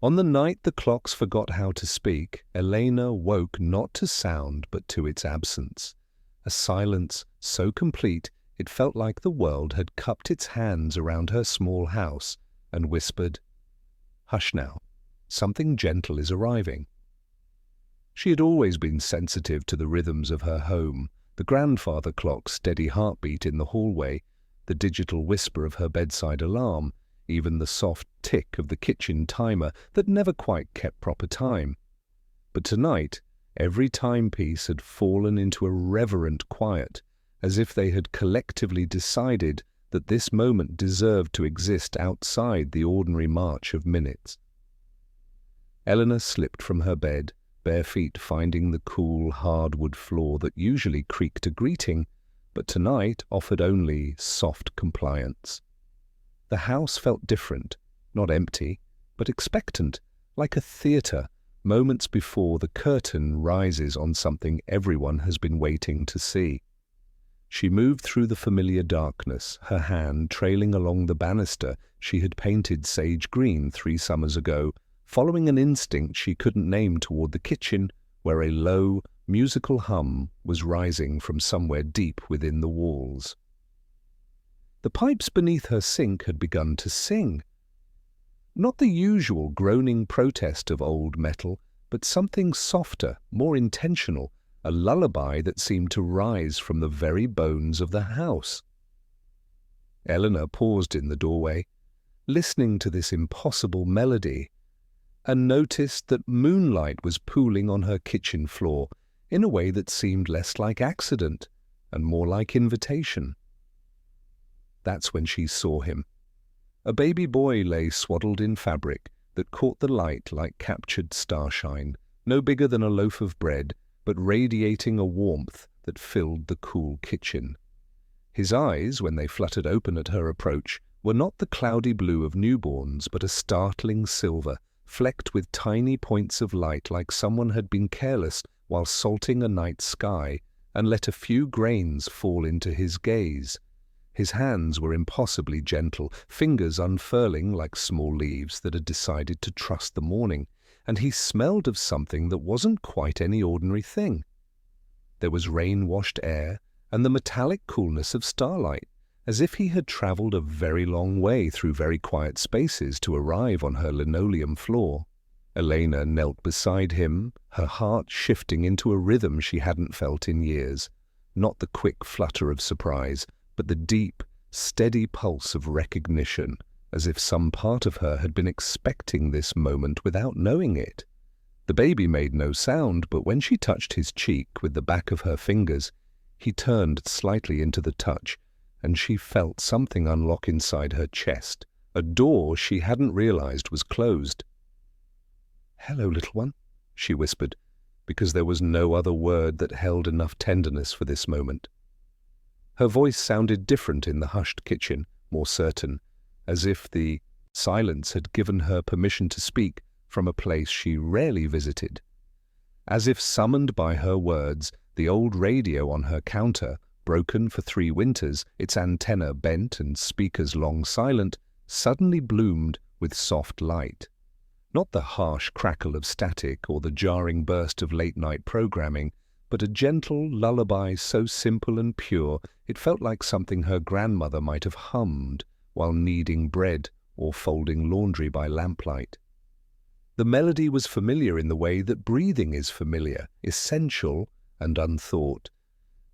On the night the clocks forgot how to speak, Elena woke not to sound but to its absence. A silence so complete it felt like the world had cupped its hands around her small house and whispered, "Hush now, something gentle is arriving." She had always been sensitive to the rhythms of her home, the grandfather clock's steady heartbeat in the hallway, the digital whisper of her bedside alarm, even the soft tick of the kitchen timer that never quite kept proper time. But tonight, every timepiece had fallen into a reverent quiet, as if they had collectively decided that this moment deserved to exist outside the ordinary march of minutes. Eleanor slipped from her bed, bare feet finding the cool, hardwood floor that usually creaked a greeting, but tonight offered only soft compliance. The house felt different, not empty, but expectant, like a theatre, moments before the curtain rises on something everyone has been waiting to see. She moved through the familiar darkness, her hand trailing along the banister she had painted sage green 3 summers ago, following an instinct she couldn't name toward the kitchen, where a low, musical hum was rising from somewhere deep within the walls. The pipes beneath her sink had begun to sing. Not the usual groaning protest of old metal, but something softer, more intentional, a lullaby that seemed to rise from the very bones of the house. Eleanor paused in the doorway, listening to this impossible melody, and noticed that moonlight was pooling on her kitchen floor in a way that seemed less like accident and more like invitation. That's when she saw him. A baby boy lay swaddled in fabric that caught the light like captured starshine, no bigger than a loaf of bread, but radiating a warmth that filled the cool kitchen. His eyes, when they fluttered open at her approach, were not the cloudy blue of newborns, but a startling silver, flecked with tiny points of light like someone had been careless while salting a night sky and let a few grains fall into his gaze. His hands were impossibly gentle, fingers unfurling like small leaves that had decided to trust the morning, and he smelled of something that wasn't quite any ordinary thing. There was rain-washed air and the metallic coolness of starlight, as if he had traveled a very long way through very quiet spaces to arrive on her linoleum floor. Elena knelt beside him, her heart shifting into a rhythm she hadn't felt in years, not the quick flutter of surprise, but the deep, steady pulse of recognition, as if some part of her had been expecting this moment without knowing it. The baby made no sound, but when she touched his cheek with the back of her fingers, he turned slightly into the touch, and she felt something unlock inside her chest, a door she hadn't realized was closed. "Hello, little one," she whispered, because there was no other word that held enough tenderness for this moment. Her voice sounded different in the hushed kitchen, more certain, as if the silence had given her permission to speak from a place she rarely visited. As if summoned by her words, the old radio on her counter, broken for 3 winters, its antenna bent and speakers long silent, suddenly bloomed with soft light. Not the harsh crackle of static or the jarring burst of late-night programming, but a gentle lullaby so simple and pure it felt like something her grandmother might have hummed while kneading bread or folding laundry by lamplight. The melody was familiar in the way that breathing is familiar, essential and unthought,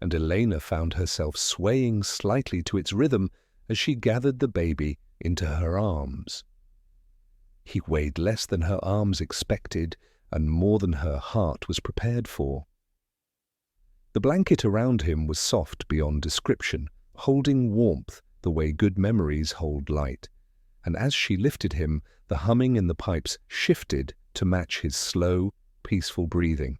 and Elena found herself swaying slightly to its rhythm as she gathered the baby into her arms. He weighed less than her arms expected and more than her heart was prepared for. The blanket around him was soft beyond description, holding warmth the way good memories hold light, and as she lifted him, the humming in the pipes shifted to match his slow, peaceful breathing.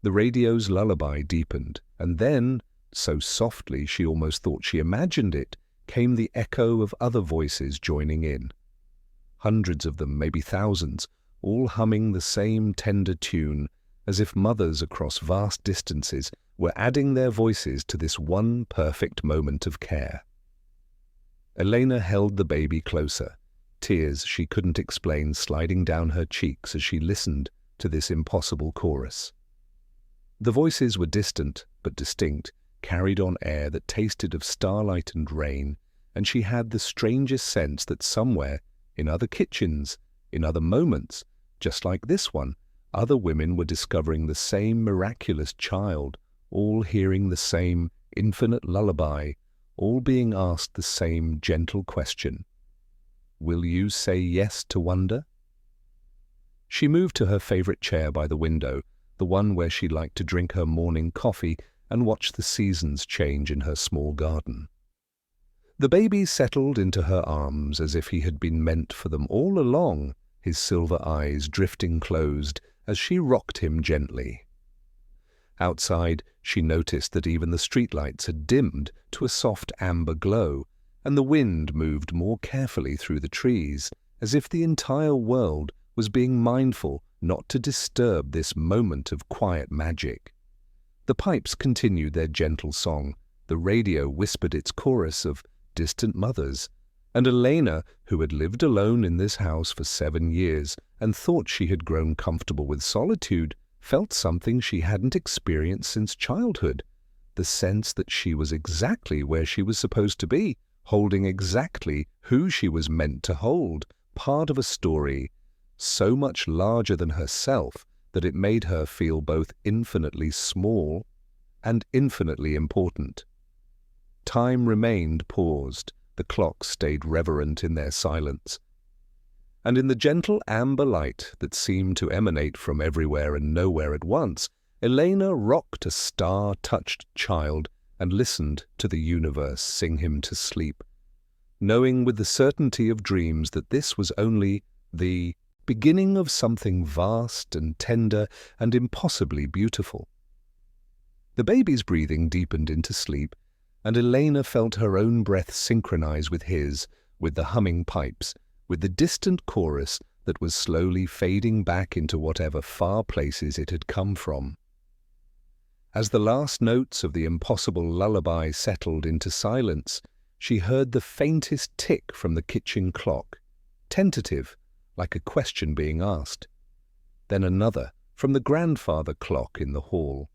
The radio's lullaby deepened, and then, so softly she almost thought she imagined it, came the echo of other voices joining in. Hundreds of them, maybe thousands, all humming the same tender tune, as if mothers across vast distances were adding their voices to this one perfect moment of care. Elena held the baby closer, tears she couldn't explain sliding down her cheeks as she listened to this impossible chorus. The voices were distant but distinct, carried on air that tasted of starlight and rain, and she had the strangest sense that somewhere, in other kitchens, in other moments, just like this one, other women were discovering the same miraculous child, all hearing the same infinite lullaby, all being asked the same gentle question. Will you say yes to wonder? She moved to her favorite chair by the window, the one where she liked to drink her morning coffee and watch the seasons change in her small garden. The baby settled into her arms as if he had been meant for them all along, his silver eyes drifting closed as she rocked him gently. Outside, she noticed that even the streetlights had dimmed to a soft amber glow, and the wind moved more carefully through the trees, as if the entire world was being mindful not to disturb this moment of quiet magic. The pipes continued their gentle song, the radio whispered its chorus of distant mothers, and Elena, who had lived alone in this house for 7 years and thought she had grown comfortable with solitude, felt something she hadn't experienced since childhood, the sense that she was exactly where she was supposed to be, holding exactly who she was meant to hold, part of a story so much larger than herself that it made her feel both infinitely small and infinitely important. Time remained paused, the clocks stayed reverent in their silence, and in the gentle amber light that seemed to emanate from everywhere and nowhere at once, Elena rocked a star-touched child and listened to the universe sing him to sleep, knowing with the certainty of dreams that this was only the beginning of something vast and tender and impossibly beautiful. The baby's breathing deepened into sleep, and Elena felt her own breath synchronize with his, with the humming pipes, with the distant chorus that was slowly fading back into whatever far places it had come from. As the last notes of the impossible lullaby settled into silence, she heard the faintest tick from the kitchen clock, tentative, like a question being asked. Then another from the grandfather clock in the hall.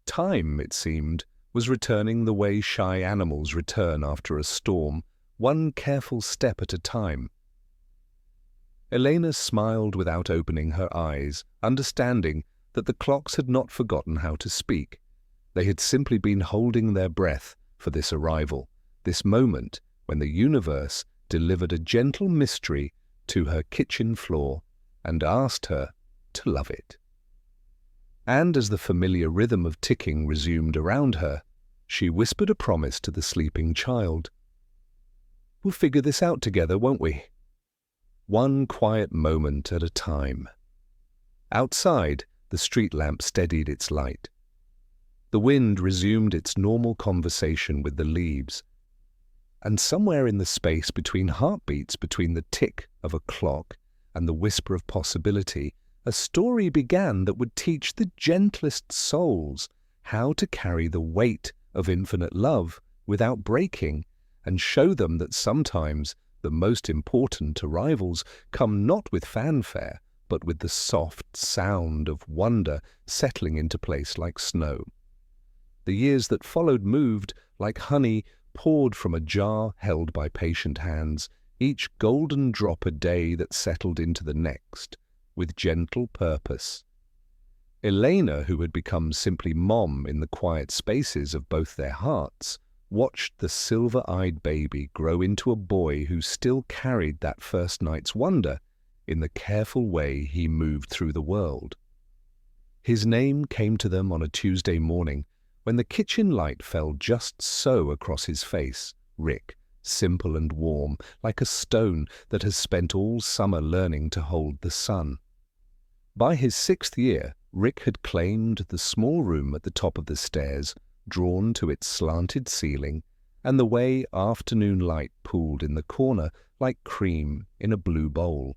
Time, it seemed, was returning the way shy animals return after a storm, one careful step at a time. Elena smiled without opening her eyes, understanding that the clocks had not forgotten how to speak. They had simply been holding their breath for this arrival, this moment when the universe delivered a gentle mystery to her kitchen floor and asked her to love it. And as the familiar rhythm of ticking resumed around her, she whispered a promise to the sleeping child. We'll figure this out together, won't we? One quiet moment at a time. Outside, the street lamp steadied its light. The wind resumed its normal conversation with the leaves, and somewhere in the space between heartbeats, between the tick of a clock and the whisper of possibility, a story began that would teach the gentlest souls how to carry the weight of infinite love without breaking, and show them that sometimes the most important arrivals come not with fanfare, but with the soft sound of wonder settling into place like snow. The years that followed moved like honey poured from a jar held by patient hands, each golden drop a day that settled into the next, with gentle purpose. Elena, who had become simply Mom in the quiet spaces of both their hearts, watched the silver-eyed baby grow into a boy who still carried that first night's wonder in the careful way he moved through the world. His name came to them on a Tuesday morning when the kitchen light fell just so across his face, Rick, simple and warm, like a stone that has spent all summer learning to hold the sun. By his 6th year, Rick had claimed the small room at the top of the stairs, drawn to its slanted ceiling, and the way afternoon light pooled in the corner like cream in a blue bowl.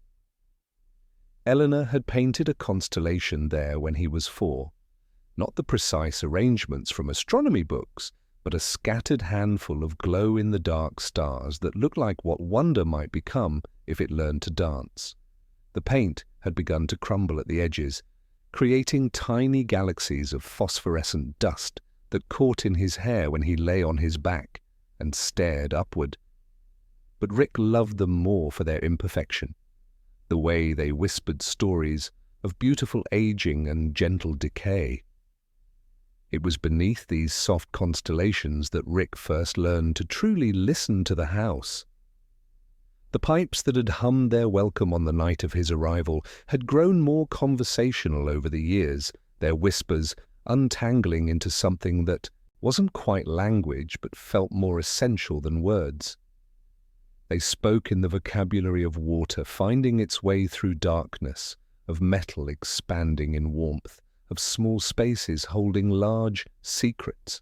Eleanor had painted a constellation there when he was 4, not the precise arrangements from astronomy books, but a scattered handful of glow-in-the-dark stars that looked like what wonder might become if it learned to dance. The paint had begun to crumble at the edges, creating tiny galaxies of phosphorescent dust that caught in his hair when he lay on his back and stared upward. But Rick loved them more for their imperfection, the way they whispered stories of beautiful aging and gentle decay. It was beneath these soft constellations that Rick first learned to truly listen to the house. The pipes that had hummed their welcome on the night of his arrival had grown more conversational over the years, their whispers untangling into something that wasn't quite language but felt more essential than words. They spoke in the vocabulary of water finding its way through darkness, of metal expanding in warmth, of small spaces holding large secrets.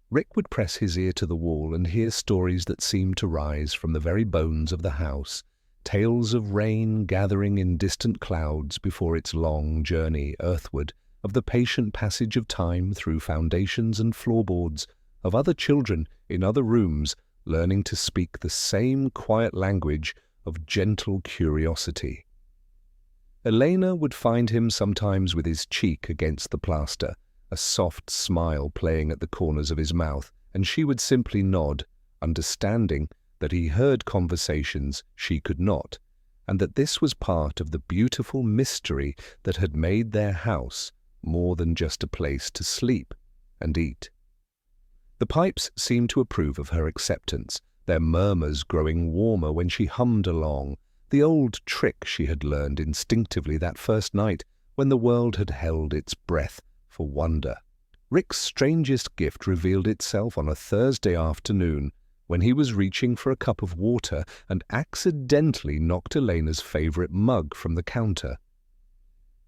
Rick would press his ear to the wall and hear stories that seemed to rise from the very bones of the house, tales of rain gathering in distant clouds before its long journey earthward, of the patient passage of time through foundations and floorboards, of other children in other rooms learning to speak the same quiet language of gentle curiosity. Elena would find him sometimes with his cheek against the plaster, a soft smile playing at the corners of his mouth, and she would simply nod, understanding that he heard conversations she could not, and that this was part of the beautiful mystery that had made their house more than just a place to sleep and eat. The pipes seemed to approve of her acceptance, their murmurs growing warmer when she hummed along, the old trick she had learned instinctively that first night when the world had held its breath for wonder. Rick's strangest gift revealed itself on a Thursday afternoon when he was reaching for a cup of water and accidentally knocked Elena's favorite mug from the counter.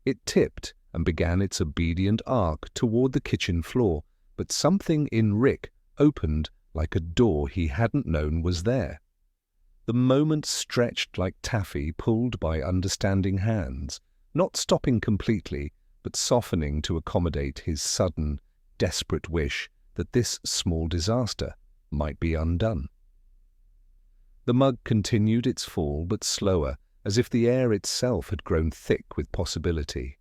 It tipped and began its obedient arc toward the kitchen floor, but something in Rick opened like a door he hadn't known was there. The moment stretched like taffy pulled by understanding hands, not stopping completely, but softening to accommodate his sudden, desperate wish that this small disaster might be undone. The mug continued its fall, but slower, as if the air itself had grown thick with possibility.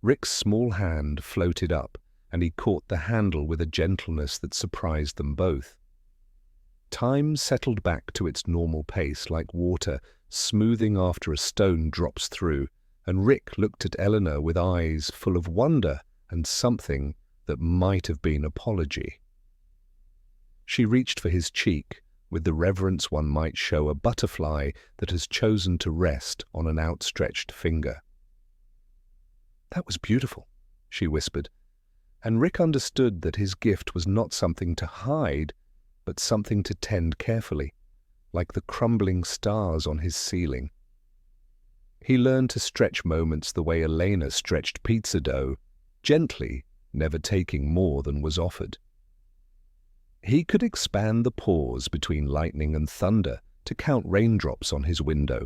Rick's small hand floated up, and he caught the handle with a gentleness that surprised them both. Time settled back to its normal pace like water, smoothing after a stone drops through, and Rick looked at Eleanor with eyes full of wonder and something that might have been apology. She reached for his cheek with the reverence one might show a butterfly that has chosen to rest on an outstretched finger. "That was beautiful," she whispered, and Rick understood that his gift was not something to hide, but something to tend carefully, like the crumbling stars on his ceiling. He learned to stretch moments the way Elena stretched pizza dough, gently, never taking more than was offered. He could expand the pause between lightning and thunder to count raindrops on his window.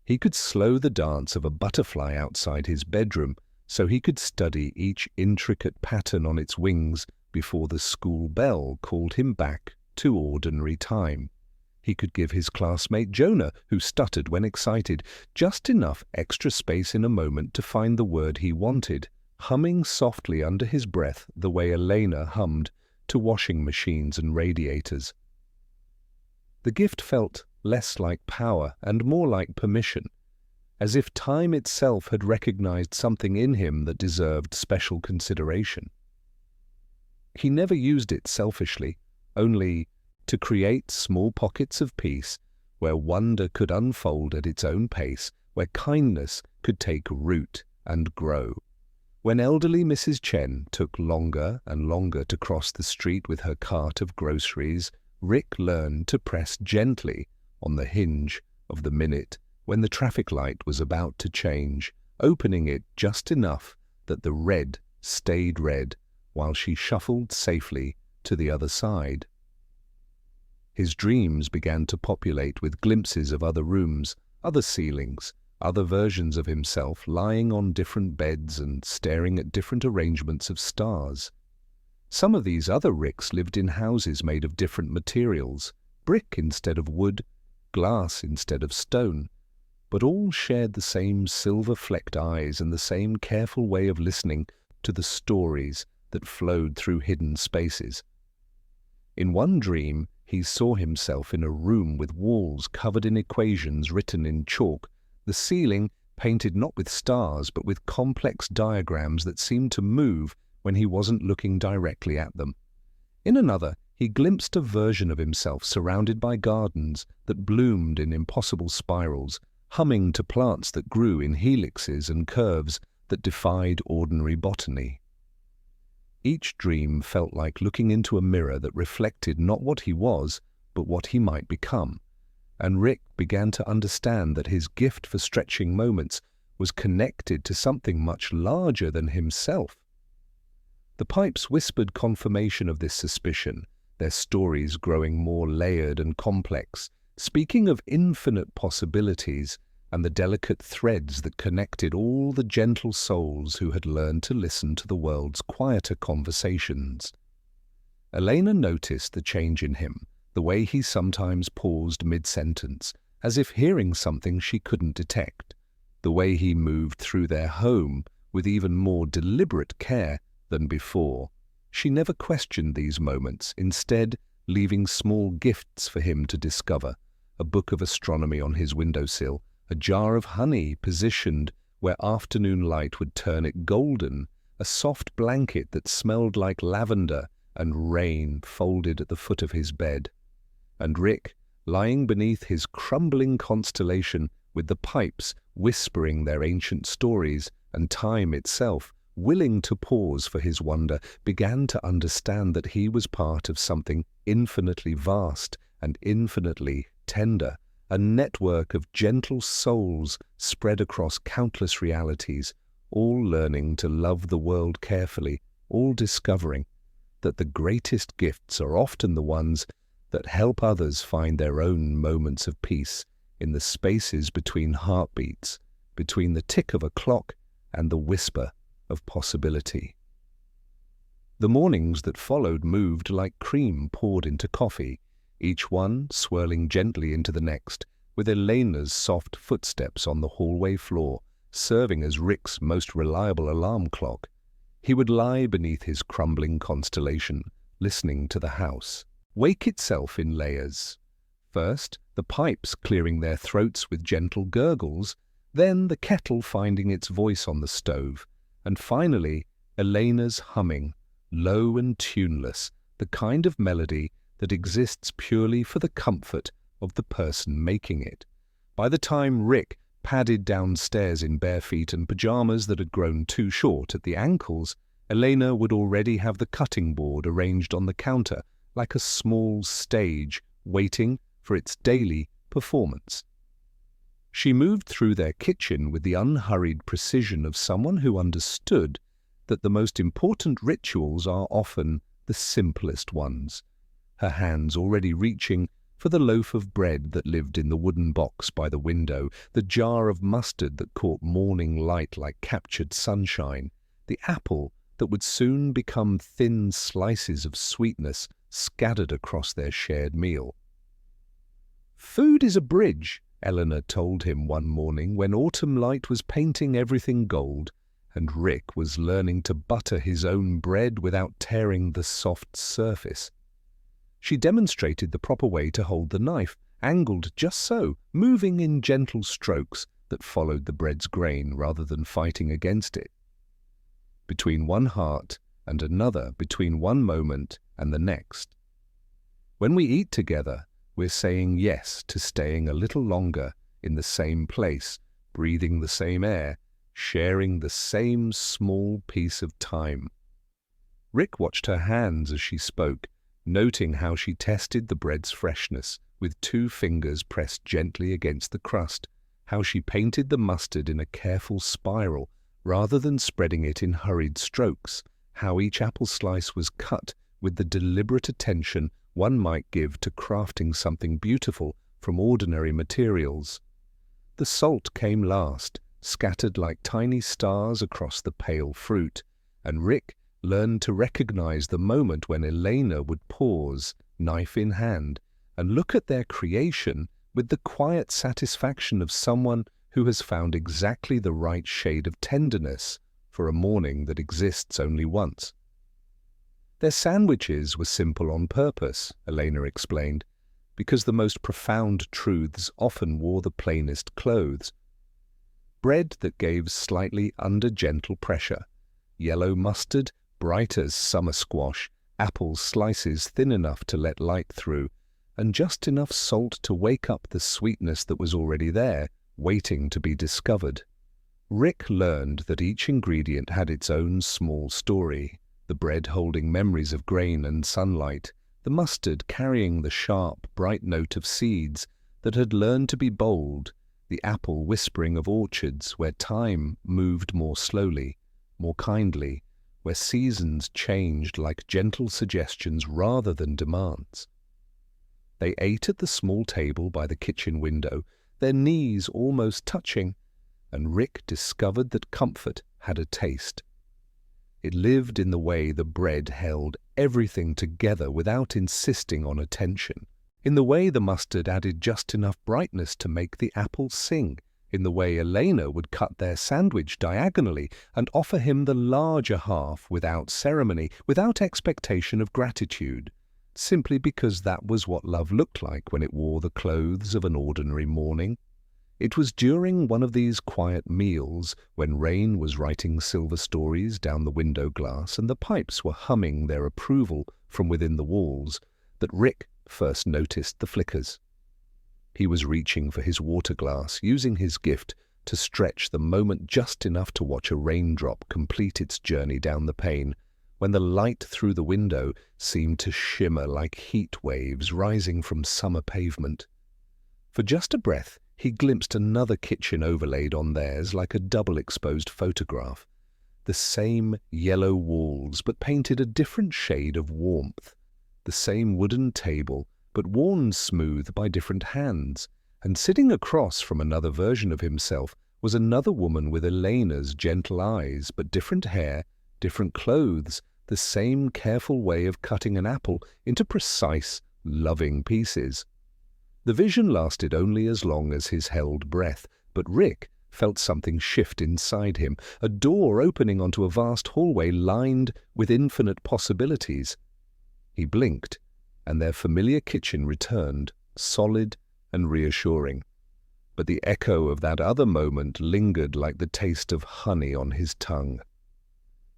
He could slow the dance of a butterfly outside his bedroom so he could study each intricate pattern on its wings before the school bell called him back to ordinary time. He could give his classmate Jonah, who stuttered when excited, just enough extra space in a moment to find the word he wanted, humming softly under his breath the way Elena hummed to washing machines and radiators. The gift felt less like power and more like permission, as if time itself had recognized something in him that deserved special consideration. He never used it selfishly, only to create small pockets of peace where wonder could unfold at its own pace, where kindness could take root and grow. When elderly Mrs. Chen took longer and longer to cross the street with her cart of groceries, Rick learned to press gently on the hinge of the minute when the traffic light was about to change, opening it just enough that the red stayed red while she shuffled safely to the other side. His dreams began to populate with glimpses of other rooms, other ceilings, other versions of himself lying on different beds and staring at different arrangements of stars. Some of these other Ricks lived in houses made of different materials, brick instead of wood, glass instead of stone, but all shared the same silver-flecked eyes and the same careful way of listening to the stories that flowed through hidden spaces. In one dream, he saw himself in a room with walls covered in equations written in chalk, the ceiling painted not with stars but with complex diagrams that seemed to move when he wasn't looking directly at them. In another, he glimpsed a version of himself surrounded by gardens that bloomed in impossible spirals, humming to plants that grew in helixes and curves that defied ordinary botany. Each dream felt like looking into a mirror that reflected not what he was, but what he might become, and Rick began to understand that his gift for stretching moments was connected to something much larger than himself. The pipes whispered confirmation of this suspicion, their stories growing more layered and complex, speaking of infinite possibilities and the delicate threads that connected all the gentle souls who had learned to listen to the world's quieter conversations. Elena noticed the change in him, the way he sometimes paused mid-sentence, as if hearing something she couldn't detect, the way he moved through their home with even more deliberate care than before. She never questioned these moments, instead leaving small gifts for him to discover, a book of astronomy on his windowsill, a jar of honey positioned where afternoon light would turn it golden, a soft blanket that smelled like lavender, and rain folded at the foot of his bed. And Rick, lying beneath his crumbling constellation with the pipes whispering their ancient stories and time itself, willing to pause for his wonder, began to understand that he was part of something infinitely vast and infinitely tender, a network of gentle souls spread across countless realities, all learning to love the world carefully, all discovering that the greatest gifts are often the ones that help others find their own moments of peace in the spaces between heartbeats, between the tick of a clock and the whisper of possibility. The mornings that followed moved like cream poured into coffee, each one swirling gently into the next, with Elena's soft footsteps on the hallway floor serving as Rick's most reliable alarm clock. He would lie beneath his crumbling constellation, listening to the house wake itself in layers. First, the pipes clearing their throats with gentle gurgles, then the kettle finding its voice on the stove, and finally, Elena's humming, low and tuneless, the kind of melody that exists purely for the comfort of the person making it. By the time Rick padded downstairs in bare feet and pajamas that had grown too short at the ankles, Elena would already have the cutting board arranged on the counter like a small stage waiting for its daily performance. She moved through their kitchen with the unhurried precision of someone who understood that the most important rituals are often the simplest ones, her hands already reaching for the loaf of bread that lived in the wooden box by the window, the jar of mustard that caught morning light like captured sunshine, the apple that would soon become thin slices of sweetness scattered across their shared meal. "Food is a bridge," Eleanor told him one morning when autumn light was painting everything gold, and Rick was learning to butter his own bread without tearing the soft surface. She demonstrated the proper way to hold the knife, angled just so, moving in gentle strokes that followed the bread's grain rather than fighting against it. Between one heart and another, between one moment and the next. When we eat together, we're saying yes to staying a little longer in the same place, breathing the same air, sharing the same small piece of time. Rick watched her hands as she spoke, noting how she tested the bread's freshness with 2 fingers pressed gently against the crust, how she painted the mustard in a careful spiral rather than spreading it in hurried strokes, how each apple slice was cut with the deliberate attention one might give to crafting something beautiful from ordinary materials. The salt came last, scattered like tiny stars across the pale fruit, and Rick learned to recognize the moment when Elena would pause, knife in hand, and look at their creation with the quiet satisfaction of someone who has found exactly the right shade of tenderness for a morning that exists only once. Their sandwiches were simple on purpose, Elena explained, because the most profound truths often wore the plainest clothes. Bread that gave slightly under gentle pressure, yellow mustard, bright as summer squash, apple slices thin enough to let light through, and just enough salt to wake up the sweetness that was already there, waiting to be discovered. Rick learned that each ingredient had its own small story, the bread holding memories of grain and sunlight, the mustard carrying the sharp, bright note of seeds that had learned to be bold, the apple whispering of orchards where time moved more slowly, more kindly, where seasons changed like gentle suggestions rather than demands. They ate at the small table by the kitchen window, their knees almost touching, and Rick discovered that comfort had a taste. It lived in the way the bread held everything together without insisting on attention, in the way the mustard added just enough brightness to make the apple sing, in the way Elena would cut their sandwich diagonally and offer him the larger half without ceremony, without expectation of gratitude, simply because that was what love looked like when it wore the clothes of an ordinary morning. It was during one of these quiet meals, when rain was writing silver stories down the window glass and the pipes were humming their approval from within the walls, that Rick first noticed the flickers. He was reaching for his water glass, using his gift to stretch the moment just enough to watch a raindrop complete its journey down the pane, when the light through the window seemed to shimmer like heat waves rising from summer pavement. For just a breath, he glimpsed another kitchen overlaid on theirs like a double-exposed photograph. The same yellow walls, but painted a different shade of warmth. The same wooden table, but worn smooth by different hands. And sitting across from another version of himself was another woman with Elena's gentle eyes, but different hair, different clothes, the same careful way of cutting an apple into precise, loving pieces. The vision lasted only as long as his held breath, but Rick felt something shift inside him, a door opening onto a vast hallway lined with infinite possibilities. He blinked, and their familiar kitchen returned, solid and reassuring. But the echo of that other moment lingered like the taste of honey on his tongue.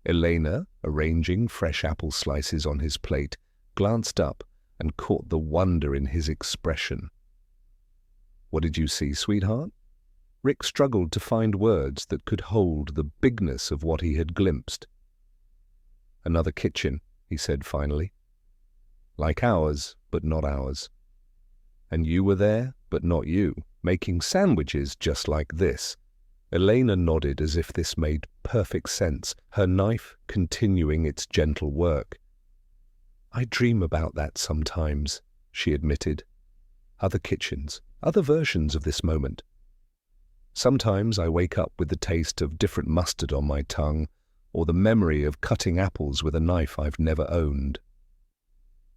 Elena, arranging fresh apple slices on his plate, glanced up and caught the wonder in his expression. "What did you see, sweetheart?" Rick struggled to find words that could hold the bigness of what he had glimpsed. "Another kitchen," he said finally. "Like ours, but not ours. And you were there, but not you, making sandwiches just like this." Elena nodded as if this made perfect sense, her knife continuing its gentle work. "I dream about that sometimes," she admitted. "Other kitchens, other versions of this moment. Sometimes I wake up with the taste of different mustard on my tongue, or the memory of cutting apples with a knife I've never owned."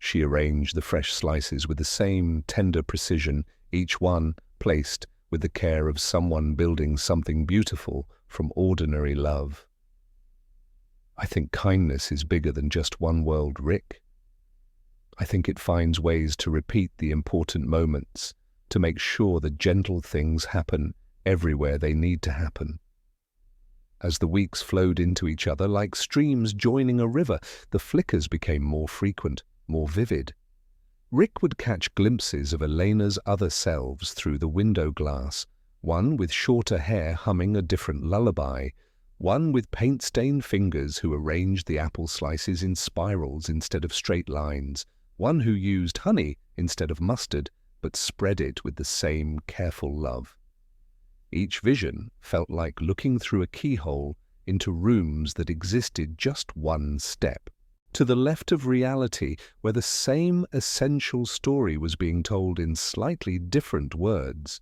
She arranged the fresh slices with the same tender precision, each one placed with the care of someone building something beautiful from ordinary love. "I think kindness is bigger than just one world, Rick. I think it finds ways to repeat the important moments, to make sure the gentle things happen everywhere they need to happen." As the weeks flowed into each other like streams joining a river, the flickers became more frequent, more vivid. Rick would catch glimpses of Elena's other selves through the window glass, one with shorter hair humming a different lullaby, one with paint-stained fingers who arranged the apple slices in spirals instead of straight lines, one who used honey instead of mustard, but spread it with the same careful love. Each vision felt like looking through a keyhole into rooms that existed just one step to the left of reality, where the same essential story was being told in slightly different words.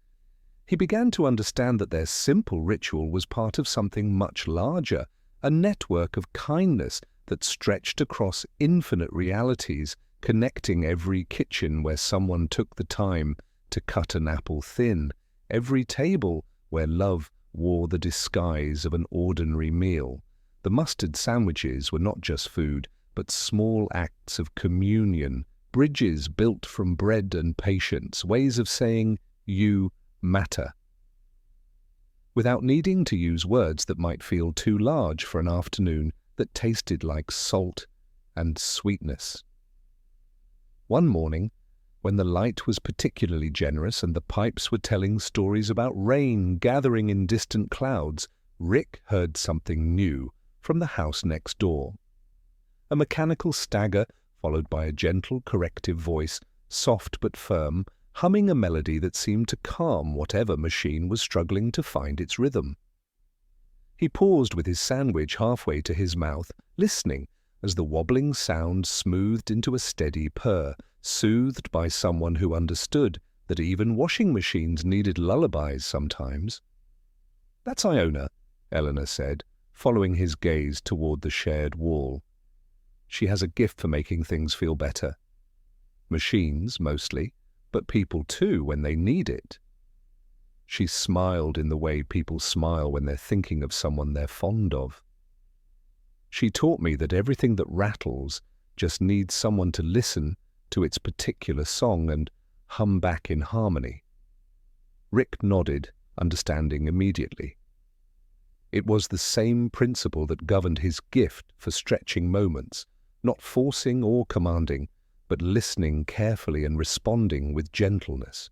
He began to understand that their simple ritual was part of something much larger, a network of kindness that stretched across infinite realities, connecting every kitchen where someone took the time to cut an apple thin, every table where love wore the disguise of an ordinary meal. The mustard sandwiches were not just food, but small acts of communion, bridges built from bread and patience, ways of saying, "You matter," without needing to use words that might feel too large for an afternoon that tasted like salt and sweetness. One morning, when the light was particularly generous and the pipes were telling stories about rain gathering in distant clouds, Rick heard something new from the house next door. A mechanical stagger, followed by a gentle corrective voice, soft but firm, humming a melody that seemed to calm whatever machine was struggling to find its rhythm. He paused with his sandwich halfway to his mouth, listening as the wobbling sound smoothed into a steady purr, soothed by someone who understood that even washing machines needed lullabies sometimes. "That's Iona," Eleanor said, following his gaze toward the shared wall. "She has a gift for making things feel better. Machines, mostly, but people too when they need it." She smiled in the way people smile when they're thinking of someone they're fond of. "She taught me that everything that rattles just needs someone to listen to its particular song and hum back in harmony." Rick nodded, understanding immediately. It was the same principle that governed his gift for stretching moments, not forcing or commanding, but listening carefully and responding with gentleness.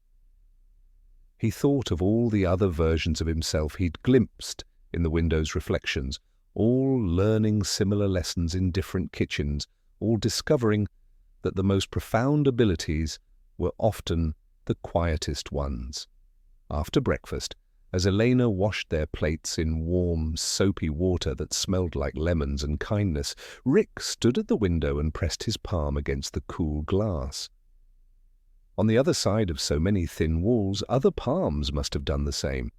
He thought of all the other versions of himself he'd glimpsed in the window's reflections, all learning similar lessons in different kitchens, all discovering that the most profound abilities were often the quietest ones. After breakfast, as Elena washed their plates in warm, soapy water that smelled like lemons and kindness, Rick stood at the window and pressed his palm against the cool glass. On the other side of so many thin walls, other palms must have done the same.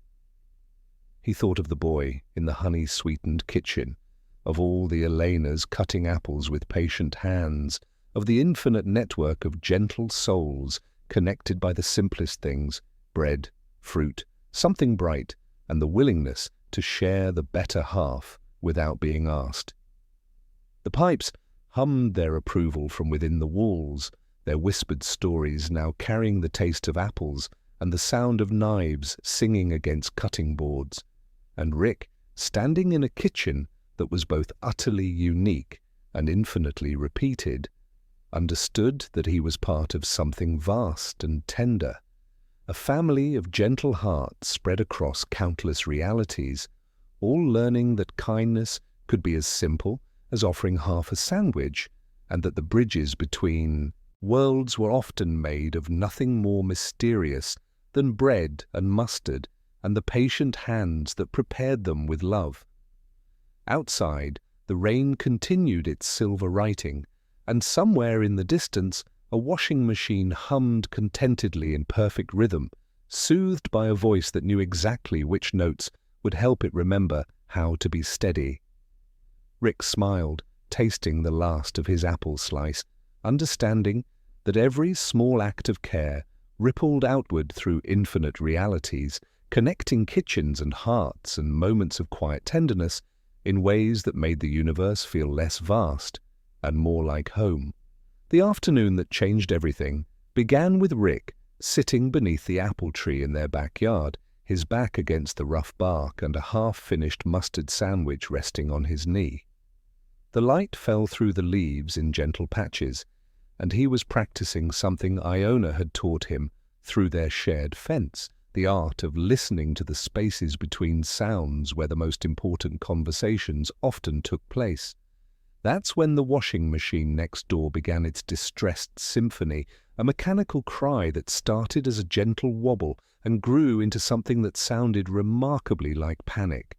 He thought of the boy in the honey-sweetened kitchen, of all the Elenas cutting apples with patient hands, of the infinite network of gentle souls connected by the simplest things, bread, fruit, something bright, and the willingness to share the better half without being asked. The pipes hummed their approval from within the walls, their whispered stories now carrying the taste of apples and the sound of knives singing against cutting boards. And Rick, standing in a kitchen that was both utterly unique and infinitely repeated, understood that he was part of something vast and tender, a family of gentle hearts spread across countless realities, all learning that kindness could be as simple as offering half a sandwich, and that the bridges between worlds were often made of nothing more mysterious than bread and mustard and the patient hands that prepared them with love. Outside, the rain continued its silver writing, and somewhere in the distance a washing machine hummed contentedly in perfect rhythm, soothed by a voice that knew exactly which notes would help it remember how to be steady. Rick smiled, tasting the last of his apple slice, understanding that every small act of care rippled outward through infinite realities, connecting kitchens and hearts and moments of quiet tenderness in ways that made the universe feel less vast and more like home. The afternoon that changed everything began with Rick sitting beneath the apple tree in their backyard, his back against the rough bark and a half-finished mustard sandwich resting on his knee. The light fell through the leaves in gentle patches, and he was practicing something Iona had taught him through their shared fence, the art of listening to the spaces between sounds where the most important conversations often took place. That's when the washing machine next door began its distressed symphony, a mechanical cry that started as a gentle wobble and grew into something that sounded remarkably like panic.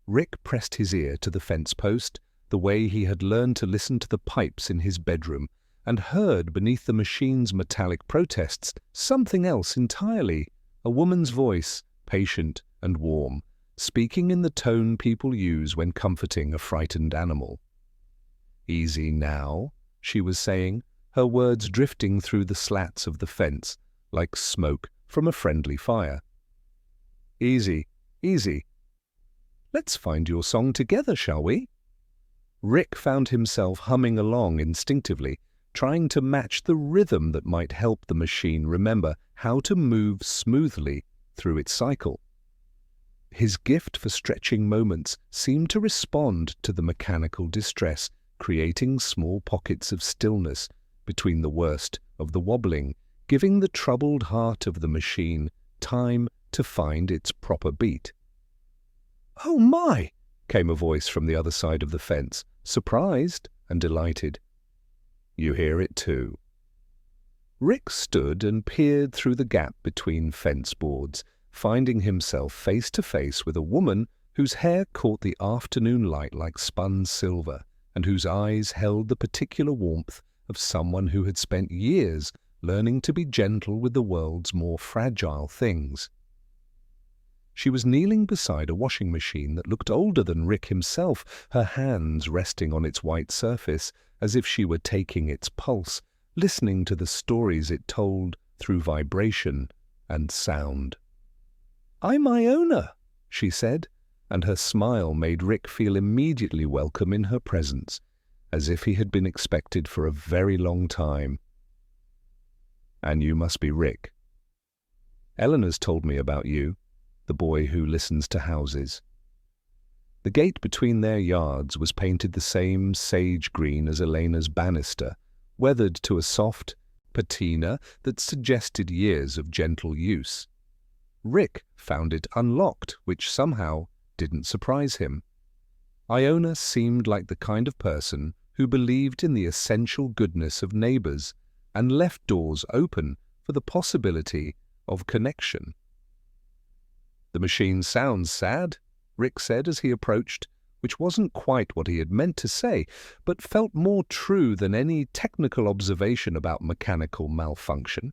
Rick pressed his ear to the fence post, the way he had learned to listen to the pipes in his bedroom, and heard beneath the machine's metallic protests something else entirely, a woman's voice, patient and warm, speaking in the tone people use when comforting a frightened animal. "Easy now," she was saying, her words drifting through the slats of the fence like smoke from a friendly fire. "Easy, easy. Let's find your song together, shall we?" Rick found himself humming along instinctively, trying to match the rhythm that might help the machine remember how to move smoothly through its cycle. His gift for stretching moments seemed to respond to the mechanical distress, creating small pockets of stillness between the worst of the wobbling, giving the troubled heart of the machine time to find its proper beat. "Oh my!" came a voice from the other side of the fence, surprised and delighted. "You hear it too." Rick stood and peered through the gap between fence boards, finding himself face to face with a woman whose hair caught the afternoon light like spun silver, and whose eyes held the particular warmth of someone who had spent years learning to be gentle with the world's more fragile things. She was kneeling beside a washing machine that looked older than Rick himself, her hands resting on its white surface as if she were taking its pulse, listening to the stories it told through vibration and sound. "I'm Iona," she said, and her smile made Rick feel immediately welcome in her presence, as if he had been expected for a very long time. "And you must be Rick. Eleanor's told me about you, the boy who listens to houses." The gate between their yards was painted the same sage green as Elena's banister, weathered to a soft patina that suggested years of gentle use. Rick found it unlocked, which somehow didn't surprise him. Iona seemed like the kind of person who believed in the essential goodness of neighbors and left doors open for the possibility of connection. "The machine sounds sad," Rick said as he approached, which wasn't quite what he had meant to say, but felt more true than any technical observation about mechanical malfunction.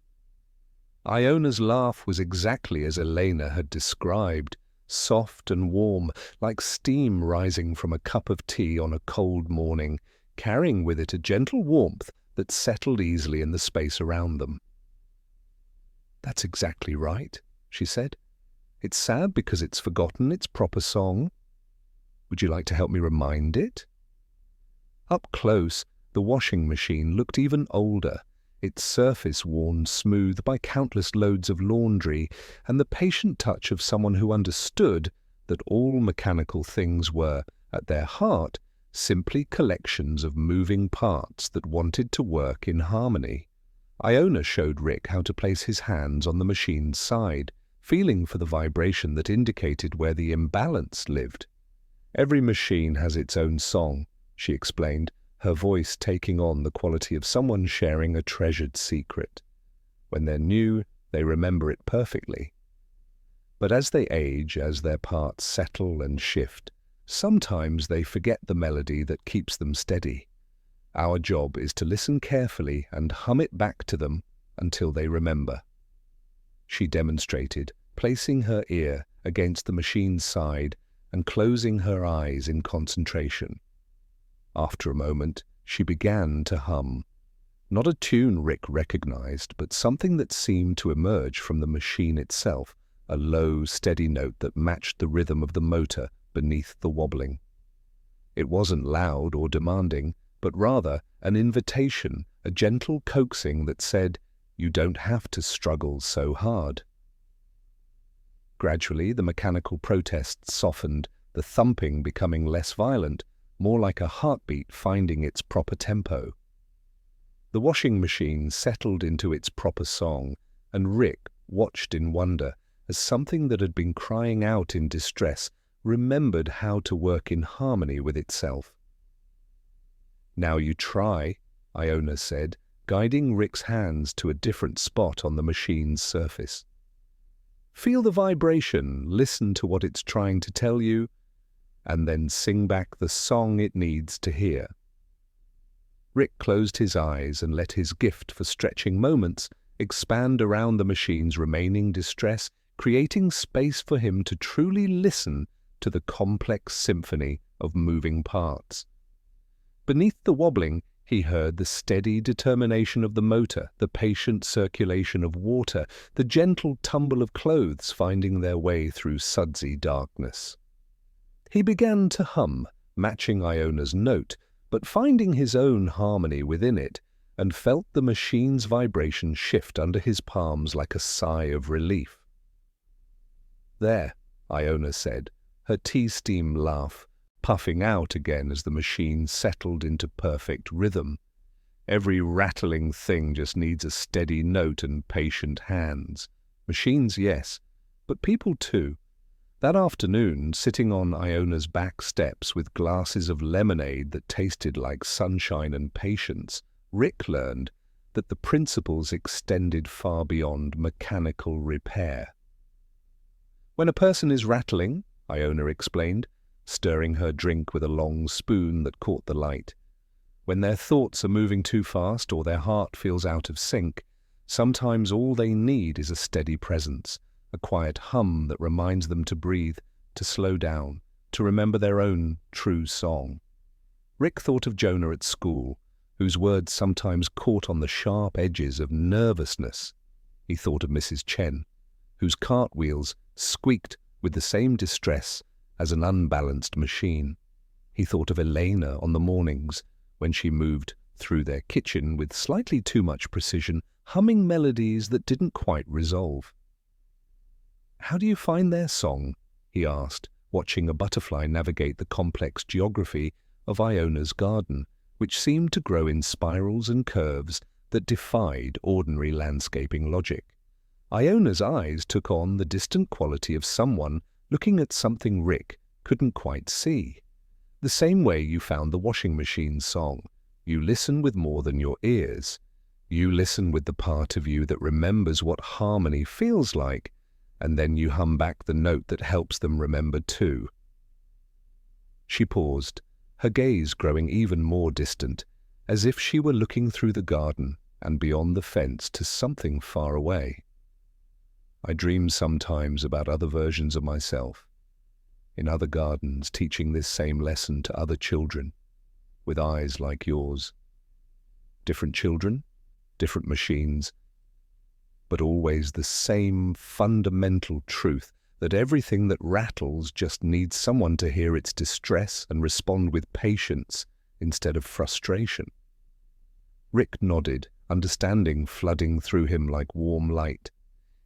Iona's laugh was exactly as Elena had described, soft and warm, like steam rising from a cup of tea on a cold morning, carrying with it a gentle warmth that settled easily in the space around them. "That's exactly right," she said. "It's sad because it's forgotten its proper song. Would you like to help me remind it?" Up close, the washing machine looked even older, its surface worn smooth by countless loads of laundry, and the patient touch of someone who understood that all mechanical things were, at their heart, simply collections of moving parts that wanted to work in harmony. Iona showed Rick how to place his hands on the machine's side, feeling for the vibration that indicated where the imbalance lived. "Every machine has its own song," she explained, her voice taking on the quality of someone sharing a treasured secret. "When they're new, they remember it perfectly. But as they age, as their parts settle and shift, sometimes they forget the melody that keeps them steady. Our job is to listen carefully and hum it back to them until they remember." She demonstrated, placing her ear against the machine's side and closing her eyes in concentration. After a moment, she began to hum. Not a tune Rick recognized, but something that seemed to emerge from the machine itself, a low, steady note that matched the rhythm of the motor beneath the wobbling. It wasn't loud or demanding, but rather an invitation, a gentle coaxing that said, "You don't have to struggle so hard." Gradually, the mechanical protests softened, the thumping becoming less violent, more like a heartbeat finding its proper tempo. The washing machine settled into its proper song, and Rick watched in wonder as something that had been crying out in distress remembered how to work in harmony with itself. "Now you try," Iona said, guiding Rick's hands to a different spot on the machine's surface. "Feel the vibration, listen to what it's trying to tell you, and then sing back the song it needs to hear." Rick closed his eyes and let his gift for stretching moments expand around the machine's remaining distress, creating space for him to truly listen to the complex symphony of moving parts. Beneath the wobbling, he heard the steady determination of the motor, the patient circulation of water, the gentle tumble of clothes finding their way through sudsy darkness. He began to hum, matching Iona's note, but finding his own harmony within it, and felt the machine's vibration shift under his palms like a sigh of relief. "There," Iona said, her tea-steam laugh puffing out again as the machine settled into perfect rhythm. Every rattling thing just needs a steady note and patient hands. Machines, yes, but people too. That afternoon, sitting on Iona's back steps with glasses of lemonade that tasted like sunshine and patience, Rick learned that the principles extended far beyond mechanical repair. "When a person is rattling," Iona explained, stirring her drink with a long spoon that caught the light, "when their thoughts are moving too fast or their heart feels out of sync, sometimes all they need is a steady presence, a quiet hum that reminds them to breathe, to slow down, to remember their own true song." Rick thought of Jonah at school, whose words sometimes caught on the sharp edges of nervousness. He thought of Mrs. Chen, whose cartwheels squeaked with the same distress as an unbalanced machine. He thought of Elena on the mornings when she moved through their kitchen with slightly too much precision, humming melodies that didn't quite resolve. "How do you find their song?" he asked, watching a butterfly navigate the complex geography of Iona's garden, which seemed to grow in spirals and curves that defied ordinary landscaping logic. Iona's eyes took on the distant quality of someone looking at something Rick couldn't quite see. The same way you found the washing machine's song. You listen with more than your ears. You listen with the part of you that remembers what harmony feels like, and then you hum back the note that helps them remember too. She paused, her gaze growing even more distant, as if she were looking through the garden and beyond the fence to something far away. "I dream sometimes about other versions of myself, in other gardens teaching this same lesson to other children, with eyes like yours. Different children, different machines, but always the same fundamental truth that everything that rattles just needs someone to hear its distress and respond with patience instead of frustration." Rick nodded, understanding flooding through him like warm light.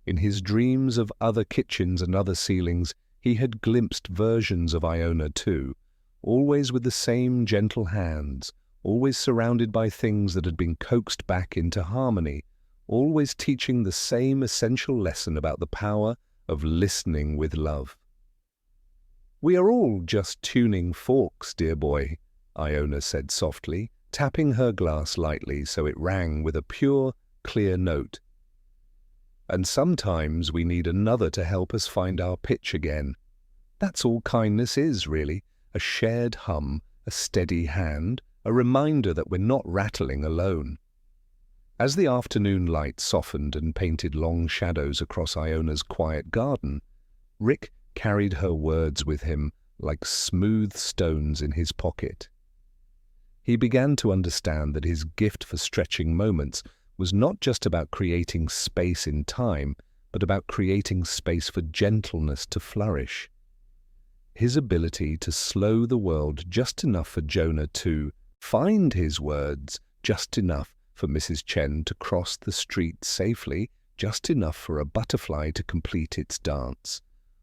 In his dreams of other kitchens and other ceilings, he had glimpsed versions of Iona too, always with the same gentle hands, always surrounded by things that had been coaxed back into harmony, always teaching the same essential lesson about the power of listening with love. "We are all just tuning forks, dear boy," Iona said softly, tapping her glass lightly so it rang with a pure, clear note. "And sometimes we need another to help us find our pitch again. That's all kindness is, really, a shared hum, a steady hand, a reminder that we're not rattling alone." As the afternoon light softened and painted long shadows across Iona's quiet garden, Rick carried her words with him like smooth stones in his pocket. He began to understand that his gift for stretching moments was not just about creating space in time, but about creating space for gentleness to flourish. His ability to slow the world just enough for Jonah to find his words, just enough for Mrs. Chen to cross the street safely, just enough for a butterfly to complete its dance.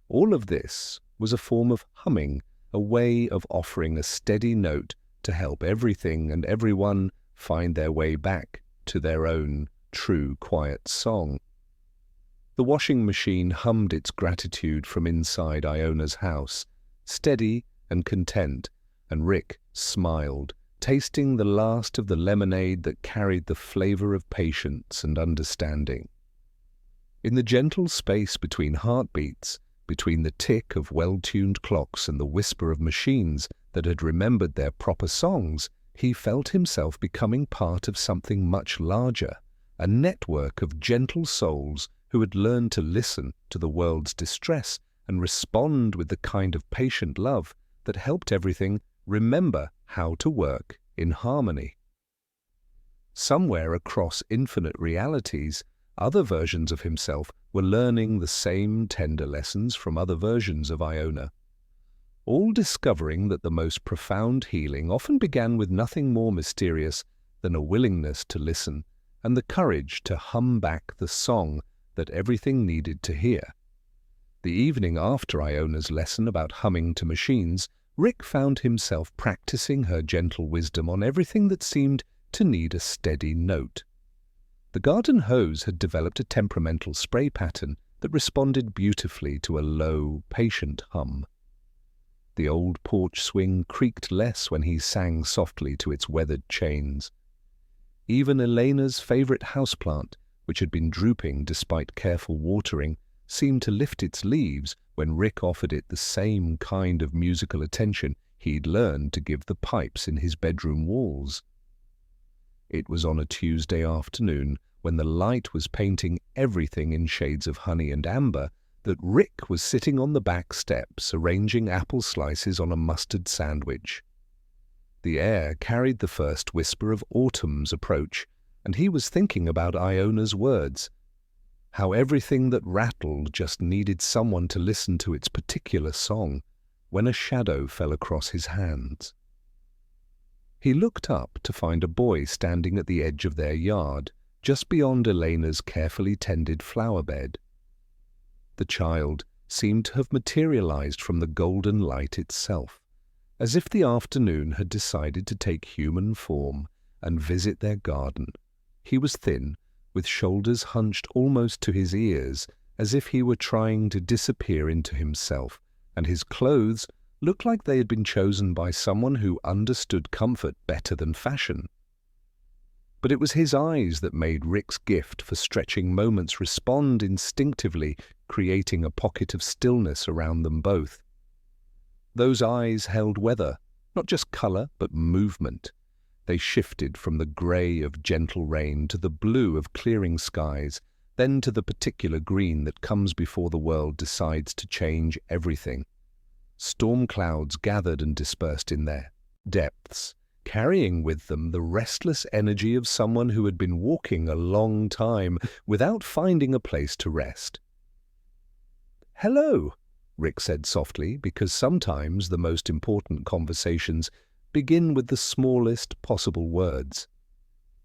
All of this was a form of humming, a way of offering a steady note to help everything and everyone find their way back to their own true quiet song. The washing machine hummed its gratitude from inside Iona's house, steady and content, and Rick smiled, tasting the last of the lemonade that carried the flavor of patience and understanding. In the gentle space between heartbeats, between the tick of well-tuned clocks and the whisper of machines that had remembered their proper songs, he felt himself becoming part of something much larger, a network of gentle souls who had learned to listen to the world's distress and respond with the kind of patient love that helped everything remember how to work in harmony. Somewhere across infinite realities, other versions of himself were learning the same tender lessons from other versions of Iona, all discovering that the most profound healing often began with nothing more mysterious than a willingness to listen and the courage to hum back the song that everything needed to hear. The evening after Iona's lesson about humming to machines, Rick found himself practicing her gentle wisdom on everything that seemed to need a steady note. The garden hose had developed a temperamental spray pattern that responded beautifully to a low, patient hum. The old porch swing creaked less when he sang softly to its weathered chains. Even Elena's favorite houseplant, which had been drooping despite careful watering, seemed to lift its leaves when Rick offered it the same kind of musical attention he'd learned to give the pipes in his bedroom walls. It was on a Tuesday afternoon, when the light was painting everything in shades of honey and amber, that Rick was sitting on the back steps arranging apple slices on a mustard sandwich. The air carried the first whisper of autumn's approach, and he was thinking about Iona's words, how everything that rattled just needed someone to listen to its particular song, when a shadow fell across his hands. He looked up to find a boy standing at the edge of their yard, just beyond Elena's carefully tended flower bed. The child seemed to have materialized from the golden light itself, as if the afternoon had decided to take human form and visit their garden. He was thin, with shoulders hunched almost to his ears, as if he were trying to disappear into himself, and his clothes looked like they had been chosen by someone who understood comfort better than fashion. But it was his eyes that made Rick's gift for stretching moments respond instinctively, creating a pocket of stillness around them both. Those eyes held weather, not just color, but movement. They shifted from the gray of gentle rain to the blue of clearing skies, then to the particular green that comes before the world decides to change everything. Storm clouds gathered and dispersed in their depths, carrying with them the restless energy of someone who had been walking a long time without finding a place to rest. "Hello," Rick said softly, because sometimes the most important conversations begin with the smallest possible words.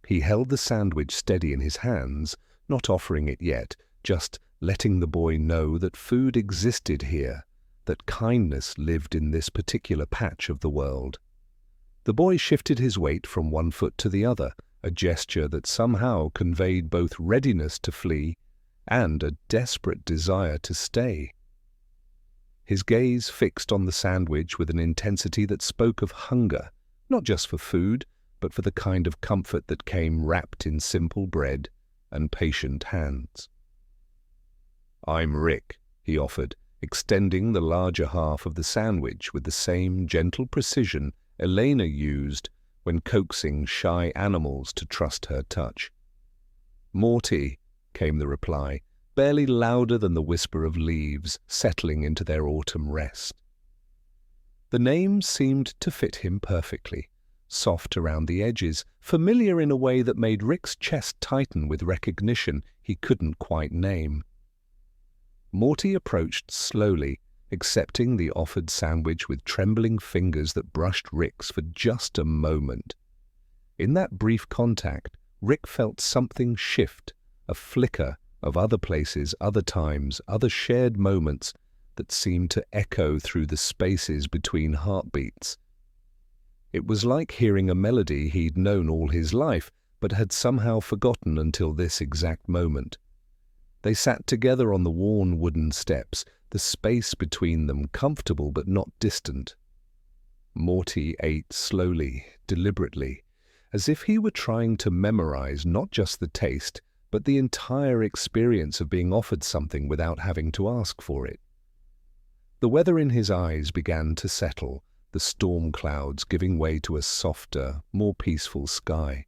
He held the sandwich steady in his hands, not offering it yet, just letting the boy know that food existed here, that kindness lived in this particular patch of the world. The boy shifted his weight from one foot to the other, a gesture that somehow conveyed both readiness to flee and a desperate desire to stay. His gaze fixed on the sandwich with an intensity that spoke of hunger, not just for food, but for the kind of comfort that came wrapped in simple bread and patient hands. "I'm Rick," he offered, extending the larger half of the sandwich with the same gentle precision Elena used when coaxing shy animals to trust her touch. "Morty," came the reply, barely louder than the whisper of leaves settling into their autumn rest. The name seemed to fit him perfectly, soft around the edges, familiar in a way that made Rick's chest tighten with recognition he couldn't quite name. Morty approached slowly, accepting the offered sandwich with trembling fingers that brushed Rick's for just a moment. In that brief contact, Rick felt something shift, a flicker of other places, other times, other shared moments that seemed to echo through the spaces between heartbeats. It was like hearing a melody he'd known all his life, but had somehow forgotten until this exact moment. They sat together on the worn wooden steps, the space between them comfortable but not distant. Morty ate slowly, deliberately, as if he were trying to memorize not just the taste, but the entire experience of being offered something without having to ask for it. The weather in his eyes began to settle, the storm clouds giving way to a softer, more peaceful sky.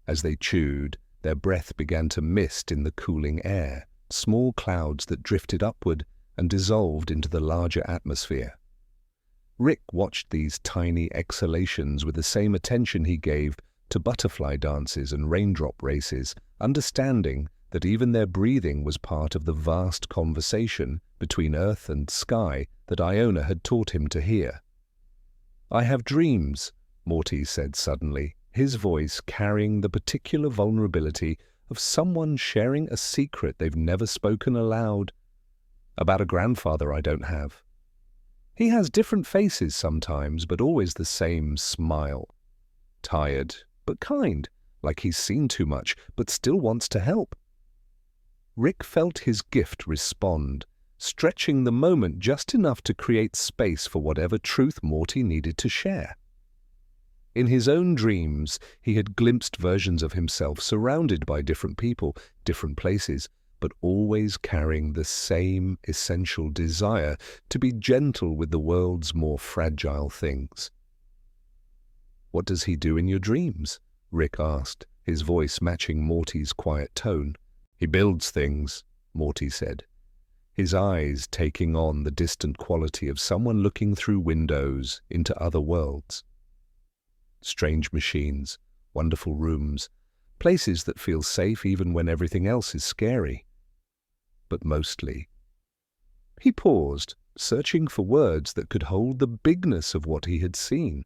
As they chewed, their breath began to mist in the cooling air, small clouds that drifted upward and dissolved into the larger atmosphere. Rick watched these tiny exhalations with the same attention he gave to butterfly dances and raindrop races, understanding that even their breathing was part of the vast conversation between earth and sky that Iona had taught him to hear. "I have dreams," Morty said suddenly, his voice carrying the particular vulnerability of someone sharing a secret they've never spoken aloud. "About a grandfather I don't have. He has different faces sometimes, but always the same smile. Tired, but kind, like he's seen too much, but still wants to help." Rick felt his gift respond, stretching the moment just enough to create space for whatever truth Morty needed to share. In his own dreams, he had glimpsed versions of himself surrounded by different people, different places, but always carrying the same essential desire to be gentle with the world's more fragile things. "What does he do in your dreams?" Rick asked, his voice matching Morty's quiet tone. "He builds things," Morty said, his eyes taking on the distant quality of someone looking through windows into other worlds. Strange machines, wonderful rooms, places that feel safe even when everything else is scary. But mostly. He paused, searching for words that could hold the bigness of what he had seen.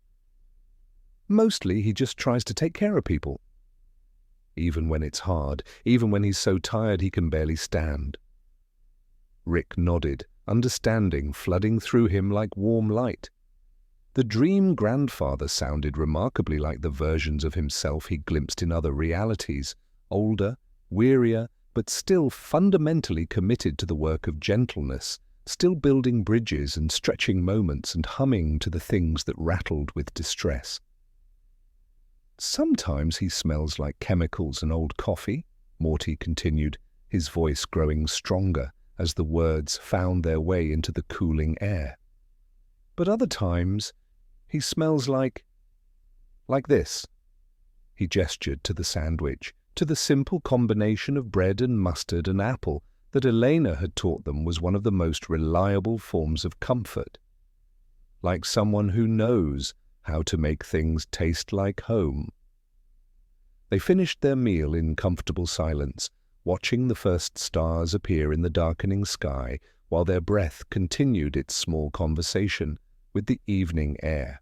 Mostly he just tries to take care of people. Even when it's hard, even when he's so tired he can barely stand. Rick nodded, understanding flooding through him like warm light. The dream grandfather sounded remarkably like the versions of himself he glimpsed in other realities, older, wearier, but still fundamentally committed to the work of gentleness, still building bridges and stretching moments and humming to the things that rattled with distress. "Sometimes he smells like chemicals and old coffee," Morty continued, his voice growing stronger as the words found their way into the cooling air. "But other times, he smells like this." He gestured to the sandwich, to the simple combination of bread and mustard and apple that Elena had taught them was one of the most reliable forms of comfort. Like someone who knows how to make things taste like home. They finished their meal in comfortable silence, watching the first stars appear in the darkening sky while their breath continued its small conversation with the evening air.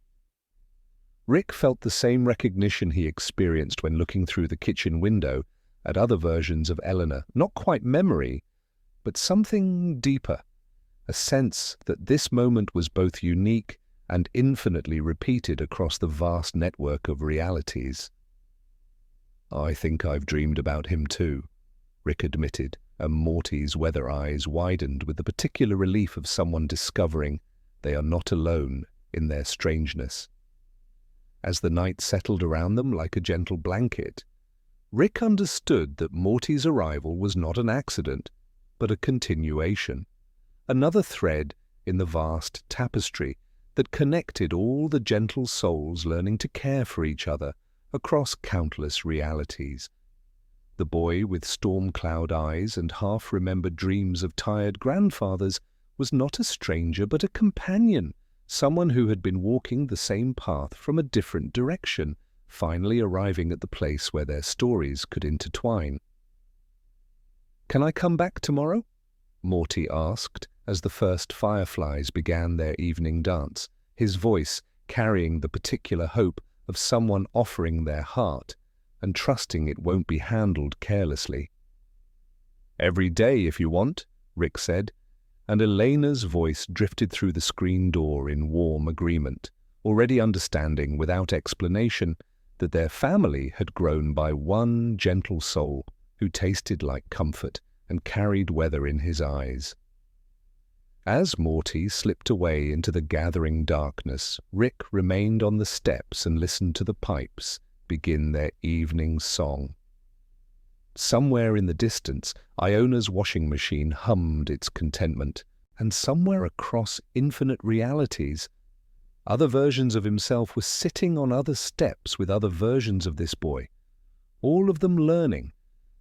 Rick felt the same recognition he experienced when looking through the kitchen window at other versions of Eleanor, not quite memory, but something deeper, a sense that this moment was both unique and infinitely repeated across the vast network of realities. "I think I've dreamed about him too," Rick admitted, and Morty's weather eyes widened with the particular relief of someone discovering they are not alone in their strangeness. As the night settled around them like a gentle blanket, Rick understood that Morty's arrival was not an accident, but a continuation, another thread in the vast tapestry that connected all the gentle souls learning to care for each other across countless realities. The boy with storm cloud eyes and half-remembered dreams of tired grandfathers was not a stranger but a companion, someone who had been walking the same path from a different direction, finally arriving at the place where their stories could intertwine. "Can I come back tomorrow?" Morty asked as the first fireflies began their evening dance, his voice carrying the particular hope of someone offering their heart and trusting it won't be handled carelessly. "Every day if you want," Rick said, and Elena's voice drifted through the screen door in warm agreement, already understanding without explanation that their family had grown by one gentle soul who tasted like comfort and carried weather in his eyes. As Morty slipped away into the gathering darkness, Rick remained on the steps and listened to the pipes begin their evening song. Somewhere in the distance, Iona's washing machine hummed its contentment, and somewhere across infinite realities, other versions of himself were sitting on other steps with other versions of this boy, all of them learning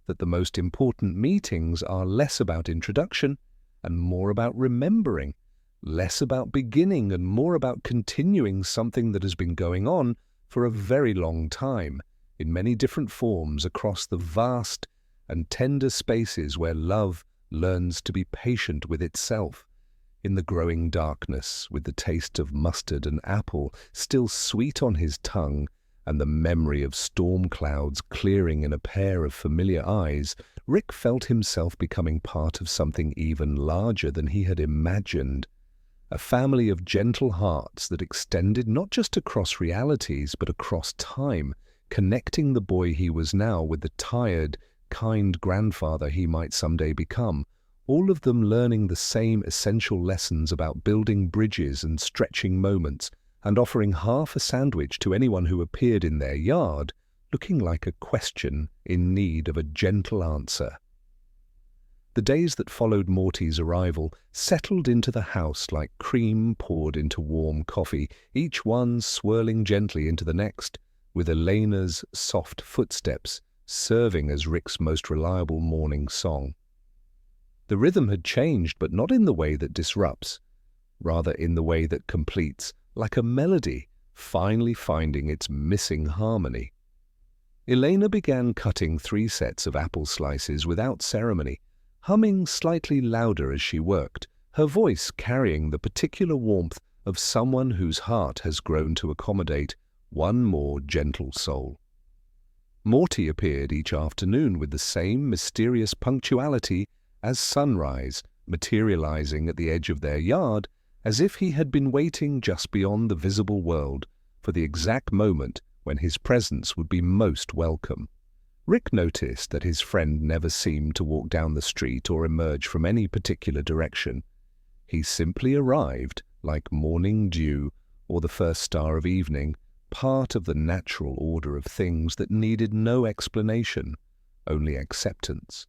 that the most important meetings are less about introduction and more about remembering, less about beginning and more about continuing something that has been going on for a very long time, in many different forms across the vast and tender spaces where love learns to be patient with itself. In the growing darkness, with the taste of mustard and apple still sweet on his tongue, and the memory of storm clouds clearing in a pair of familiar eyes, Rick felt himself becoming part of something even larger than he had imagined. A family of gentle hearts that extended not just across realities but across time, connecting the boy he was now with the tired, kind grandfather he might someday become, all of them learning the same essential lessons about building bridges and stretching moments, and offering half a sandwich to anyone who appeared in their yard, looking like a question in need of a gentle answer. The days that followed Morty's arrival settled into the house like cream poured into warm coffee, each one swirling gently into the next, with Elena's soft footsteps serving as Rick's most reliable morning song. The rhythm had changed, but not in the way that disrupts, rather in the way that completes, like a melody, finally finding its missing harmony. Elena began cutting 3 sets of apple slices without ceremony, humming slightly louder as she worked, her voice carrying the particular warmth of someone whose heart has grown to accommodate one more gentle soul. Morty appeared each afternoon with the same mysterious punctuality as sunrise, materializing at the edge of their yard, as if he had been waiting just beyond the visible world for the exact moment when his presence would be most welcome. Rick noticed that his friend never seemed to walk down the street or emerge from any particular direction. He simply arrived, like morning dew or the first star of evening, part of the natural order of things that needed no explanation, only acceptance.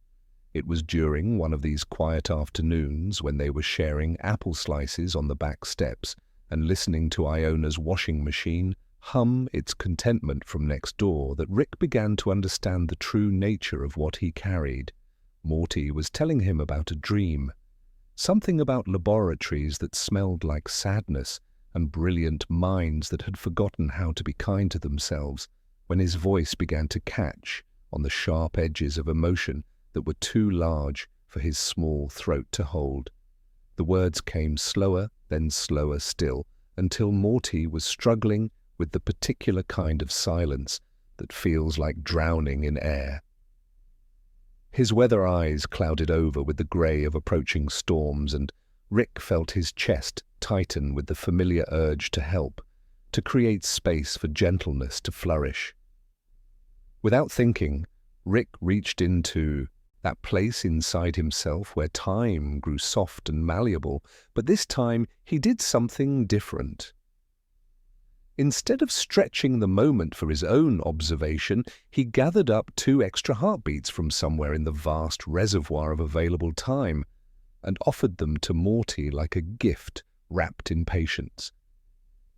It was during one of these quiet afternoons when they were sharing apple slices on the back steps and listening to Iona's washing machine hum its contentment from next door that Rick began to understand the true nature of what he carried. Morty was telling him about a dream, something about laboratories that smelled like sadness and brilliant minds that had forgotten how to be kind to themselves, when his voice began to catch on the sharp edges of emotion that were too large for his small throat to hold. The words came slower, then slower still, until Morty was struggling with the particular kind of silence that feels like drowning in air. His weather eyes clouded over with the grey of approaching storms, and Rick felt his chest tighten with the familiar urge to help, to create space for gentleness to flourish. Without thinking, Rick reached into that place inside himself where time grew soft and malleable, but this time he did something different. Instead of stretching the moment for his own observation, he gathered up 2 extra heartbeats from somewhere in the vast reservoir of available time and offered them to Morty like a gift wrapped in patience.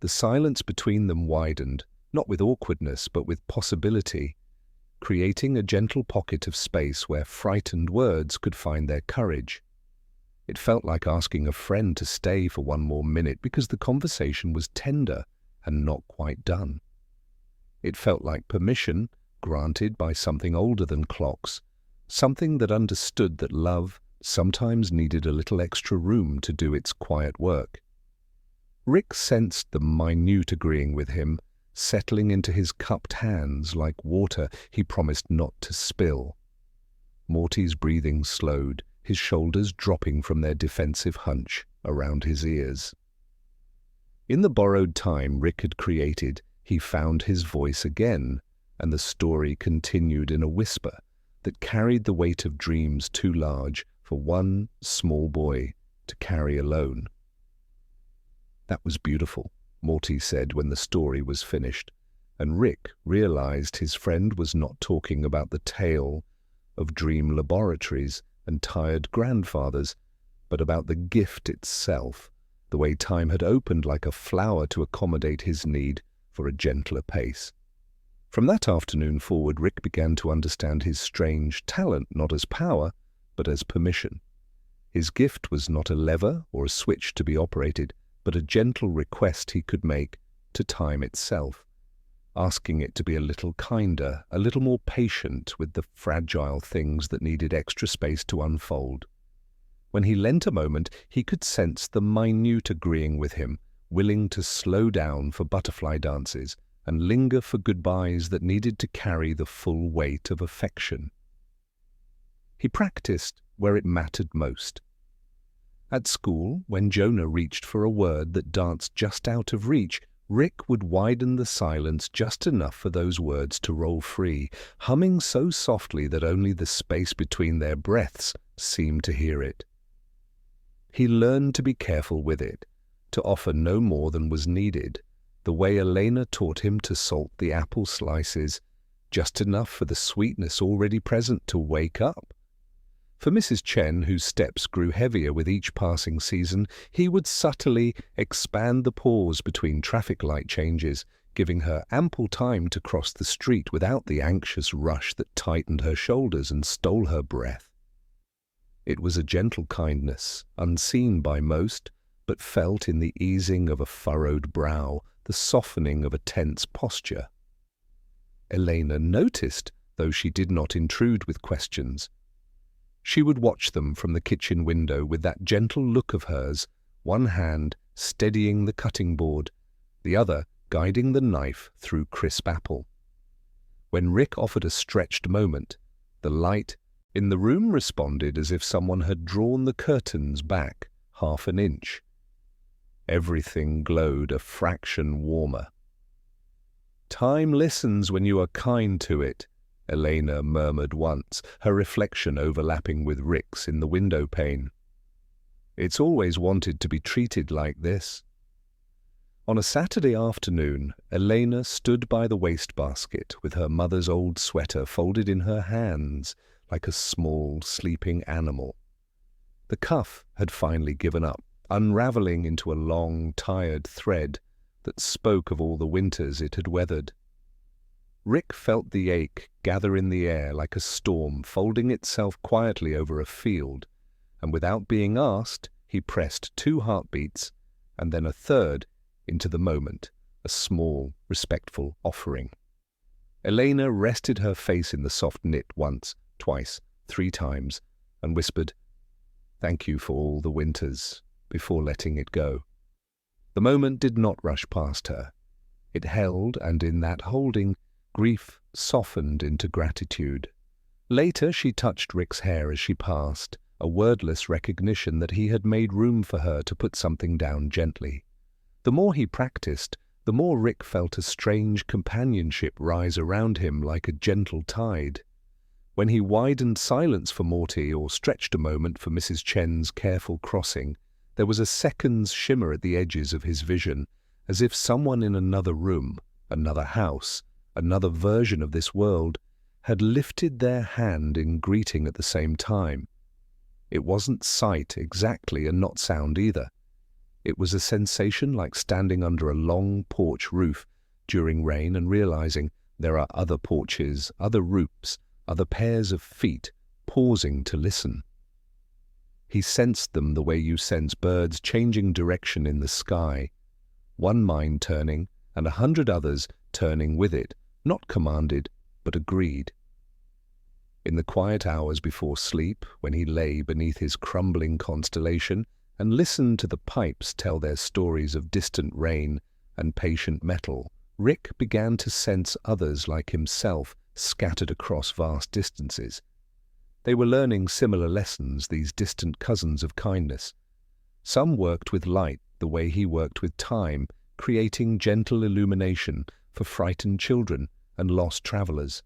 The silence between them widened, not with awkwardness but with possibility, creating a gentle pocket of space where frightened words could find their courage. It felt like asking a friend to stay for one more minute because the conversation was tender and not quite done. It felt like permission granted by something older than clocks, something that understood that love sometimes needed a little extra room to do its quiet work. Rick sensed the minute agreeing with him, settling into his cupped hands like water he promised not to spill. Morty's breathing slowed, his shoulders dropping from their defensive hunch around his ears. In the borrowed time Rick had created, he found his voice again, and the story continued in a whisper that carried the weight of dreams too large for one small boy to carry alone. "That was beautiful," Morty said when the story was finished, and Rick realized his friend was not talking about the tale of dream laboratories and tired grandfathers, but about the gift itself, the way time had opened like a flower to accommodate his need for a gentler pace. From that afternoon forward, Rick began to understand his strange talent not as power, but as permission. His gift was not a lever or a switch to be operated, but a gentle request he could make to time itself, asking it to be a little kinder, a little more patient with the fragile things that needed extra space to unfold. When he lent a moment, he could sense the minute agreeing with him, willing to slow down for butterfly dances and linger for goodbyes that needed to carry the full weight of affection. He practiced where it mattered most. At school, when Jonah reached for a word that danced just out of reach, Rick would widen the silence just enough for those words to roll free, humming so softly that only the space between their breaths seemed to hear it. He learned to be careful with it, to offer no more than was needed, the way Elena taught him to salt the apple slices, just enough for the sweetness already present to wake up. For Mrs. Chen, whose steps grew heavier with each passing season, he would subtly expand the pause between traffic light changes, giving her ample time to cross the street without the anxious rush that tightened her shoulders and stole her breath. It was a gentle kindness, unseen by most, but felt in the easing of a furrowed brow, the softening of a tense posture. Elena noticed, though she did not intrude with questions. She would watch them from the kitchen window with that gentle look of hers, one hand steadying the cutting board, the other guiding the knife through crisp apple. When Rick offered a stretched moment, the light in the room responded as if someone had drawn the curtains back half an inch. Everything glowed a fraction warmer. "Time listens when you are kind to it," Elena murmured once, her reflection overlapping with Rick's in the window pane. "It's always wanted to be treated like this." On a Saturday afternoon, Elena stood by the wastebasket with her mother's old sweater folded in her hands like a small, sleeping animal. The cuff had finally given up, unraveling into a long, tired thread that spoke of all the winters it had weathered. Rick felt the ache gather in the air like a storm folding itself quietly over a field, and without being asked, he pressed 2 heartbeats and then a third into the moment, a small, respectful offering. Elena rested her face in the soft knit once, twice, 3 times, and whispered, "Thank you for all the winters," before letting it go. The moment did not rush past her. It held, and in that holding, grief softened into gratitude. Later she touched Rick's hair as she passed, a wordless recognition that he had made room for her to put something down gently. The more he practiced, the more Rick felt a strange companionship rise around him like a gentle tide. When he widened silence for Morty or stretched a moment for Mrs. Chen's careful crossing, there was a second's shimmer at the edges of his vision, as if someone in another room, another house, another version of this world, had lifted their hand in greeting at the same time. It wasn't sight exactly and not sound either. It was a sensation like standing under a long porch roof during rain and realizing there are other porches, other roofs, other pairs of feet pausing to listen. He sensed them the way you sense birds changing direction in the sky, one mind turning and 100 others turning with it, not commanded, but agreed. In the quiet hours before sleep, when he lay beneath his crumbling constellation and listened to the pipes tell their stories of distant rain and patient metal, Rick began to sense others like himself scattered across vast distances. They were learning similar lessons, these distant cousins of kindness. Some worked with light the way he worked with time, creating gentle illumination for frightened children and lost travelers.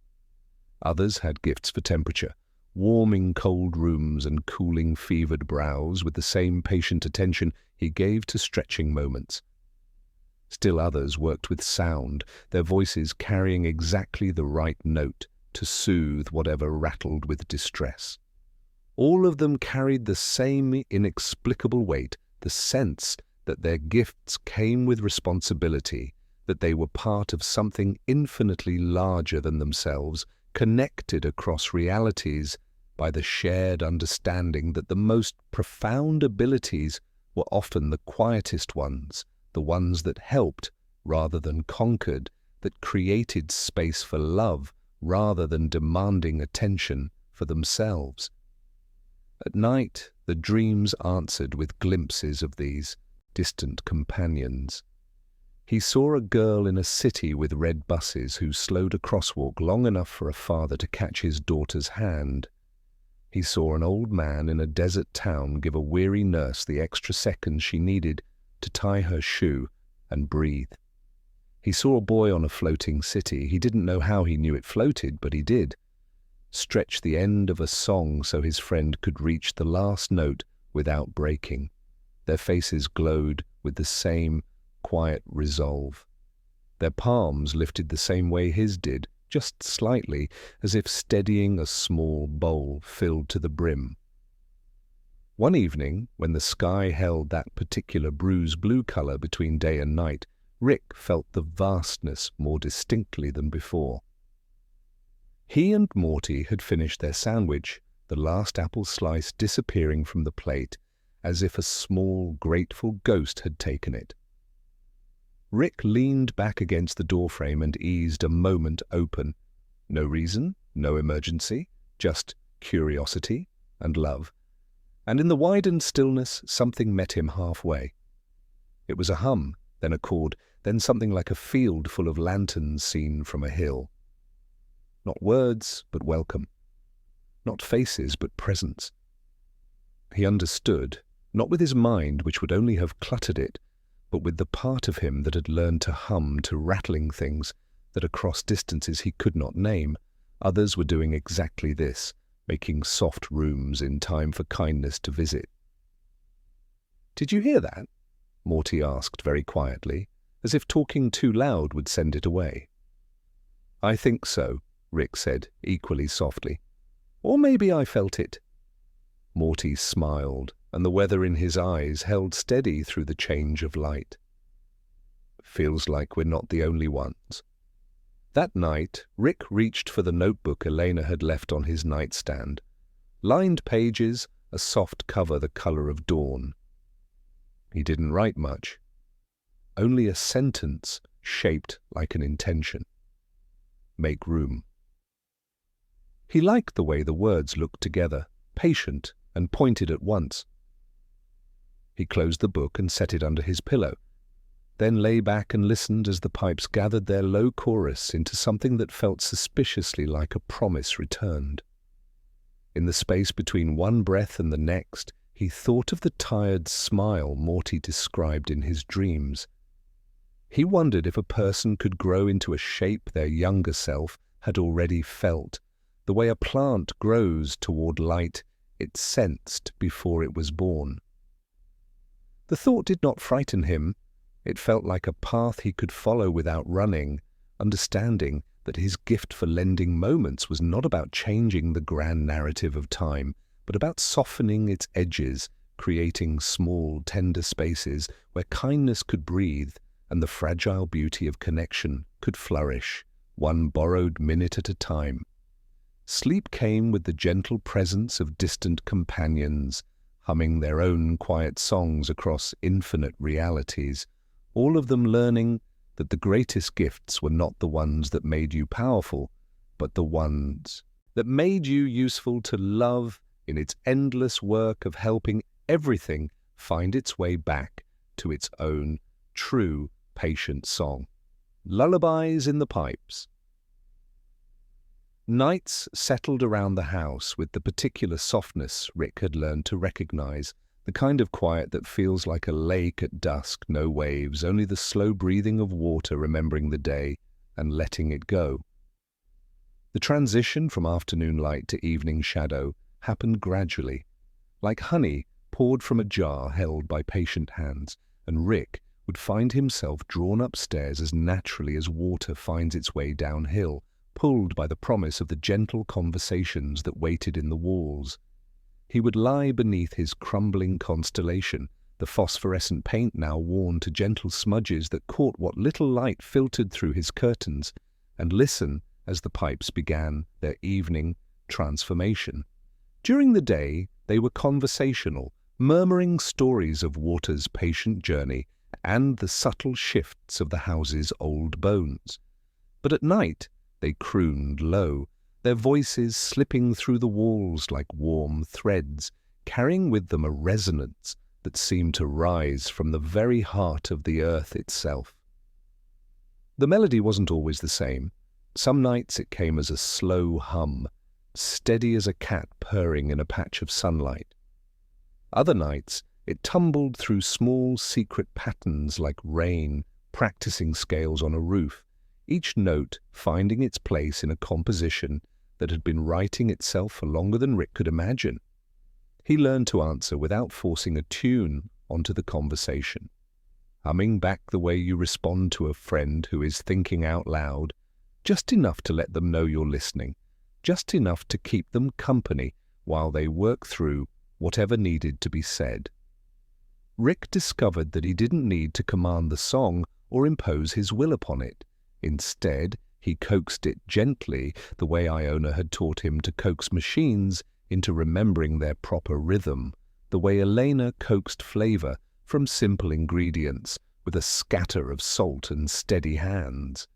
Others had gifts for temperature, warming cold rooms and cooling fevered brows with the same patient attention he gave to stretching moments. Still others worked with sound, their voices carrying exactly the right note to soothe whatever rattled with distress. All of them carried the same inexplicable weight, the sense that their gifts came with responsibility, that they were part of something infinitely larger than themselves, connected across realities by the shared understanding that the most profound abilities were often the quietest ones, the ones that helped rather than conquered, that created space for love rather than demanding attention for themselves. At night, the dreams answered with glimpses of these distant companions. He saw a girl in a city with red buses who slowed a crosswalk long enough for a father to catch his daughter's hand. He saw an old man in a desert town give a weary nurse the extra seconds she needed to tie her shoe and breathe. He saw a boy on a floating city. He didn't know how he knew it floated, but he did. Stretch the end of a song so his friend could reach the last note without breaking. Their faces glowed with the same quiet resolve. Their palms lifted the same way his did, just slightly, as if steadying a small bowl filled to the brim. One evening, when the sky held that particular bruise-blue color between day and night, Rick felt the vastness more distinctly than before. He and Morty had finished their sandwich, the last apple slice disappearing from the plate, as if a small, grateful ghost had taken it. Rick leaned back against the doorframe and eased a moment open. No reason, no emergency, just curiosity and love. And in the widened stillness, something met him halfway. It was a hum, then a chord, then something like a field full of lanterns seen from a hill. Not words, but welcome. Not faces, but presence. He understood, not with his mind, which would only have cluttered it, but with the part of him that had learned to hum to rattling things that across distances he could not name. Others were doing exactly this, making soft rooms in time for kindness to visit. "Did you hear that?" Morty asked very quietly, as if talking too loud would send it away. "I think so," Rick said, equally softly. "Or maybe I felt it." Morty smiled, and the weather in his eyes held steady through the change of light. "Feels like we're not the only ones." That night, Rick reached for the notebook Elena had left on his nightstand. Lined pages, a soft cover the color of dawn. He didn't write much. Only a sentence shaped like an intention. Make room. He liked the way the words looked together, patient and pointed at once. He closed the book and set it under his pillow, then lay back and listened as the pipes gathered their low chorus into something that felt suspiciously like a promise returned. In the space between one breath and the next, he thought of the tired smile Morty described in his dreams. He wondered if a person could grow into a shape their younger self had already felt, the way a plant grows toward light it sensed before it was born. The thought did not frighten him. It felt like a path he could follow without running, understanding that his gift for lending moments was not about changing the grand narrative of time, but about softening its edges, creating small, tender spaces where kindness could breathe and the fragile beauty of connection could flourish, one borrowed minute at a time. Sleep came with the gentle presence of distant companions, humming their own quiet songs across infinite realities, all of them learning that the greatest gifts were not the ones that made you powerful, but the ones that made you useful to love in its endless work of helping everything find its way back to its own true, patient song. Lullabies in the pipes. Nights settled around the house with the particular softness Rick had learned to recognize, the kind of quiet that feels like a lake at dusk, no waves, only the slow breathing of water remembering the day and letting it go. The transition from afternoon light to evening shadow happened gradually, like honey poured from a jar held by patient hands, and Rick would find himself drawn upstairs as naturally as water finds its way downhill, pulled by the promise of the gentle conversations that waited in the walls. He would lie beneath his crumbling constellation, the phosphorescent paint now worn to gentle smudges that caught what little light filtered through his curtains, and listen as the pipes began their evening transformation. During the day, they were conversational, murmuring stories of water's patient journey and the subtle shifts of the house's old bones. But at night, they crooned low, their voices slipping through the walls like warm threads, carrying with them a resonance that seemed to rise from the very heart of the earth itself. The melody wasn't always the same. Some nights it came as a slow hum, steady as a cat purring in a patch of sunlight. Other nights it tumbled through small secret patterns like rain, practicing scales on a roof, each note finding its place in a composition that had been writing itself for longer than Rick could imagine. He learned to answer without forcing a tune onto the conversation, humming back the way you respond to a friend who is thinking out loud, just enough to let them know you're listening, just enough to keep them company while they work through whatever needed to be said. Rick discovered that he didn't need to command the song or impose his will upon it. Instead, he coaxed it gently, the way Iona had taught him to coax machines into remembering their proper rhythm, the way Elena coaxed flavor from simple ingredients with a scatter of salt and steady hands.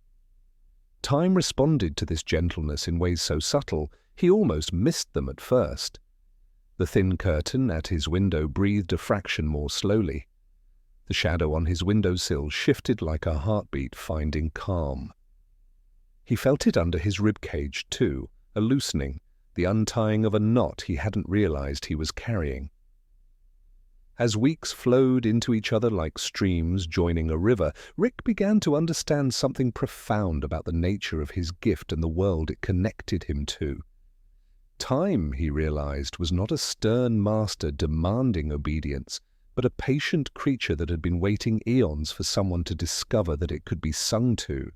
Time responded to this gentleness in ways so subtle he almost missed them at first. The thin curtain at his window breathed a fraction more slowly. The shadow on his windowsill shifted like a heartbeat finding calm. He felt it under his ribcage too, a loosening, the untying of a knot he hadn't realized he was carrying. As weeks flowed into each other like streams joining a river, Rick began to understand something profound about the nature of his gift and the world it connected him to. Time, he realized, was not a stern master demanding obedience, but a patient creature that had been waiting eons for someone to discover that it could be sung to.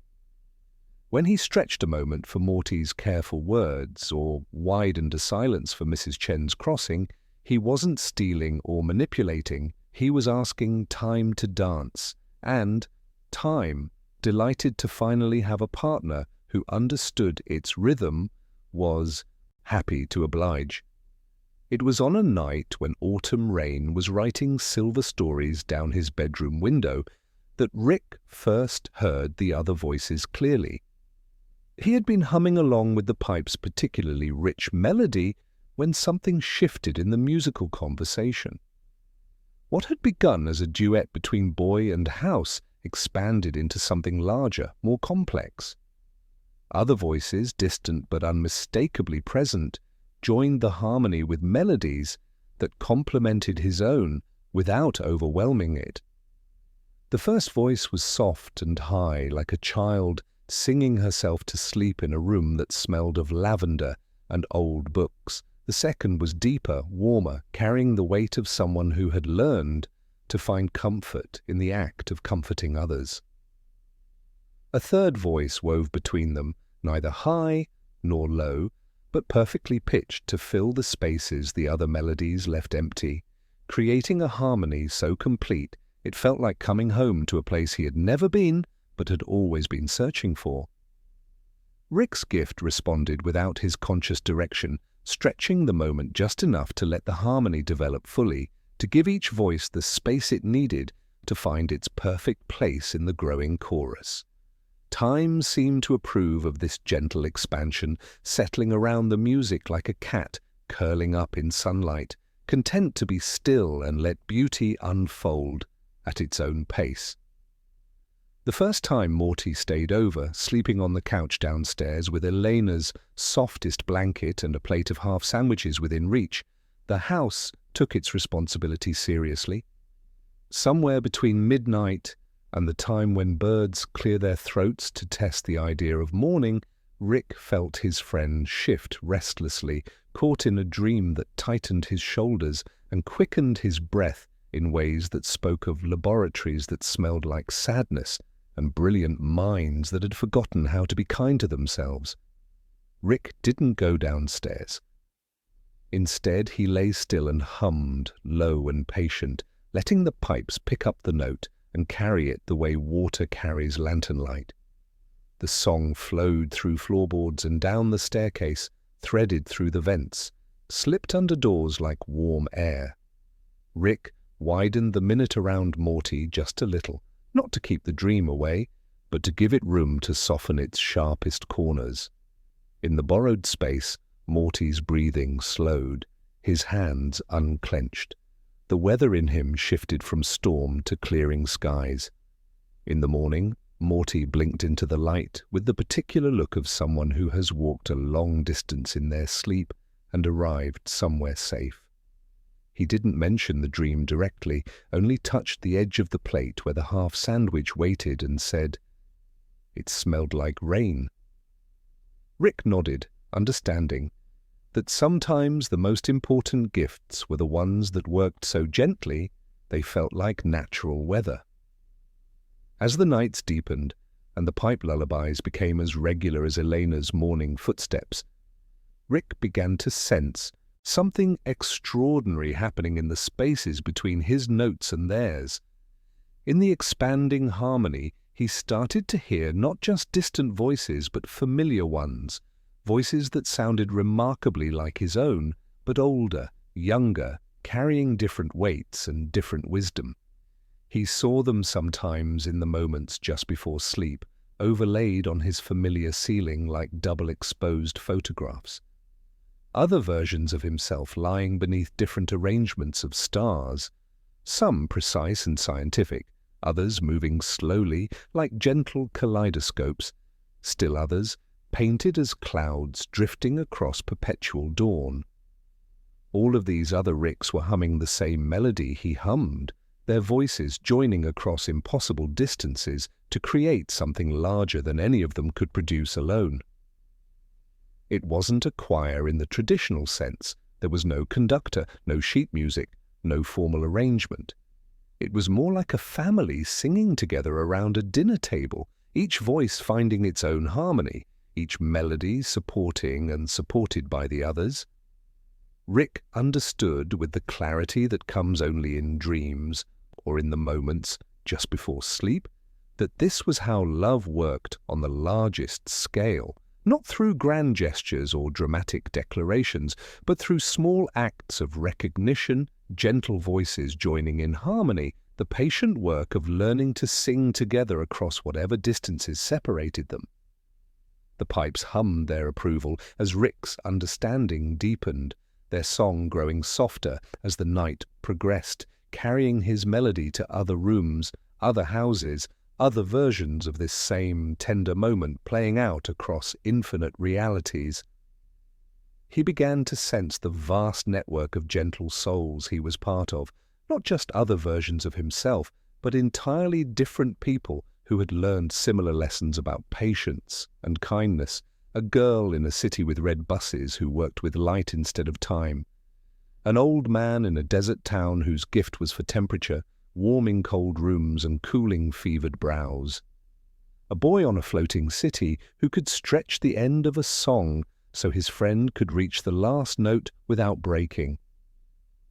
When he stretched a moment for Morty's careful words, or widened a silence for Mrs. Chen's crossing, he wasn't stealing or manipulating, he was asking time to dance, and time, delighted to finally have a partner who understood its rhythm, was happy to oblige. It was on a night when autumn rain was writing silver stories down his bedroom window that Rick first heard the other voices clearly. He had been humming along with the pipe's particularly rich melody when something shifted in the musical conversation. What had begun as a duet between boy and house expanded into something larger, more complex. Other voices, distant but unmistakably present, joined the harmony with melodies that complemented his own without overwhelming it. The first voice was soft and high, like a child singing herself to sleep in a room that smelled of lavender and old books. The second was deeper, warmer, carrying the weight of someone who had learned to find comfort in the act of comforting others. A third voice wove between them, neither high nor low, but perfectly pitched to fill the spaces the other melodies left empty, creating a harmony so complete it felt like coming home to a place he had never been but had always been searching for. Rick's gift responded without his conscious direction, stretching the moment just enough to let the harmony develop fully, to give each voice the space it needed to find its perfect place in the growing chorus. Time seemed to approve of this gentle expansion, settling around the music like a cat curling up in sunlight, content to be still and let beauty unfold at its own pace. The first time Morty stayed over, sleeping on the couch downstairs with Elena's softest blanket and a plate of half sandwiches within reach, the house took its responsibility seriously. Somewhere between midnight and the time when birds clear their throats to test the idea of morning, Rick felt his friend shift restlessly, caught in a dream that tightened his shoulders and quickened his breath in ways that spoke of laboratories that smelled like sadness and brilliant minds that had forgotten how to be kind to themselves. Rick didn't go downstairs. Instead, he lay still and hummed, low and patient, letting the pipes pick up the note and carry it the way water carries lantern light. The song flowed through floorboards and down the staircase, threaded through the vents, slipped under doors like warm air. Rick widened the minute around Morty just a little, not to keep the dream away, but to give it room to soften its sharpest corners. In the borrowed space, Morty's breathing slowed, his hands unclenched. The weather in him shifted from storm to clearing skies. In the morning, Morty blinked into the light with the particular look of someone who has walked a long distance in their sleep and arrived somewhere safe. He didn't mention the dream directly, only touched the edge of the plate where the half sandwich waited and said, "It smelled like rain." Rick nodded, understanding that sometimes the most important gifts were the ones that worked so gently they felt like natural weather. As the nights deepened and the pipe lullabies became as regular as Elena's morning footsteps, Rick began to sense something extraordinary happening in the spaces between his notes and theirs. In the expanding harmony, he started to hear not just distant voices but familiar ones, voices that sounded remarkably like his own, but older, younger, carrying different weights and different wisdom. He saw them sometimes in the moments just before sleep, overlaid on his familiar ceiling like double-exposed photographs. Other versions of himself lying beneath different arrangements of stars, some precise and scientific, others moving slowly like gentle kaleidoscopes, still others painted as clouds drifting across perpetual dawn. All of these other Ricks were humming the same melody he hummed, their voices joining across impossible distances to create something larger than any of them could produce alone. It wasn't a choir in the traditional sense. There was no conductor, no sheet music, no formal arrangement. It was more like a family singing together around a dinner table, each voice finding its own harmony, each melody supporting and supported by the others. Rick understood with the clarity that comes only in dreams or in the moments just before sleep that this was how love worked on the largest scale, not through grand gestures or dramatic declarations, but through small acts of recognition, gentle voices joining in harmony, the patient work of learning to sing together across whatever distances separated them. The pipes hummed their approval as Rick's understanding deepened, their song growing softer as the night progressed, carrying his melody to other rooms, other houses, other versions of this same tender moment playing out across infinite realities. He began to sense the vast network of gentle souls he was part of, not just other versions of himself, but entirely different people who had learned similar lessons about patience and kindness, a girl in a city with red buses who worked with light instead of time, an old man in a desert town whose gift was for temperature, warming cold rooms and cooling fevered brows, a boy on a floating city who could stretch the end of a song so his friend could reach the last note without breaking.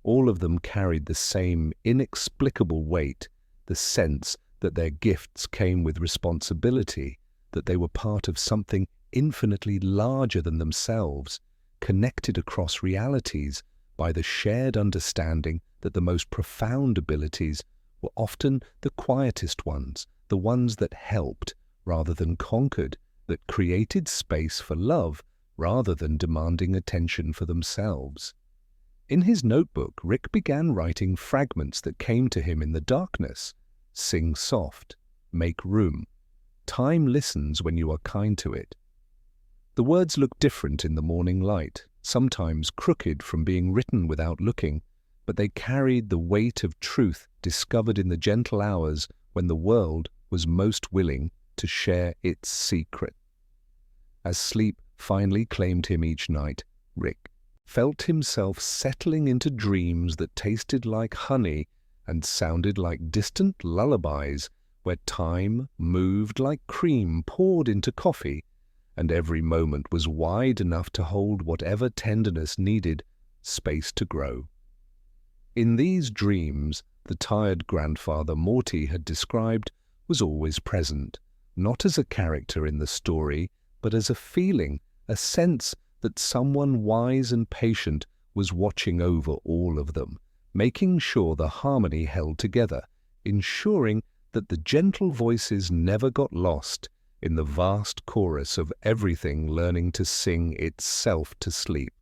All of them carried the same inexplicable weight, the sense that their gifts came with responsibility, that they were part of something infinitely larger than themselves, connected across realities by the shared understanding that the most profound abilities were often the quietest ones, the ones that helped rather than conquered, that created space for love rather than demanding attention for themselves. In his notebook, Rick began writing fragments that came to him in the darkness. Sing soft, make room. Time listens when you are kind to it. The words look different in the morning light, sometimes crooked from being written without looking, but they carried the weight of truth discovered in the gentle hours when the world was most willing to share its secret. As sleep finally claimed him each night, Rick felt himself settling into dreams that tasted like honey and sounded like distant lullabies, where time moved like cream poured into coffee, and every moment was wide enough to hold whatever tenderness needed space to grow. In these dreams, the tired grandfather Morty had described was always present, not as a character in the story, but as a feeling, a sense that someone wise and patient was watching over all of them, making sure the harmony held together, ensuring that the gentle voices never got lost in the vast chorus of everything learning to sing itself to sleep.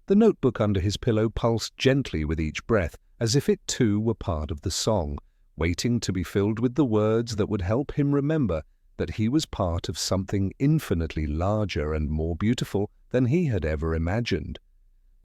The notebook under his pillow pulsed gently with each breath, as if it too were part of the song, waiting to be filled with the words that would help him remember that he was part of something infinitely larger and more beautiful than he had ever imagined.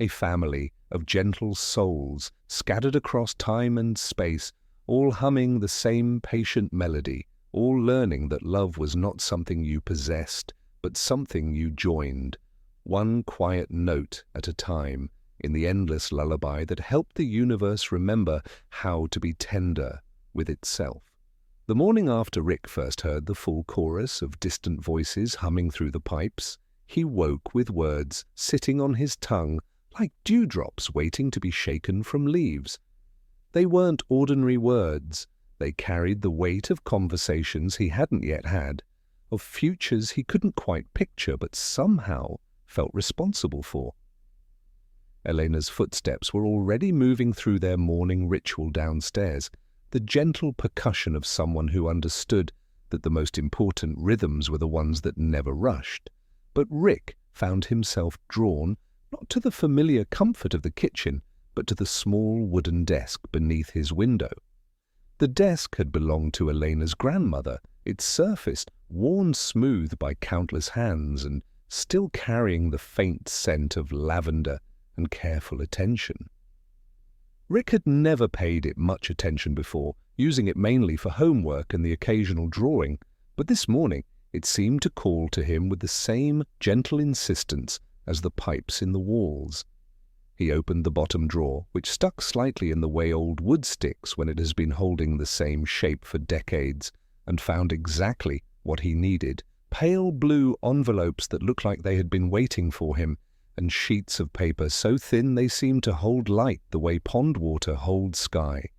A family of gentle souls scattered across time and space, all humming the same patient melody, all learning that love was not something you possessed, but something you joined, one quiet note at a time, in the endless lullaby that helped the universe remember how to be tender with itself. The morning after Rick first heard the full chorus of distant voices humming through the pipes, he woke with words sitting on his tongue like dewdrops waiting to be shaken from leaves. They weren't ordinary words. They carried the weight of conversations he hadn't yet had, of futures he couldn't quite picture but somehow felt responsible for. Elena's footsteps were already moving through their morning ritual downstairs, the gentle percussion of someone who understood that the most important rhythms were the ones that never rushed. But Rick found himself drawn not to the familiar comfort of the kitchen, but to the small wooden desk beneath his window. The desk had belonged to Elena's grandmother, its surface worn smooth by countless hands and still carrying the faint scent of lavender and careful attention. Rick had never paid it much attention before, using it mainly for homework and the occasional drawing, but this morning it seemed to call to him with the same gentle insistence as the pipes in the walls. He opened the bottom drawer, which stuck slightly in the way old wood sticks when it has been holding the same shape for decades, and found exactly what he needed: pale blue envelopes that looked like they had been waiting for him, and sheets of paper so thin they seemed to hold light the way pond water holds sky.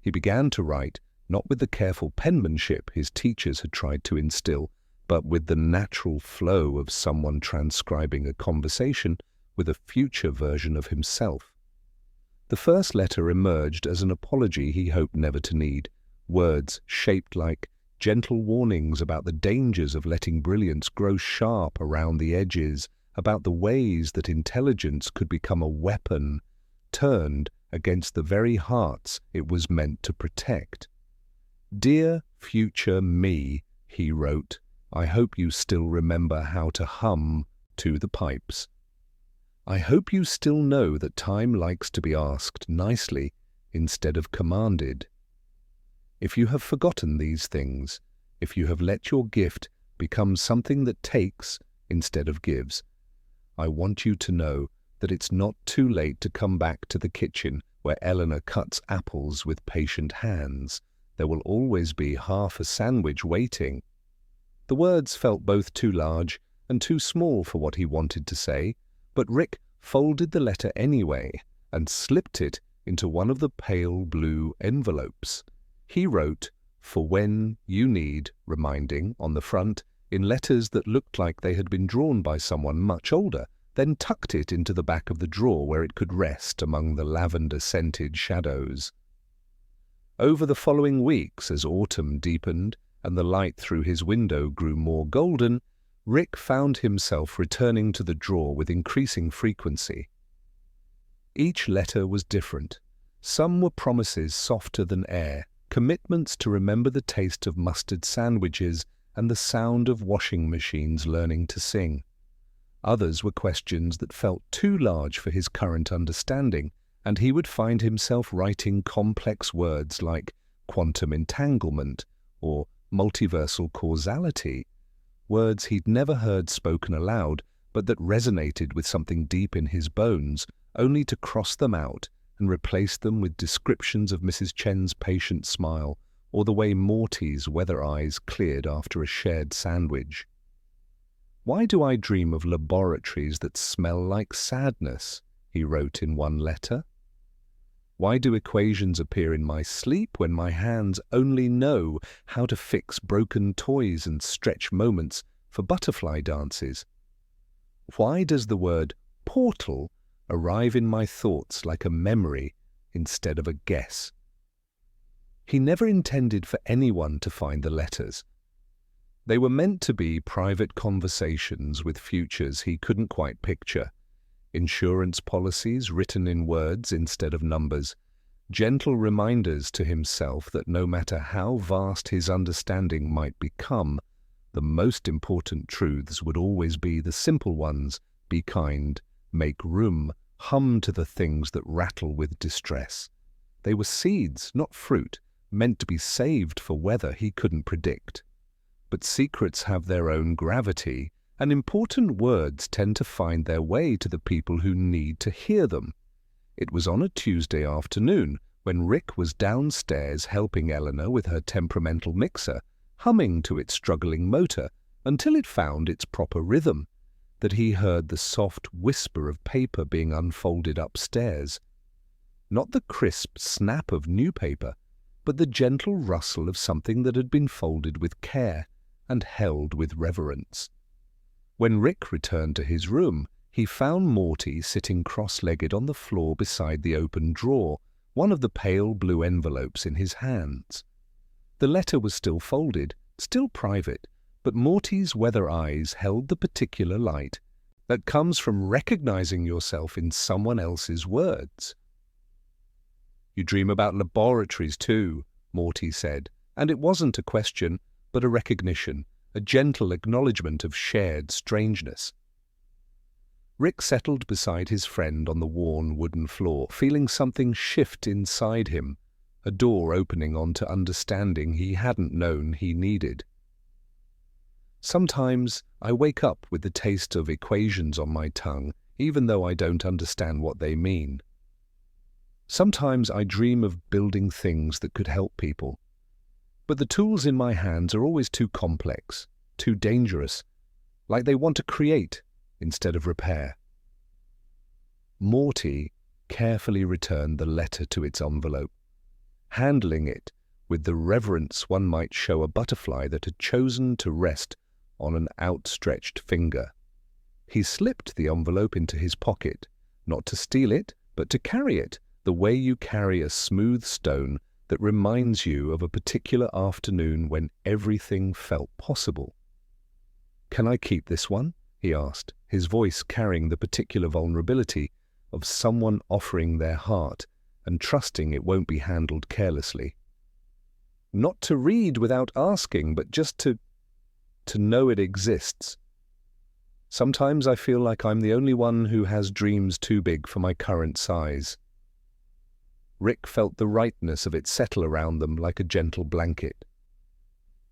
He began to write, not with the careful penmanship his teachers had tried to instill, but with the natural flow of someone transcribing a conversation with a future version of himself. The first letter emerged as an apology he hoped never to need, words shaped like gentle warnings about the dangers of letting brilliance grow sharp around the edges, about the ways that intelligence could become a weapon turned against the very hearts it was meant to protect. "Dear future me," he wrote, "I hope you still remember how to hum to the pipes. I hope you still know that time likes to be asked nicely instead of commanded. If you have forgotten these things, if you have let your gift become something that takes instead of gives, I want you to know that it's not too late to come back to the kitchen where Eleanor cuts apples with patient hands. There will always be half a sandwich waiting." The words felt both too large and too small for what he wanted to say, but Rick folded the letter anyway and slipped it into one of the pale blue envelopes. He wrote, "For when you need reminding," on the front, in letters that looked like they had been drawn by someone much older, then tucked it into the back of the drawer where it could rest among the lavender-scented shadows. Over the following weeks, as autumn deepened and the light through his window grew more golden, Rick found himself returning to the drawer with increasing frequency. Each letter was different. Some were promises softer than air, commitments to remember the taste of mustard sandwiches and the sound of washing machines learning to sing. Others were questions that felt too large for his current understanding, and he would find himself writing complex words like quantum entanglement or multiversal causality, words he'd never heard spoken aloud, but that resonated with something deep in his bones, only to cross them out and replace them with descriptions of Mrs. Chen's patient smile or the way Morty's weather eyes cleared after a shared sandwich. "Why do I dream of laboratories that smell like sadness?" he wrote in one letter. "Why do equations appear in my sleep when my hands only know how to fix broken toys and stretch moments for butterfly dances? Why does the word portal arrive in my thoughts like a memory instead of a guess. He never intended for anyone to find the letters. They were meant to be private conversations with futures he couldn't quite picture, insurance policies written in words instead of numbers, gentle reminders to himself that no matter how vast his understanding might become, the most important truths would always be the simple ones: be kind, make room, hum to the things that rattle with distress. They were seeds, not fruit, meant to be saved for weather he couldn't predict. But secrets have their own gravity, and important words tend to find their way to the people who need to hear them. It was on a Tuesday afternoon, when Rick was downstairs helping Eleanor with her temperamental mixer, humming to its struggling motor until it found its proper rhythm, that he heard the soft whisper of paper being unfolded upstairs. Not the crisp snap of new paper, but the gentle rustle of something that had been folded with care and held with reverence. When Rick returned to his room, he found Morty sitting cross-legged on the floor beside the open drawer, one of the pale blue envelopes in his hands. The letter was still folded, still private, but Morty's weather eyes held the particular light that comes from recognizing yourself in someone else's words. "You dream about laboratories too," Morty said, and it wasn't a question, but a recognition, a gentle acknowledgement of shared strangeness. Rick settled beside his friend on the worn wooden floor, feeling something shift inside him, a door opening onto understanding he hadn't known he needed. "Sometimes I wake up with the taste of equations on my tongue, even though I don't understand what they mean. Sometimes I dream of building things that could help people. But the tools in my hands are always too complex, too dangerous, like they want to create instead of repair." Morty carefully returned the letter to its envelope, handling it with the reverence one might show a butterfly that had chosen to rest on an outstretched finger. He slipped the envelope into his pocket, not to steal it, but to carry it, the way you carry a smooth stone that reminds you of a particular afternoon when everything felt possible. "Can I keep this one?" he asked, his voice carrying the particular vulnerability of someone offering their heart and trusting it won't be handled carelessly. "Not to read without asking, but just to know it exists. Sometimes I feel like I'm the only one who has dreams too big for my current size." Rick felt the rightness of it settle around them like a gentle blanket.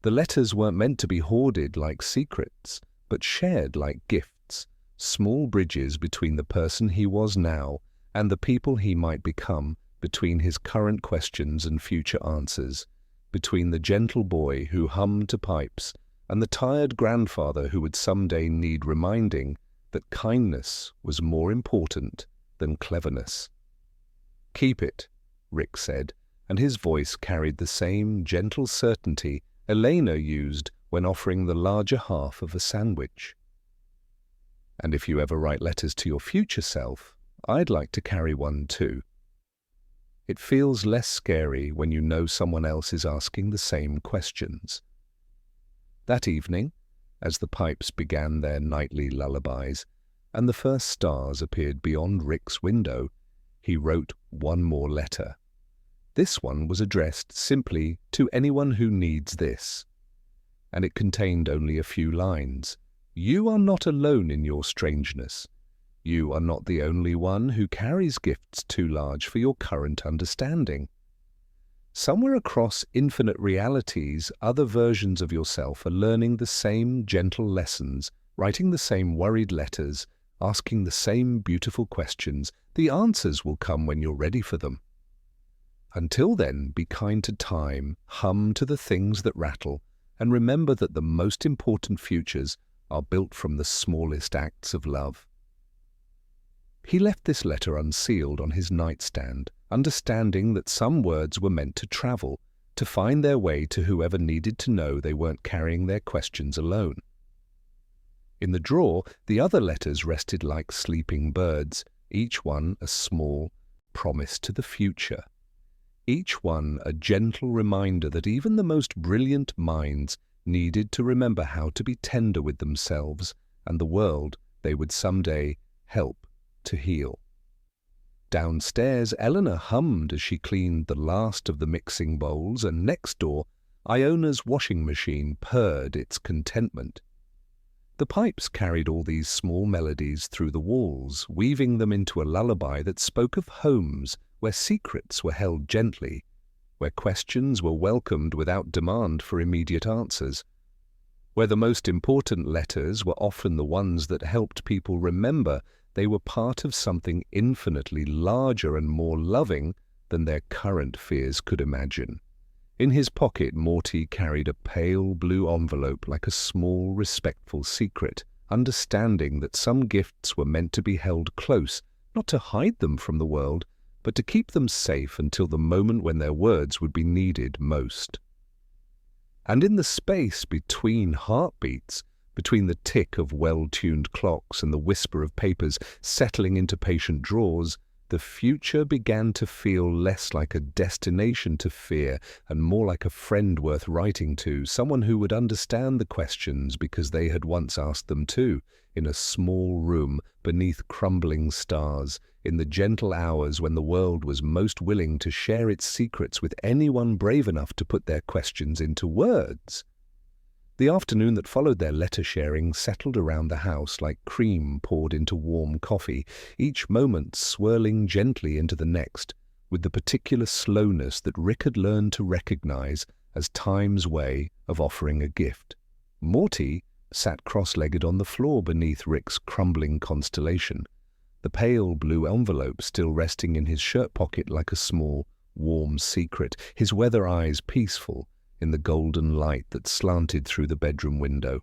The letters weren't meant to be hoarded like secrets, but shared like gifts, small bridges between the person he was now and the people he might become, between his current questions and future answers, between the gentle boy who hummed to pipes and the tired grandfather who would someday need reminding that kindness was more important than cleverness. "Keep it," Rick said, and his voice carried the same gentle certainty Elena used when offering the larger half of a sandwich. "And if you ever write letters to your future self, I'd like to carry one too. It feels less scary when you know someone else is asking the same questions." That evening, as the pipes began their nightly lullabies and the first stars appeared beyond Rick's window, he wrote one more letter. This one was addressed simply to anyone who needs this, and it contained only a few lines. "You are not alone in your strangeness. You are not the only one who carries gifts too large for your current understanding. Somewhere across infinite realities, other versions of yourself are learning the same gentle lessons, writing the same worried letters, asking the same beautiful questions. The answers will come when you're ready for them. Until then, be kind to time, hum to the things that rattle, and remember that the most important futures are built from the smallest acts of love." He left this letter unsealed on his nightstand, understanding that some words were meant to travel, to find their way to whoever needed to know they weren't carrying their questions alone. In the drawer, the other letters rested like sleeping birds, each one a small promise to the future. Each one a gentle reminder that even the most brilliant minds needed to remember how to be tender with themselves and the world they would someday help to heal. Downstairs, Eleanor hummed as she cleaned the last of the mixing bowls, and next door, Iona's washing machine purred its contentment. The pipes carried all these small melodies through the walls, weaving them into a lullaby that spoke of homes where secrets were held gently, where questions were welcomed without demand for immediate answers, where the most important letters were often the ones that helped people remember they were part of something infinitely larger and more loving than their current fears could imagine. In his pocket, Morty carried a pale blue envelope like a small, respectful secret, understanding that some gifts were meant to be held close, not to hide them from the world, but to keep them safe until the moment when their words would be needed most. And in the space between heartbeats, between the tick of well-tuned clocks and the whisper of papers settling into patient drawers, the future began to feel less like a destination to fear and more like a friend worth writing to, someone who would understand the questions because they had once asked them too, in a small room beneath crumbling stars, in the gentle hours when the world was most willing to share its secrets with anyone brave enough to put their questions into words. The afternoon that followed their letter-sharing settled around the house like cream poured into warm coffee, each moment swirling gently into the next, with the particular slowness that Rick had learned to recognize as time's way of offering a gift. Morty sat cross-legged on the floor beneath Rick's crumbling constellation, the pale blue envelope still resting in his shirt pocket like a small, warm secret, his weather eyes peaceful in the golden light that slanted through the bedroom window.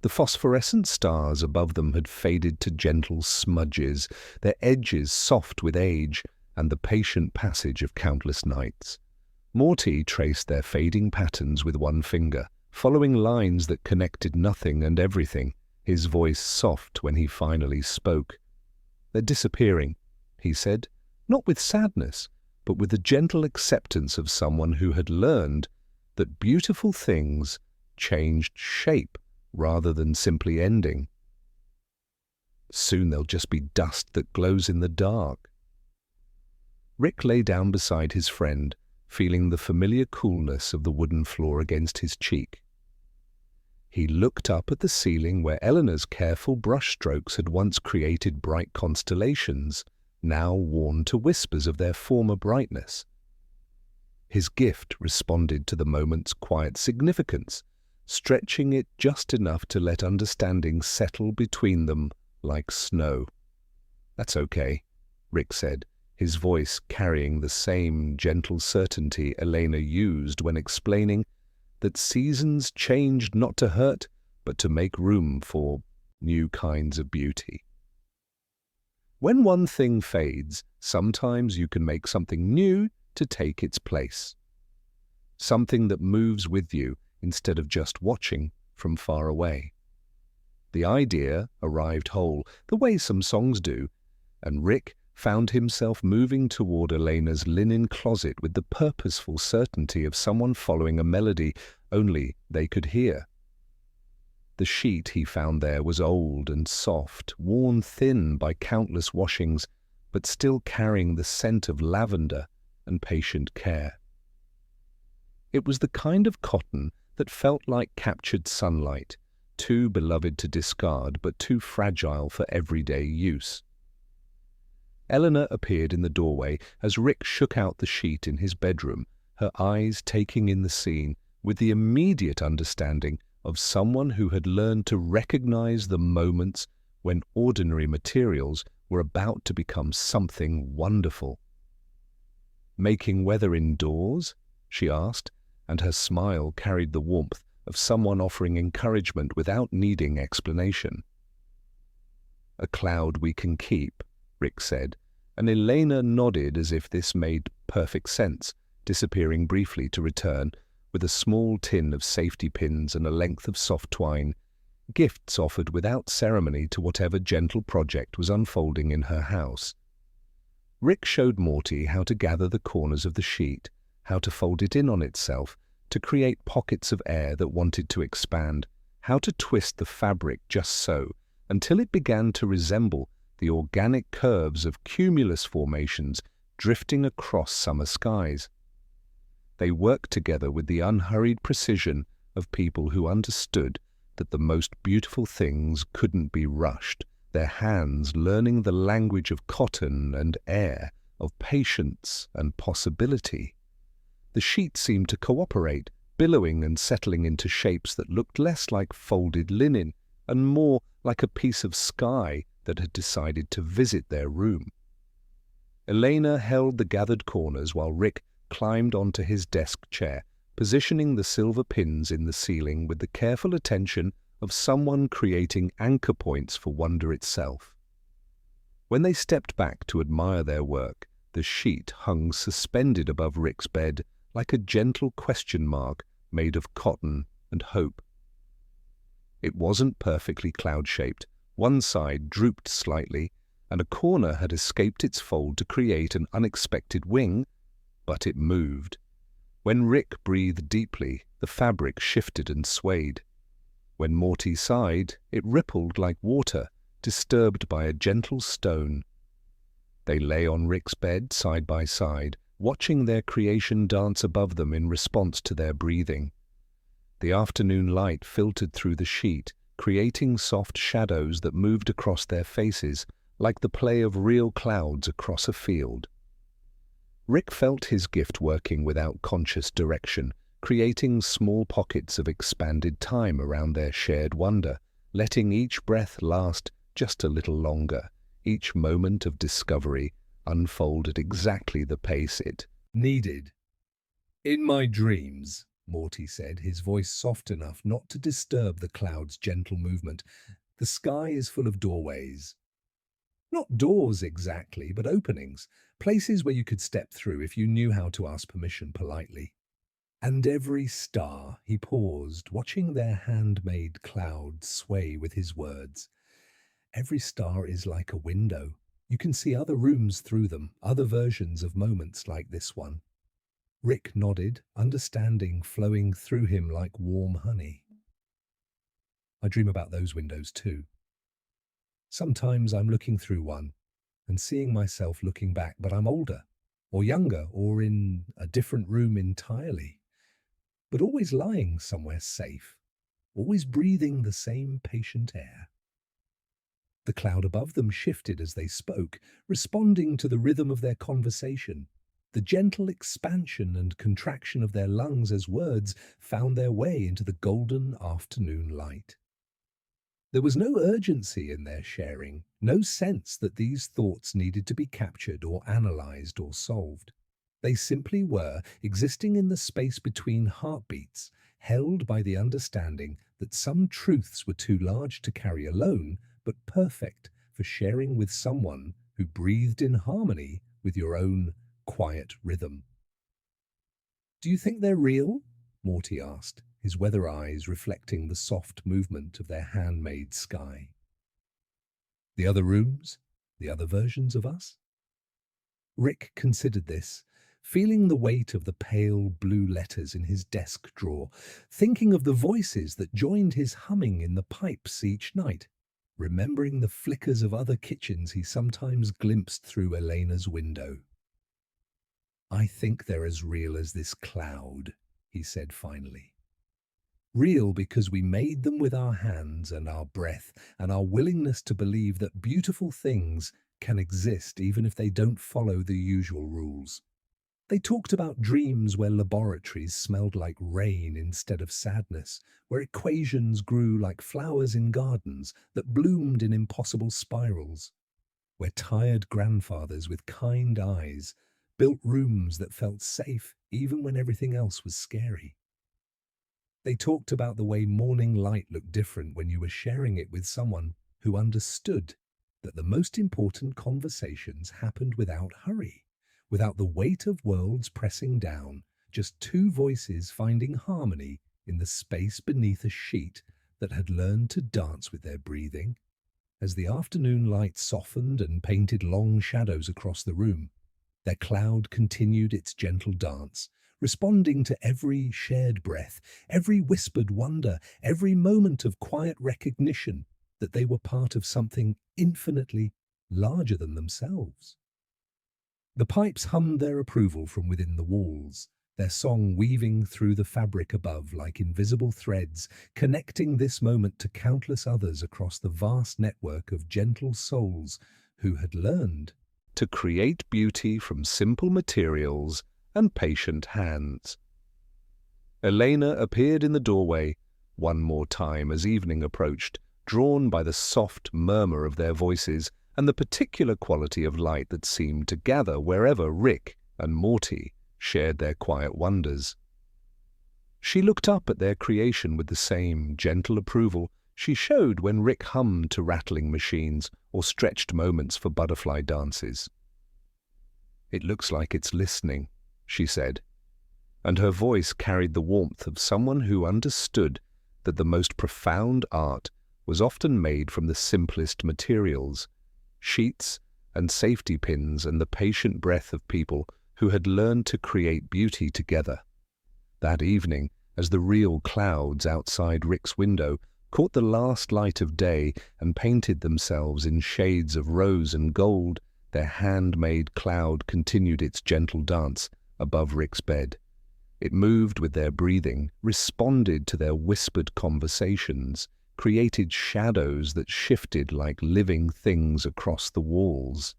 The phosphorescent stars above them had faded to gentle smudges, their edges soft with age and the patient passage of countless nights. Morty traced their fading patterns with one finger, following lines that connected nothing and everything, his voice soft when he finally spoke. "They're disappearing," he said, not with sadness, but with the gentle acceptance of someone who had learned that beautiful things changed shape rather than simply ending. Soon they'll just be dust that glows in the dark. Rick lay down beside his friend, feeling the familiar coolness of the wooden floor against his cheek. He looked up at the ceiling where Eleanor's careful brushstrokes had once created bright constellations, now worn to whispers of their former brightness. His gift responded to the moment's quiet significance, stretching it just enough to let understanding settle between them like snow. "That's okay," Rick said, his voice carrying the same gentle certainty Elena used when explaining that seasons changed not to hurt, but to make room for new kinds of beauty. When one thing fades, sometimes you can make something new to take its place. Something that moves with you instead of just watching from far away. The idea arrived whole, the way some songs do, and Rick found himself moving toward Elena's linen closet with the purposeful certainty of someone following a melody only they could hear. The sheet he found there was old and soft, worn thin by countless washings, but still carrying the scent of lavender and patient care. It was the kind of cotton that felt like captured sunlight, too beloved to discard but too fragile for everyday use. Eleanor appeared in the doorway as Rick shook out the sheet in his bedroom, her eyes taking in the scene with the immediate understanding of someone who had learned to recognize the moments when ordinary materials were about to become something wonderful. "Making weather indoors?" she asked, and her smile carried the warmth of someone offering encouragement without needing explanation. "A cloud we can keep," Rick said, and Elena nodded as if this made perfect sense, disappearing briefly to return with a small tin of safety pins and a length of soft twine. gifts offered without ceremony to whatever gentle project was unfolding in her house. Rick showed Morty how to gather the corners of the sheet, how to fold it in on itself, to create pockets of air that wanted to expand, how to twist the fabric just so, until it began to resemble the organic curves of cumulus formations drifting across summer skies. They worked together with the unhurried precision of people who understood that the most beautiful things couldn't be rushed, their hands learning the language of cotton and air, of patience and possibility. The sheet seemed to cooperate, billowing and settling into shapes that looked less like folded linen and more like a piece of sky that had decided to visit their room. Elena held the gathered corners while Rick climbed onto his desk chair, positioning the silver pins in the ceiling with the careful attention of someone creating anchor points for wonder itself. When they stepped back to admire their work, the sheet hung suspended above Rick's bed like a gentle question mark made of cotton and hope. It wasn't perfectly cloud-shaped. One side drooped slightly, and a corner had escaped its fold to create an unexpected wing, but it moved. When Rick breathed deeply, the fabric shifted and swayed. When Morty sighed, it rippled like water, disturbed by a gentle stone. They lay on Rick's bed side by side, watching their creation dance above them in response to their breathing. The afternoon light filtered through the sheet, creating soft shadows that moved across their faces, like the play of real clouds across a field. Rick felt his gift working without conscious direction, creating small pockets of expanded time around their shared wonder, letting each breath last just a little longer, each moment of discovery unfold at exactly the pace it needed. "In my dreams," Morty said, his voice soft enough not to disturb the cloud's gentle movement, "the sky is full of doorways. Not doors exactly, but openings, places where you could step through if you knew how to ask permission politely. And every star," he paused, watching their handmade clouds sway with his words. "Every star is like a window. You can see other rooms through them, other versions of moments like this one." Rick nodded, understanding flowing through him like warm honey. "I dream about those windows too. Sometimes I'm looking through one and seeing myself looking back, but I'm older, or younger, or in a different room entirely, but always lying somewhere safe, always breathing the same patient air." The cloud above them shifted as they spoke, responding to the rhythm of their conversation, the gentle expansion and contraction of their lungs as words found their way into the golden afternoon light. There was no urgency in their sharing, no sense that these thoughts needed to be captured or analyzed or solved. They simply were, existing in the space between heartbeats, held by the understanding that some truths were too large to carry alone, but perfect for sharing with someone who breathed in harmony with your own quiet rhythm. "Do you think they're real?" Morty asked, his weather eyes reflecting the soft movement of their handmade sky. "The other rooms? The other versions of us?" Rick considered this, feeling the weight of the pale blue letters in his desk drawer, thinking of the voices that joined his humming in the pipes each night, remembering the flickers of other kitchens he sometimes glimpsed through Elena's window. "I think they're as real as this cloud," he said finally. "Real because we made them with our hands and our breath and our willingness to believe that beautiful things can exist even if they don't follow the usual rules." They talked about dreams where laboratories smelled like rain instead of sadness, where equations grew like flowers in gardens that bloomed in impossible spirals, where tired grandfathers with kind eyes built rooms that felt safe even when everything else was scary. They talked about the way morning light looked different when you were sharing it with someone who understood that the most important conversations happened without hurry, without the weight of worlds pressing down, just two voices finding harmony in the space beneath a sheet that had learned to dance with their breathing. As the afternoon light softened and painted long shadows across the room, their cloud continued its gentle dance, responding to every shared breath, every whispered wonder, every moment of quiet recognition that they were part of something infinitely larger than themselves. The pipes hummed their approval from within the walls, their song weaving through the fabric above like invisible threads, connecting this moment to countless others across the vast network of gentle souls who had learned to create beauty from simple materials and patient hands. Elena appeared in the doorway one more time as evening approached, drawn by the soft murmur of their voices and the particular quality of light that seemed to gather wherever Rick and Morty shared their quiet wonders. She looked up at their creation with the same gentle approval she showed when Rick hummed to rattling machines or stretched moments for butterfly dances. "It looks like it's listening," she said, and her voice carried the warmth of someone who understood that the most profound art was often made from the simplest materials, sheets and safety pins and the patient breath of people who had learned to create beauty together. That evening, as the real clouds outside Rick's window caught the last light of day and painted themselves in shades of rose and gold, their handmade cloud continued its gentle dance above Rick's bed. It moved with their breathing, responded to their whispered conversations, created shadows that shifted like living things across the walls.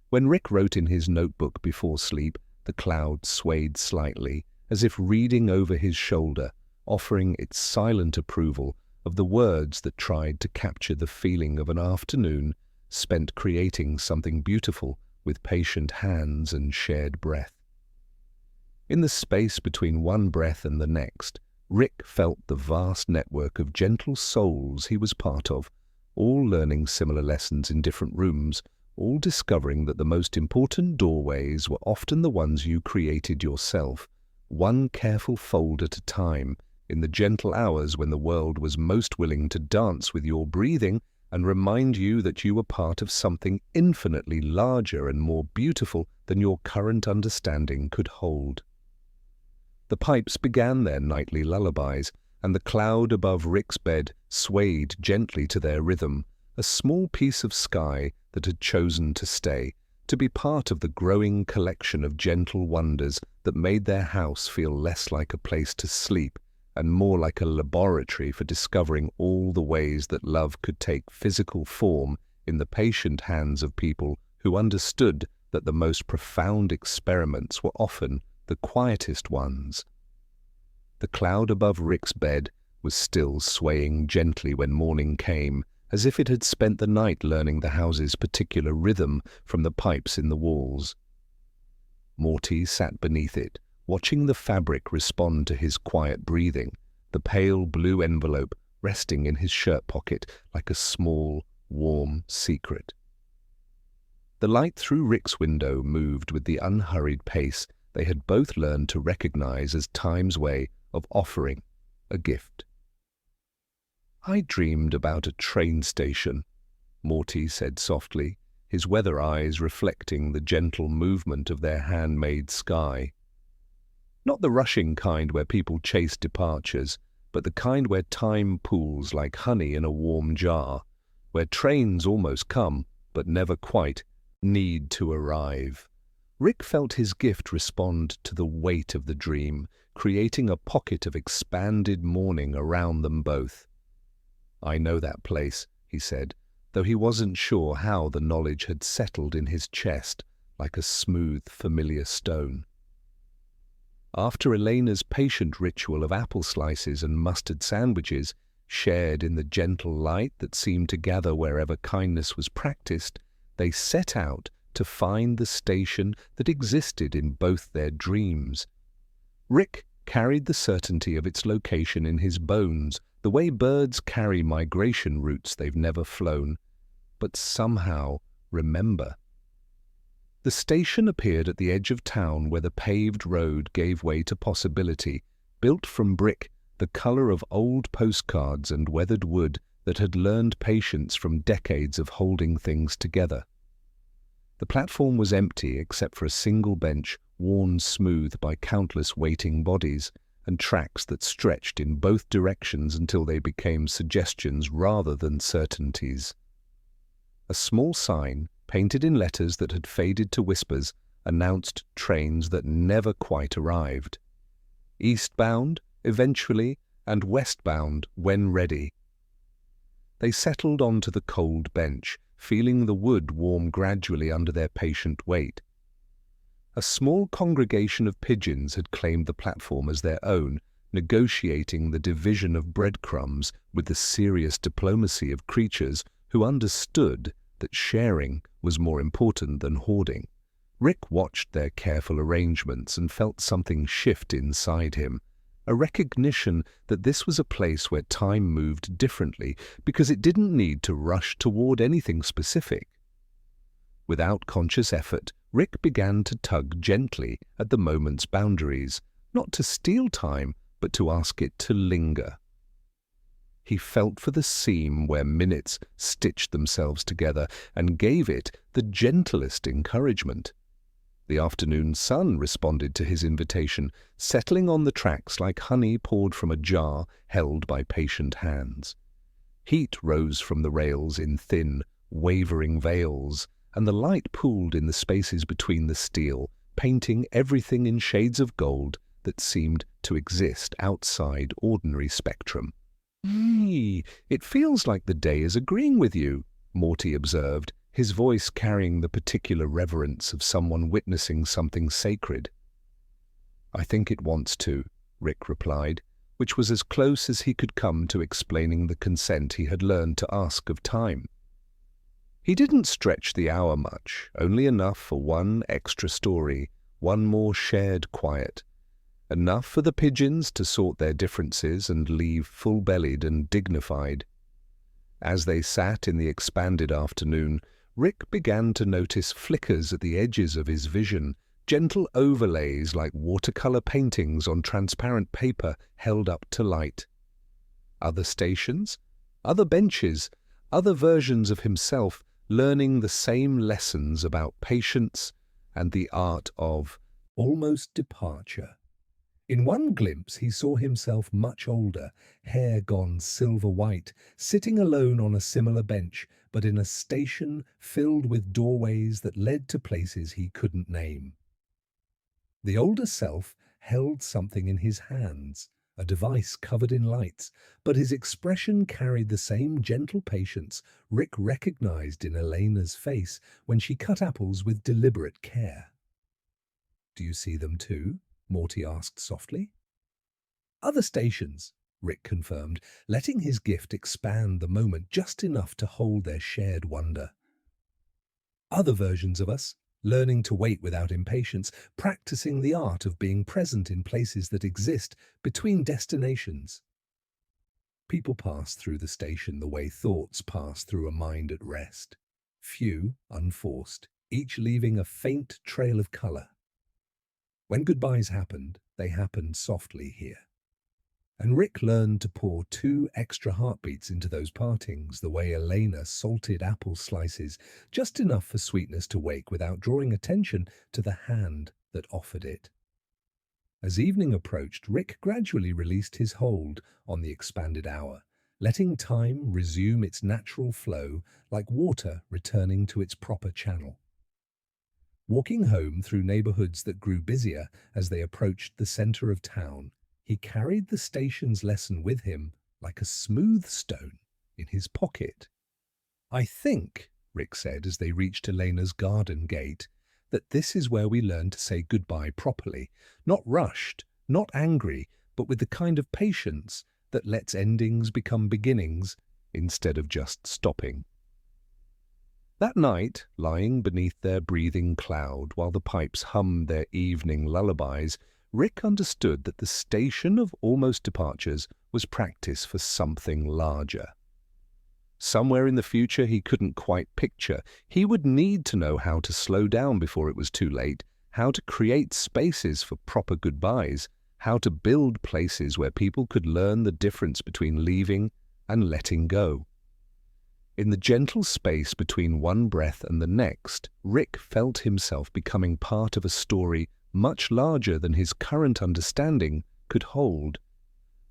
When Rick wrote in his notebook before sleep, the cloud swayed slightly, as if reading over his shoulder, offering its silent approval of the words that tried to capture the feeling of an afternoon spent creating something beautiful with patient hands and shared breath. In the space between one breath and the next, Rick felt the vast network of gentle souls he was part of, all learning similar lessons in different rooms, all discovering that the most important doorways were often the ones you created yourself, one careful fold at a time, in the gentle hours when the world was most willing to dance with your breathing and remind you that you were part of something infinitely larger and more beautiful than your current understanding could hold. The pipes began their nightly lullabies, and the cloud above Rick's bed swayed gently to their rhythm, a small piece of sky that had chosen to stay, to be part of the growing collection of gentle wonders that made their house feel less like a place to sleep and more like a laboratory for discovering all the ways that love could take physical form in the patient hands of people who understood that the most profound experiments were often the quietest ones. The cloud above Rick's bed was still swaying gently when morning came, as if it had spent the night learning the house's particular rhythm from the pipes in the walls. Morty sat beneath it, watching the fabric respond to his quiet breathing, the pale blue envelope resting in his shirt pocket like a small, warm secret. The light through Rick's window moved with the unhurried pace they had both learned to recognize as time's way of offering a gift. "I dreamed about a train station," Morty said softly, his weather eyes reflecting the gentle movement of their handmade sky. Not the rushing kind where people chase departures, but the kind where time pools like honey in a warm jar, where trains almost come, but never quite need to arrive. Rick felt his gift respond to the weight of the dream, creating a pocket of expanded morning around them both. "I know that place," he said, though he wasn't sure how the knowledge had settled in his chest like a smooth, familiar stone. After Elena's patient ritual of apple slices and mustard sandwiches, shared in the gentle light that seemed to gather wherever kindness was practiced, they set out to find the station that existed in both their dreams. Rick carried the certainty of its location in his bones, the way birds carry migration routes they've never flown, but somehow remember. The station appeared at the edge of town where the paved road gave way to possibility, built from brick the color of old postcards and weathered wood that had learned patience from decades of holding things together. The platform was empty except for a single bench worn smooth by countless waiting bodies, and tracks that stretched in both directions until they became suggestions rather than certainties. A small sign, painted in letters that had faded to whispers, announced trains that never quite arrived. Eastbound, eventually, and westbound when ready. They settled onto the cold bench, feeling the wood warm gradually under their patient weight. A small congregation of pigeons had claimed the platform as their own, negotiating the division of breadcrumbs with the serious diplomacy of creatures who understood that sharing was more important than hoarding. Rick watched their careful arrangements and felt something shift inside him, a recognition that this was a place where time moved differently because it didn't need to rush toward anything specific. Without conscious effort, Rick began to tug gently at the moment's boundaries, not to steal time, but to ask it to linger. He felt for the seam where minutes stitched themselves together and gave it the gentlest encouragement. The afternoon sun responded to his invitation, settling on the tracks like honey poured from a jar held by patient hands. Heat rose from the rails in thin, wavering veils, and the light pooled in the spaces between the steel, painting everything in shades of gold that seemed to exist outside ordinary spectrum. It feels like the day is agreeing with you," Morty observed, his voice carrying the particular reverence of someone witnessing something sacred. "I think it wants to," Rick replied, which was as close as he could come to explaining the consent he had learned to ask of time. He didn't stretch the hour much, only enough for one extra story, one more shared quiet. Enough for the pigeons to sort their differences and leave full-bellied and dignified. As they sat in the expanded afternoon, Rick began to notice flickers at the edges of his vision, gentle overlays like watercolor paintings on transparent paper held up to light. Other stations, other benches, other versions of himself learning the same lessons about patience and the art of almost departure. In one glimpse he saw himself much older, hair gone silver-white, sitting alone on a similar bench, but in a station filled with doorways that led to places he couldn't name. The older self held something in his hands, a device covered in lights, but his expression carried the same gentle patience Rick recognized in Elena's face when she cut apples with deliberate care. "Do you see them too?" Morty asked softly. "Other stations," Rick confirmed, letting his gift expand the moment just enough to hold their shared wonder. "Other versions of us, learning to wait without impatience, practicing the art of being present in places that exist between destinations." People pass through the station the way thoughts pass through a mind at rest. Few, unforced, each leaving a faint trail of color. When goodbyes happened, they happened softly here. And Rick learned to pour 2 extra heartbeats into those partings, the way Elena salted apple slices, just enough for sweetness to wake without drawing attention to the hand that offered it. As evening approached, Rick gradually released his hold on the expanded hour, letting time resume its natural flow like water returning to its proper channel. Walking home through neighborhoods that grew busier as they approached the center of town, he carried the station's lesson with him like a smooth stone in his pocket. "I think," Rick said as they reached Elena's garden gate, "that this is where we learn to say goodbye properly, not rushed, not angry, but with the kind of patience that lets endings become beginnings instead of just stopping." That night, lying beneath their breathing cloud while the pipes hummed their evening lullabies, Rick understood that the station of almost departures was practice for something larger. Somewhere in the future he couldn't quite picture, he would need to know how to slow down before it was too late, how to create spaces for proper goodbyes, how to build places where people could learn the difference between leaving and letting go. In the gentle space between one breath and the next, Rick felt himself becoming part of a story much larger than his current understanding could hold.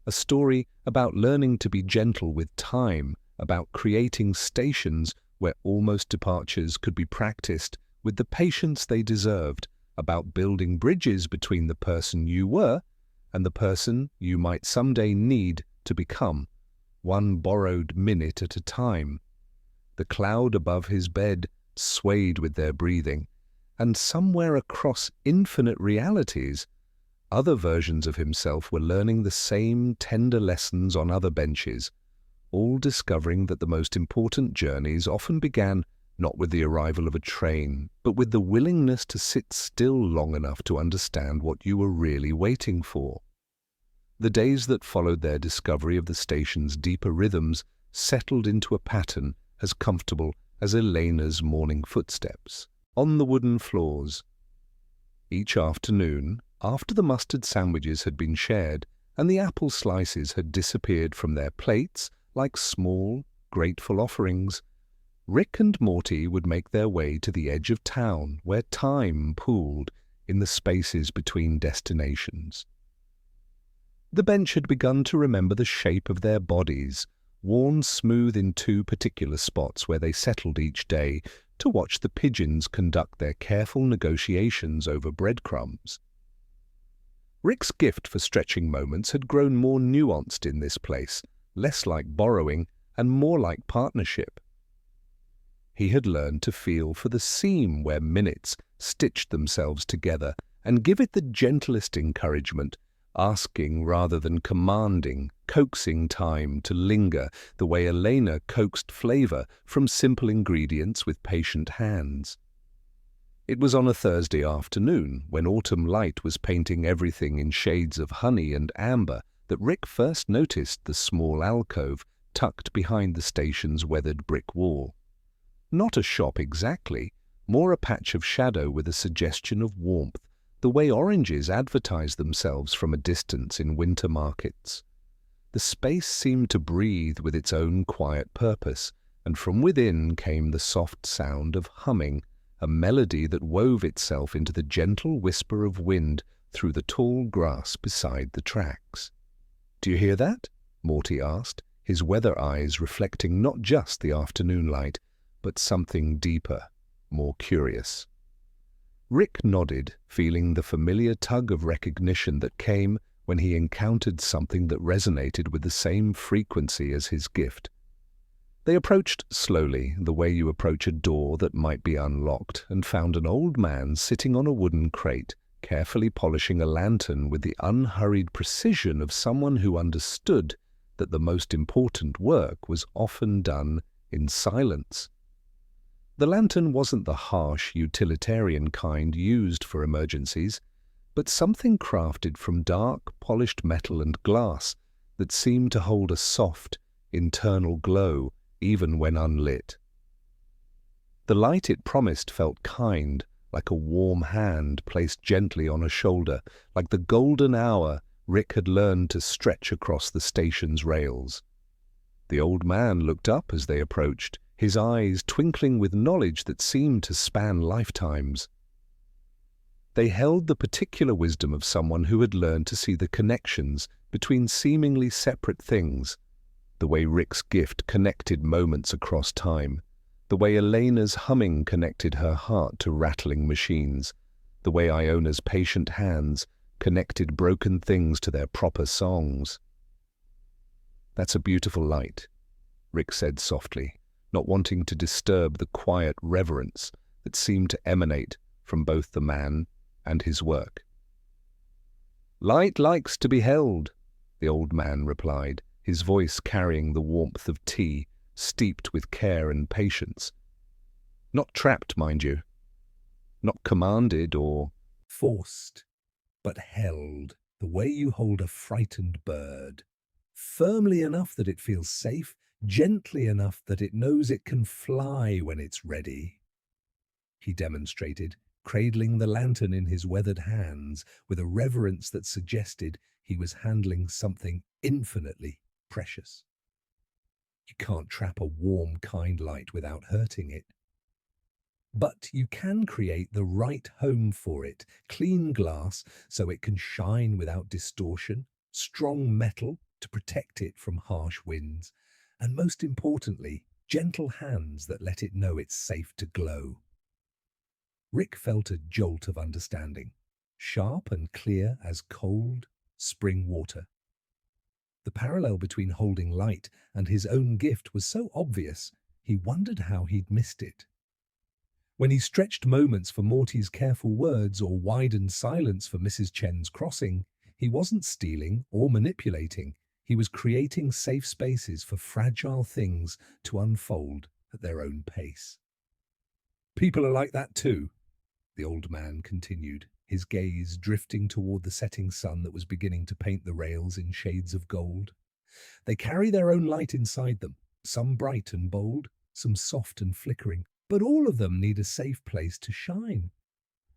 A story about learning to be gentle with time, about creating stations where almost departures could be practiced with the patience they deserved, about building bridges between the person you were and the person you might someday need to become, one borrowed minute at a time. The cloud above his bed swayed with their breathing, and somewhere across infinite realities, other versions of himself were learning the same tender lessons on other benches, all discovering that the most important journeys often began not with the arrival of a train, but with the willingness to sit still long enough to understand what you were really waiting for. The days that followed their discovery of the station's deeper rhythms settled into a pattern as comfortable as Elena's morning footsteps on the wooden floors. Each afternoon, after the mustard sandwiches had been shared and the apple slices had disappeared from their plates like small, grateful offerings, Rick and Morty would make their way to the edge of town where time pooled in the spaces between destinations. The bench had begun to remember the shape of their bodies, worn smooth in two particular spots where they settled each day to watch the pigeons conduct their careful negotiations over breadcrumbs. Rick's gift for stretching moments had grown more nuanced in this place, less like borrowing and more like partnership. He had learned to feel for the seam where minutes stitched themselves together and give it the gentlest encouragement, asking rather than commanding, coaxing time to linger the way Elena coaxed flavor from simple ingredients with patient hands. It was on a Thursday afternoon, when autumn light was painting everything in shades of honey and amber, that Rick first noticed the small alcove tucked behind the station's weathered brick wall. Not a shop exactly, more a patch of shadow with a suggestion of warmth, the way oranges advertise themselves from a distance in winter markets. The space seemed to breathe with its own quiet purpose, and from within came the soft sound of humming, a melody that wove itself into the gentle whisper of wind through the tall grass beside the tracks. "Do you hear that?" Morty asked, his weather eyes reflecting not just the afternoon light, but something deeper, more curious. Rick nodded, feeling the familiar tug of recognition that came when he encountered something that resonated with the same frequency as his gift. They approached slowly, the way you approach a door that might be unlocked, and found an old man sitting on a wooden crate, carefully polishing a lantern with the unhurried precision of someone who understood that the most important work was often done in silence. The lantern wasn't the harsh, utilitarian kind used for emergencies, but something crafted from dark, polished metal and glass that seemed to hold a soft, internal glow even when unlit. The light it promised felt kind, like a warm hand placed gently on a shoulder, like the golden hour Rick had learned to stretch across the station's rails. The old man looked up as they approached, his eyes twinkling with knowledge that seemed to span lifetimes. They held the particular wisdom of someone who had learned to see the connections between seemingly separate things, the way Rick's gift connected moments across time, the way Elena's humming connected her heart to rattling machines, the way Iona's patient hands connected broken things to their proper songs. "That's a beautiful light," Rick said softly, not wanting to disturb the quiet reverence that seemed to emanate from both the man and his work. "Light likes to be held," the old man replied, his voice carrying the warmth of tea, steeped with care and patience. "Not trapped, mind you. Not commanded or forced, but held, the way you hold a frightened bird. Firmly enough that it feels safe, gently enough that it knows it can fly when it's ready," he demonstrated, cradling the lantern in his weathered hands with a reverence that suggested he was handling something infinitely precious. You can't trap a warm, kind light without hurting it. But you can create the right home for it, clean glass so it can shine without distortion, strong metal to protect it from harsh winds, and most importantly, gentle hands that let it know it's safe to glow. Rick felt a jolt of understanding, sharp and clear as cold spring water. The parallel between holding light and his own gift was so obvious, he wondered how he'd missed it. When he stretched moments for Morty's careful words or widened silence for Mrs. Chen's crossing, he wasn't stealing or manipulating. He was creating safe spaces for fragile things to unfold at their own pace. "People are like that too," the old man continued, his gaze drifting toward the setting sun that was beginning to paint the rails in shades of gold. "They carry their own light inside them, some bright and bold, some soft and flickering, but all of them need a safe place to shine.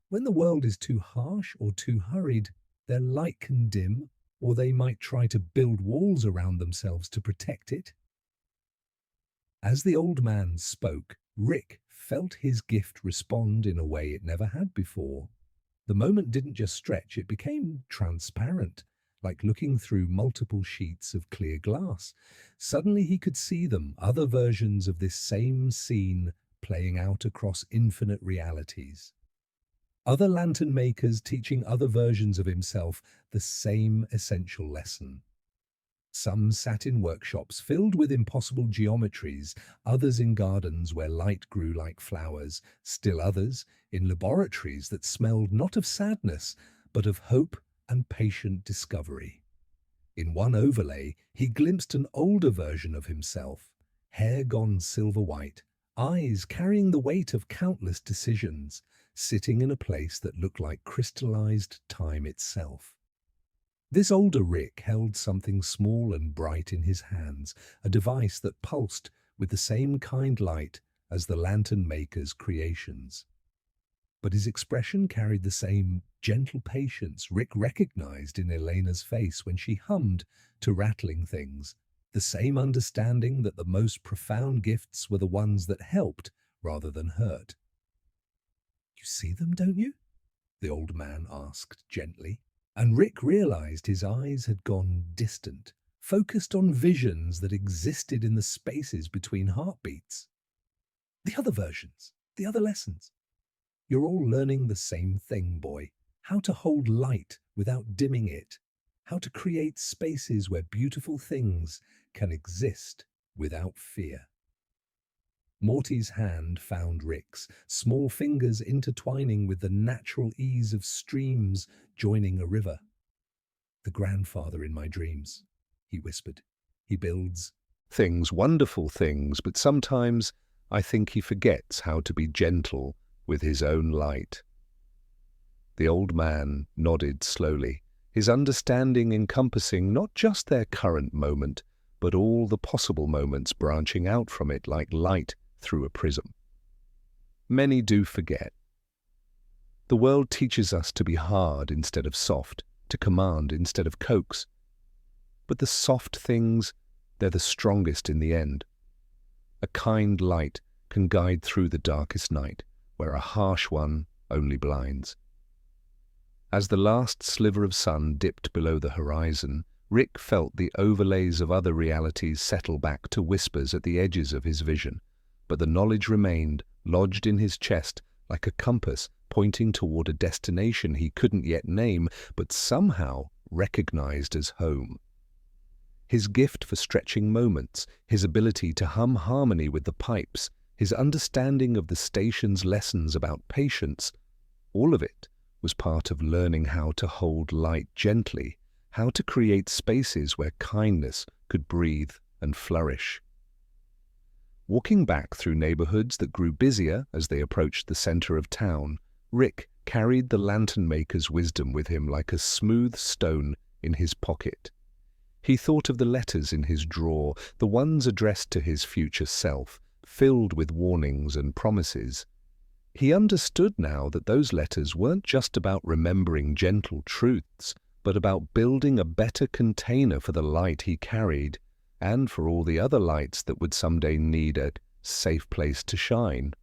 When the world is too harsh or too hurried, their light can dim, or they might try to build walls around themselves to protect it." As the old man spoke, Rick felt his gift respond in a way it never had before. The moment didn't just stretch, it became transparent, like looking through multiple sheets of clear glass. Suddenly he could see them, other versions of this same scene playing out across infinite realities. Other lantern makers teaching other versions of himself the same essential lesson. Some sat in workshops filled with impossible geometries, others in gardens where light grew like flowers, still others in laboratories that smelled not of sadness, but of hope and patient discovery. In one overlay, he glimpsed an older version of himself, hair gone silver white, eyes carrying the weight of countless decisions, sitting in a place that looked like crystallized time itself. This older Rick held something small and bright in his hands, a device that pulsed with the same kind light as the lantern maker's creations. But his expression carried the same gentle patience Rick recognized in Elena's face when she hummed to rattling things, the same understanding that the most profound gifts were the ones that helped rather than hurt. "You see them, don't you?" the old man asked gently. And Rick realized his eyes had gone distant, focused on visions that existed in the spaces between heartbeats. "The other versions, the other lessons. You're all learning the same thing, boy. How to hold light without dimming it. How to create spaces where beautiful things can exist without fear." Morty's hand found Rick's, small fingers intertwining with the natural ease of streams joining a river. "The grandfather in my dreams," he whispered. "He builds things, wonderful things, but sometimes I think he forgets how to be gentle with his own light." The old man nodded slowly, his understanding encompassing not just their current moment, but all the possible moments branching out from it like light through a prism. Many do forget. The world teaches us to be hard instead of soft, to command instead of coax. But the soft things, they're the strongest in the end. A kind light can guide through the darkest night, where a harsh one only blinds. As the last sliver of sun dipped below the horizon, Rick felt the overlays of other realities settle back to whispers at the edges of his vision. But the knowledge remained, lodged in his chest, like a compass pointing toward a destination he couldn't yet name, but somehow recognized as home. His gift for stretching moments, his ability to hum harmony with the pipes, his understanding of the station's lessons about patience, all of it was part of learning how to hold light gently, how to create spaces where kindness could breathe and flourish. Walking back through neighborhoods that grew busier as they approached the center of town, Rick carried the lantern maker's wisdom with him like a smooth stone in his pocket. He thought of the letters in his drawer, the ones addressed to his future self, filled with warnings and promises. He understood now that those letters weren't just about remembering gentle truths, but about building a better container for the light he carried, and for all the other lights that would someday need a safe place to shine.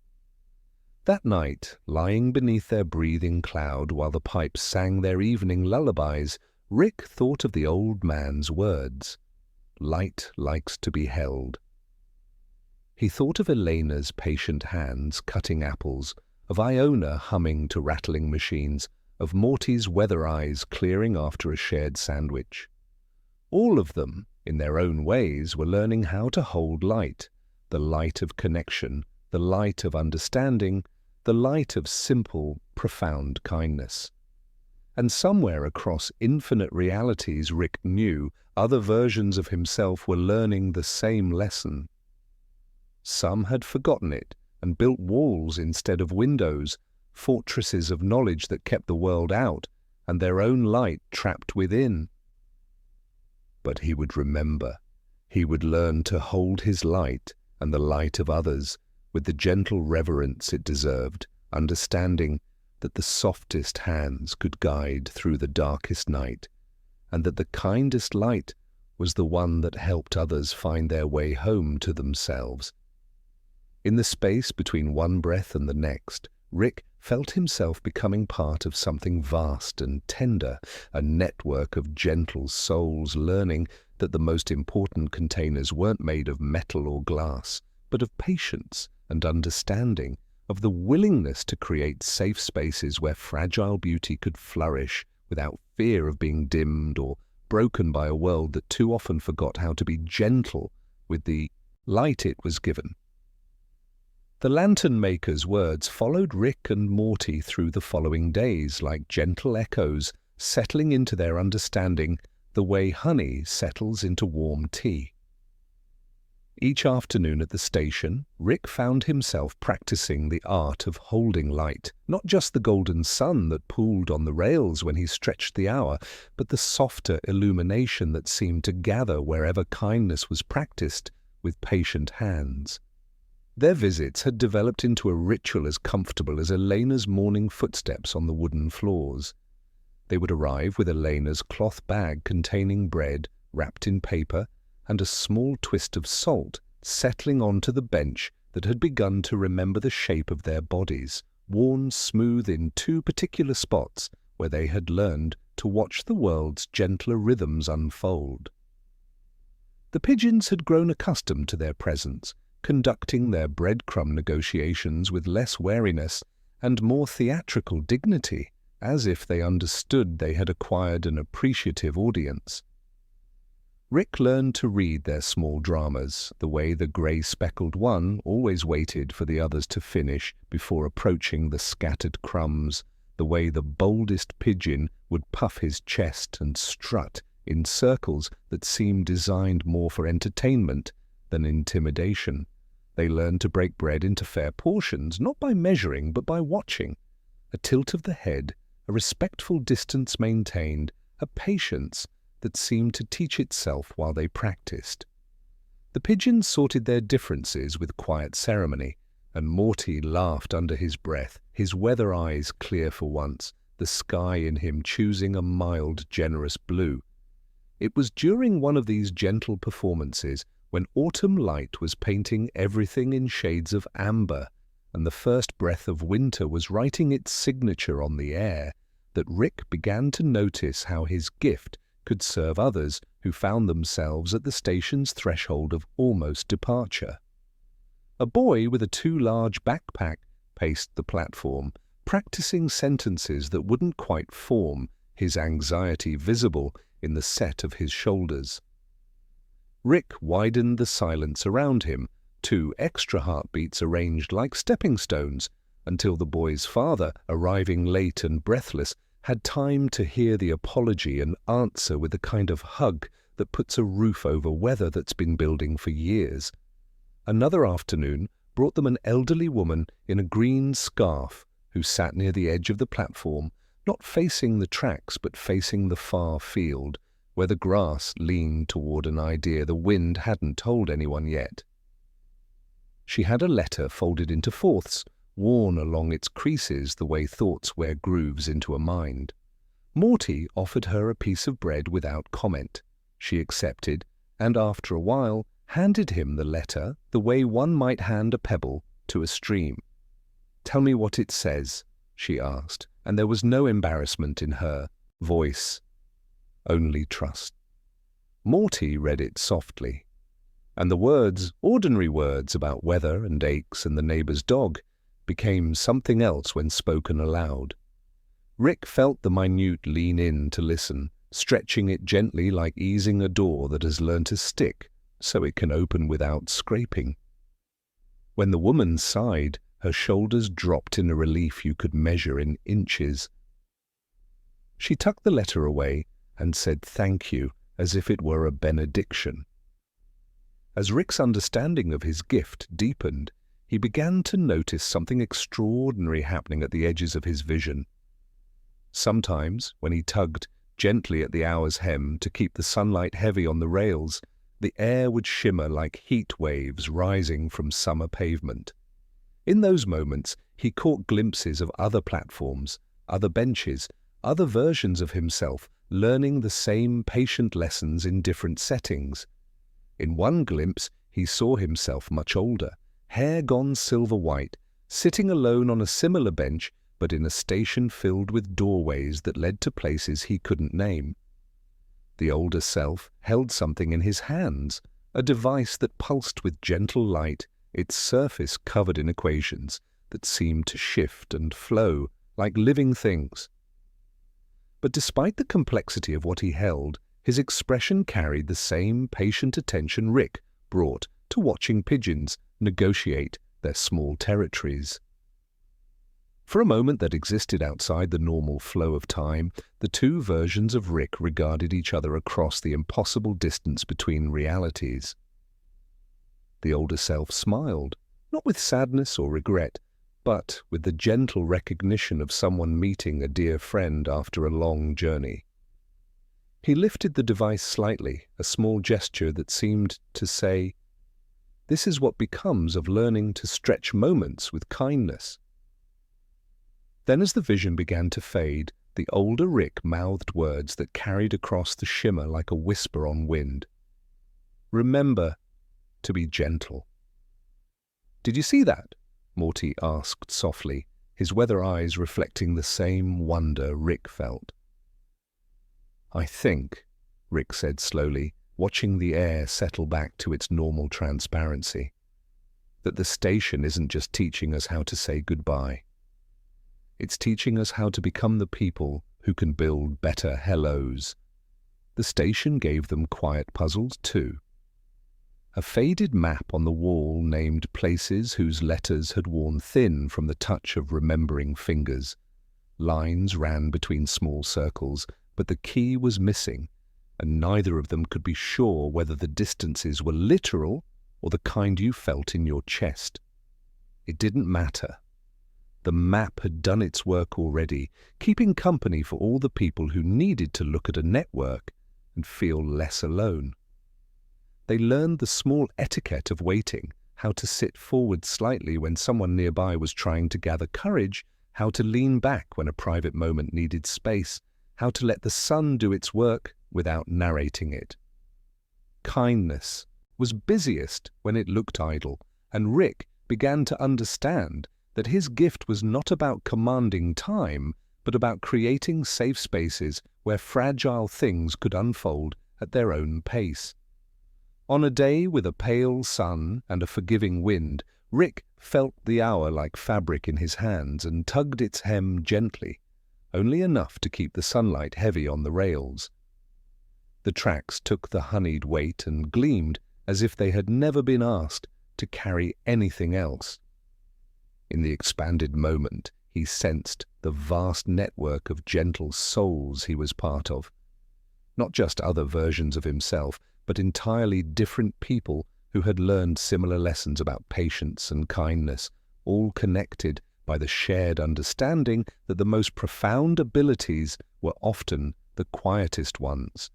That night, lying beneath their breathing cloud while the pipes sang their evening lullabies, Rick thought of the old man's words. Light likes to be held. He thought of Elena's patient hands cutting apples, of Iona humming to rattling machines, of Morty's weather eyes clearing after a shared sandwich. All of them, in their own ways, were learning how to hold light, the light of connection, the light of understanding, the light of simple, profound kindness. And somewhere across infinite realities, Rick knew other versions of himself were learning the same lesson. Some had forgotten it and built walls instead of windows, fortresses of knowledge that kept the world out and their own light trapped within. But he would remember. He would learn to hold his light and the light of others with the gentle reverence it deserved, understanding that the softest hands could guide through the darkest night, and that the kindest light was the one that helped others find their way home to themselves. In the space between one breath and the next, Rick felt himself becoming part of something vast and tender, a network of gentle souls learning that the most important containers weren't made of metal or glass, but of patience and understanding, of the willingness to create safe spaces where fragile beauty could flourish without fear of being dimmed or broken by a world that too often forgot how to be gentle with the light it was given. The lantern maker's words followed Rick and Morty through the following days like gentle echoes, settling into their understanding the way honey settles into warm tea. Each afternoon at the station, Rick found himself practicing the art of holding light, not just the golden sun that pooled on the rails when he stretched the hour, but the softer illumination that seemed to gather wherever kindness was practiced with patient hands. Their visits had developed into a ritual as comfortable as Elena's morning footsteps on the wooden floors. They would arrive with Elena's cloth bag containing bread wrapped in paper and a small twist of salt settling onto the bench that had begun to remember the shape of their bodies, worn smooth in two particular spots where they had learned to watch the world's gentler rhythms unfold. The pigeons had grown accustomed to their presence, conducting their breadcrumb negotiations with less wariness and more theatrical dignity, as if they understood they had acquired an appreciative audience. Rick learned to read their small dramas, the way the grey-speckled one always waited for the others to finish before approaching the scattered crumbs, the way the boldest pigeon would puff his chest and strut in circles that seemed designed more for entertainment than intimidation. They learned to break bread into fair portions, not by measuring but by watching. A tilt of the head, a respectful distance maintained, a patience that seemed to teach itself while they practiced. The pigeons sorted their differences with quiet ceremony, and Morty laughed under his breath, his weather eyes clear for once, the sky in him choosing a mild, generous blue. It was during one of these gentle performances, when autumn light was painting everything in shades of amber, and the first breath of winter was writing its signature on the air, that Rick began to notice how his gift could serve others who found themselves at the station's threshold of almost departure. A boy with a too large backpack paced the platform, practicing sentences that wouldn't quite form, his anxiety visible in the set of his shoulders. Rick widened the silence around him, 2 extra heartbeats arranged like stepping stones, until the boy's father, arriving late and breathless, had time to hear the apology and answer with the kind of hug that puts a roof over weather that's been building for years. Another afternoon brought them an elderly woman in a green scarf who sat near the edge of the platform, not facing the tracks but facing the far field, where the grass leaned toward an idea the wind hadn't told anyone yet. She had a letter folded into fourths, worn along its creases the way thoughts wear grooves into a mind. Morty offered her a piece of bread without comment. She accepted, and after a while handed him the letter the way one might hand a pebble to a stream. "Tell me what it says," she asked, and there was no embarrassment in her voice, only trust. Morty read it softly, and the words, ordinary words about weather and aches and the neighbor's dog, became something else when spoken aloud. Rick felt the minute lean in to listen, stretching it gently like easing a door that has learned to stick so it can open without scraping. When the woman sighed, her shoulders dropped in a relief you could measure in inches. She tucked the letter away and said thank you as if it were a benediction. As Rick's understanding of his gift deepened, he began to notice something extraordinary happening at the edges of his vision. Sometimes, when he tugged gently at the hour's hem to keep the sunlight heavy on the rails, the air would shimmer like heat waves rising from summer pavement. In those moments, he caught glimpses of other platforms, other benches, other versions of himself, learning the same patient lessons in different settings. In one glimpse, he saw himself much older, hair gone silver-white, sitting alone on a similar bench, but in a station filled with doorways that led to places he couldn't name. The older self held something in his hands, a device that pulsed with gentle light, its surface covered in equations that seemed to shift and flow like living things. But despite the complexity of what he held, his expression carried the same patient attention Rick brought to watching pigeons negotiate their small territories. For a moment that existed outside the normal flow of time, the two versions of Rick regarded each other across the impossible distance between realities. The older self smiled, not with sadness or regret, but with the gentle recognition of someone meeting a dear friend after a long journey. He lifted the device slightly, a small gesture that seemed to say, "This is what becomes of learning to stretch moments with kindness." Then as the vision began to fade, the older Rick mouthed words that carried across the shimmer like a whisper on wind. "Remember to be gentle." "Did you see that?" Morty asked softly, his weather eyes reflecting the same wonder Rick felt. "I think," Rick said slowly, watching the air settle back to its normal transparency, "that the station isn't just teaching us how to say goodbye. It's teaching us how to become the people who can build better hellos." The station gave them quiet puzzles too. A faded map on the wall named places whose letters had worn thin from the touch of remembering fingers. Lines ran between small circles, but the key was missing, and neither of them could be sure whether the distances were literal or the kind you felt in your chest. It didn't matter. The map had done its work already, keeping company for all the people who needed to look at a network and feel less alone. They learned the small etiquette of waiting, how to sit forward slightly when someone nearby was trying to gather courage, how to lean back when a private moment needed space, how to let the sun do its work without narrating it. Kindness was busiest when it looked idle, and Rick began to understand that his gift was not about commanding time, but about creating safe spaces where fragile things could unfold at their own pace. On a day with a pale sun and a forgiving wind, Rick felt the hour like fabric in his hands and tugged its hem gently, only enough to keep the sunlight heavy on the rails. The tracks took the honeyed weight and gleamed as if they had never been asked to carry anything else. In the expanded moment, he sensed the vast network of gentle souls he was part of. Not just other versions of himself, but entirely different people who had learned similar lessons about patience and kindness, all connected by the shared understanding that the most profound abilities were often the quietest ones.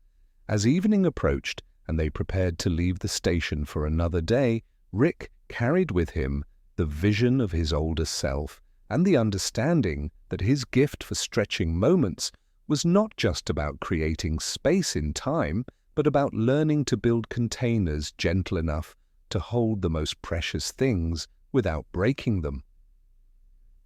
As evening approached and they prepared to leave the station for another day, Rick carried with him the vision of his older self, and the understanding that his gift for stretching moments was not just about creating space in time, but about learning to build containers gentle enough to hold the most precious things without breaking them.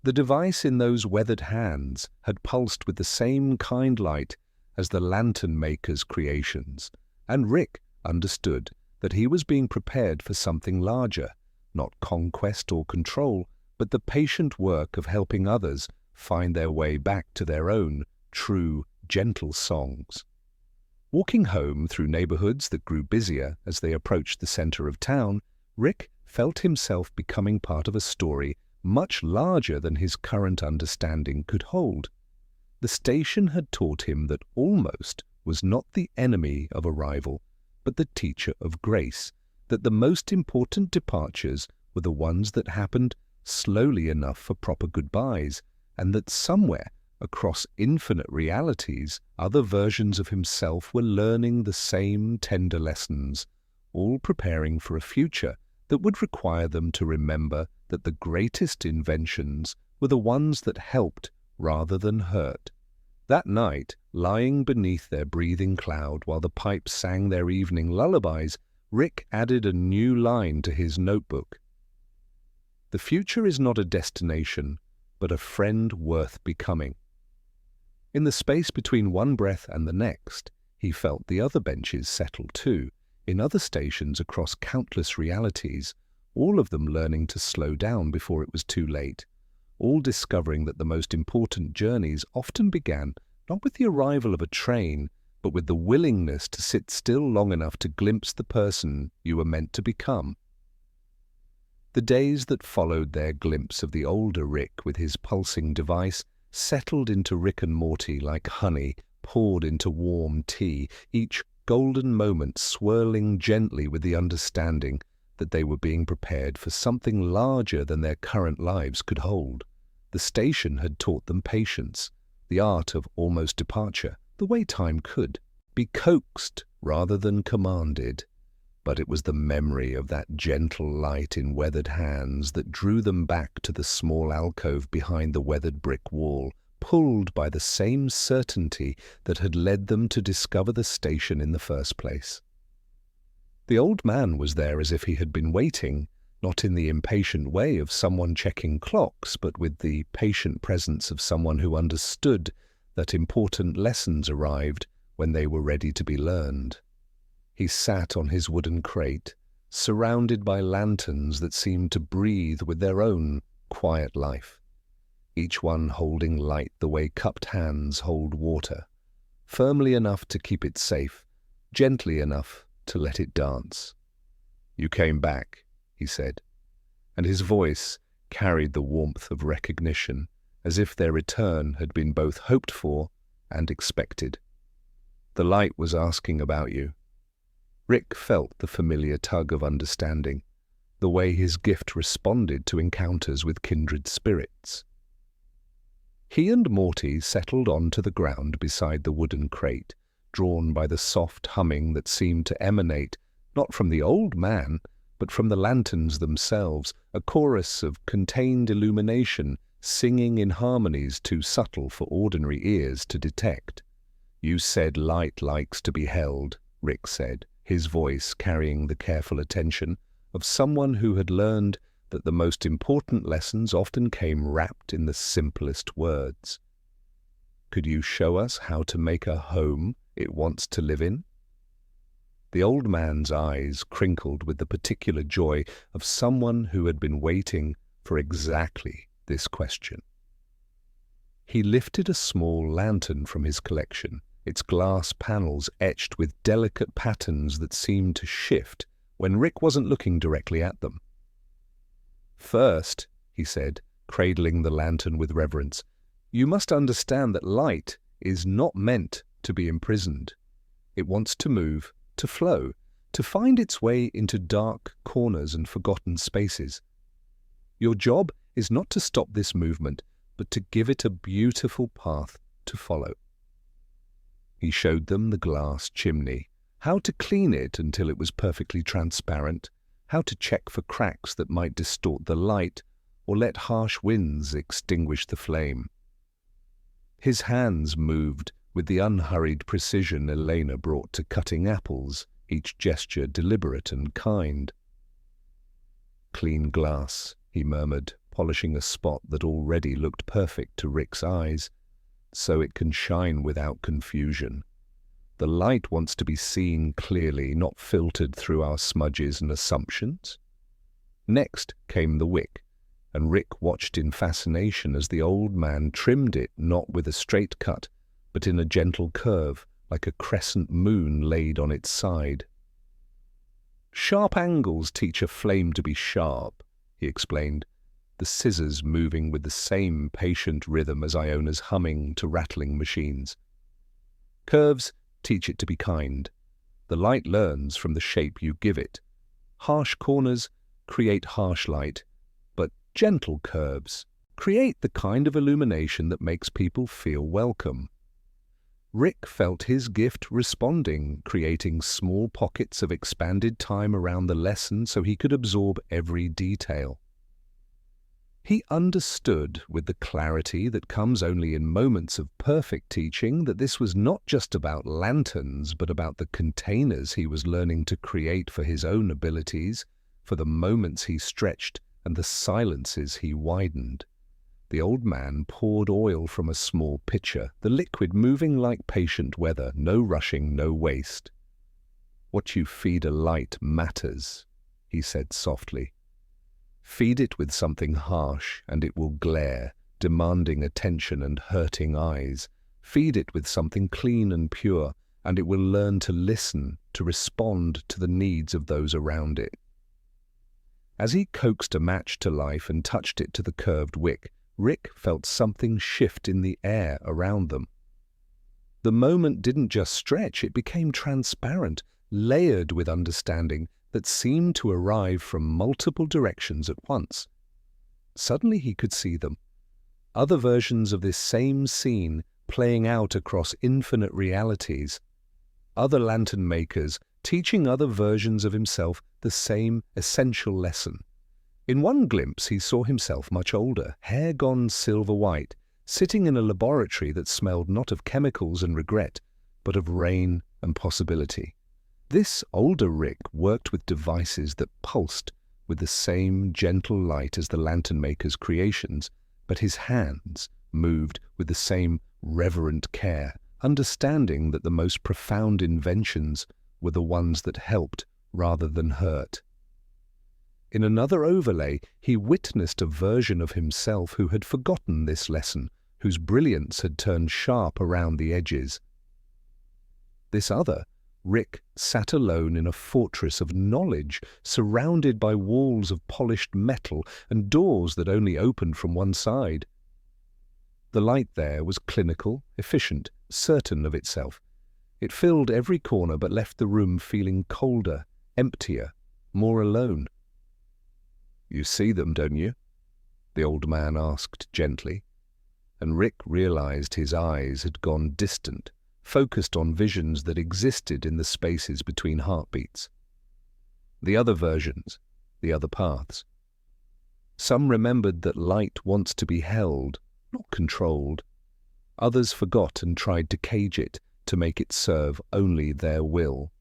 The device in those weathered hands had pulsed with the same kind light as the lantern maker's creations, and Rick understood that he was being prepared for something larger, not conquest or control, but the patient work of helping others find their way back to their own true, gentle songs. Walking home through neighborhoods that grew busier as they approached the center of town, Rick felt himself becoming part of a story much larger than his current understanding could hold. The station had taught him that almost was not the enemy of arrival, but the teacher of grace, that the most important departures were the ones that happened slowly enough for proper goodbyes, and that somewhere across infinite realities, other versions of himself were learning the same tender lessons, all preparing for a future that would require them to remember that the greatest inventions were the ones that helped rather than hurt. That night, lying beneath their breathing cloud while the pipes sang their evening lullabies, Rick added a new line to his notebook. "The future is not a destination, but a friend worth becoming." In the space between one breath and the next, he felt the other benches settle too, in other stations across countless realities, all of them learning to slow down before it was too late, all discovering that the most important journeys often began not with the arrival of a train, but with the willingness to sit still long enough to glimpse the person you were meant to become. The days that followed their glimpse of the older Rick with his pulsing device settled into Rick and Morty like honey poured into warm tea, each golden moment swirling gently with the understanding that they were being prepared for something larger than their current lives could hold. The station had taught them patience, the art of almost departure, the way time could be coaxed rather than commanded. But it was the memory of that gentle light in weathered hands that drew them back to the small alcove behind the weathered brick wall, pulled by the same certainty that had led them to discover the station in the first place. The old man was there as if he had been waiting, not in the impatient way of someone checking clocks, but with the patient presence of someone who understood that important lessons arrived when they were ready to be learned. He sat on his wooden crate, surrounded by lanterns that seemed to breathe with their own quiet life, each one holding light the way cupped hands hold water, firmly enough to keep it safe, gently enough to let it dance. "You came back," he said, and his voice carried the warmth of recognition, as if their return had been both hoped for and expected. "The light was asking about you." Rick felt the familiar tug of understanding, the way his gift responded to encounters with kindred spirits. He and Morty settled onto the ground beside the wooden crate, drawn by the soft humming that seemed to emanate not from the old man, but from the lanterns themselves, a chorus of contained illumination singing in harmonies too subtle for ordinary ears to detect. "You said light likes to be held," Rick said, his voice carrying the careful attention of someone who had learned that the most important lessons often came wrapped in the simplest words. "Could you show us how to make a home it wants to live in?" The old man's eyes crinkled with the particular joy of someone who had been waiting for exactly this question. He lifted a small lantern from his collection, its glass panels etched with delicate patterns that seemed to shift when Rick wasn't looking directly at them. "First," he said, cradling the lantern with reverence, "you must understand that light is not meant to be imprisoned. It wants to move, to flow, to find its way into dark corners and forgotten spaces. Your job is not to stop this movement, but to give it a beautiful path to follow." He showed them the glass chimney, how to clean it until it was perfectly transparent, how to check for cracks that might distort the light or let harsh winds extinguish the flame. His hands moved with the unhurried precision Elena brought to cutting apples, each gesture deliberate and kind. "Clean glass," he murmured, polishing a spot that already looked perfect to Rick's eyes, "so it can shine without confusion. The light wants to be seen clearly, not filtered through our smudges and assumptions." Next came the wick, and Rick watched in fascination as the old man trimmed it not with a straight cut, but in a gentle curve, like a crescent moon laid on its side. "Sharp angles teach a flame to be sharp," he explained, the scissors moving with the same patient rhythm as Iona's humming to rattling machines. "Curves teach it to be kind. The light learns from the shape you give it. Harsh corners create harsh light, but gentle curves create the kind of illumination that makes people feel welcome." Rick felt his gift responding, creating small pockets of expanded time around the lesson so he could absorb every detail. He understood with the clarity that comes only in moments of perfect teaching that this was not just about lanterns, but about the containers he was learning to create for his own abilities, for the moments he stretched and the silences he widened. The old man poured oil from a small pitcher, the liquid moving like patient weather, no rushing, no waste. "What you feed a light matters," he said softly. "Feed it with something harsh, and it will glare, demanding attention and hurting eyes. Feed it with something clean and pure, and it will learn to listen, to respond to the needs of those around it." As he coaxed a match to life and touched it to the curved wick, Rick felt something shift in the air around them. The moment didn't just stretch, it became transparent, layered with understanding that seemed to arrive from multiple directions at once. Suddenly he could see them. Other versions of this same scene playing out across infinite realities. Other lantern makers teaching other versions of himself the same essential lesson. In one glimpse he saw himself much older, hair gone silver-white, sitting in a laboratory that smelled not of chemicals and regret, but of rain and possibility. This older Rick worked with devices that pulsed with the same gentle light as the lantern maker's creations, but his hands moved with the same reverent care, understanding that the most profound inventions were the ones that helped rather than hurt. In another overlay, he witnessed a version of himself who had forgotten this lesson, whose brilliance had turned sharp around the edges. This other, Rick, sat alone in a fortress of knowledge, surrounded by walls of polished metal and doors that only opened from one side. The light there was clinical, efficient, certain of itself. It filled every corner but left the room feeling colder, emptier, more alone. "You see them, don't you?" the old man asked gently, and Rick realized his eyes had gone distant, focused on visions that existed in the spaces between heartbeats. The other versions, the other paths. Some remembered that light wants to be held, not controlled. Others forgot and tried to cage it, to make it serve only their will.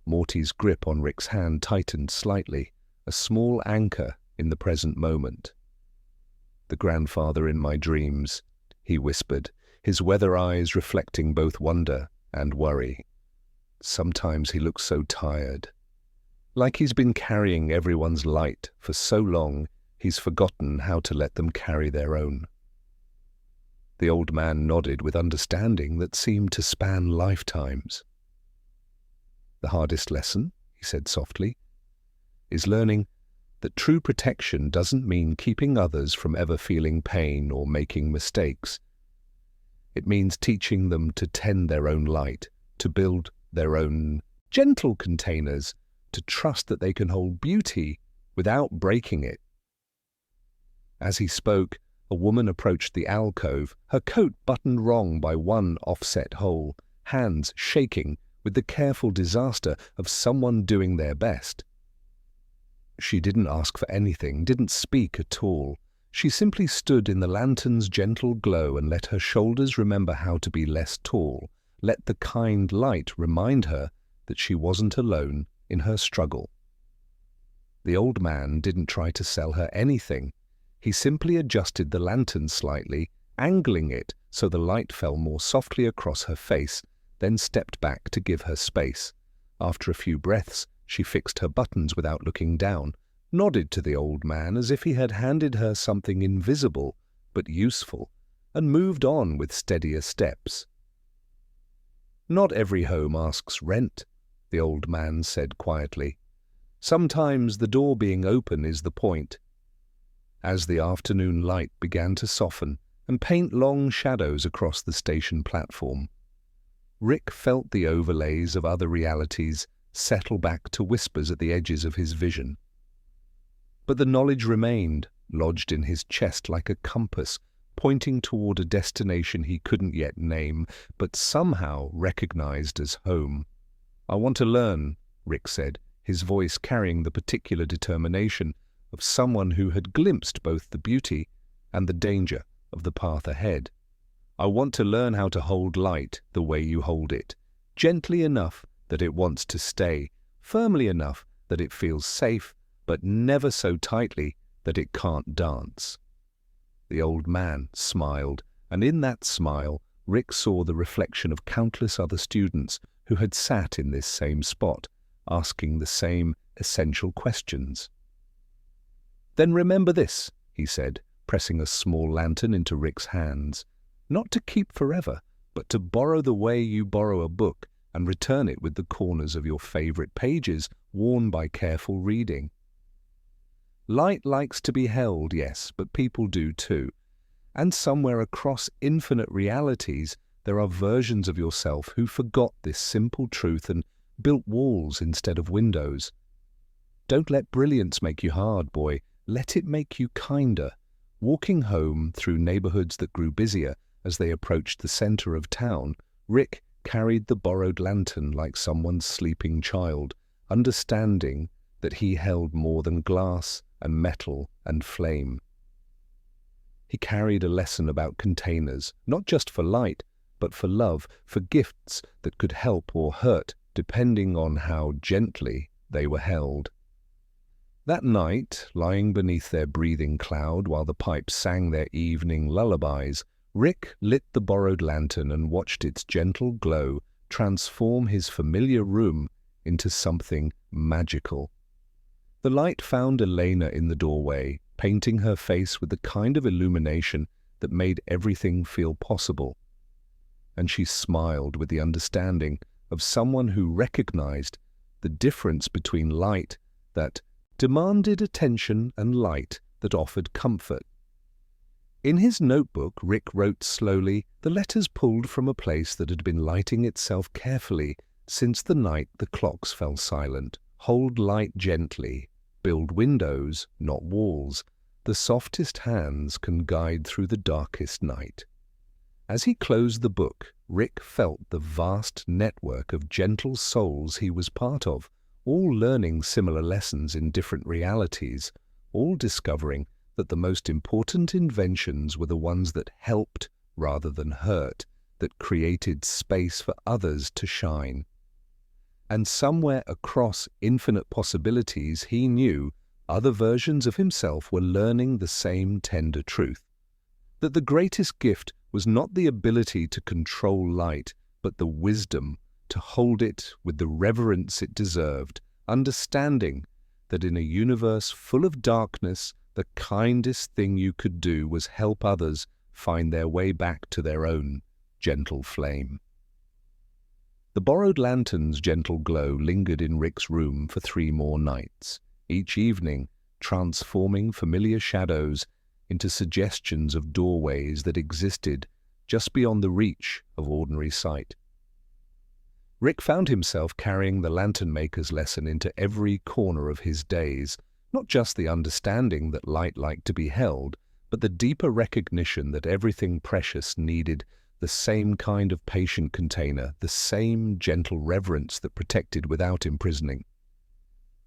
Morty's grip on Rick's hand tightened slightly, a small anchor in the present moment. "The grandfather in my dreams," he whispered, his weather eyes reflecting both wonder and worry. "Sometimes he looks so tired. Like he's been carrying everyone's light for so long, he's forgotten how to let them carry their own." The old man nodded with understanding that seemed to span lifetimes. "The hardest lesson," he said softly, "is learning that true protection doesn't mean keeping others from ever feeling pain or making mistakes. It means teaching them to tend their own light, to build their own gentle containers, to trust that they can hold beauty without breaking it." As he spoke, a woman approached the alcove, her coat buttoned wrong by one offset hole, hands shaking with the careful disaster of someone doing their best. She didn't ask for anything, didn't speak at all. She simply stood in the lantern's gentle glow and let her shoulders remember how to be less tall, let the kind light remind her that she wasn't alone in her struggle. The old man didn't try to sell her anything. He simply adjusted the lantern slightly, angling it so the light fell more softly across her face, then stepped back to give her space. After a few breaths, she fixed her buttons without looking down, nodded to the old man as if he had handed her something invisible but useful, and moved on with steadier steps. "Not every home asks rent," the old man said quietly. "Sometimes the door being open is the point." As the afternoon light began to soften and paint long shadows across the station platform, Rick felt the overlays of other realities settle back to whispers at the edges of his vision. But the knowledge remained, lodged in his chest like a compass, pointing toward a destination he couldn't yet name, but somehow recognized as home. "I want to learn," Rick said, his voice carrying the particular determination of someone who had glimpsed both the beauty and the danger of the path ahead. "I want to learn how to hold light the way you hold it, gently enough that it wants to stay, firmly enough that it feels safe, but never so tightly that it can't dance." The old man smiled, and in that smile, Rick saw the reflection of countless other students who had sat in this same spot, asking the same essential questions. "Then remember this," he said, pressing a small lantern into Rick's hands. "Not to keep forever, but to borrow the way you borrow a book and return it with the corners of your favorite pages worn by careful reading. Light likes to be held, yes, but people do too. And somewhere across infinite realities, there are versions of yourself who forgot this simple truth and built walls instead of windows. Don't let brilliance make you hard, boy. Let it make you kinder." Walking home through neighborhoods that grew busier as they approached the center of town, Rick carried the borrowed lantern like someone's sleeping child, understanding that he held more than glass and metal and flame. He carried a lesson about containers, not just for light, but for love, for gifts that could help or hurt, depending on how gently they were held. That night, lying beneath their breathing cloud while the pipes sang their evening lullabies, Rick lit the borrowed lantern and watched its gentle glow transform his familiar room into something magical. The light found Elena in the doorway, painting her face with the kind of illumination that made everything feel possible. And she smiled with the understanding of someone who recognized the difference between light that demanded attention and light that offered comfort. In his notebook, Rick wrote slowly, the letters pulled from a place that had been lighting itself carefully since the night the clocks fell silent. Hold light gently. Build windows, not walls. The softest hands can guide through the darkest night. As he closed the book, Rick felt the vast network of gentle souls he was part of, all learning similar lessons in different realities, all discovering that the most important inventions were the ones that helped rather than hurt, that created space for others to shine. And somewhere across infinite possibilities, he knew other versions of himself were learning the same tender truth, that the greatest gift was not the ability to control light, but the wisdom to hold it with the reverence it deserved, understanding that in a universe full of darkness, the kindest thing you could do was help others find their way back to their own gentle flame. The borrowed lantern's gentle glow lingered in Rick's room for 3 more nights, each evening transforming familiar shadows into suggestions of doorways that existed just beyond the reach of ordinary sight. Rick found himself carrying the lantern maker's lesson into every corner of his days, not just the understanding that light liked to be held, but the deeper recognition that everything precious needed the same kind of patient container, the same gentle reverence that protected without imprisoning.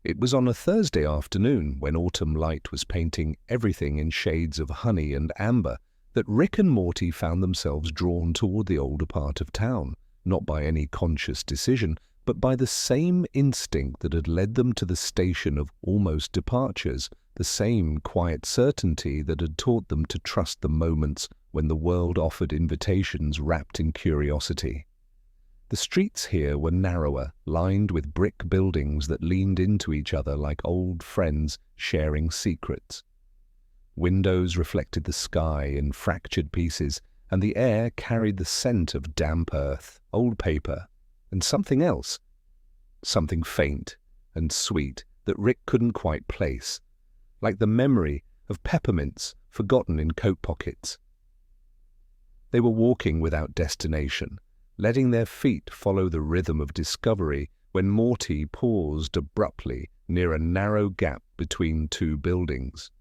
It was on a Thursday afternoon, when autumn light was painting everything in shades of honey and amber, that Rick and Morty found themselves drawn toward the older part of town, not by any conscious decision, but by the same instinct that had led them to the station of almost departures, the same quiet certainty that had taught them to trust the moments when the world offered invitations wrapped in curiosity. The streets here were narrower, lined with brick buildings that leaned into each other like old friends sharing secrets. Windows reflected the sky in fractured pieces, and the air carried the scent of damp earth, old paper, and something else, something faint and sweet that Rick couldn't quite place, like the memory of peppermints forgotten in coat pockets. They were walking without destination, letting their feet follow the rhythm of discovery, when Morty paused abruptly near a narrow gap between two buildings.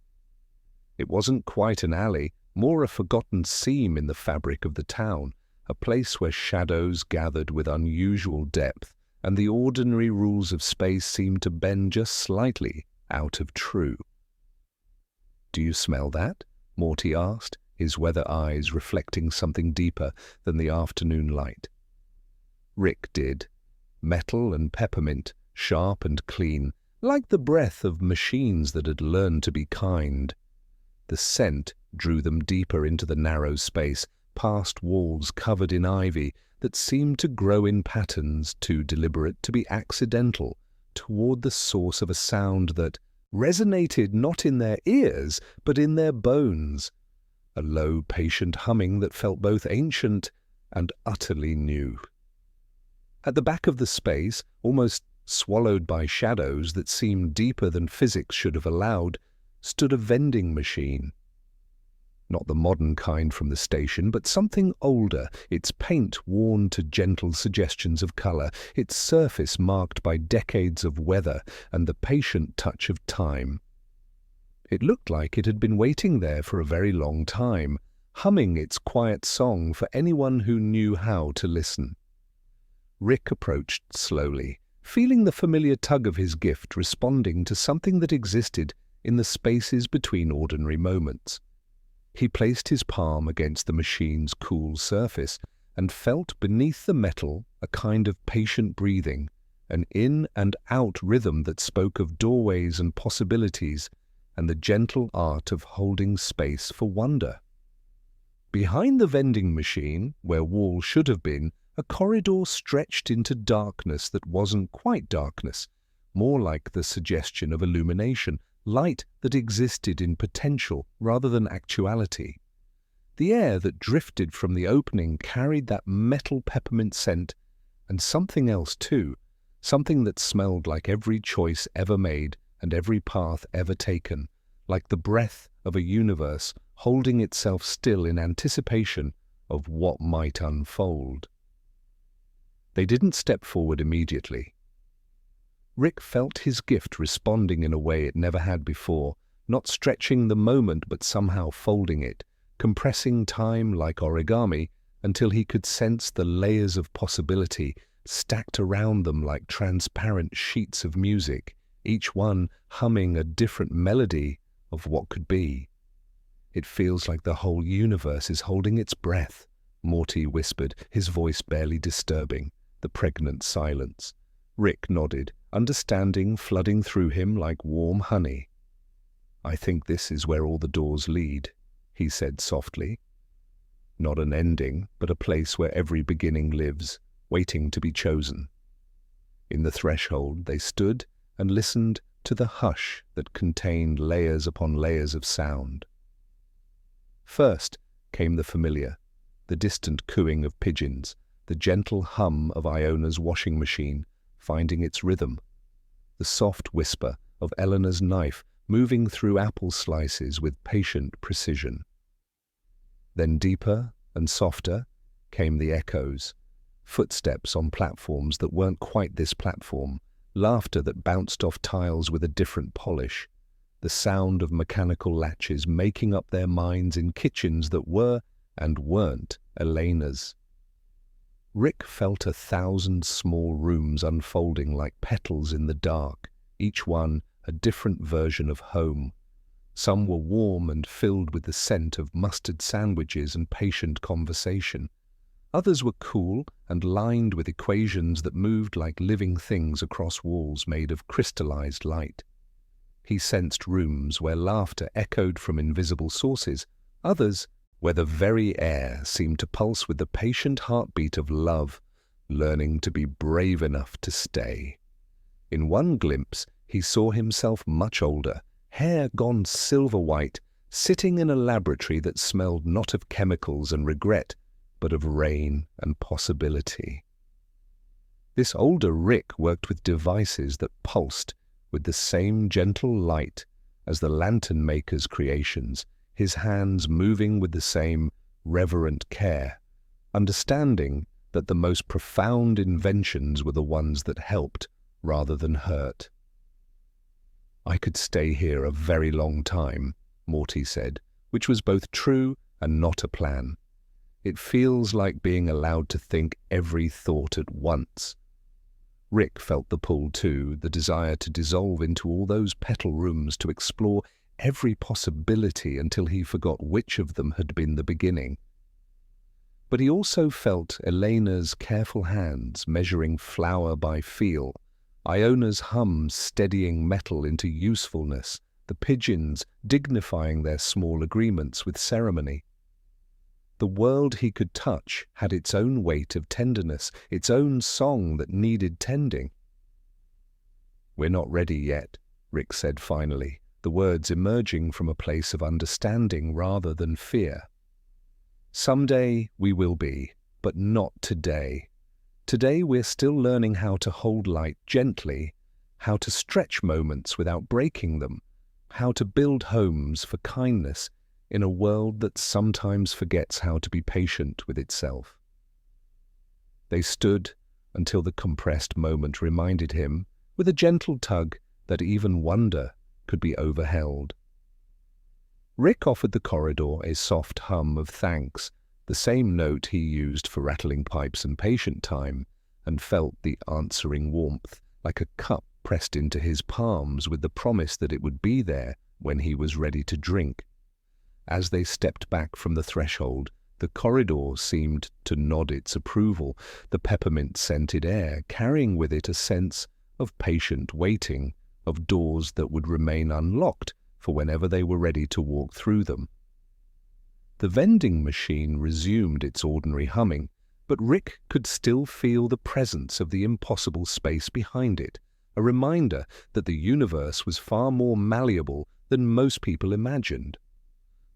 It wasn't quite an alley, more a forgotten seam in the fabric of the town, a place where shadows gathered with unusual depth, and the ordinary rules of space seemed to bend just slightly out of true. "Do you smell that?" Morty asked, his weather eyes reflecting something deeper than the afternoon light. Rick did. Metal and peppermint, sharp and clean, like the breath of machines that had learned to be kind. The scent drew them deeper into the narrow space, past walls covered in ivy that seemed to grow in patterns too deliberate to be accidental, toward the source of a sound that resonated not in their ears, but in their bones, a low, patient humming that felt both ancient and utterly new. At the back of the space, almost swallowed by shadows that seemed deeper than physics should have allowed, stood a vending machine. Not the modern kind from the station, but something older, its paint worn to gentle suggestions of color, its surface marked by decades of weather and the patient touch of time. It looked like it had been waiting there for a very long time, humming its quiet song for anyone who knew how to listen. Rick approached slowly, feeling the familiar tug of his gift responding to something that existed in the spaces between ordinary moments. He placed his palm against the machine's cool surface and felt beneath the metal a kind of patient breathing, an in and out rhythm that spoke of doorways and possibilities and the gentle art of holding space for wonder. Behind the vending machine, where wall should have been, a corridor stretched into darkness that wasn't quite darkness, more like the suggestion of illumination, light that existed in potential rather than actuality. The air that drifted from the opening carried that metal peppermint scent, and something else too, something that smelled like every choice ever made and every path ever taken, like the breath of a universe holding itself still in anticipation of what might unfold. They didn't step forward immediately. Rick felt his gift responding in a way it never had before, not stretching the moment but somehow folding it, compressing time like origami until he could sense the layers of possibility stacked around them like transparent sheets of music, each one humming a different melody of what could be. "It feels like the whole universe is holding its breath," Morty whispered, his voice barely disturbing the pregnant silence. Rick nodded, understanding flooding through him like warm honey. "I think this is where all the doors lead," he said softly. "Not an ending, but a place where every beginning lives, waiting to be chosen." In the threshold they stood and listened to the hush that contained layers upon layers of sound. First came the familiar, the distant cooing of pigeons, the gentle hum of Iona's washing machine finding its rhythm, the soft whisper of Eleanor's knife moving through apple slices with patient precision. Then deeper and softer came the echoes, footsteps on platforms that weren't quite this platform, laughter that bounced off tiles with a different polish, the sound of mechanical latches making up their minds in kitchens that were and weren't Elena's. Rick felt 1,000 small rooms unfolding like petals in the dark, each one a different version of home. Some were warm and filled with the scent of mustard sandwiches and patient conversation. Others were cool and lined with equations that moved like living things across walls made of crystallized light. He sensed rooms where laughter echoed from invisible sources, others where the very air seemed to pulse with the patient heartbeat of love, learning to be brave enough to stay. In one glimpse, he saw himself much older, hair gone silver-white, sitting in a laboratory that smelled not of chemicals and regret, but of rain and possibility. This older Rick worked with devices that pulsed with the same gentle light as the lantern maker's creations, his hands moving with the same reverent care, understanding that the most profound inventions were the ones that helped rather than hurt. "I could stay here a very long time," Morty said, which was both true and not a plan. "It feels like being allowed to think every thought at once." Rick felt the pull too, the desire to dissolve into all those petal rooms, to explore every possibility until he forgot which of them had been the beginning. But he also felt Elena's careful hands measuring flour by feel, Iona's hum steadying metal into usefulness, the pigeons dignifying their small agreements with ceremony. The world he could touch had its own weight of tenderness, its own song that needed tending. "We're not ready yet," Rick said finally, the words emerging from a place of understanding rather than fear. "Someday we will be, but not today. Today we're still learning how to hold light gently, how to stretch moments without breaking them, how to build homes for kindness in a world that sometimes forgets how to be patient with itself." They stood until the compressed moment reminded him, with a gentle tug, that even wonder could be overheld. Rick offered the corridor a soft hum of thanks, the same note he used for rattling pipes and patient time, and felt the answering warmth, like a cup pressed into his palms with the promise that it would be there when he was ready to drink. As they stepped back from the threshold, the corridor seemed to nod its approval, the peppermint-scented air carrying with it a sense of patient waiting, of doors that would remain unlocked for whenever they were ready to walk through them. The vending machine resumed its ordinary humming, but Rick could still feel the presence of the impossible space behind it, a reminder that the universe was far more malleable than most people imagined.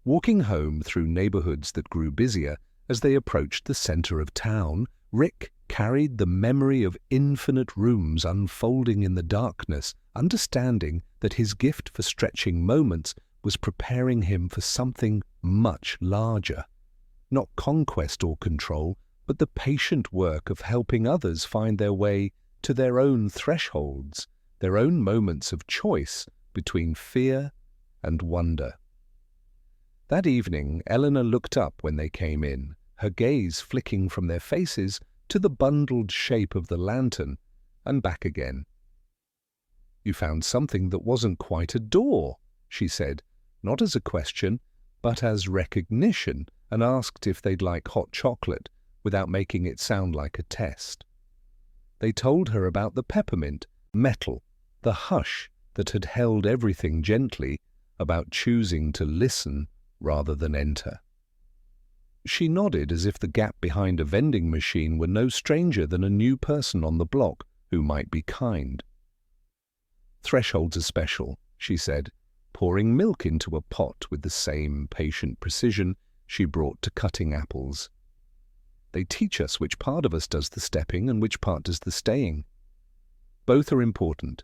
Walking home through neighborhoods that grew busier as they approached the center of town, Rick carried the memory of infinite rooms unfolding in the darkness, understanding that his gift for stretching moments was preparing him for something much larger. Not conquest or control, but the patient work of helping others find their way to their own thresholds, their own moments of choice between fear and wonder. That evening, Eleanor looked up when they came in, her gaze flicking from their faces to the bundled shape of the lantern and back again. "You found something that wasn't quite a door," she said, not as a question, but as recognition, and asked if they'd like hot chocolate without making it sound like a test. They told her about the peppermint, metal, the hush that had held everything gently, about choosing to listen rather than enter. She nodded as if the gap behind a vending machine were no stranger than a new person on the block who might be kind. "Thresholds are special," she said, pouring milk into a pot with the same patient precision she brought to cutting apples. "They teach us which part of us does the stepping and which part does the staying. Both are important."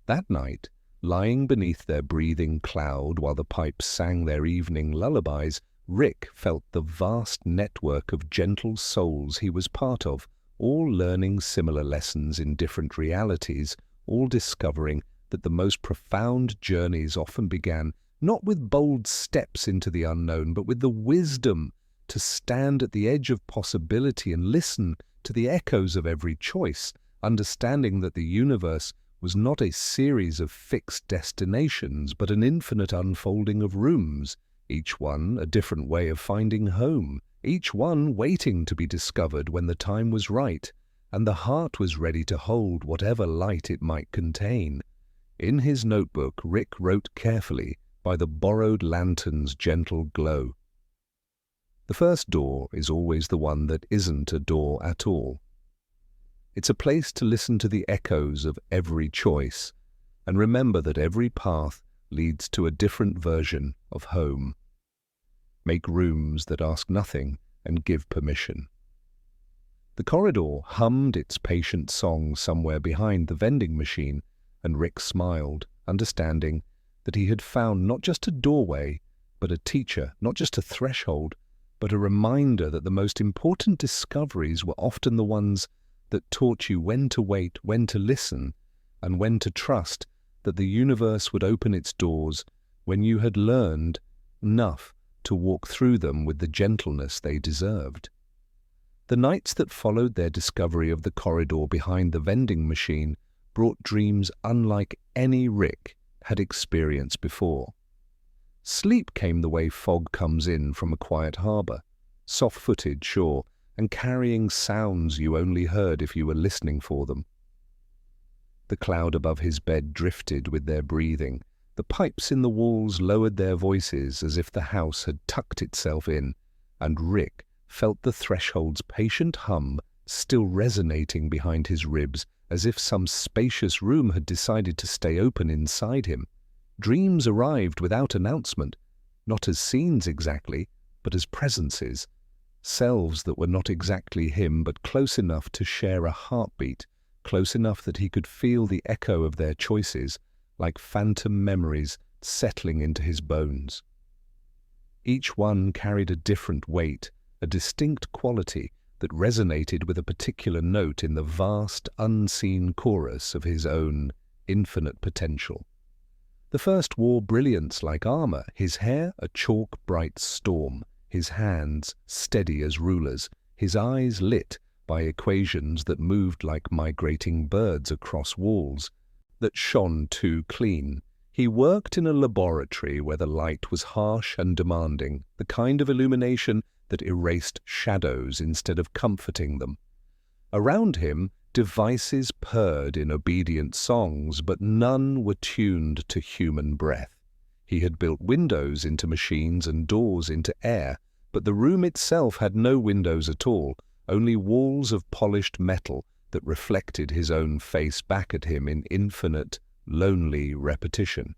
That night, lying beneath their breathing cloud while the pipes sang their evening lullabies, Rick felt the vast network of gentle souls he was part of, all learning similar lessons in different realities, all discovering that the most profound journeys often began not with bold steps into the unknown, but with the wisdom to stand at the edge of possibility and listen to the echoes of every choice, understanding that the universe was not a series of fixed destinations, but an infinite unfolding of rooms, each one a different way of finding home, each one waiting to be discovered when the time was right, and the heart was ready to hold whatever light it might contain. In his notebook, Rick wrote carefully, by the borrowed lantern's gentle glow. The first door is always the one that isn't a door at all. It's a place to listen to the echoes of every choice, and remember that every path leads to a different version of home. Make rooms that ask nothing and give permission. The corridor hummed its patient song somewhere behind the vending machine, and Rick smiled, understanding that he had found not just a doorway, but a teacher, not just a threshold, but a reminder that the most important discoveries were often the ones that taught you when to wait, when to listen, and when to trust that the universe would open its doors when you had learned enough to walk through them with the gentleness they deserved. The nights that followed their discovery of the corridor behind the vending machine brought dreams unlike any Rick had experienced before. Sleep came the way fog comes in from a quiet harbor, soft-footed, sure, and carrying sounds you only heard if you were listening for them. The cloud above his bed drifted with their breathing. The pipes in the walls lowered their voices as if the house had tucked itself in, and Rick felt the threshold's patient hum still resonating behind his ribs, as if some spacious room had decided to stay open inside him. Dreams arrived without announcement, not as scenes exactly, but as presences. Selves that were not exactly him, but close enough to share a heartbeat, close enough that he could feel the echo of their choices, like phantom memories settling into his bones. Each one carried a different weight, a distinct quality that resonated with a particular note in the vast, unseen chorus of his own infinite potential. The first wore brilliance like armor, his hair a chalk-bright storm, his hands steady as rulers, his eyes lit by equations that moved like migrating birds across walls, that shone too clean. He worked in a laboratory where the light was harsh and demanding, the kind of illumination that erased shadows instead of comforting them. Around him, devices purred in obedient songs, but none were tuned to human breath. He had built windows into machines and doors into air, but the room itself had no windows at all, only walls of polished metal that reflected his own face back at him in infinite, lonely repetition.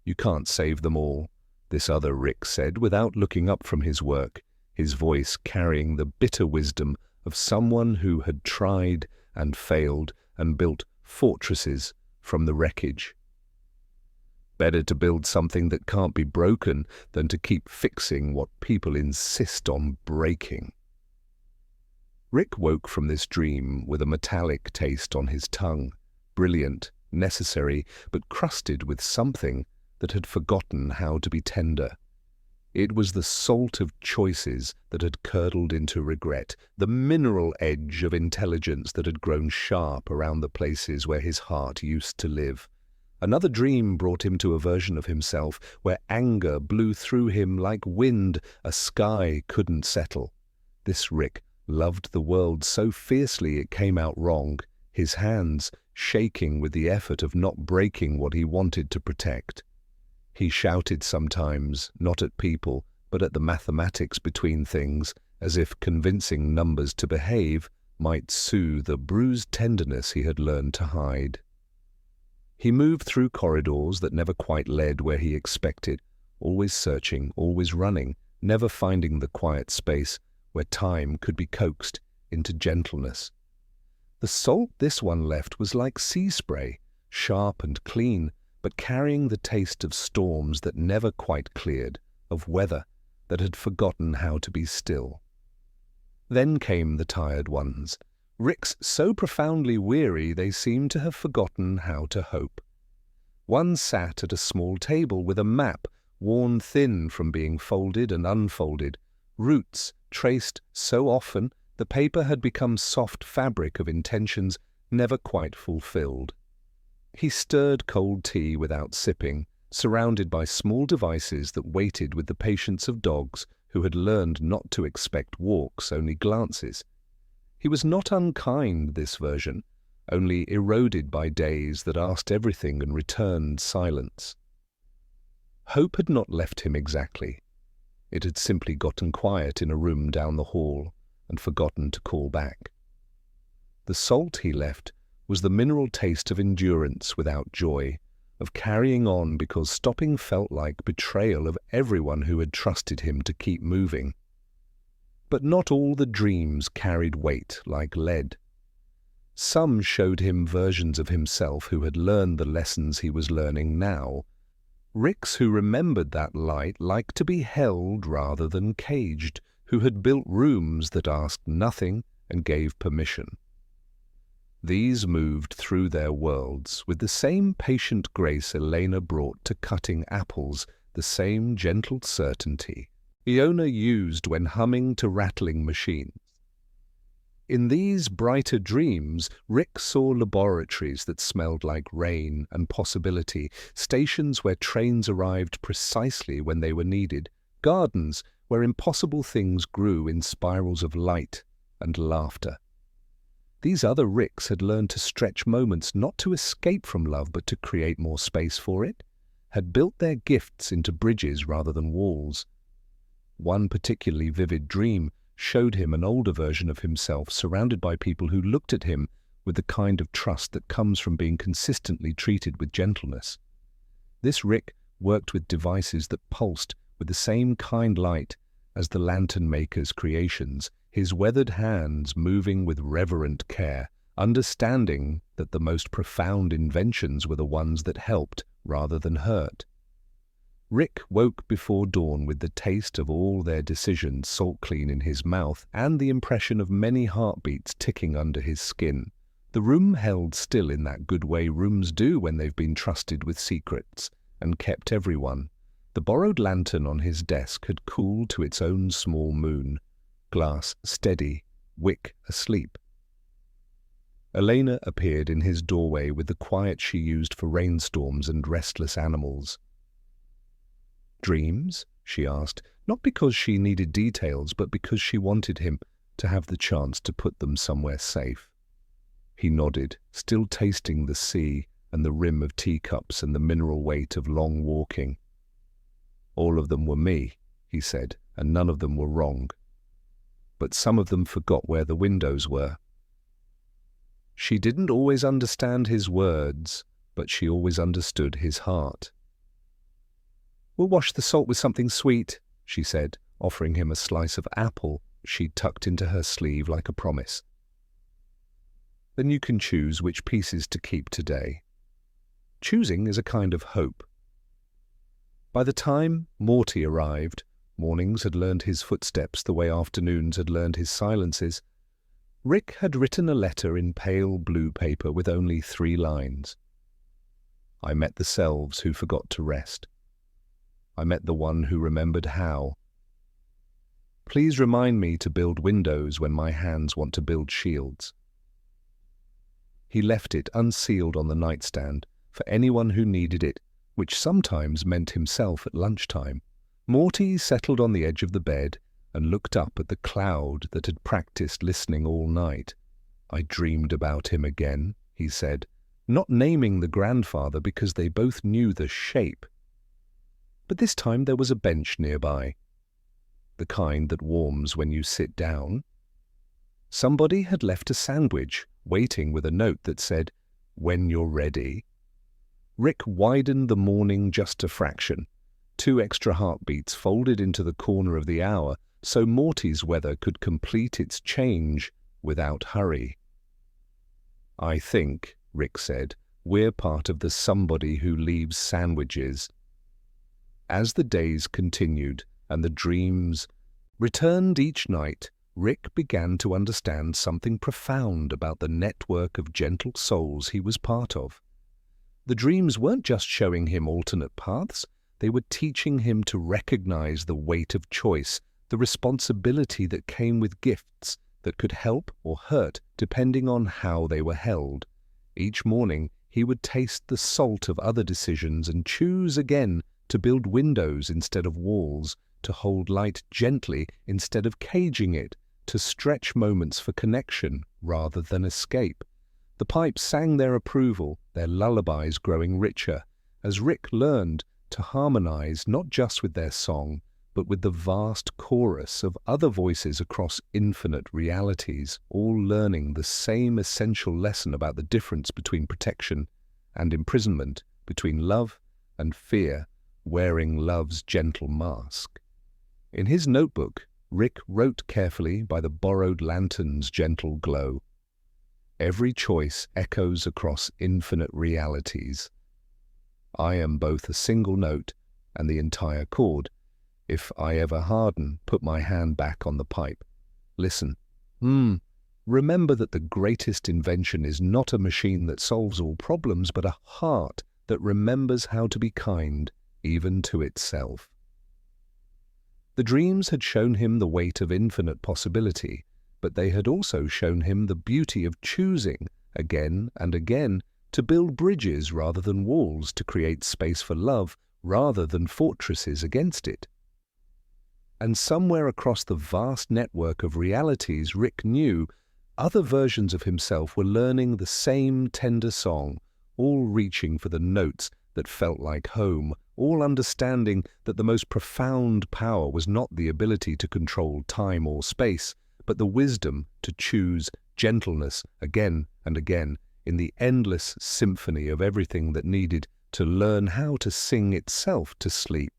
"You can't save them all," this other Rick said without looking up from his work, his voice carrying the bitter wisdom of someone who had tried and failed and built fortresses from the wreckage. Better to build something that can't be broken than to keep fixing what people insist on breaking. Rick woke from this dream with a metallic taste on his tongue, brilliant, necessary, but crusted with something that had forgotten how to be tender. It was the salt of choices that had curdled into regret, the mineral edge of intelligence that had grown sharp around the places where his heart used to live. Another dream brought him to a version of himself where anger blew through him like wind a sky couldn't settle. This Rick loved the world so fiercely it came out wrong, his hands shaking with the effort of not breaking what he wanted to protect. He shouted sometimes, not at people, but at the mathematics between things, as if convincing numbers to behave might soothe a bruised tenderness he had learned to hide. He moved through corridors that never quite led where he expected, always searching, always running, never finding the quiet space where time could be coaxed into gentleness. The salt this one left was like sea spray, sharp and clean, but carrying the taste of storms that never quite cleared, of weather that had forgotten how to be still. Then came the tired ones, Ricks so profoundly weary they seemed to have forgotten how to hope. One sat at a small table with a map worn thin from being folded and unfolded, routes traced so often the paper had become soft fabric of intentions never quite fulfilled. He stirred cold tea without sipping, surrounded by small devices that waited with the patience of dogs who had learned not to expect walks, only glances. He was not unkind, this version, only eroded by days that asked everything and returned silence. Hope had not left him exactly. It had simply gotten quiet in a room down the hall and forgotten to call back. The salt he left was the mineral taste of endurance without joy, of carrying on because stopping felt like betrayal of everyone who had trusted him to keep moving. But not all the dreams carried weight like lead. Some showed him versions of himself who had learned the lessons he was learning now. Ricks who remembered that light liked to be held rather than caged, who had built rooms that asked nothing and gave permission. These moved through their worlds with the same patient grace Elena brought to cutting apples, the same gentle certainty Iona used when humming to rattling machines. In these brighter dreams, Rick saw laboratories that smelled like rain and possibility, stations where trains arrived precisely when they were needed, gardens where impossible things grew in spirals of light and laughter. These other Ricks had learned to stretch moments not to escape from love but to create more space for it, had built their gifts into bridges rather than walls. One particularly vivid dream showed him an older version of himself surrounded by people who looked at him with the kind of trust that comes from being consistently treated with gentleness. This Rick worked with devices that pulsed with the same kind light as the lantern maker's creations, his weathered hands moving with reverent care, understanding that the most profound inventions were the ones that helped rather than hurt. Rick woke before dawn with the taste of all their decisions salt clean in his mouth and the impression of many heartbeats ticking under his skin. The room held still in that good way rooms do when they've been trusted with secrets and kept everyone. The borrowed lantern on his desk had cooled to its own small moon, glass steady, wick asleep. Elena appeared in his doorway with the quiet she used for rainstorms and restless animals. "Dreams?" she asked, not because she needed details, but because she wanted him to have the chance to put them somewhere safe. He nodded, still tasting the sea and the rim of teacups and the mineral weight of long walking. "All of them were me," he said, "and none of them were wrong. But some of them forgot where the windows were." She didn't always understand his words, but she always understood his heart. "We'll wash the salt with something sweet," she said, offering him a slice of apple she'd tucked into her sleeve like a promise. "Then you can choose which pieces to keep today." Choosing is a kind of hope. By the time Morty arrived, mornings had learned his footsteps the way afternoons had learned his silences. Rick had written a letter in pale blue paper with only 3 lines. "I met the selves who forgot to rest. I met the one who remembered how. Please remind me to build windows when my hands want to build shields." He left it unsealed on the nightstand for anyone who needed it, which sometimes meant himself at lunchtime. Morty settled on the edge of the bed and looked up at the cloud that had practiced listening all night. "I dreamed about him again," he said, not naming the grandfather because they both knew the shape. But this time there was a bench nearby, the kind that warms when you sit down. Somebody had left a sandwich, waiting with a note that said, "When you're ready." Rick widened the morning just a fraction, 2 extra heartbeats folded into the corner of the hour so Morty's weather could complete its change without hurry. "I think," Rick said, "we're part of the somebody who leaves sandwiches." As the days continued and the dreams returned each night, Rick began to understand something profound about the network of gentle souls he was part of. The dreams weren't just showing him alternate paths, they were teaching him to recognize the weight of choice, the responsibility that came with gifts that could help or hurt depending on how they were held. Each morning, he would taste the salt of other decisions and choose again to build windows instead of walls, to hold light gently instead of caging it, to stretch moments for connection rather than escape. The pipes sang their approval, their lullabies growing richer, as Rick learned to harmonize not just with their song, but with the vast chorus of other voices across infinite realities, all learning the same essential lesson about the difference between protection and imprisonment, between love and fear, wearing love's gentle mask. In his notebook, Rick wrote carefully by the borrowed lantern's gentle glow. Every choice echoes across infinite realities. I am both a single note and the entire chord. If I ever harden, put my hand back on the pipe. Listen. Remember that the greatest invention is not a machine that solves all problems, but a heart that remembers how to be kind, even to itself. The dreams had shown him the weight of infinite possibility, but they had also shown him the beauty of choosing, again and again, to build bridges rather than walls, to create space for love rather than fortresses against it. And somewhere across the vast network of realities, Rick knew other versions of himself were learning the same tender song, all reaching for the notes that felt like home, all understanding that the most profound power was not the ability to control time or space, but the wisdom to choose gentleness again and again in the endless symphony of everything that needed to learn how to sing itself to sleep.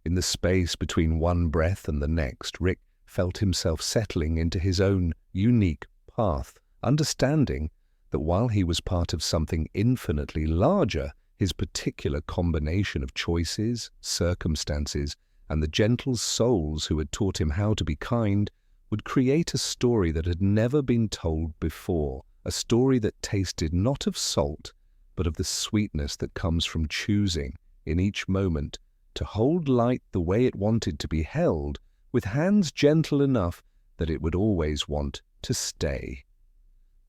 In the space between one breath and the next, Rick felt himself settling into his own unique path, understanding that while he was part of something infinitely larger, his particular combination of choices, circumstances, and the gentle souls who had taught him how to be kind would create a story that had never been told before, a story that tasted not of salt, but of the sweetness that comes from choosing, in each moment, to hold light the way it wanted to be held, with hands gentle enough that it would always want to stay.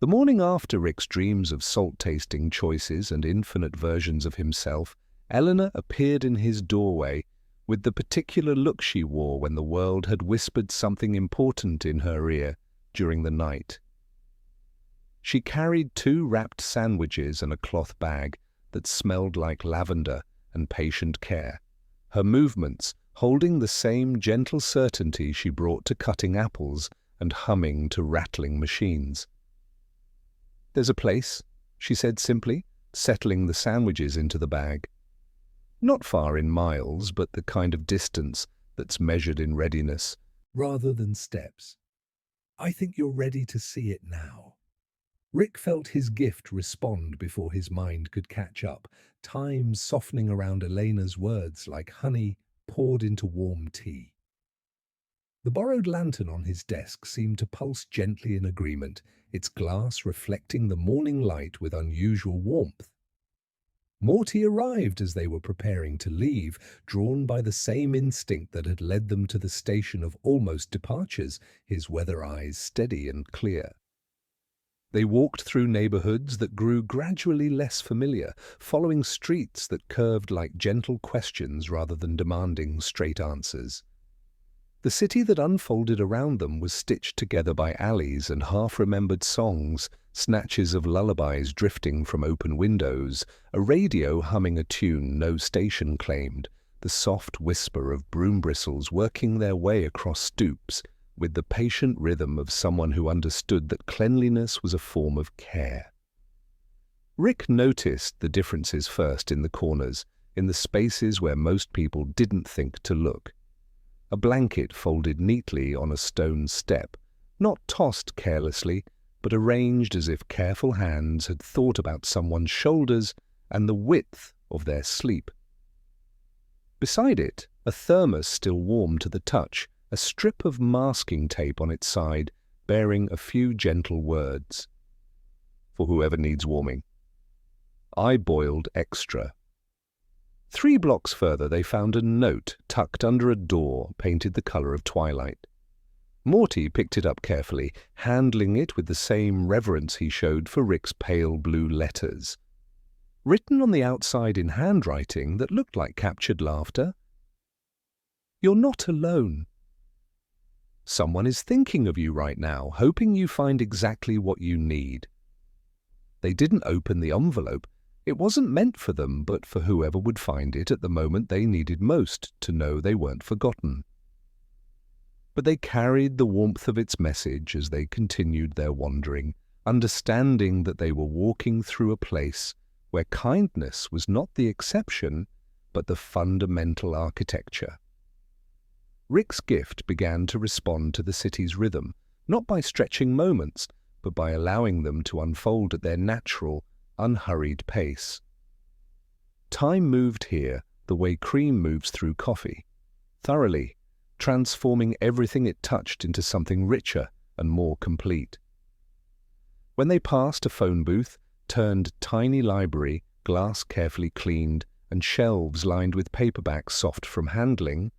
The morning after Rick's dreams of salt-tasting choices and infinite versions of himself, Eleanor appeared in his doorway with the particular look she wore when the world had whispered something important in her ear during the night. She carried 2 wrapped sandwiches and a cloth bag that smelled like lavender and patient care, her movements holding the same gentle certainty she brought to cutting apples and humming to rattling machines. "There's a place," she said simply, settling the sandwiches into the bag. "Not far in miles, but the kind of distance that's measured in readiness, rather than steps. I think you're ready to see it now." Rick felt his gift respond before his mind could catch up, time softening around Elena's words like honey poured into warm tea. The borrowed lantern on his desk seemed to pulse gently in agreement, its glass reflecting the morning light with unusual warmth. Morty arrived as they were preparing to leave, drawn by the same instinct that had led them to the station of almost departures, his weather eyes steady and clear. They walked through neighborhoods that grew gradually less familiar, following streets that curved like gentle questions rather than demanding straight answers. The city that unfolded around them was stitched together by alleys and half-remembered songs, snatches of lullabies drifting from open windows, a radio humming a tune no station claimed, the soft whisper of broom bristles working their way across stoops, with the patient rhythm of someone who understood that cleanliness was a form of care. Rick noticed the differences first in the corners, in the spaces where most people didn't think to look. A blanket folded neatly on a stone step, not tossed carelessly, but arranged as if careful hands had thought about someone's shoulders and the width of their sleep. Beside it, a thermos still warm to the touch, a strip of masking tape on its side, bearing a few gentle words. "For whoever needs warming. I boiled extra." 3 blocks further they found a note tucked under a door painted the color of twilight. Morty picked it up carefully, handling it with the same reverence he showed for Rick's pale blue letters. Written on the outside in handwriting that looked like captured laughter, "You're not alone. Someone is thinking of you right now, hoping you find exactly what you need." They didn't open the envelope. It wasn't meant for them, but for whoever would find it at the moment they needed most to know they weren't forgotten. But they carried the warmth of its message as they continued their wandering, understanding that they were walking through a place where kindness was not the exception, but the fundamental architecture. Rick's gift began to respond to the city's rhythm, not by stretching moments, but by allowing them to unfold at their natural, unhurried pace. Time moved here the way cream moves through coffee, thoroughly, transforming everything it touched into something richer and more complete. When they passed a phone booth, turned tiny library, glass carefully cleaned, and shelves lined with paperbacks soft from handling,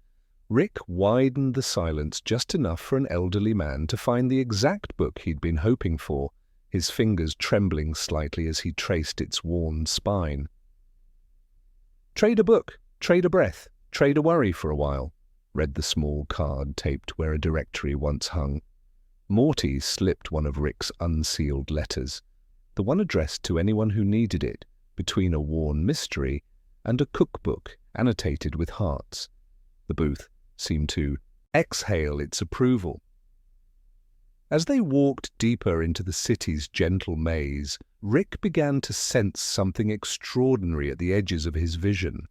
Rick widened the silence just enough for an elderly man to find the exact book he'd been hoping for, his fingers trembling slightly as he traced its worn spine. "Trade a book, trade a breath, trade a worry for a while," read the small card taped where a directory once hung. Morty slipped one of Rick's unsealed letters, the one addressed to anyone who needed it, between a worn mystery and a cookbook annotated with hearts. The booth seemed to exhale its approval. As they walked deeper into the city's gentle maze, Rick began to sense something extraordinary at the edges of his vision.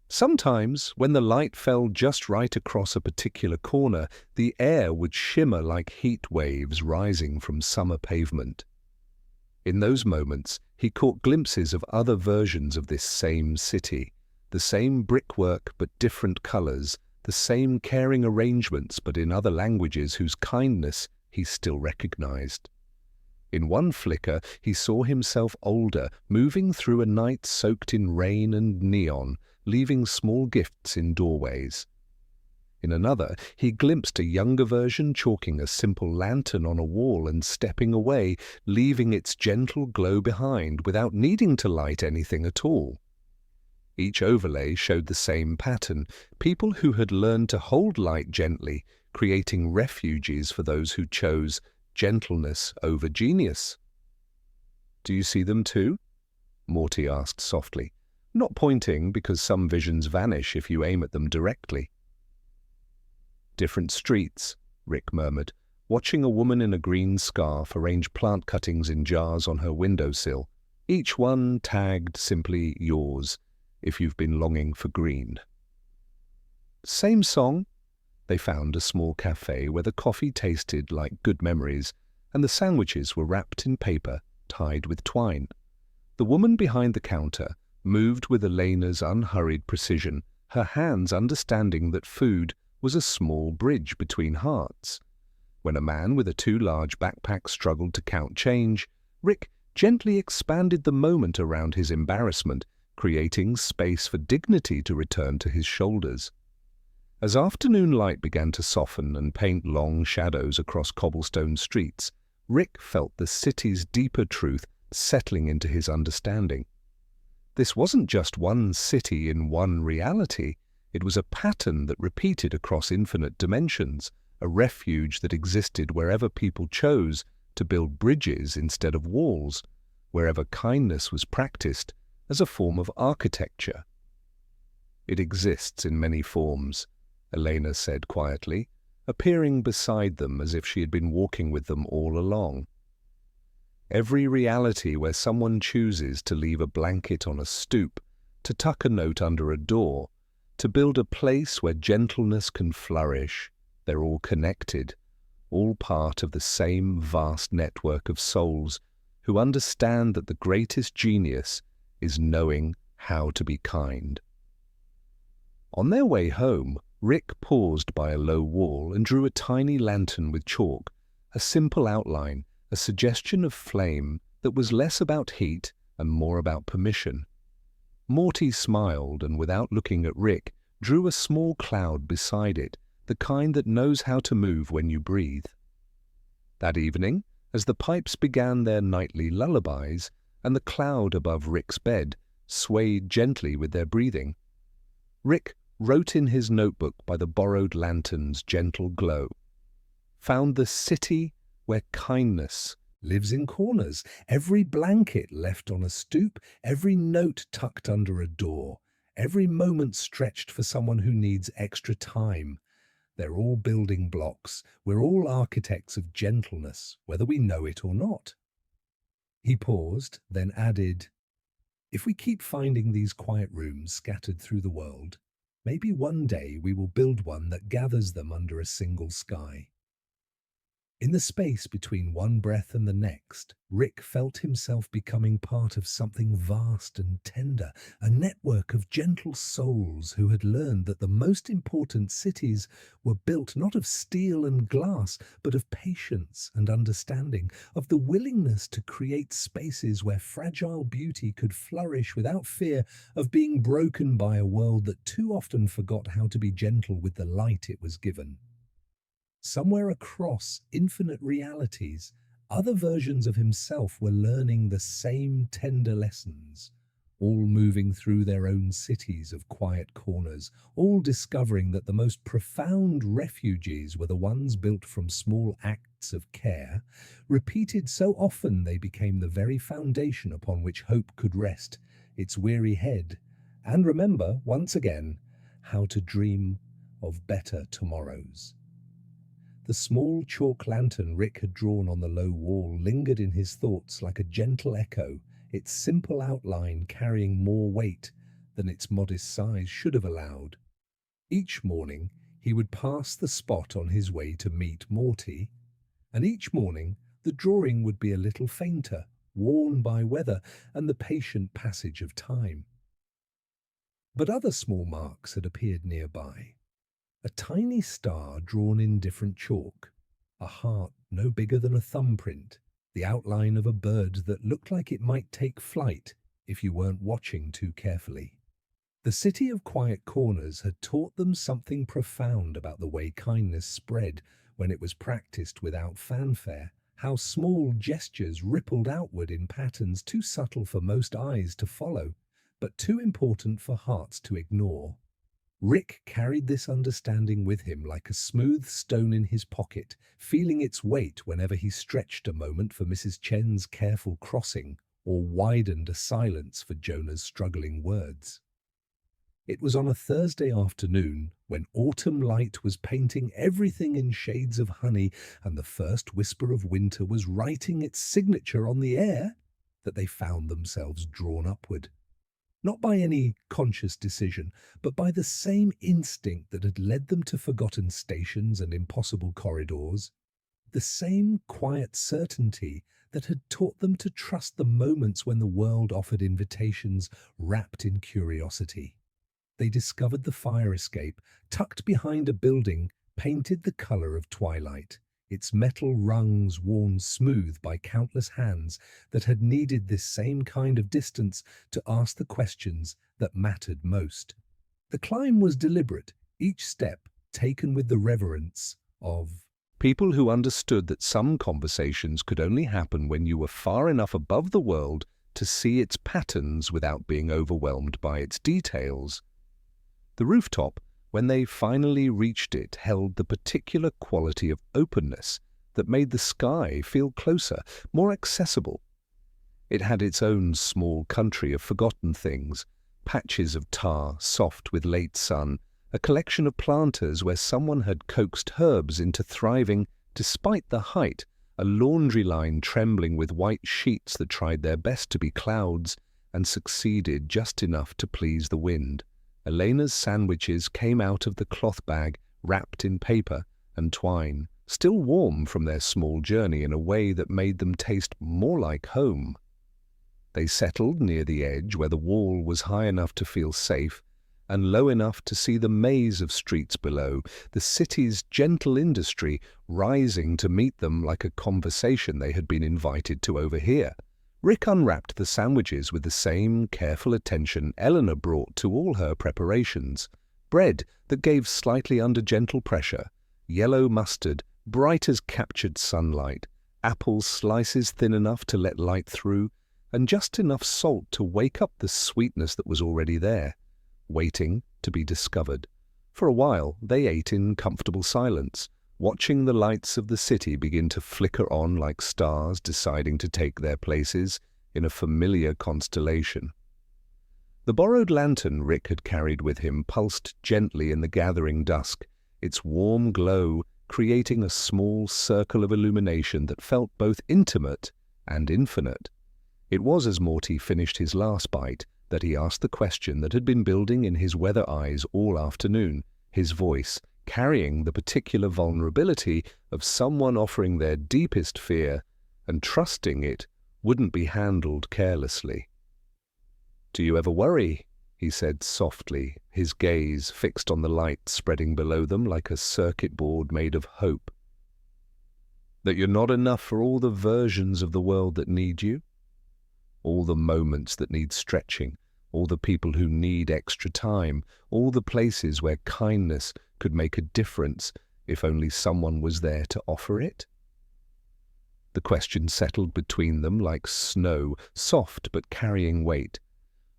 Sometimes, when the light fell just right across a particular corner, the air would shimmer like heat waves rising from summer pavement. In those moments, he caught glimpses of other versions of this same city, the same brickwork but different colors, the same caring arrangements but in other languages whose kindness he still recognized. In one flicker, he saw himself older, moving through a night soaked in rain and neon, leaving small gifts in doorways. In another, he glimpsed a younger version chalking a simple lantern on a wall and stepping away, leaving its gentle glow behind without needing to light anything at all. Each overlay showed the same pattern, people who had learned to hold light gently, creating refuges for those who chose gentleness over genius. "Do you see them too?" Morty asked softly, not pointing because some visions vanish if you aim at them directly. "Different streets," Rick murmured, watching a woman in a green scarf arrange plant cuttings in jars on her windowsill, each one tagged simply yours, if you've been longing for green. "Same song." They found a small cafe where the coffee tasted like good memories, and the sandwiches were wrapped in paper, tied with twine. The woman behind the counter moved with Elena's unhurried precision, her hands understanding that food was a small bridge between hearts. When a man with a too large backpack struggled to count change, Rick gently expanded the moment around his embarrassment, creating space for dignity to return to his shoulders. As afternoon light began to soften and paint long shadows across cobblestone streets, Rick felt the city's deeper truth settling into his understanding. This wasn't just one city in one reality. It was a pattern that repeated across infinite dimensions, a refuge that existed wherever people chose to build bridges instead of walls, wherever kindness was practiced as a form of architecture. "It exists in many forms," Elena said quietly, appearing beside them as if she had been walking with them all along. "Every reality where someone chooses to leave a blanket on a stoop, to tuck a note under a door, to build a place where gentleness can flourish, they're all connected, all part of the same vast network of souls who understand that the greatest genius is knowing how to be kind." On their way home, Rick paused by a low wall and drew a tiny lantern with chalk, a simple outline, a suggestion of flame that was less about heat and more about permission. Morty smiled and, without looking at Rick, drew a small cloud beside it, the kind that knows how to move when you breathe. That evening, as the pipes began their nightly lullabies and the cloud above Rick's bed swayed gently with their breathing, Rick wrote in his notebook by the borrowed lantern's gentle glow, "Found the city where kindness lives in corners, every blanket left on a stoop, every note tucked under a door, every moment stretched for someone who needs extra time. They're all building blocks. We're all architects of gentleness, whether we know it or not." He paused, then added, "If we keep finding these quiet rooms scattered through the world, maybe one day we will build one that gathers them under a single sky." In the space between one breath and the next, Rick felt himself becoming part of something vast and tender, a network of gentle souls who had learned that the most important cities were built not of steel and glass, but of patience and understanding, of the willingness to create spaces where fragile beauty could flourish without fear of being broken by a world that too often forgot how to be gentle with the light it was given. Somewhere across infinite realities, other versions of himself were learning the same tender lessons, all moving through their own cities of quiet corners, all discovering that the most profound refuges were the ones built from small acts of care, repeated so often they became the very foundation upon which hope could rest its weary head, and remember, once again, how to dream of better tomorrows. The small chalk lantern Rick had drawn on the low wall lingered in his thoughts like a gentle echo, its simple outline carrying more weight than its modest size should have allowed. Each morning, he would pass the spot on his way to meet Morty, and each morning the drawing would be a little fainter, worn by weather and the patient passage of time. But other small marks had appeared nearby. A tiny star drawn in different chalk, a heart no bigger than a thumbprint, the outline of a bird that looked like it might take flight if you weren't watching too carefully. The city of quiet corners had taught them something profound about the way kindness spread when it was practiced without fanfare, how small gestures rippled outward in patterns too subtle for most eyes to follow, but too important for hearts to ignore. Rick carried this understanding with him like a smooth stone in his pocket, feeling its weight whenever he stretched a moment for Mrs. Chen's careful crossing or widened a silence for Jonah's struggling words. It was on a Thursday afternoon, when autumn light was painting everything in shades of honey and the first whisper of winter was writing its signature on the air, that they found themselves drawn upward. Not by any conscious decision, but by the same instinct that had led them to forgotten stations and impossible corridors, the same quiet certainty that had taught them to trust the moments when the world offered invitations wrapped in curiosity. They discovered the fire escape, tucked behind a building painted the color of twilight, its metal rungs worn smooth by countless hands that had needed this same kind of distance to ask the questions that mattered most. The climb was deliberate, each step taken with the reverence of people who understood that some conversations could only happen when you were far enough above the world to see its patterns without being overwhelmed by its details. The rooftop, when they finally reached it, held the particular quality of openness that made the sky feel closer, more accessible. It had its own small country of forgotten things, patches of tar soft with late sun, a collection of planters where someone had coaxed herbs into thriving despite the height, a laundry line trembling with white sheets that tried their best to be clouds and succeeded just enough to please the wind. Elena's sandwiches came out of the cloth bag, wrapped in paper and twine, still warm from their small journey in a way that made them taste more like home. They settled near the edge where the wall was high enough to feel safe and low enough to see the maze of streets below, the city's gentle industry rising to meet them like a conversation they had been invited to overhear. Rick unwrapped the sandwiches with the same careful attention Eleanor brought to all her preparations, bread that gave slightly under gentle pressure, yellow mustard, bright as captured sunlight, apple slices thin enough to let light through, and just enough salt to wake up the sweetness that was already there, waiting to be discovered. For a while they ate in comfortable silence, watching the lights of the city begin to flicker on like stars deciding to take their places in a familiar constellation. The borrowed lantern Rick had carried with him pulsed gently in the gathering dusk, its warm glow creating a small circle of illumination that felt both intimate and infinite. It was as Morty finished his last bite that he asked the question that had been building in his weather eyes all afternoon, his voice carrying the particular vulnerability of someone offering their deepest fear and trusting it wouldn't be handled carelessly. "Do you ever worry?" he said softly, his gaze fixed on the light spreading below them like a circuit board made of hope. "That you're not enough for all the versions of the world that need you? All the moments that need stretching, all the people who need extra time, all the places where kindness could make a difference if only someone was there to offer it?" The question settled between them like snow, soft but carrying weight.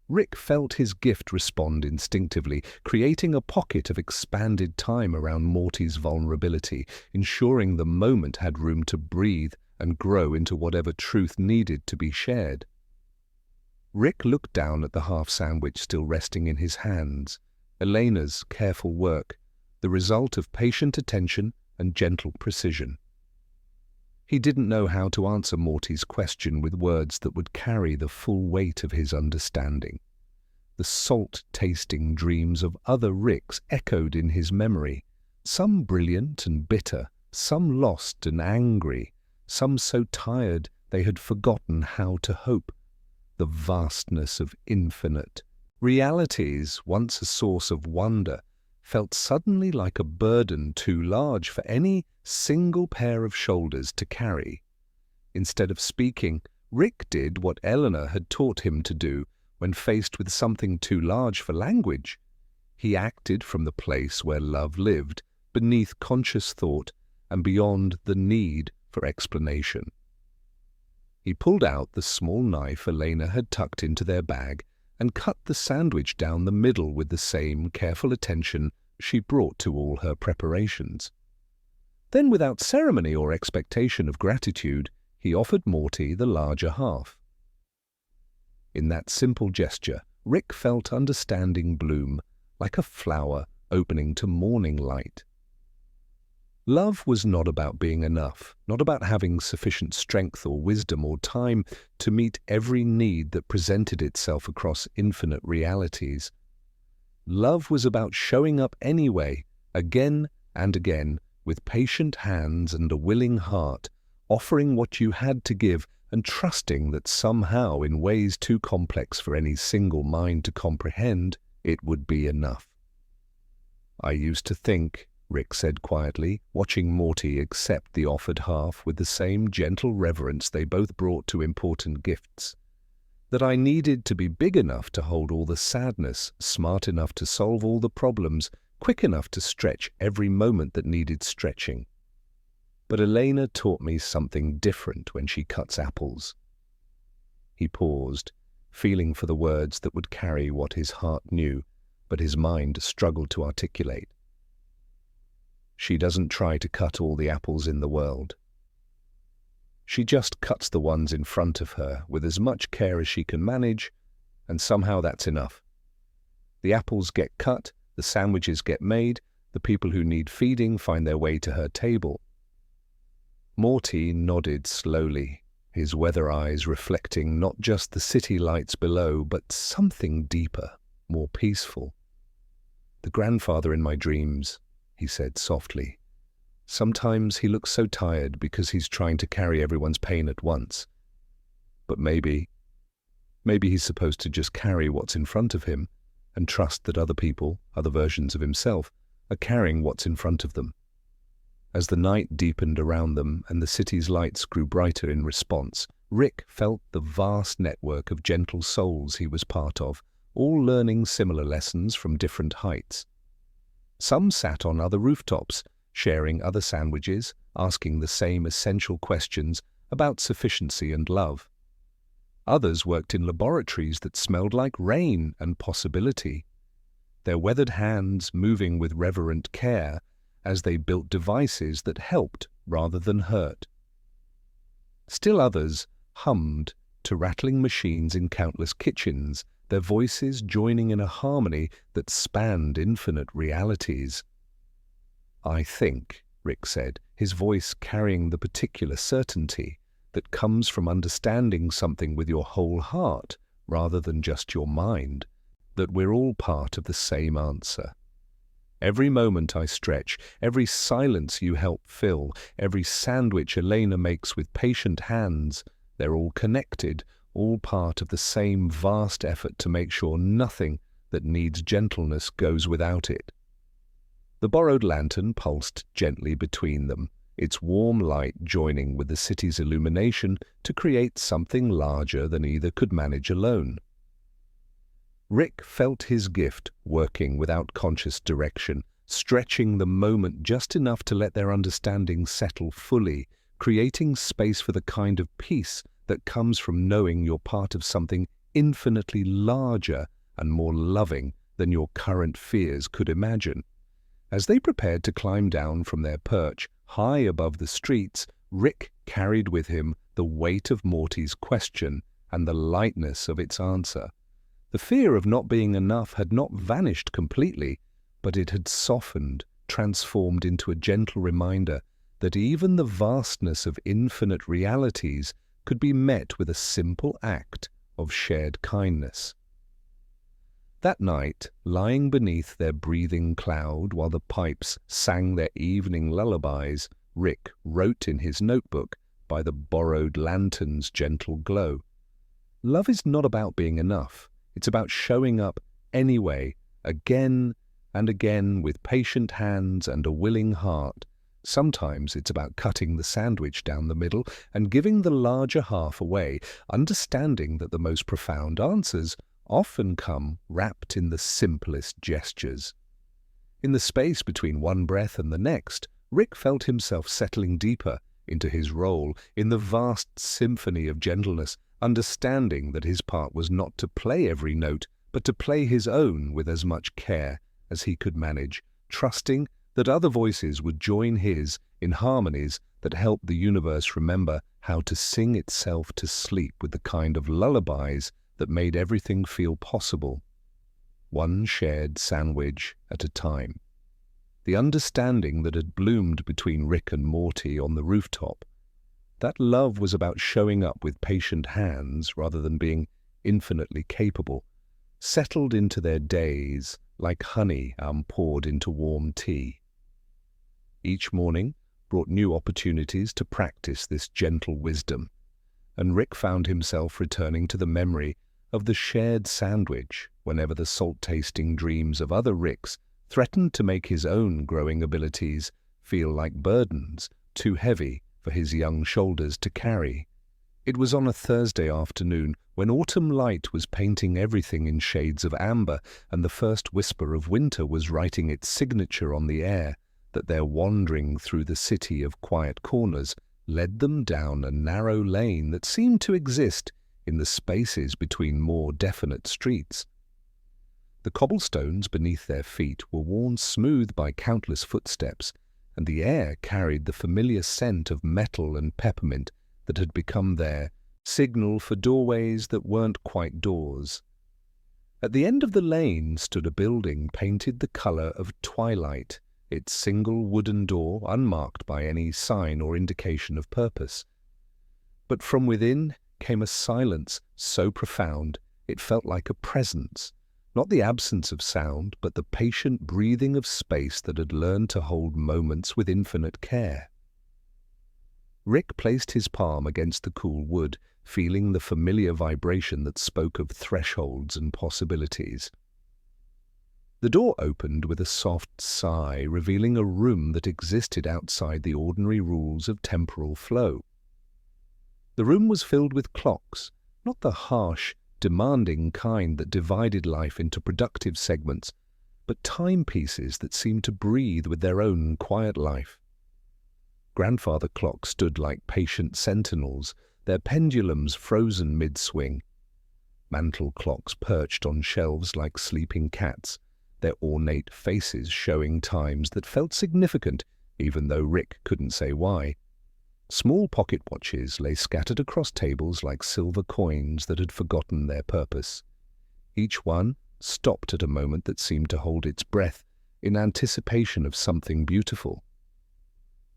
Rick felt his gift respond instinctively, creating a pocket of expanded time around Morty's vulnerability, ensuring the moment had room to breathe and grow into whatever truth needed to be shared. Rick looked down at the half-sandwich still resting in his hands, Elena's careful work, the result of patient attention and gentle precision. He didn't know how to answer Morty's question with words that would carry the full weight of his understanding. The salt-tasting dreams of other Ricks echoed in his memory, some brilliant and bitter, some lost and angry, some so tired they had forgotten how to hope. The vastness of infinite realities, once a source of wonder, felt suddenly like a burden too large for any single pair of shoulders to carry. Instead of speaking, Rick did what Eleanor had taught him to do when faced with something too large for language. He acted from the place where love lived, beneath conscious thought and beyond the need for explanation. He pulled out the small knife Elena had tucked into their bag and cut the sandwich down the middle with the same careful attention she brought to all her preparations. Then, without ceremony or expectation of gratitude, he offered Morty the larger half. In that simple gesture, Rick felt understanding bloom, like a flower opening to morning light. Love was not about being enough, not about having sufficient strength or wisdom or time to meet every need that presented itself across infinite realities. Love was about showing up anyway, again and again, with patient hands and a willing heart, offering what you had to give and trusting that somehow, in ways too complex for any single mind to comprehend, it would be enough. "I used to think," Rick said quietly, watching Morty accept the offered half with the same gentle reverence they both brought to important gifts, "that I needed to be big enough to hold all the sadness, smart enough to solve all the problems, quick enough to stretch every moment that needed stretching. But Elena taught me something different when she cuts apples." He paused, feeling for the words that would carry what his heart knew, but his mind struggled to articulate. "She doesn't try to cut all the apples in the world. She just cuts the ones in front of her with as much care as she can manage, and somehow that's enough. The apples get cut, the sandwiches get made, the people who need feeding find their way to her table." Morty nodded slowly, his weather eyes reflecting not just the city lights below, but something deeper, more peaceful. "The grandfather in my dreams," he said softly. "Sometimes he looks so tired because he's trying to carry everyone's pain at once. But maybe he's supposed to just carry what's in front of him and trust that other people, other versions of himself, are carrying what's in front of them." As the night deepened around them and the city's lights grew brighter in response, Rick felt the vast network of gentle souls he was part of, all learning similar lessons from different heights. Some sat on other rooftops, sharing other sandwiches, asking the same essential questions about sufficiency and love. Others worked in laboratories that smelled like rain and possibility, their weathered hands moving with reverent care as they built devices that helped rather than hurt. Still others hummed to rattling machines in countless kitchens, their voices joining in a harmony that spanned infinite realities. "I think," Rick said, his voice carrying the particular certainty that comes from understanding something with your whole heart rather than just your mind, that we're all part of the same answer. Every moment I stretch, every silence you help fill, every sandwich Elena makes with patient hands, they're all connected, all part of the same vast effort to make sure nothing that needs gentleness goes without it. The borrowed lantern pulsed gently between them, its warm light joining with the city's illumination to create something larger than either could manage alone. Rick felt his gift working without conscious direction, stretching the moment just enough to let their understanding settle fully, creating space for the kind of peace that comes from knowing you're part of something infinitely larger and more loving than your current fears could imagine. As they prepared to climb down from their perch high above the streets, Rick carried with him the weight of Morty's question and the lightness of its answer. The fear of not being enough had not vanished completely, but it had softened, transformed into a gentle reminder that even the vastness of infinite realities could be met with a simple act of shared kindness. That night, lying beneath their breathing cloud while the pipes sang their evening lullabies, Rick wrote in his notebook by the borrowed lantern's gentle glow. Love is not about being enough. It's about showing up anyway, again and again with patient hands and a willing heart. Sometimes it's about cutting the sandwich down the middle and giving the larger half away, understanding that the most profound answers often come wrapped in the simplest gestures. In the space between one breath and the next, Rick felt himself settling deeper into his role in the vast symphony of gentleness, understanding that his part was not to play every note, but to play his own with as much care as he could manage, trusting that other voices would join his in harmonies that helped the universe remember how to sing itself to sleep with the kind of lullabies that made everything feel possible, one shared sandwich at a time. The understanding that had bloomed between Rick and Morty on the rooftop, that love was about showing up with patient hands rather than being infinitely capable, settled into their days like honey poured into warm tea. Each morning brought new opportunities to practice this gentle wisdom, and Rick found himself returning to the memory of the shared sandwich whenever the salt-tasting dreams of other Ricks threatened to make his own growing abilities feel like burdens too heavy for his young shoulders to carry. It was on a Thursday afternoon when autumn light was painting everything in shades of amber and the first whisper of winter was writing its signature on the air that their wandering through the city of quiet corners led them down a narrow lane that seemed to exist in the spaces between more definite streets. The cobblestones beneath their feet were worn smooth by countless footsteps, and the air carried the familiar scent of metal and peppermint that had become their signal for doorways that weren't quite doors. At the end of the lane stood a building painted the color of twilight, its single wooden door unmarked by any sign or indication of purpose. But from within came a silence so profound it felt like a presence, not the absence of sound, but the patient breathing of space that had learned to hold moments with infinite care. Rick placed his palm against the cool wood, feeling the familiar vibration that spoke of thresholds and possibilities. The door opened with a soft sigh, revealing a room that existed outside the ordinary rules of temporal flow. The room was filled with clocks, not the harsh, demanding kind that divided life into productive segments, but timepieces that seemed to breathe with their own quiet life. Grandfather clocks stood like patient sentinels, their pendulums frozen mid-swing. Mantel clocks perched on shelves like sleeping cats, their ornate faces showing times that felt significant, even though Rick couldn't say why. Small pocket watches lay scattered across tables like silver coins that had forgotten their purpose. Each one stopped at a moment that seemed to hold its breath in anticipation of something beautiful.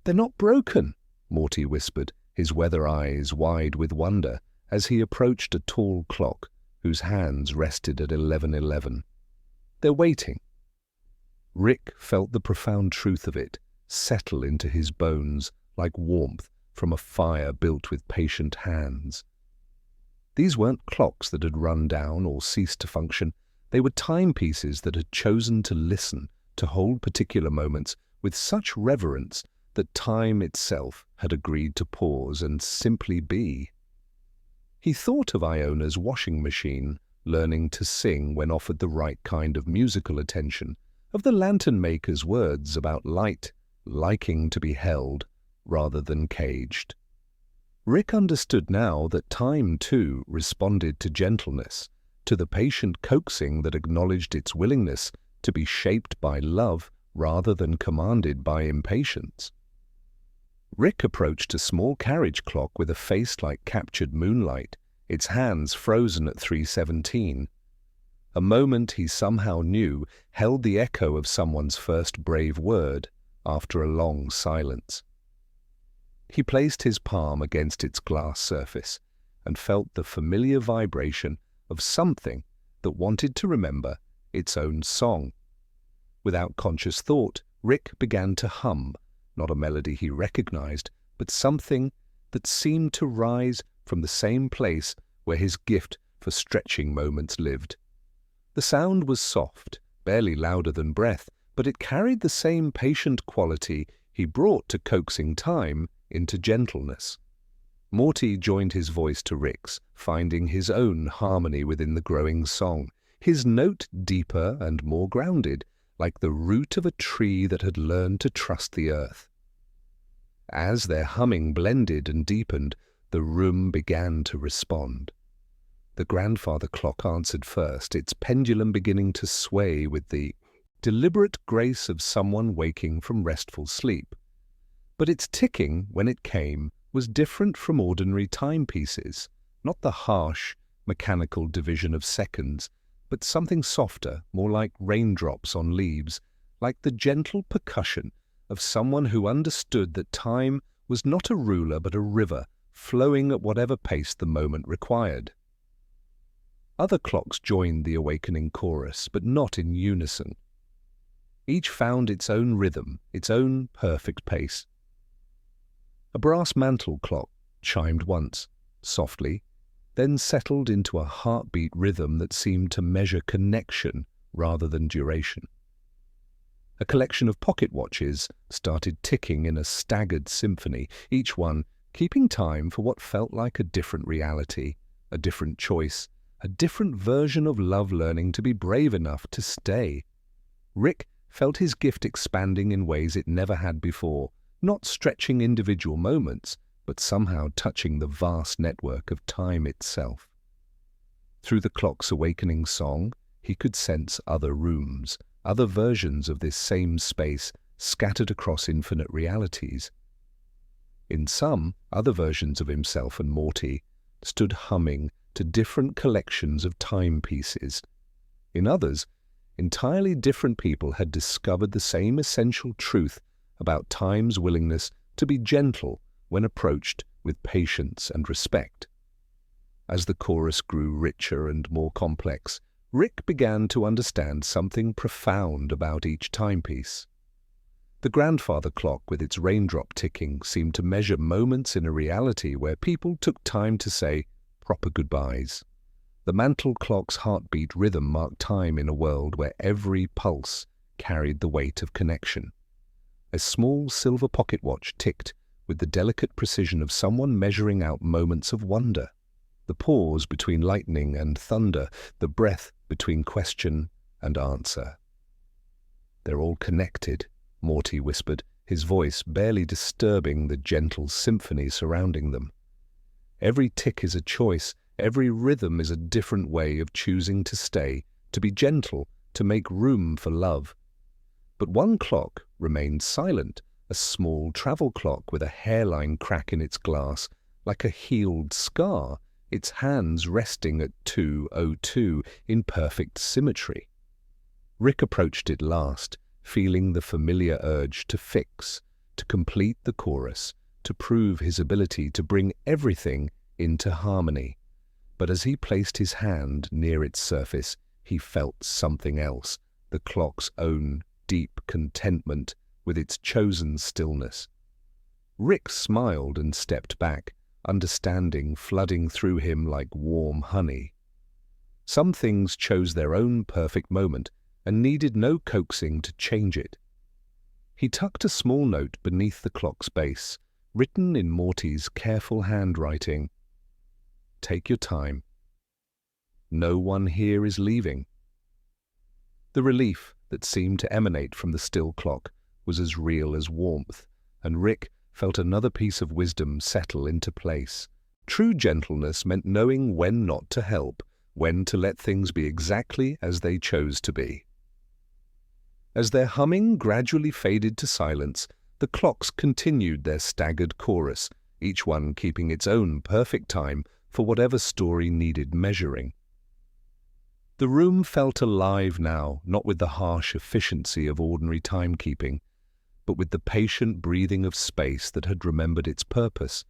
"They're not broken," Morty whispered, his weather eyes wide with wonder, as he approached a tall clock whose hands rested at 11:11. "They're waiting." Rick felt the profound truth of it settle into his bones like warmth from a fire built with patient hands. These weren't clocks that had run down or ceased to function. They were timepieces that had chosen to listen, to hold particular moments with such reverence that time itself had agreed to pause and simply be. He thought of Iona's washing machine learning to sing when offered the right kind of musical attention, of the lantern maker's words about light liking to be held rather than caged. Rick understood now that time, too, responded to gentleness, to the patient coaxing that acknowledged its willingness to be shaped by love rather than commanded by impatience. Rick approached a small carriage clock with a face like captured moonlight, its hands frozen at 3:17. A moment he somehow knew held the echo of someone's first brave word after a long silence. He placed his palm against its glass surface and felt the familiar vibration of something that wanted to remember its own song. Without conscious thought, Rick began to hum, not a melody he recognized, but something that seemed to rise from the same place where his gift for stretching moments lived. The sound was soft, barely louder than breath, but it carried the same patient quality he brought to coaxing time into gentleness. Morty joined his voice to Rick's, finding his own harmony within the growing song, his note deeper and more grounded, like the root of a tree that had learned to trust the earth. As their humming blended and deepened, the room began to respond. The grandfather clock answered first, its pendulum beginning to sway with the deliberate grace of someone waking from restful sleep. But its ticking, when it came, was different from ordinary timepieces, not the harsh, mechanical division of seconds, but something softer, more like raindrops on leaves, like the gentle percussion of someone who understood that time was not a ruler but a river, flowing at whatever pace the moment required. Other clocks joined the awakening chorus, but not in unison. Each found its own rhythm, its own perfect pace. A brass mantel clock chimed once, softly, then settled into a heartbeat rhythm that seemed to measure connection rather than duration. A collection of pocket watches started ticking in a staggered symphony, each one keeping time for what felt like a different reality, a different choice, a different version of love learning to be brave enough to stay. Rick felt his gift expanding in ways it never had before, not stretching individual moments, but somehow touching the vast network of time itself. Through the clock's awakening song, he could sense other rooms, other versions of this same space scattered across infinite realities. In some, other versions of himself and Morty stood humming to different collections of timepieces. In others, entirely different people had discovered the same essential truth about time's willingness to be gentle when approached with patience and respect. As the chorus grew richer and more complex, Rick began to understand something profound about each timepiece. The grandfather clock with its raindrop ticking seemed to measure moments in a reality where people took time to say proper goodbyes. The mantel clock's heartbeat rhythm marked time in a world where every pulse carried the weight of connection. A small silver pocket watch ticked with the delicate precision of someone measuring out moments of wonder. The pause between lightning and thunder, the breath between question and answer. "They're all connected," Morty whispered, his voice barely disturbing the gentle symphony surrounding them. "Every tick is a choice, every rhythm is a different way of choosing to stay, to be gentle, to make room for love." But one clock remained silent, a small travel clock with a hairline crack in its glass, like a healed scar, its hands resting at 2:02 in perfect symmetry. Rick approached it last, feeling the familiar urge to fix, to complete the chorus, to prove his ability to bring everything into harmony. But as he placed his hand near its surface, he felt something else, the clock's own deep contentment with its chosen stillness. Rick smiled and stepped back, understanding flooding through him like warm honey. Some things chose their own perfect moment and needed no coaxing to change it. He tucked a small note beneath the clock's base, written in Morty's careful handwriting. "Take your time. No one here is leaving." The relief that seemed to emanate from the still clock was as real as warmth, and Rick felt another piece of wisdom settle into place. True gentleness meant knowing when not to help, when to let things be exactly as they chose to be. As their humming gradually faded to silence, the clocks continued their staggered chorus, each one keeping its own perfect time for whatever story needed measuring. The room felt alive now, not with the harsh efficiency of ordinary timekeeping, but with the patient breathing of space that had remembered its purpose,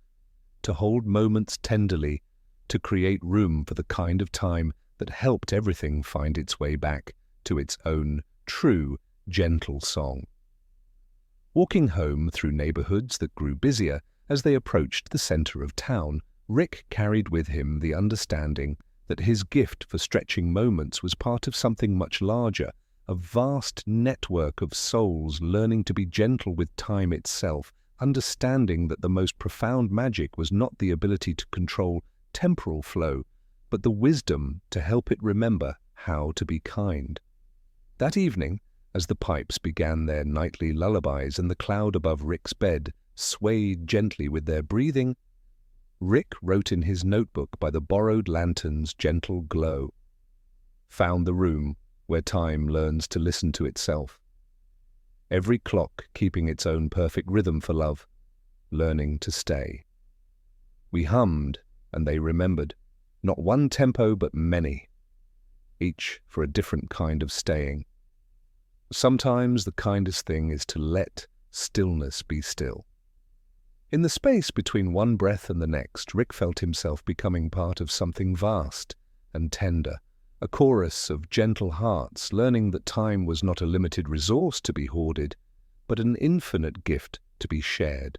to hold moments tenderly, to create room for the kind of time that helped everything find its way back to its own true, gentle song. Walking home through neighborhoods that grew busier as they approached the center of town, Rick carried with him the understanding that his gift for stretching moments was part of something much larger, a vast network of souls learning to be gentle with time itself, understanding that the most profound magic was not the ability to control temporal flow, but the wisdom to help it remember how to be kind. That evening, as the pipes began their nightly lullabies and the cloud above Rick's bed swayed gently with their breathing, Rick wrote in his notebook by the borrowed lantern's gentle glow, "Found the room where time learns to listen to itself. Every clock keeping its own perfect rhythm for love, learning to stay." We hummed, and they remembered, not one tempo but many, each for a different kind of staying. Sometimes the kindest thing is to let stillness be still. In the space between one breath and the next, Rick felt himself becoming part of something vast and tender, a chorus of gentle hearts, learning that time was not a limited resource to be hoarded, but an infinite gift to be shared.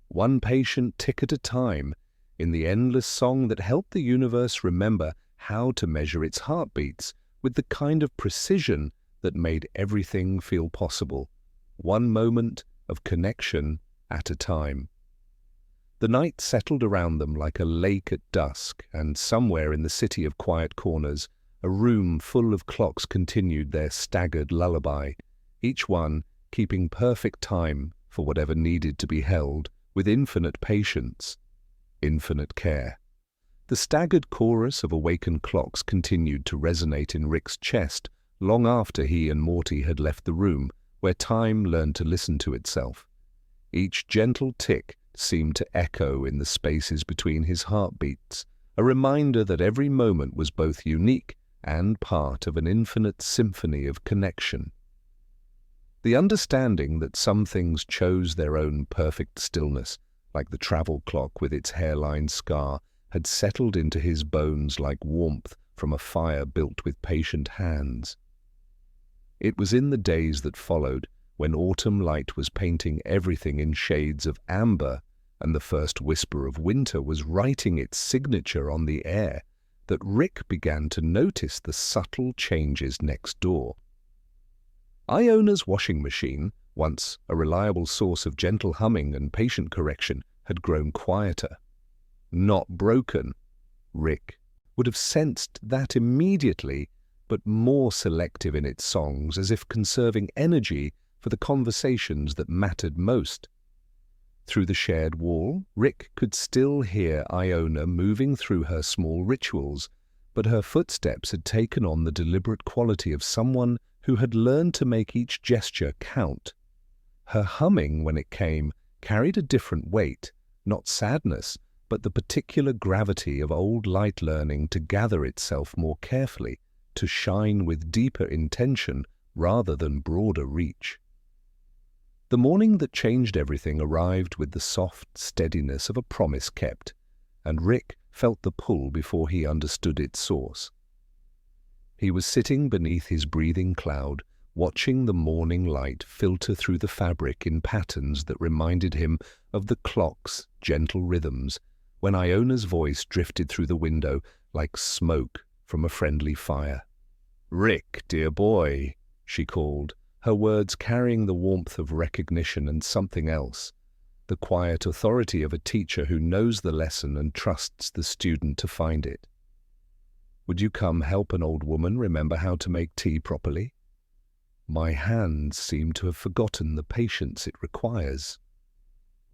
One patient tick at a time, in the endless song that helped the universe remember how to measure its heartbeats with the kind of precision that made everything feel possible, one moment of connection at a time. The night settled around them like a lake at dusk, and somewhere in the city of quiet corners, a room full of clocks continued their staggered lullaby, each one keeping perfect time for whatever needed to be held with infinite patience, infinite care. The staggered chorus of awakened clocks continued to resonate in Rick's chest long after he and Morty had left the room, where time learned to listen to itself. Each gentle tick seemed to echo in the spaces between his heartbeats, a reminder that every moment was both unique and part of an infinite symphony of connection. The understanding that some things chose their own perfect stillness, like the travel clock with its hairline scar, had settled into his bones like warmth from a fire built with patient hands. It was in the days that followed, when autumn light was painting everything in shades of amber and the first whisper of winter was writing its signature on the air, that Rick began to notice the subtle changes next door. Iona's washing machine, once a reliable source of gentle humming and patient correction, had grown quieter. Not broken. Rick would have sensed that immediately, but more selective in its songs, as if conserving energy for the conversations that mattered most. Through the shared wall, Rick could still hear Iona moving through her small rituals, but her footsteps had taken on the deliberate quality of someone who had learned to make each gesture count. Her humming, when it came, carried a different weight, not sadness, but the particular gravity of old light learning to gather itself more carefully, to shine with deeper intention rather than broader reach. The morning that changed everything arrived with the soft steadiness of a promise kept, and Rick felt the pull before he understood its source. He was sitting beneath his breathing cloud, watching the morning light filter through the fabric in patterns that reminded him of the clock's gentle rhythms, when Iona's voice drifted through the window like smoke from a friendly fire. "Rick, dear boy," she called, her words carrying the warmth of recognition and something else, the quiet authority of a teacher who knows the lesson and trusts the student to find it. "Would you come help an old woman remember how to make tea properly?" My hands seem to have forgotten the patience it requires.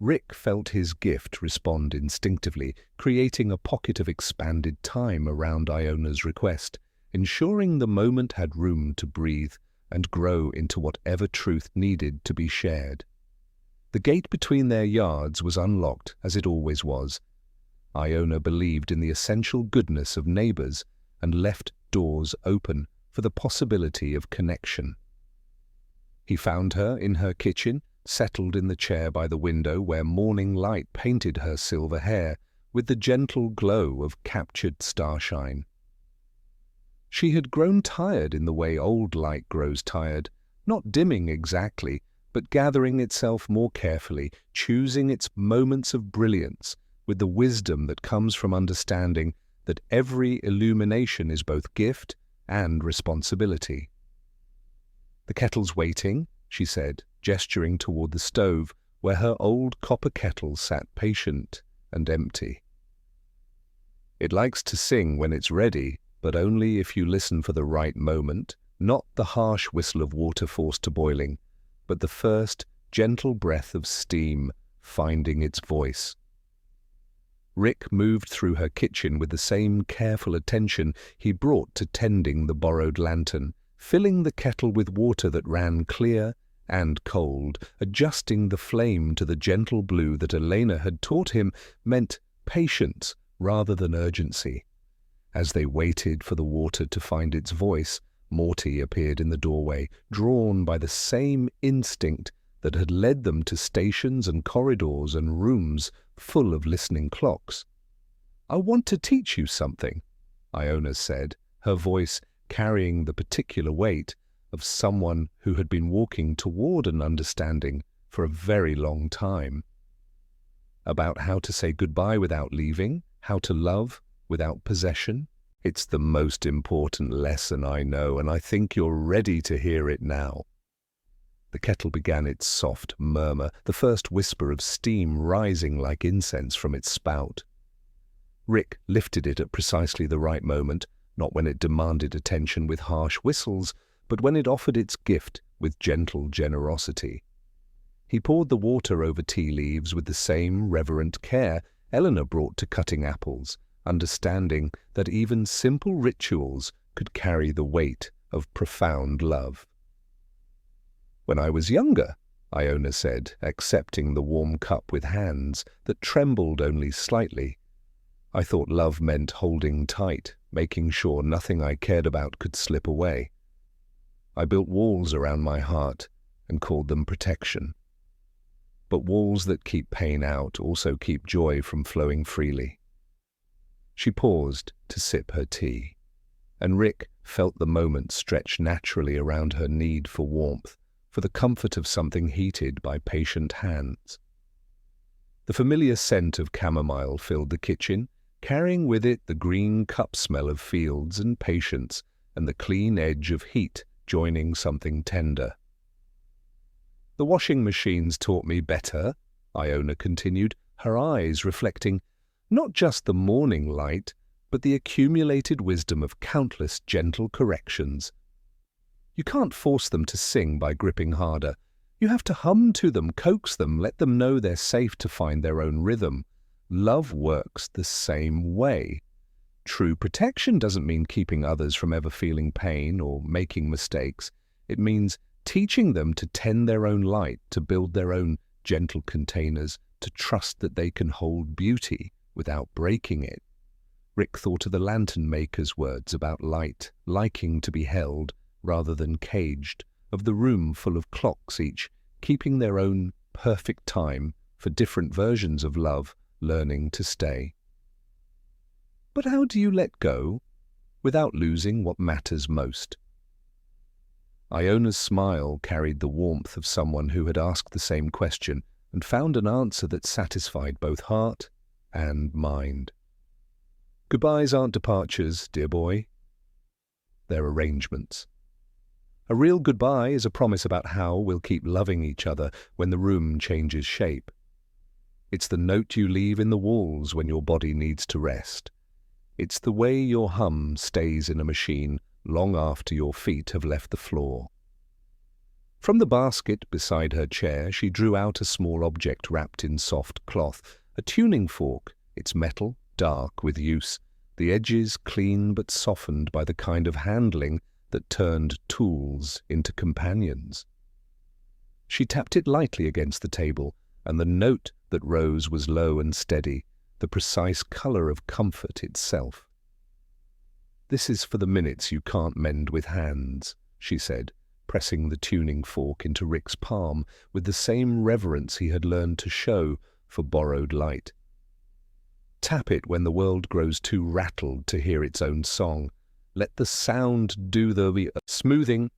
Rick felt his gift respond instinctively, creating a pocket of expanded time around Iona's request, ensuring the moment had room to breathe and grow into whatever truth needed to be shared. The gate between their yards was unlocked, as it always was. Iona believed in the essential goodness of neighbors and left doors open for the possibility of connection. He found her in her kitchen, settled in the chair by the window where morning light painted her silver hair with the gentle glow of captured starshine. She had grown tired in the way old light grows tired, not dimming exactly, but gathering itself more carefully, choosing its moments of brilliance with the wisdom that comes from understanding that every illumination is both gift and responsibility. "The kettle's waiting," she said, gesturing toward the stove where her old copper kettle sat patient and empty. "It likes to sing when it's ready, but only if you listen for the right moment, not the harsh whistle of water forced to boiling, but the first gentle breath of steam finding its voice." Rick moved through her kitchen with the same careful attention he brought to tending the borrowed lantern, filling the kettle with water that ran clear and cold, adjusting the flame to the gentle blue that Elena had taught him meant patience rather than urgency. As they waited for the water to find its voice, Morty appeared in the doorway, drawn by the same instinct that had led them to stations and corridors and rooms full of listening clocks. "I want to teach you something," Iona said, her voice carrying the particular weight of someone who had been walking toward an understanding for a very long time. "About how to say goodbye without leaving, how to love without possession. It's the most important lesson I know, and I think you're ready to hear it now." The kettle began its soft murmur, the first whisper of steam rising like incense from its spout. Rick lifted it at precisely the right moment, not when it demanded attention with harsh whistles, but when it offered its gift with gentle generosity. He poured the water over tea leaves with the same reverent care Eleanor brought to cutting apples, understanding that even simple rituals could carry the weight of profound love. "When I was younger," Iona said, accepting the warm cup with hands that trembled only slightly, "I thought love meant holding tight, making sure nothing I cared about could slip away. I built walls around my heart and called them protection. But walls that keep pain out also keep joy from flowing freely." She paused to sip her tea, and Rick felt the moment stretch naturally around her need for warmth, for the comfort of something heated by patient hands. The familiar scent of chamomile filled the kitchen, carrying with it the green cup smell of fields and patience and the clean edge of heat joining something tender. "The washing machines taught me better," Iona continued, her eyes reflecting not just the morning light, but the accumulated wisdom of countless gentle corrections. You can't force them to sing by gripping harder. You have to hum to them, coax them, let them know they're safe to find their own rhythm. Love works the same way. True protection doesn't mean keeping others from ever feeling pain or making mistakes. It means teaching them to tend their own light, to build their own gentle containers, to trust that they can hold beauty without breaking it. Rick thought of the lantern maker's words about light, liking to be held rather than caged, of the room full of clocks, each keeping their own perfect time for different versions of love learning to stay. But how do you let go without losing what matters most? Iona's smile carried the warmth of someone who had asked the same question and found an answer that satisfied both heart and mind. Goodbyes aren't departures, dear boy. They're arrangements. A real goodbye is a promise about how we'll keep loving each other when the room changes shape. It's the note you leave in the walls when your body needs to rest. It's the way your hum stays in a machine long after your feet have left the floor. From the basket beside her chair, she drew out a small object wrapped in soft cloth, a tuning fork, its metal dark with use, the edges clean but softened by the kind of handling that turned tools into companions. She tapped it lightly against the table, and the note that rose was low and steady, the precise color of comfort itself. "This is for the minutes you can't mend with hands," she said, pressing the tuning fork into Rick's palm with the same reverence he had learned to show for borrowed light. "Tap it when the world grows too rattled to hear its own song. Let the sound do the smoothing.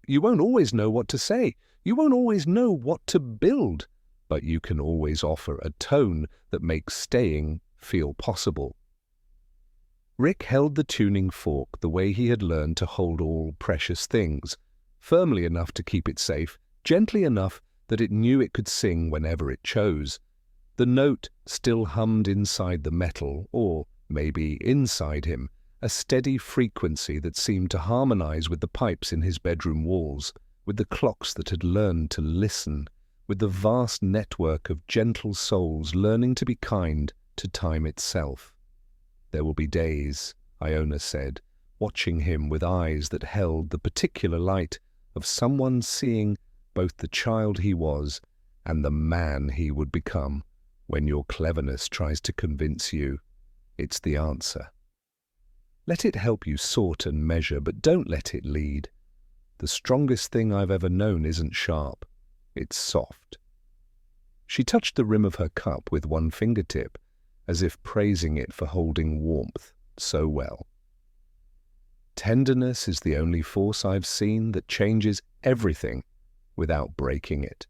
You won't always know what to say. You won't always know what to build, but you can always offer a tone that makes staying feel possible." Rick held the tuning fork the way he had learned to hold all precious things, firmly enough to keep it safe, gently enough that it knew it could sing whenever it chose. The note still hummed inside the metal, or maybe inside him, a steady frequency that seemed to harmonize with the pipes in his bedroom walls, with the clocks that had learned to listen, with the vast network of gentle souls learning to be kind to time itself. "There will be days," Iona said, watching him with eyes that held the particular light of someone seeing both the child he was and the man he would become, when your cleverness tries to convince you it's the answer. Let it help you sort and measure, but don't let it lead. The strongest thing I've ever known isn't sharp, it's soft. She touched the rim of her cup with one fingertip, as if praising it for holding warmth so well. Tenderness is the only force I've seen that changes everything without breaking it.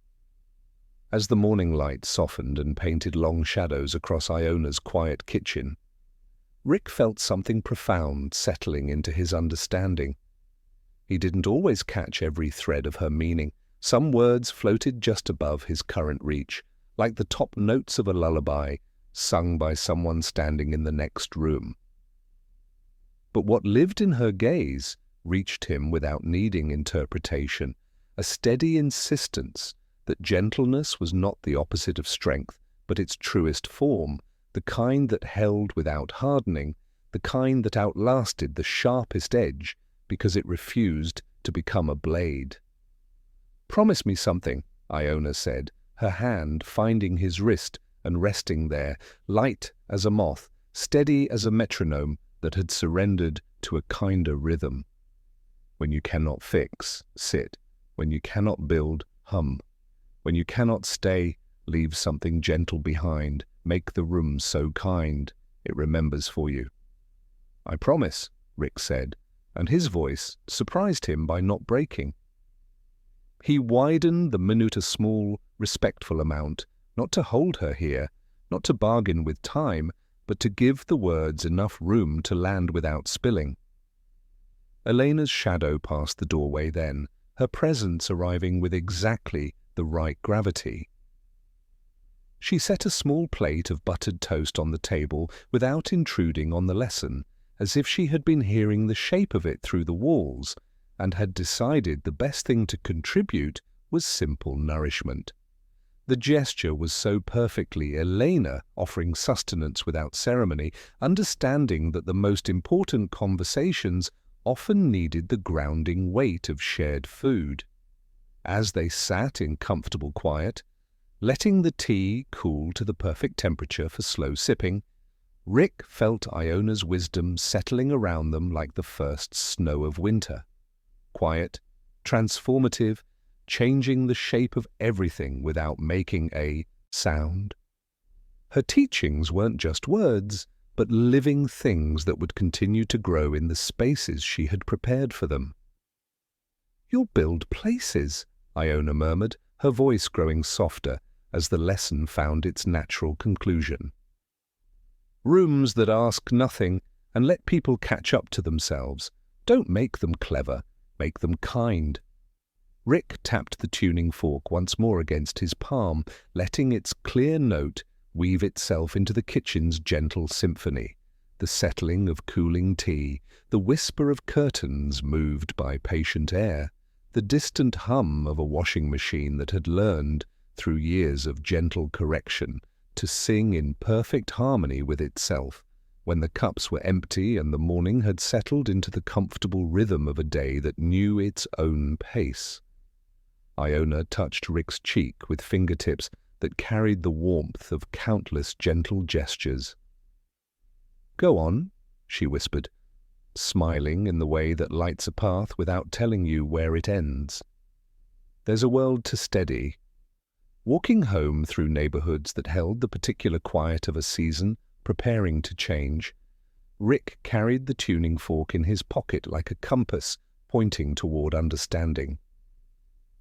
As the morning light softened and painted long shadows across Iona's quiet kitchen, Rick felt something profound settling into his understanding. He didn't always catch every thread of her meaning. Some words floated just above his current reach, like the top notes of a lullaby sung by someone standing in the next room. But what lived in her gaze reached him without needing interpretation, a steady insistence that gentleness was not the opposite of strength, but its truest form, the kind that held without hardening, the kind that outlasted the sharpest edge because it refused to become a blade. "Promise me something," Iona said, her hand finding his wrist and resting there, light as a moth, steady as a metronome that had surrendered to a kinder rhythm. "When you cannot fix, sit. When you cannot build, hum. When you cannot stay, leave something gentle behind. Make the room so kind it remembers for you." "I promise," Rick said, and his voice surprised him by not breaking. He widened the minute a small, respectful amount, not to hold her here, not to bargain with time, but to give the words enough room to land without spilling. Elena's shadow passed the doorway then, her presence arriving with exactly the right gravity. She set a small plate of buttered toast on the table without intruding on the lesson, as if she had been hearing the shape of it through the walls and had decided the best thing to contribute was simple nourishment. The gesture was so perfectly Elena, offering sustenance without ceremony, understanding that the most important conversations often needed the grounding weight of shared food. As they sat in comfortable quiet, letting the tea cool to the perfect temperature for slow sipping, Rick felt Iona's wisdom settling around them like the first snow of winter. Quiet, transformative, changing the shape of everything without making a sound. Her teachings weren't just words, but living things that would continue to grow in the spaces she had prepared for them. "You'll build places," Iona murmured, her voice growing softer as the lesson found its natural conclusion. "Rooms that ask nothing and let people catch up to themselves. Don't make them clever, make them kind." Rick tapped the tuning fork once more against his palm, letting its clear note weave itself into the kitchen's gentle symphony, the settling of cooling tea, the whisper of curtains moved by patient air, the distant hum of a washing machine that had learned, through years of gentle correction, to sing in perfect harmony with itself, when the cups were empty and the morning had settled into the comfortable rhythm of a day that knew its own pace. Iona touched Rick's cheek with fingertips that carried the warmth of countless gentle gestures. "Go on," she whispered, smiling in the way that lights a path without telling you where it ends. "There's a world to steady." Walking home through neighborhoods that held the particular quiet of a season preparing to change, Rick carried the tuning fork in his pocket like a compass pointing toward understanding.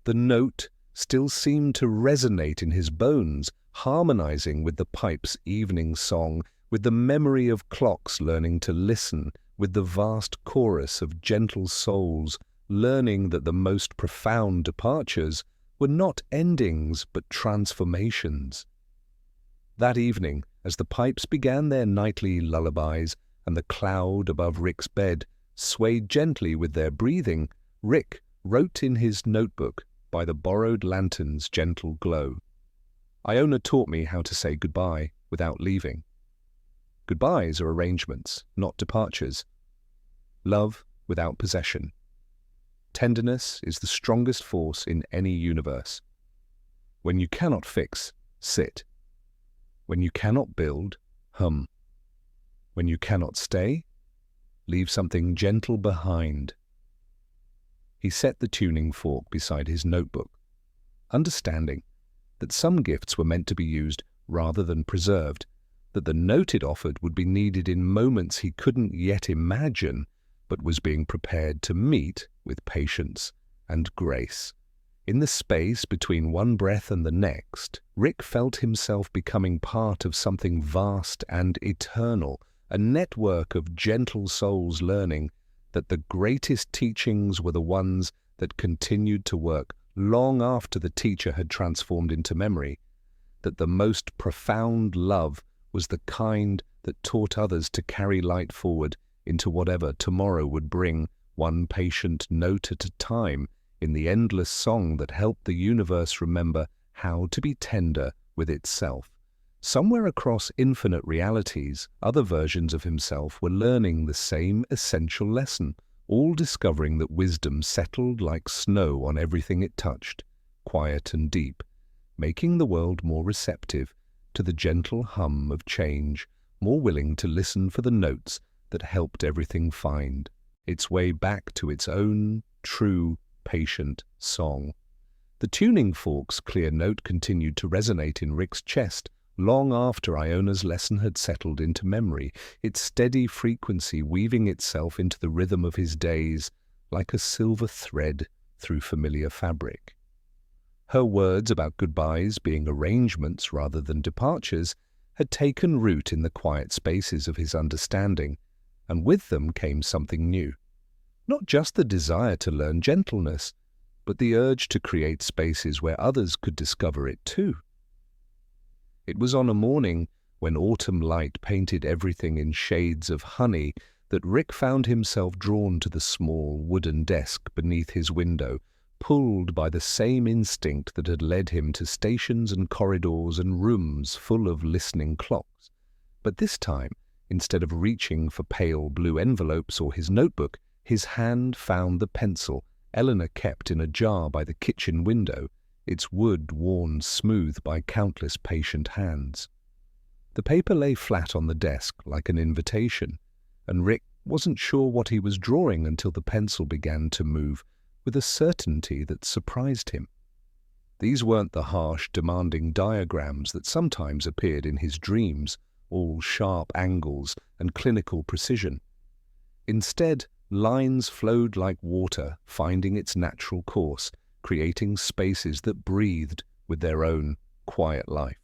The note still seemed to resonate in his bones, harmonizing with the pipe's evening song, with the memory of clocks learning to listen, with the vast chorus of gentle souls learning that the most profound departures were not endings but transformations. That evening, as the pipes began their nightly lullabies and the cloud above Rick's bed swayed gently with their breathing, Rick wrote in his notebook by the borrowed lantern's gentle glow. "Iona taught me how to say goodbye without leaving. Goodbyes are arrangements, not departures. Love without possession. Tenderness is the strongest force in any universe. When you cannot fix, sit. When you cannot build, hum. When you cannot stay, leave something gentle behind." He set the tuning fork beside his notebook, understanding that some gifts were meant to be used rather than preserved, that the note it offered would be needed in moments he couldn't yet imagine, but was being prepared to meet with patience and grace. In the space between one breath and the next, Rick felt himself becoming part of something vast and eternal, a network of gentle souls learning that the greatest teachings were the ones that continued to work long after the teacher had transformed into memory, that the most profound love was the kind that taught others to carry light forward into whatever tomorrow would bring, one patient note at a time, in the endless song that helped the universe remember how to be tender with itself. Somewhere across infinite realities, other versions of himself were learning the same essential lesson, all discovering that wisdom settled like snow on everything it touched, quiet and deep, making the world more receptive to the gentle hum of change, more willing to listen for the notes that helped everything find its way back to its own true, patient song. The tuning fork's clear note continued to resonate in Rick's chest long after Iona's lesson had settled into memory, its steady frequency weaving itself into the rhythm of his days like a silver thread through familiar fabric. Her words about goodbyes being arrangements rather than departures had taken root in the quiet spaces of his understanding, and with them came something new. Not just the desire to learn gentleness, but the urge to create spaces where others could discover it too. It was on a morning when autumn light painted everything in shades of honey that Rick found himself drawn to the small wooden desk beneath his window, pulled by the same instinct that had led him to stations and corridors and rooms full of listening clocks. But this time, instead of reaching for pale blue envelopes or his notebook, his hand found the pencil Eleanor kept in a jar by the kitchen window, its wood worn smooth by countless patient hands. The paper lay flat on the desk like an invitation, and Rick wasn't sure what he was drawing until the pencil began to move with a certainty that surprised him. These weren't the harsh, demanding diagrams that sometimes appeared in his dreams, all sharp angles and clinical precision. Instead, lines flowed like water, finding its natural course, creating spaces that breathed with their own quiet life.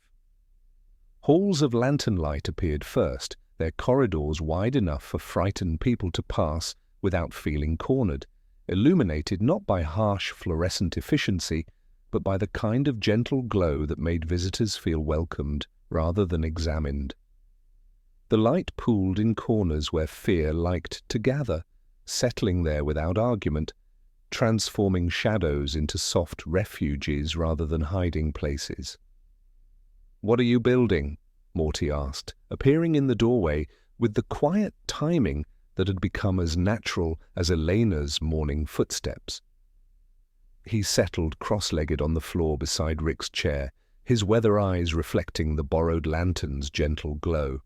Halls of lantern light appeared first, their corridors wide enough for frightened people to pass without feeling cornered, illuminated not by harsh fluorescent efficiency, but by the kind of gentle glow that made visitors feel welcomed rather than examined. The light pooled in corners where fear liked to gather, settling there without argument, transforming shadows into soft refuges rather than hiding places. "What are you building?" Morty asked, appearing in the doorway with the quiet timing that had become as natural as Elena's morning footsteps. He settled cross-legged on the floor beside Rick's chair, his weather eyes reflecting the borrowed lantern's gentle glow.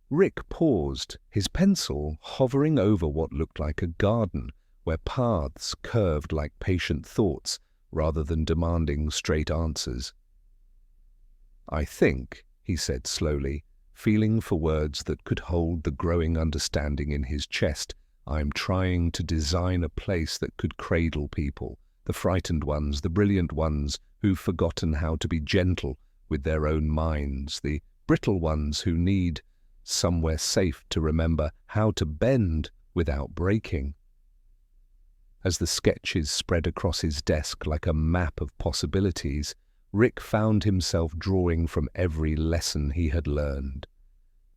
Rick paused, his pencil hovering over what looked like a garden, where paths curved like patient thoughts rather than demanding straight answers. "I think," he said slowly, feeling for words that could hold the growing understanding in his chest, "I'm trying to design a place that could cradle people, the frightened ones, the brilliant ones who've forgotten how to be gentle with their own minds, the brittle ones who need somewhere safe to remember how to bend without breaking." As the sketches spread across his desk like a map of possibilities, Rick found himself drawing from every lesson he had learned.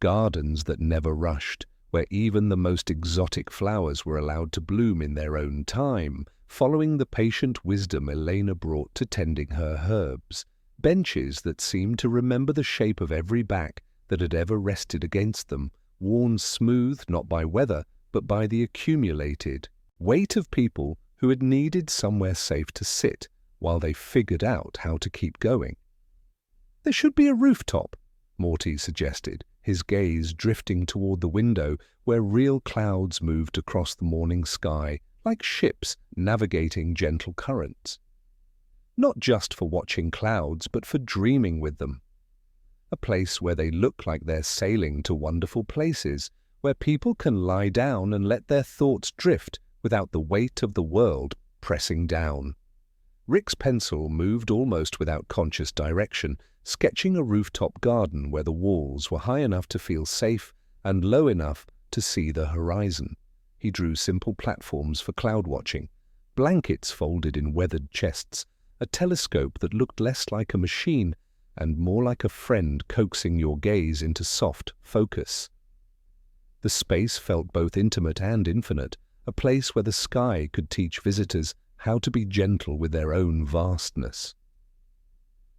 Gardens that never rushed, where even the most exotic flowers were allowed to bloom in their own time, following the patient wisdom Elena brought to tending her herbs. Benches that seemed to remember the shape of every back that had ever rested against them, worn smooth not by weather, but by the accumulated weight of people who had needed somewhere safe to sit while they figured out how to keep going. "There should be a rooftop," Morty suggested, his gaze drifting toward the window where real clouds moved across the morning sky like ships navigating gentle currents. Not just for watching clouds, but for dreaming with them. A place where they look like they're sailing to wonderful places, where people can lie down and let their thoughts drift without the weight of the world pressing down. Rick's pencil moved almost without conscious direction, sketching a rooftop garden where the walls were high enough to feel safe and low enough to see the horizon. He drew simple platforms for cloud watching, blankets folded in weathered chests, a telescope that looked less like a machine and more like a friend coaxing your gaze into soft focus. The space felt both intimate and infinite, a place where the sky could teach visitors how to be gentle with their own vastness.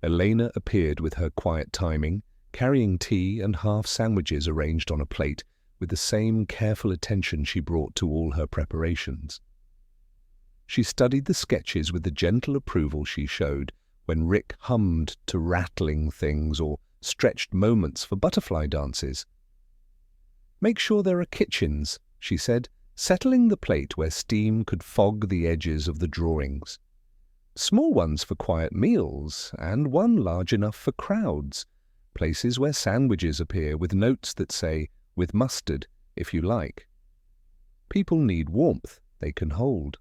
Elena appeared with her quiet timing, carrying tea and half sandwiches arranged on a plate with the same careful attention she brought to all her preparations. She studied the sketches with the gentle approval she showed when Rick hummed to rattling things or stretched moments for butterfly dances. "Make sure there are kitchens," she said, settling the plate where steam could fog the edges of the drawings. "Small ones for quiet meals, and one large enough for crowds. Places where sandwiches appear with notes that say, 'with mustard, if you like.' People need warmth they can hold."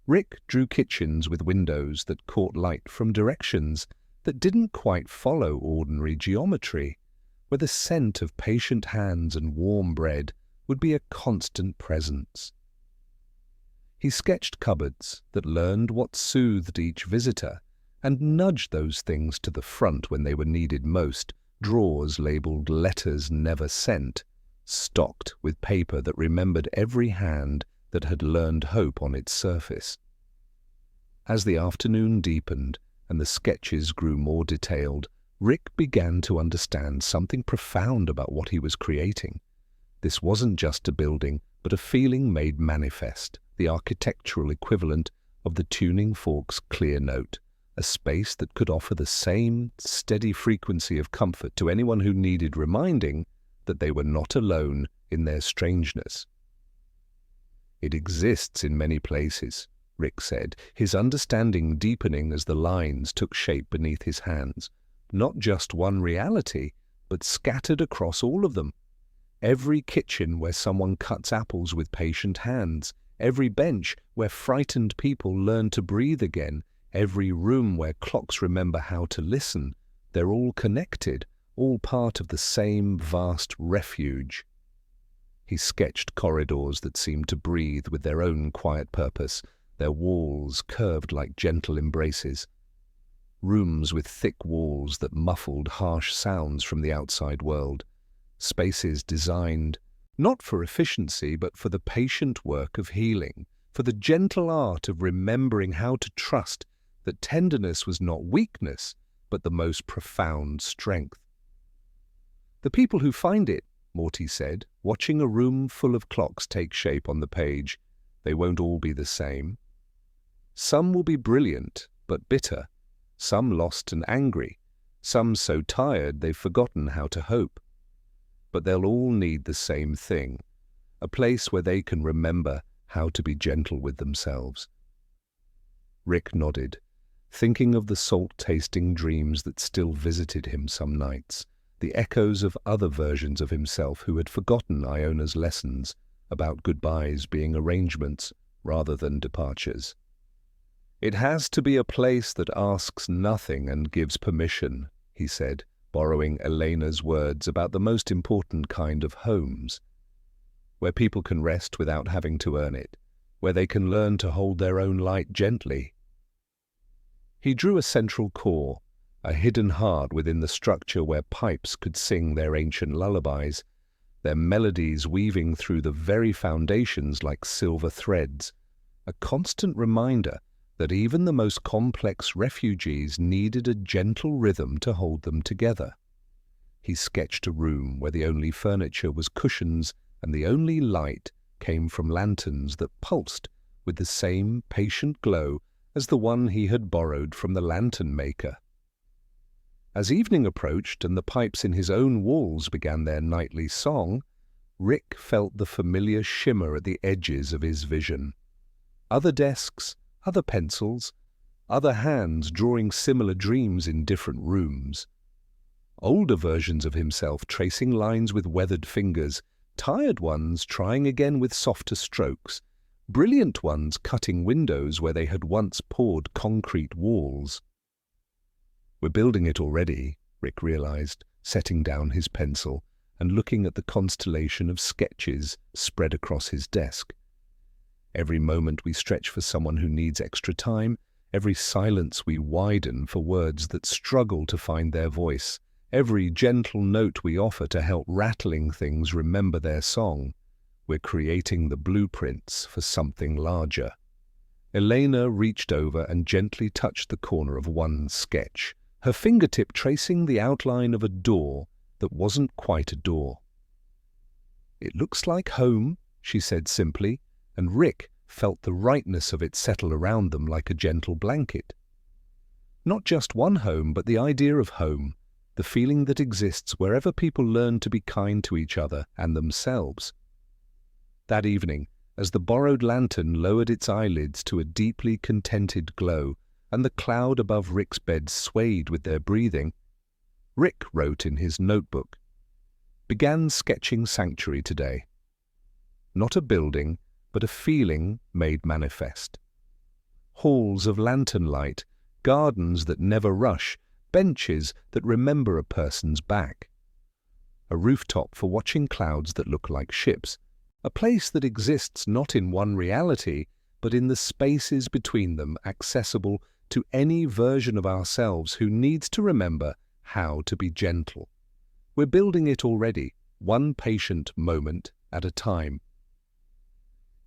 Rick drew kitchens with windows that caught light from directions that didn't quite follow ordinary geometry, where the scent of patient hands and warm bread would be a constant presence. He sketched cupboards that learned what soothed each visitor and nudged those things to the front when they were needed most, drawers labeled "letters never sent," stocked with paper that remembered every hand that had learned hope on its surface. As the afternoon deepened and the sketches grew more detailed, Rick began to understand something profound about what he was creating. This wasn't just a building, but a feeling made manifest, the architectural equivalent of the tuning fork's clear note, a space that could offer the same steady frequency of comfort to anyone who needed reminding that they were not alone in their strangeness. "It exists in many places," Rick said, his understanding deepening as the lines took shape beneath his hands. "Not just one reality, but scattered across all of them. Every kitchen where someone cuts apples with patient hands, every bench where frightened people learn to breathe again, every room where clocks remember how to listen, they're all connected, all part of the same vast refuge." He sketched corridors that seemed to breathe with their own quiet purpose, their walls curved like gentle embraces. Rooms with thick walls that muffled harsh sounds from the outside world. Spaces designed not for efficiency, but for the patient work of healing, for the gentle art of remembering how to trust that tenderness was not weakness, but the most profound strength. "The people who find it," Morty said, watching a room full of clocks take shape on the page, "they won't all be the same. Some will be brilliant, but bitter. Some lost and angry. Some so tired they've forgotten how to hope. But they'll all need the same thing, a place where they can remember how to be gentle with themselves." Rick nodded, thinking of the salt-tasting dreams that still visited him some nights, the echoes of other versions of himself who had forgotten Iona's lessons about goodbyes being arrangements rather than departures. "It has to be a place that asks nothing and gives permission," he said, borrowing Elena's words about the most important kind of homes, "where people can rest without having to earn it, where they can learn to hold their own light gently." He drew a central core, a hidden heart within the structure where pipes could sing their ancient lullabies, their melodies weaving through the very foundations like silver threads, a constant reminder that even the most complex refugees needed a gentle rhythm to hold them together. He sketched a room where the only furniture was cushions and the only light came from lanterns that pulsed with the same patient glow as the one he had borrowed from the lantern maker. As evening approached and the pipes in his own walls began their nightly song, Rick felt the familiar shimmer at the edges of his vision. Other desks, other pencils, other hands drawing similar dreams in different rooms. Older versions of himself tracing lines with weathered fingers, tired ones trying again with softer strokes, brilliant ones cutting windows where they had once poured concrete walls. "We're building it already," Rick realized, setting down his pencil and looking at the constellation of sketches spread across his desk. Every moment we stretch for someone who needs extra time, every silence we widen for words that struggle to find their voice, every gentle note we offer to help rattling things remember their song, we're creating the blueprints for something larger. Elena reached over and gently touched the corner of one sketch, her fingertip tracing the outline of a door that wasn't quite a door. "It looks like home," she said simply, and Rick felt the rightness of it settle around them like a gentle blanket. Not just one home, but the idea of home, the feeling that exists wherever people learn to be kind to each other and themselves. That evening, as the borrowed lantern lowered its eyelids to a deeply contented glow, and the cloud above Rick's bed swayed with their breathing, Rick wrote in his notebook, "Began sketching sanctuary today. Not a building, but a feeling made manifest. Halls of lantern light, gardens that never rush, benches that remember a person's back. A rooftop for watching clouds that look like ships, a place that exists not in one reality, but in the spaces between them, accessible to any version of ourselves who needs to remember how to be gentle. We're building it already, one patient moment at a time.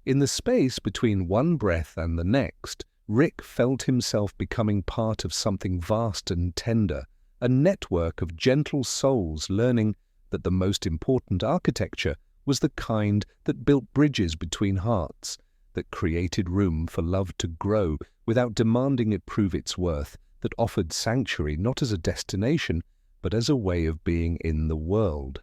In the space between one breath and the next, Rick felt himself becoming part of something vast and tender, a network of gentle souls learning that the most important architecture was the kind that built bridges between hearts, that created room for love to grow without demanding it prove its worth, that offered sanctuary not as a destination, but as a way of being in the world.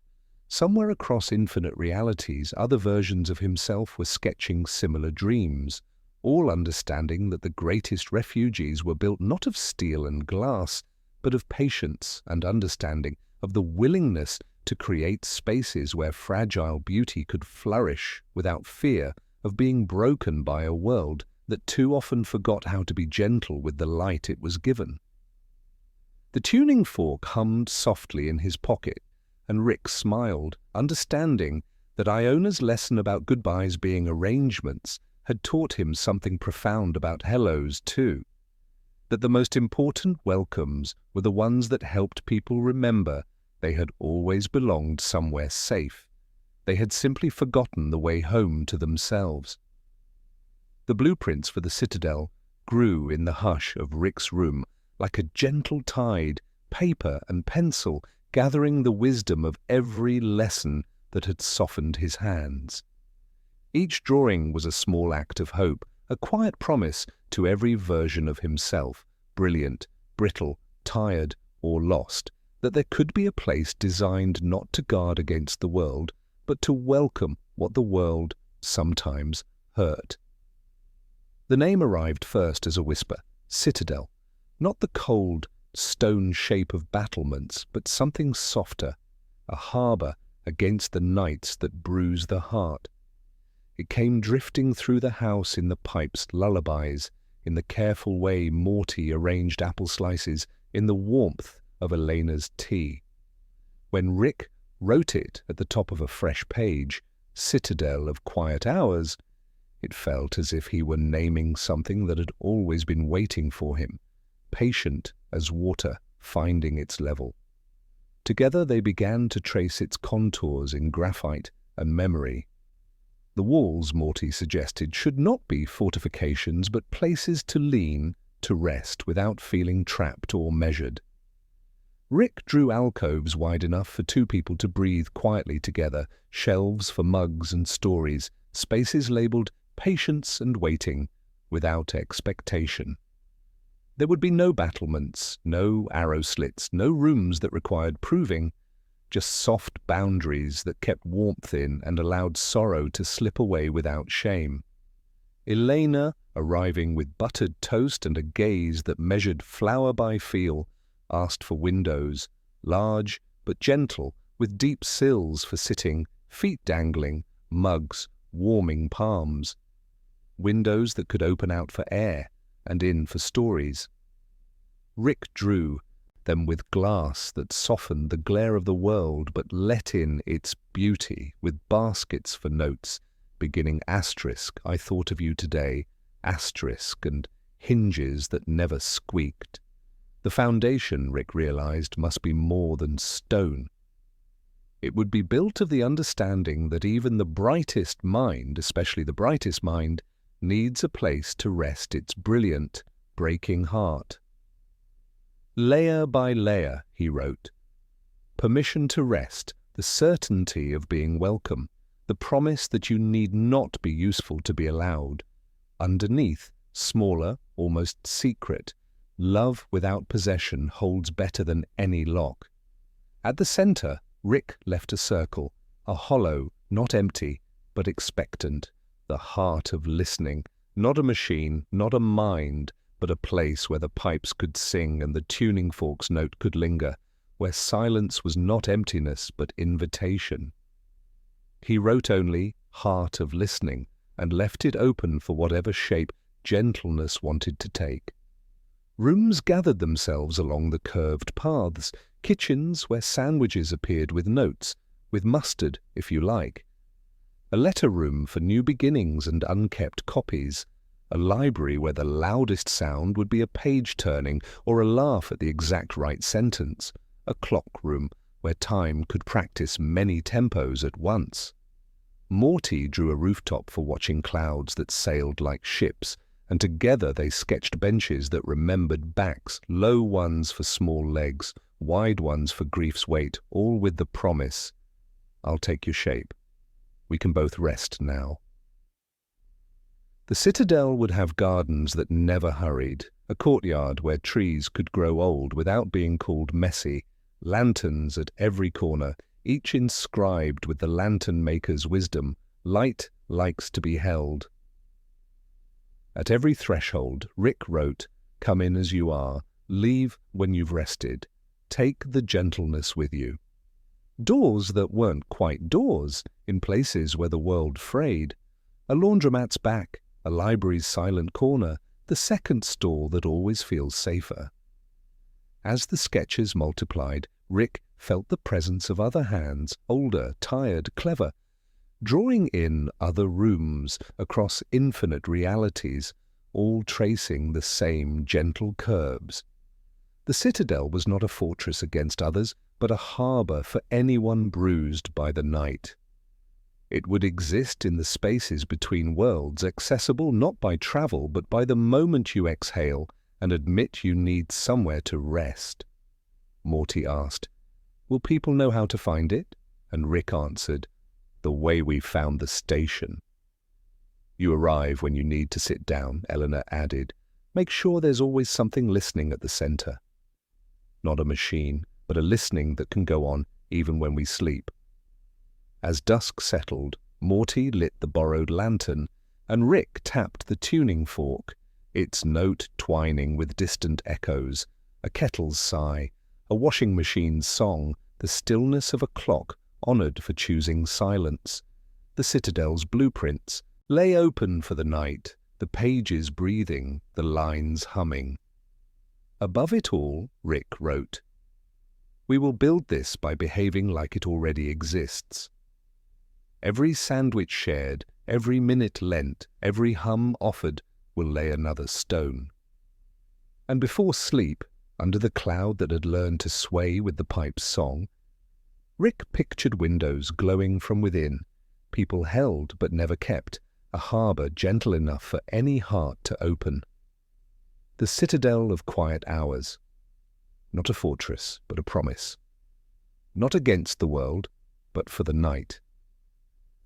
Somewhere across infinite realities, other versions of himself were sketching similar dreams, all understanding that the greatest refugees were built not of steel and glass, but of patience and understanding, of the willingness to create spaces where fragile beauty could flourish without fear of being broken by a world that too often forgot how to be gentle with the light it was given. The tuning fork hummed softly in his pocket, and Rick smiled, understanding that Iona's lesson about goodbyes being arrangements had taught him something profound about hellos too, that the most important welcomes were the ones that helped people remember they had always belonged somewhere safe. They had simply forgotten the way home to themselves. The blueprints for the Citadel grew in the hush of Rick's room like a gentle tide, paper and pencil gathering the wisdom of every lesson that had softened his hands. Each drawing was a small act of hope, a quiet promise to every version of himself, brilliant, brittle, tired, or lost, that there could be a place designed not to guard against the world, but to welcome what the world sometimes hurt. The name arrived first as a whisper, Citadel, not the cold, stone shape of battlements, but something softer, a harbour against the nights that bruise the heart. It came drifting through the house in the pipe's lullabies, in the careful way Morty arranged apple slices, in the warmth of Elena's tea. When Rick wrote it at the top of a fresh page, Citadel of Quiet Hours, it felt as if he were naming something that had always been waiting for him, patient as water finding its level. Together they began to trace its contours in graphite and memory. The walls, Morty suggested, should not be fortifications but places to lean, to rest without feeling trapped or measured. Rick drew alcoves wide enough for two people to breathe quietly together, shelves for mugs and stories, spaces labelled patience and waiting, without expectation. There would be no battlements, no arrow slits, no rooms that required proving, just soft boundaries that kept warmth in and allowed sorrow to slip away without shame. Elena, arriving with buttered toast and a gaze that measured flower by feel, asked for windows, large but gentle, with deep sills for sitting, feet dangling, mugs, warming palms. Windows that could open out for air and in for stories. Rick drew them with glass that softened the glare of the world but let in its beauty, with baskets for notes, beginning asterisk, I thought of you today, asterisk, and hinges that never squeaked. The foundation, Rick realized, must be more than stone. It would be built of the understanding that even the brightest mind, especially the brightest mind, needs a place to rest its brilliant, breaking heart. Layer by layer, he wrote. Permission to rest, the certainty of being welcome, the promise that you need not be useful to be allowed. Underneath, smaller, almost secret, love without possession holds better than any lock. At the center, Rick left a circle, a hollow, not empty, but expectant, the heart of listening, not a machine, not a mind, but a place where the pipes could sing and the tuning fork's note could linger, where silence was not emptiness but invitation. He wrote only heart of listening and left it open for whatever shape gentleness wanted to take. Rooms gathered themselves along the curved paths, kitchens where sandwiches appeared with notes, with mustard, if you like. A letter room for new beginnings and unkept copies. A library where the loudest sound would be a page turning or a laugh at the exact right sentence. A clock room, where time could practice many tempos at once. Morty drew a rooftop for watching clouds that sailed like ships, and together they sketched benches that remembered backs, low ones for small legs, wide ones for grief's weight, all with the promise, "I'll take your shape. We can both rest now." The Citadel would have gardens that never hurried, a courtyard where trees could grow old without being called messy, lanterns at every corner, each inscribed with the lantern maker's wisdom, "Light likes to be held." At every threshold, Rick wrote, "Come in as you are, leave when you've rested, take the gentleness with you." Doors that weren't quite doors, in places where the world frayed. A laundromat's back, a library's silent corner, the second store that always feels safer. As the sketches multiplied, Rick felt the presence of other hands, older, tired, clever, drawing in other rooms across infinite realities, all tracing the same gentle curves. The Citadel was not a fortress against others, but a harbor for anyone bruised by the night. It would exist in the spaces between worlds, accessible not by travel, but by the moment you exhale and admit you need somewhere to rest. Morty asked, "Will people know how to find it?" And Rick answered, "The way we found the station." "You arrive when you need to sit down," Eleanor added. "Make sure there's always something listening at the center. Not a machine, but a listening that can go on even when we sleep." As dusk settled, Morty lit the borrowed lantern, and Rick tapped the tuning fork, its note twining with distant echoes, a kettle's sigh, a washing machine's song, the stillness of a clock honored for choosing silence. The Citadel's blueprints lay open for the night, the pages breathing, the lines humming. Above it all, Rick wrote, "We will build this by behaving like it already exists." Every sandwich shared, every minute lent, every hum offered will lay another stone. And before sleep, under the cloud that had learned to sway with the pipe's song, Rick pictured windows glowing from within, people held but never kept, a harbor gentle enough for any heart to open. The Citadel of Quiet Hours. Not a fortress, but a promise. Not against the world, but for the night.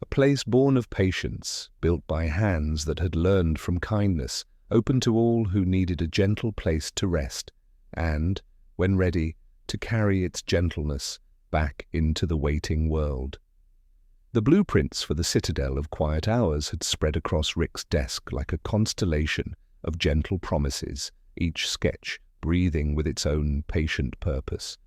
A place born of patience, built by hands that had learned from kindness, open to all who needed a gentle place to rest, and, when ready, to carry its gentleness back into the waiting world. The blueprints for the Citadel of Quiet Hours had spread across Rick's desk like a constellation of gentle promises, each sketch breathing with its own patient purpose.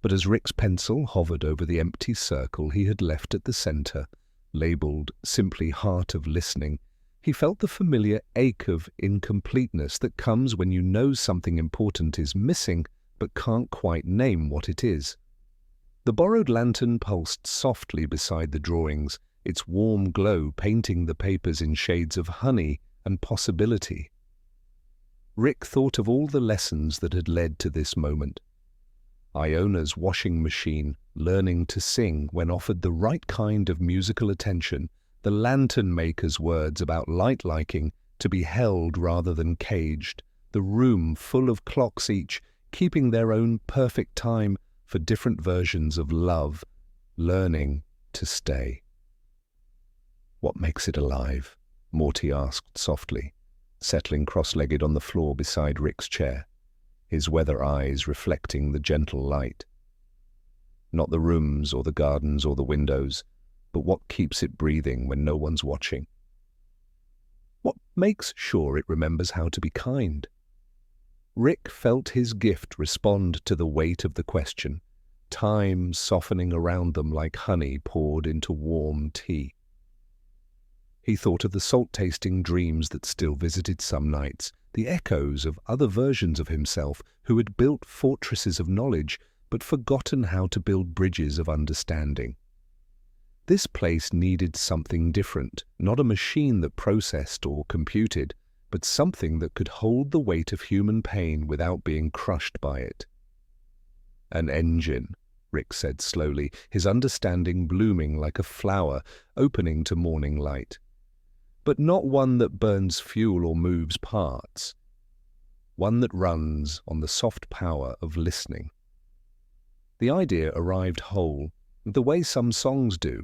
But as Rick's pencil hovered over the empty circle he had left at the center, labeled simply Heart of Listening, he felt the familiar ache of incompleteness that comes when you know something important is missing but can't quite name what it is. The borrowed lantern pulsed softly beside the drawings, its warm glow painting the papers in shades of honey and possibility. Rick thought of all the lessons that had led to this moment. Iona's washing machine learning to sing when offered the right kind of musical attention, the lantern maker's words about light liking to be held rather than caged, the room full of clocks each keeping their own perfect time for different versions of love, learning to stay. "What makes it alive?" Morty asked softly, settling cross-legged on the floor beside Rick's chair, his weather eyes reflecting the gentle light. Not the rooms or the gardens or the windows, but what keeps it breathing when no one's watching. What makes sure it remembers how to be kind? Rick felt his gift respond to the weight of the question, time softening around them like honey poured into warm tea. He thought of the salt-tasting dreams that still visited some nights, the echoes of other versions of himself who had built fortresses of knowledge but forgotten how to build bridges of understanding. This place needed something different, not a machine that processed or computed, but something that could hold the weight of human pain without being crushed by it. An engine, Rick said slowly, his understanding blooming like a flower opening to morning light. But not one that burns fuel or moves parts. One that runs on the soft power of listening. The idea arrived whole, the way some songs do,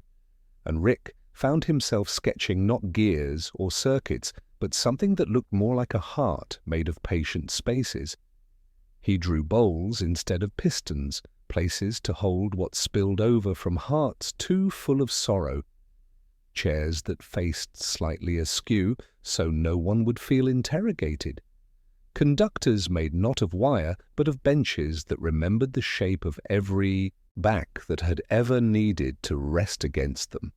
and Rick found himself sketching not gears or circuits, but something that looked more like a heart made of patient spaces. He drew bowls instead of pistons, places to hold what spilled over from hearts too full of sorrow, chairs that faced slightly askew so no one would feel interrogated, conductors made not of wire but of benches that remembered the shape of every back that had ever needed to rest against them.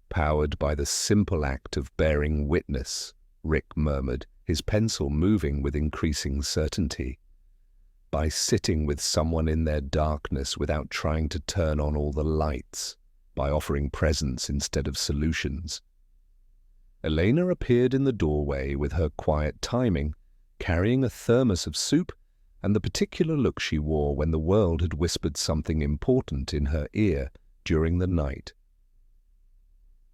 Powered by the simple act of bearing witness, Rick murmured, his pencil moving with increasing certainty. By sitting with someone in their darkness without trying to turn on all the lights, by offering presence instead of solutions. Elena appeared in the doorway with her quiet timing, carrying a thermos of soup and the particular look she wore when the world had whispered something important in her ear during the night.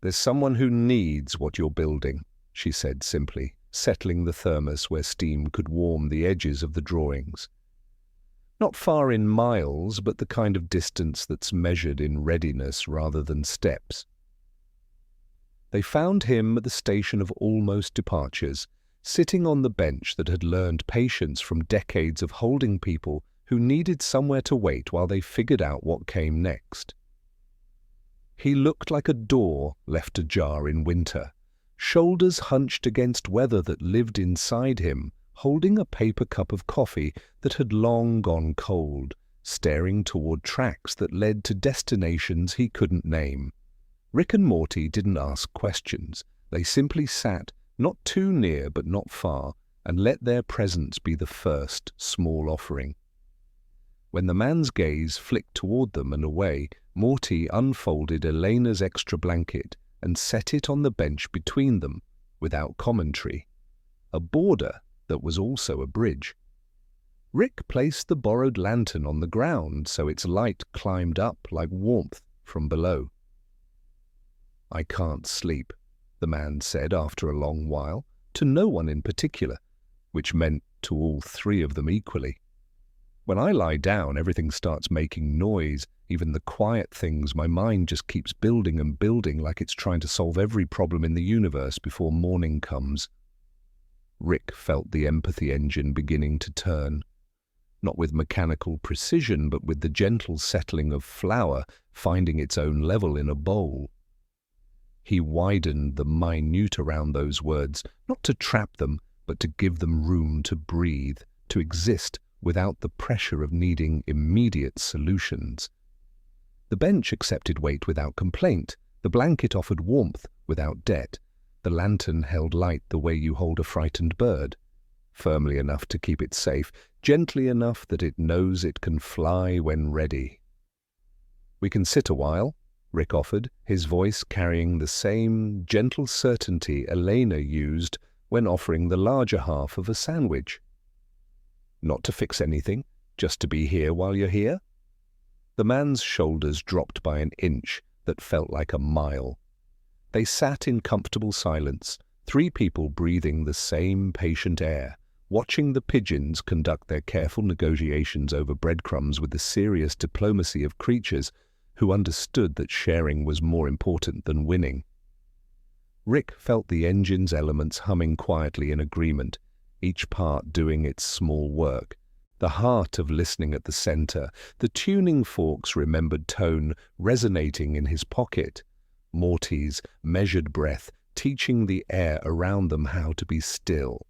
"There's someone who needs what you're building," she said simply, settling the thermos where steam could warm the edges of the drawings. Not far in miles, but the kind of distance that's measured in readiness rather than steps. They found him at the station of almost departures, sitting on the bench that had learned patience from decades of holding people who needed somewhere to wait while they figured out what came next. He looked like a door left ajar in winter, shoulders hunched against weather that lived inside him, holding a paper cup of coffee that had long gone cold, staring toward tracks that led to destinations he couldn't name. Rick and Morty didn't ask questions. They simply sat, not too near but not far, and let their presence be the first small offering. When the man's gaze flicked toward them and away, Morty unfolded Elena's extra blanket and set it on the bench between them, without commentary. A border that was also a bridge. Rick placed the borrowed lantern on the ground so its light climbed up like warmth from below. "I can't sleep," the man said after a long while, to no one in particular, which meant to all three of them equally. "When I lie down, everything starts making noise, even the quiet things. My mind just keeps building and building like it's trying to solve every problem in the universe before morning comes." Rick felt the empathy engine beginning to turn, not with mechanical precision, but with the gentle settling of flour finding its own level in a bowl. He widened the minute around those words, not to trap them, but to give them room to breathe, to exist without the pressure of needing immediate solutions. The bench accepted weight without complaint, the blanket offered warmth without debt. The lantern held light the way you hold a frightened bird, firmly enough to keep it safe, gently enough that it knows it can fly when ready. "We can sit a while," Rick offered, his voice carrying the same gentle certainty Elena used when offering the larger half of a sandwich. "Not to fix anything, just to be here while you're here?" The man's shoulders dropped by an inch that felt like a mile. They sat in comfortable silence, three people breathing the same patient air, watching the pigeons conduct their careful negotiations over breadcrumbs with the serious diplomacy of creatures who understood that sharing was more important than winning. Rick felt the engine's elements humming quietly in agreement, each part doing its small work. The heart of listening at the center, the tuning fork's remembered tone resonating in his pocket, Morty's measured breath teaching the air around them how to be still.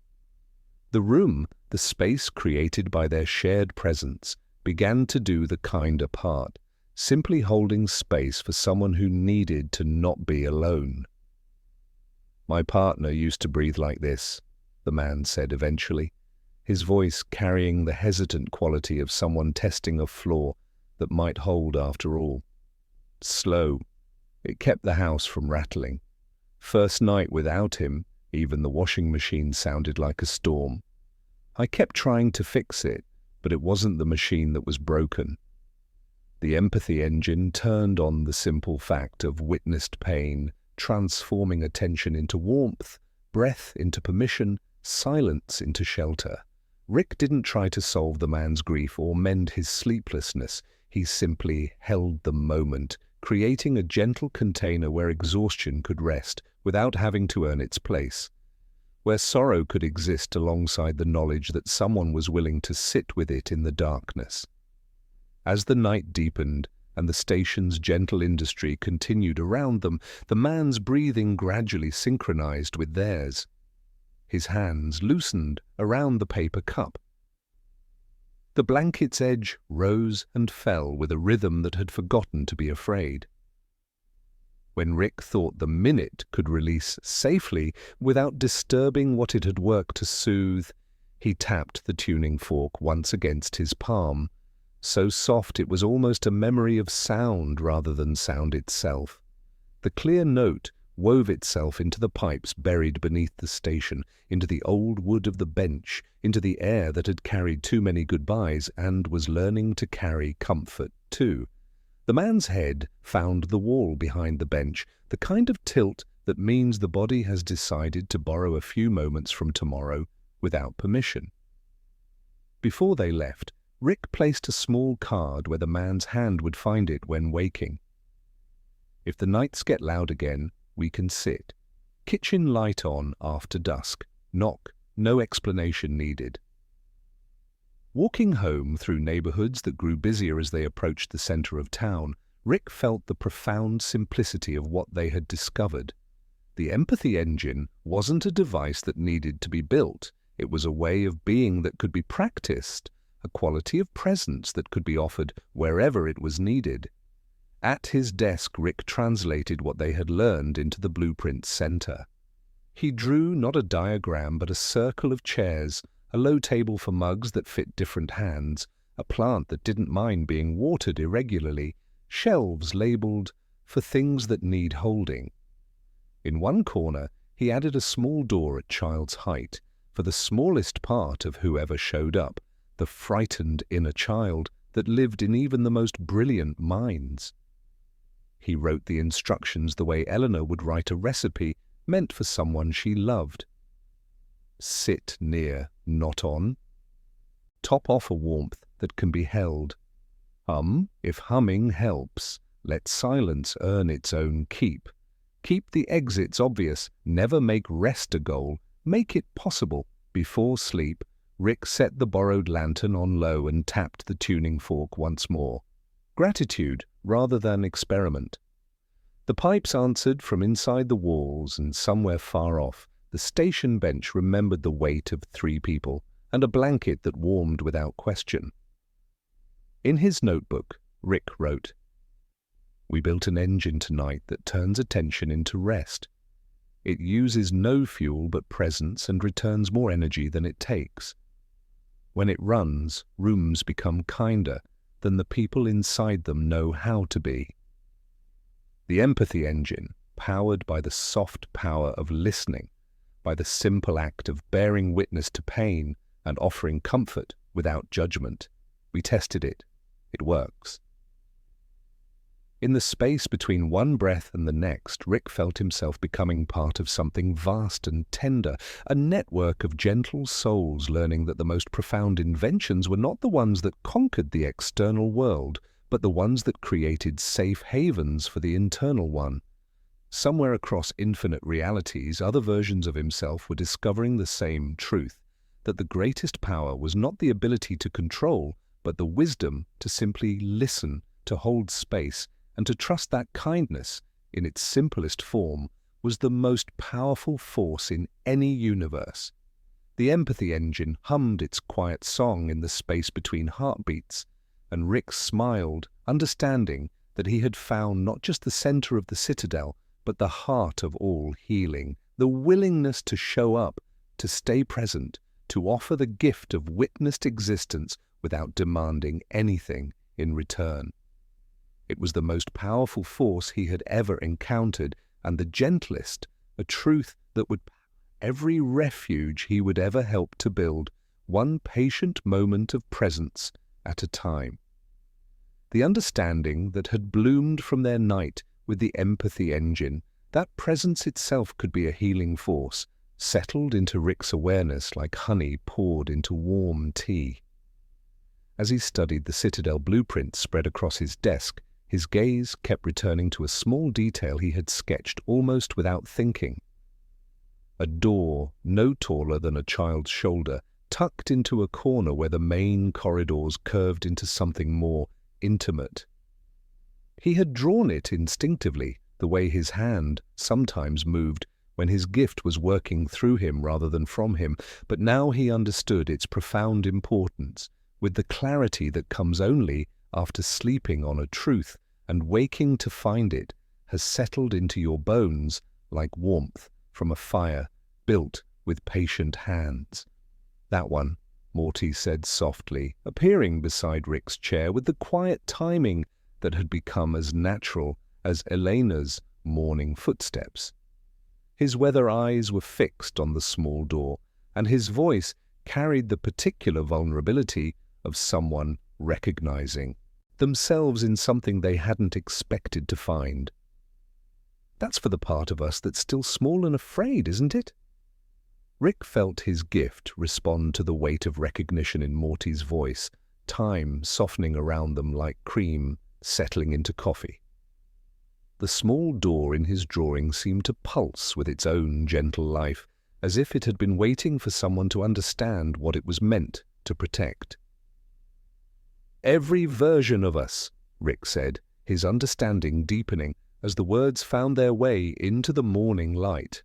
The room, the space created by their shared presence, began to do the kinder part, simply holding space for someone who needed to not be alone. "My partner used to breathe like this," the man said eventually, his voice carrying the hesitant quality of someone testing a flaw that might hold after all. Slow. It kept the house from rattling. First night without him, even the washing machine sounded like a storm. I kept trying to fix it, but it wasn't the machine that was broken. The empathy engine turned on the simple fact of witnessed pain, transforming attention into warmth, breath into permission, silence into shelter. Rick didn't try to solve the man's grief or mend his sleeplessness. He simply held the moment, creating a gentle container where exhaustion could rest without having to earn its place, where sorrow could exist alongside the knowledge that someone was willing to sit with it in the darkness. As the night deepened and the station's gentle industry continued around them, the man's breathing gradually synchronized with theirs. His hands loosened around the paper cup. The blanket's edge rose and fell with a rhythm that had forgotten to be afraid. When Rick thought the minute could release safely without disturbing what it had worked to soothe, he tapped the tuning fork once against his palm, so soft it was almost a memory of sound rather than sound itself. The clear note wove itself into the pipes buried beneath the station, into the old wood of the bench, into the air that had carried too many goodbyes and was learning to carry comfort too. The man's head found the wall behind the bench, the kind of tilt that means the body has decided to borrow a few moments from tomorrow without permission. Before they left, Rick placed a small card where the man's hand would find it when waking. If the nights get loud again, we can sit. Kitchen light on after dusk. Knock. No explanation needed. Walking home through neighborhoods that grew busier as they approached the center of town, Rick felt the profound simplicity of what they had discovered. The empathy engine wasn't a device that needed to be built. It was a way of being that could be practiced, a quality of presence that could be offered wherever it was needed. At his desk, Rick translated what they had learned into the blueprint center. He drew not a diagram but a circle of chairs, a low table for mugs that fit different hands, a plant that didn't mind being watered irregularly, shelves labeled for things that need holding. In one corner, he added a small door at child's height, for the smallest part of whoever showed up, the frightened inner child that lived in even the most brilliant minds. He wrote the instructions the way Eleanor would write a recipe meant for someone she loved. Sit near, not on. Top off a warmth that can be held. Hum, if humming helps. Let silence earn its own keep. Keep the exits obvious. Never make rest a goal. Make it possible. Before sleep, Rick set the borrowed lantern on low and tapped the tuning fork once more. Gratitude rather than experiment. The pipes answered from inside the walls, and somewhere far off, the station bench remembered the weight of 3 people and a blanket that warmed without question. In his notebook, Rick wrote, "We built an engine tonight that turns attention into rest. It uses no fuel but presence and returns more energy than it takes. When it runs, rooms become kinder than the people inside them know how to be." The empathy engine, powered by the soft power of listening, by the simple act of bearing witness to pain and offering comfort without judgment. We tested it. It works. In the space between one breath and the next, Rick felt himself becoming part of something vast and tender, a network of gentle souls learning that the most profound inventions were not the ones that conquered the external world, but the ones that created safe havens for the internal one. Somewhere across infinite realities, other versions of himself were discovering the same truth, that the greatest power was not the ability to control, but the wisdom to simply listen, to hold space, and to trust that kindness, in its simplest form, was the most powerful force in any universe. The empathy engine hummed its quiet song in the space between heartbeats, and Rick smiled, understanding that he had found not just the center of the Citadel, but the heart of all healing, the willingness to show up, to stay present, to offer the gift of witnessed existence without demanding anything in return. It was the most powerful force he had ever encountered, and the gentlest, a truth that would power every refuge he would ever help to build, one patient moment of presence at a time. The understanding that had bloomed from their night with the empathy engine, that presence itself could be a healing force, settled into Rick's awareness like honey poured into warm tea. As he studied the Citadel blueprints spread across his desk, his gaze kept returning to a small detail he had sketched almost without thinking. A door no taller than a child's shoulder, tucked into a corner where the main corridors curved into something more intimate. He had drawn it instinctively, the way his hand sometimes moved when his gift was working through him rather than from him, but now he understood its profound importance, with the clarity that comes only after sleeping on a truth and waking to find it has settled into your bones like warmth from a fire built with patient hands. "That one," Morty said softly, appearing beside Rick's chair with the quiet timing that had become as natural as Elena's morning footsteps. His weather eyes were fixed on the small door, and his voice carried the particular vulnerability of someone recognizing themselves in something they hadn't expected to find. "That's for the part of us that's still small and afraid, isn't it?" Rick felt his gift respond to the weight of recognition in Morty's voice, time softening around them like cream settling into coffee. The small door in his drawing seemed to pulse with its own gentle life, as if it had been waiting for someone to understand what it was meant to protect. "Every version of us," Rick said, his understanding deepening as the words found their way into the morning light.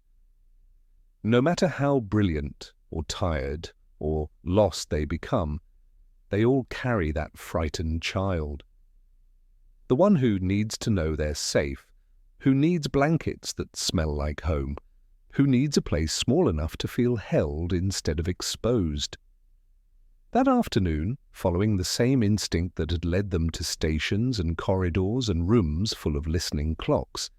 "No matter how brilliant or tired or lost they become, they all carry that frightened child. The one who needs to know they're safe, who needs blankets that smell like home, who needs a place small enough to feel held instead of exposed." That afternoon, following the same instinct that had led them to stations and corridors and rooms full of listening clocks,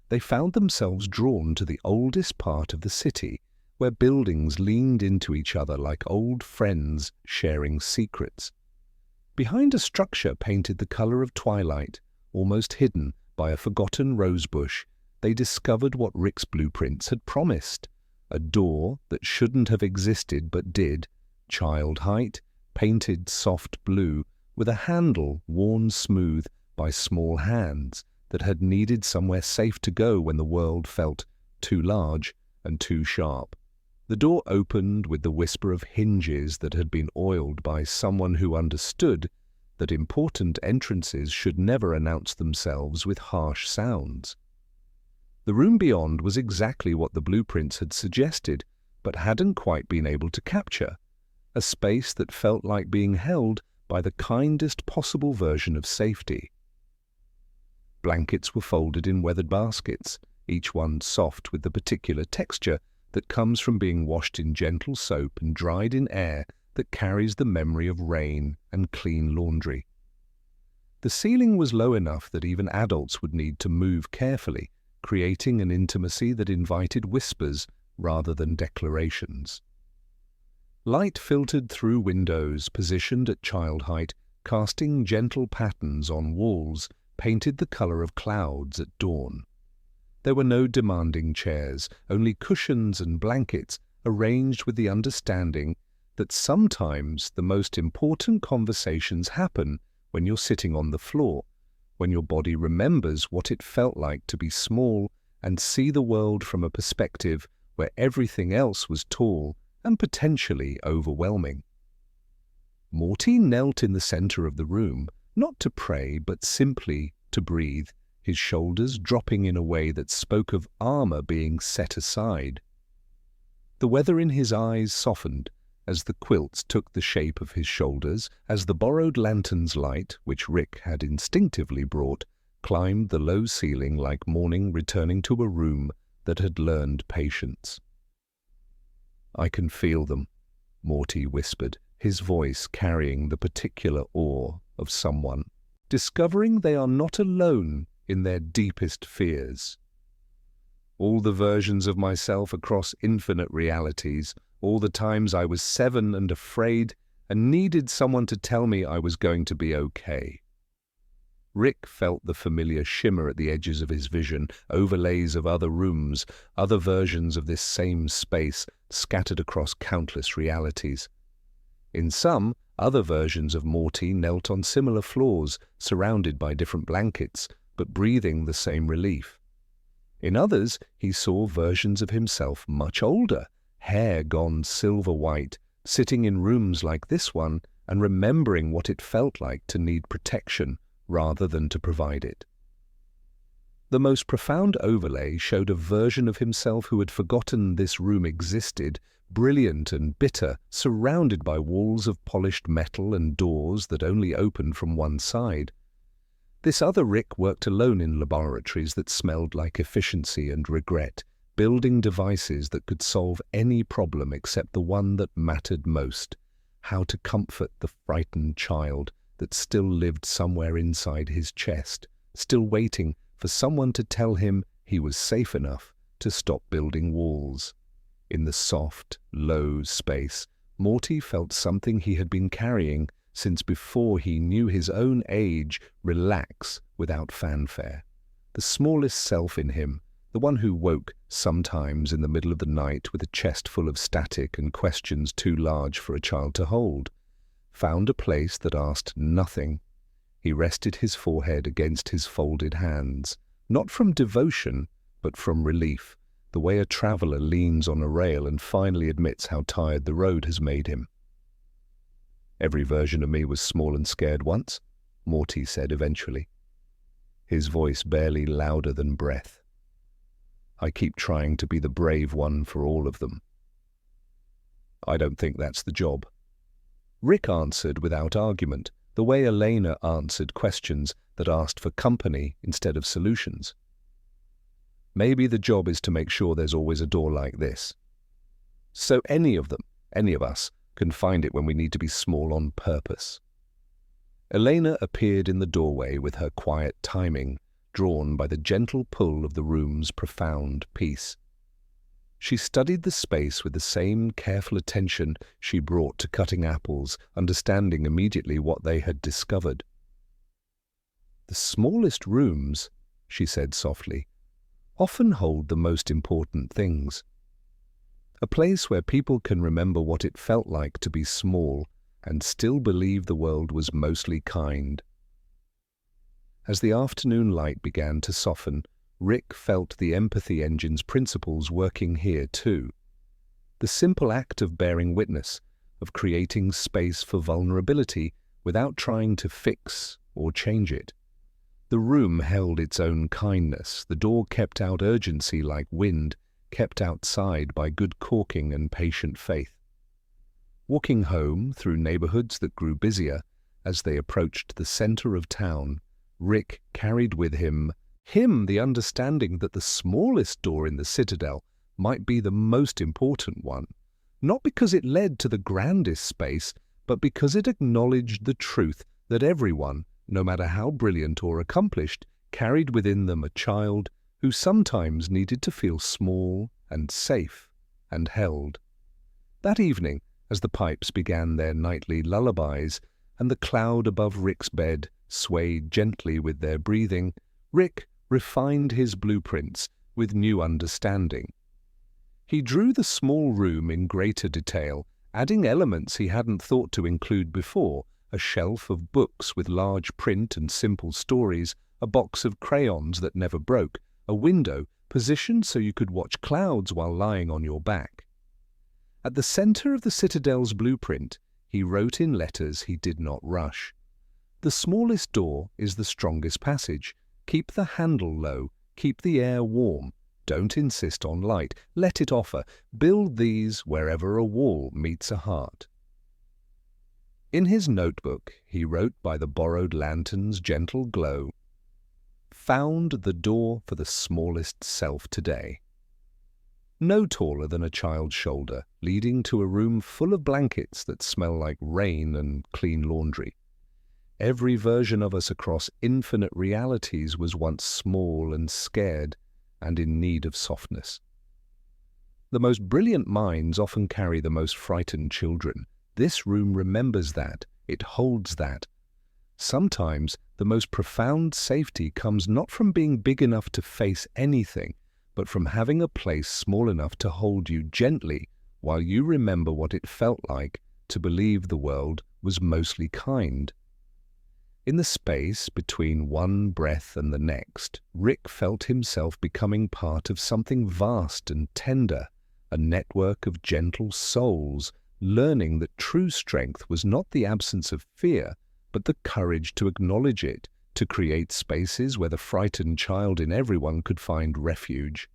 they found themselves drawn to the oldest part of the city, where buildings leaned into each other like old friends sharing secrets. Behind a structure painted the color of twilight, almost hidden by a forgotten rosebush, they discovered what Rick's blueprints had promised: a door that shouldn't have existed but did, child height, painted soft blue, with a handle worn smooth by small hands that had needed somewhere safe to go when the world felt too large and too sharp. The door opened with the whisper of hinges that had been oiled by someone who understood that important entrances should never announce themselves with harsh sounds. The room beyond was exactly what the blueprints had suggested, but hadn't quite been able to capture: a space that felt like being held by the kindest possible version of safety. Blankets were folded in weathered baskets, each one soft with the particular texture that comes from being washed in gentle soap and dried in air that carries the memory of rain and clean laundry. The ceiling was low enough that even adults would need to move carefully, creating an intimacy that invited whispers rather than declarations. Light filtered through windows positioned at child height, casting gentle patterns on walls painted the color of clouds at dawn. There were no demanding chairs, only cushions and blankets arranged with the understanding that sometimes the most important conversations happen when you're sitting on the floor, when your body remembers what it felt like to be small and see the world from a perspective where everything else was tall and potentially overwhelming. Morty knelt in the center of the room, not to pray but simply to breathe, his shoulders dropping in a way that spoke of armor being set aside. The weather in his eyes softened as the quilts took the shape of his shoulders, as the borrowed lantern's light, which Rick had instinctively brought, climbed the low ceiling like morning returning to a room that had learned patience. "I can feel them," Morty whispered, his voice carrying the particular awe of someone, discovering they are not alone in their deepest fears. All the versions of myself across infinite realities, all the times I was 7 and afraid and needed someone to tell me I was going to be okay. Rick felt the familiar shimmer at the edges of his vision, overlays of other rooms, other versions of this same space scattered across countless realities. In some, other versions of Morty knelt on similar floors, surrounded by different blankets, but breathing the same relief. In others, he saw versions of himself much older, hair gone silver white, sitting in rooms like this one and remembering what it felt like to need protection rather than to provide it. The most profound overlay showed a version of himself who had forgotten this room existed, brilliant and bitter, surrounded by walls of polished metal and doors that only opened from one side. This other Rick worked alone in laboratories that smelled like efficiency and regret, building devices that could solve any problem except the one that mattered most: how to comfort the frightened child that still lived somewhere inside his chest, still waiting for someone to tell him he was safe enough to stop building walls. In the soft, low space, Morty felt something he had been carrying since before he knew his own age relax without fanfare. The smallest self in him, the one who woke sometimes in the middle of the night with a chest full of static and questions too large for a child to hold, found a place that asked nothing. He rested his forehead against his folded hands, not from devotion, but from relief, the way a traveler leans on a rail and finally admits how tired the road has made him. "Every version of me was small and scared once," Morty said eventually, his voice barely louder than breath. "I keep trying to be the brave one for all of them." "I don't think that's the job," Rick answered without argument, the way Elena answered questions that asked for company instead of solutions. "Maybe the job is to make sure there's always a door like this. So any of us, can find it when we need to be small on purpose." Elena appeared in the doorway with her quiet timing, drawn by the gentle pull of the room's profound peace. She studied the space with the same careful attention she brought to cutting apples, understanding immediately what they had discovered. "The smallest rooms," she said softly, "often hold the most important things. A place where people can remember what it felt like to be small and still believe the world was mostly kind." As the afternoon light began to soften, Rick felt the empathy engine's principles working here too. The simple act of bearing witness, of creating space for vulnerability without trying to fix or change it. The room held its own kindness. The door kept out urgency like wind, kept outside by good caulking and patient faith. Walking home through neighborhoods that grew busier as they approached the center of town, Rick carried with him the understanding that the smallest door in the Citadel might be the most important one, not because it led to the grandest space, but because it acknowledged the truth that everyone, no matter how brilliant or accomplished, carried within them a child who sometimes needed to feel small and safe and held. That evening, as the pipes began their nightly lullabies and the cloud above Rick's bed swayed gently with their breathing, Rick refined his blueprints with new understanding. He drew the small room in greater detail, adding elements he hadn't thought to include before: a shelf of books with large print and simple stories, a box of crayons that never broke, a window positioned so you could watch clouds while lying on your back. At the center of the Citadel's blueprint, he wrote in letters he did not rush: "The smallest door is the strongest passage. Keep the handle low, keep the air warm. Don't insist on light, let it offer. Build these wherever a wall meets a heart." In his notebook, he wrote by the borrowed lantern's gentle glow, "Found the door for the smallest self today." No taller than a child's shoulder, leading to a room full of blankets that smell like rain and clean laundry. Every version of us across infinite realities was once small and scared and in need of softness. The most brilliant minds often carry the most frightened children. This room remembers that. It holds that. Sometimes the most profound safety comes not from being big enough to face anything, but from having a place small enough to hold you gently while you remember what it felt like to believe the world was mostly kind. In the space between one breath and the next, Rick felt himself becoming part of something vast and tender, a network of gentle souls, learning that true strength was not the absence of fear, but the courage to acknowledge it, to create spaces where the frightened child in everyone could find refuge.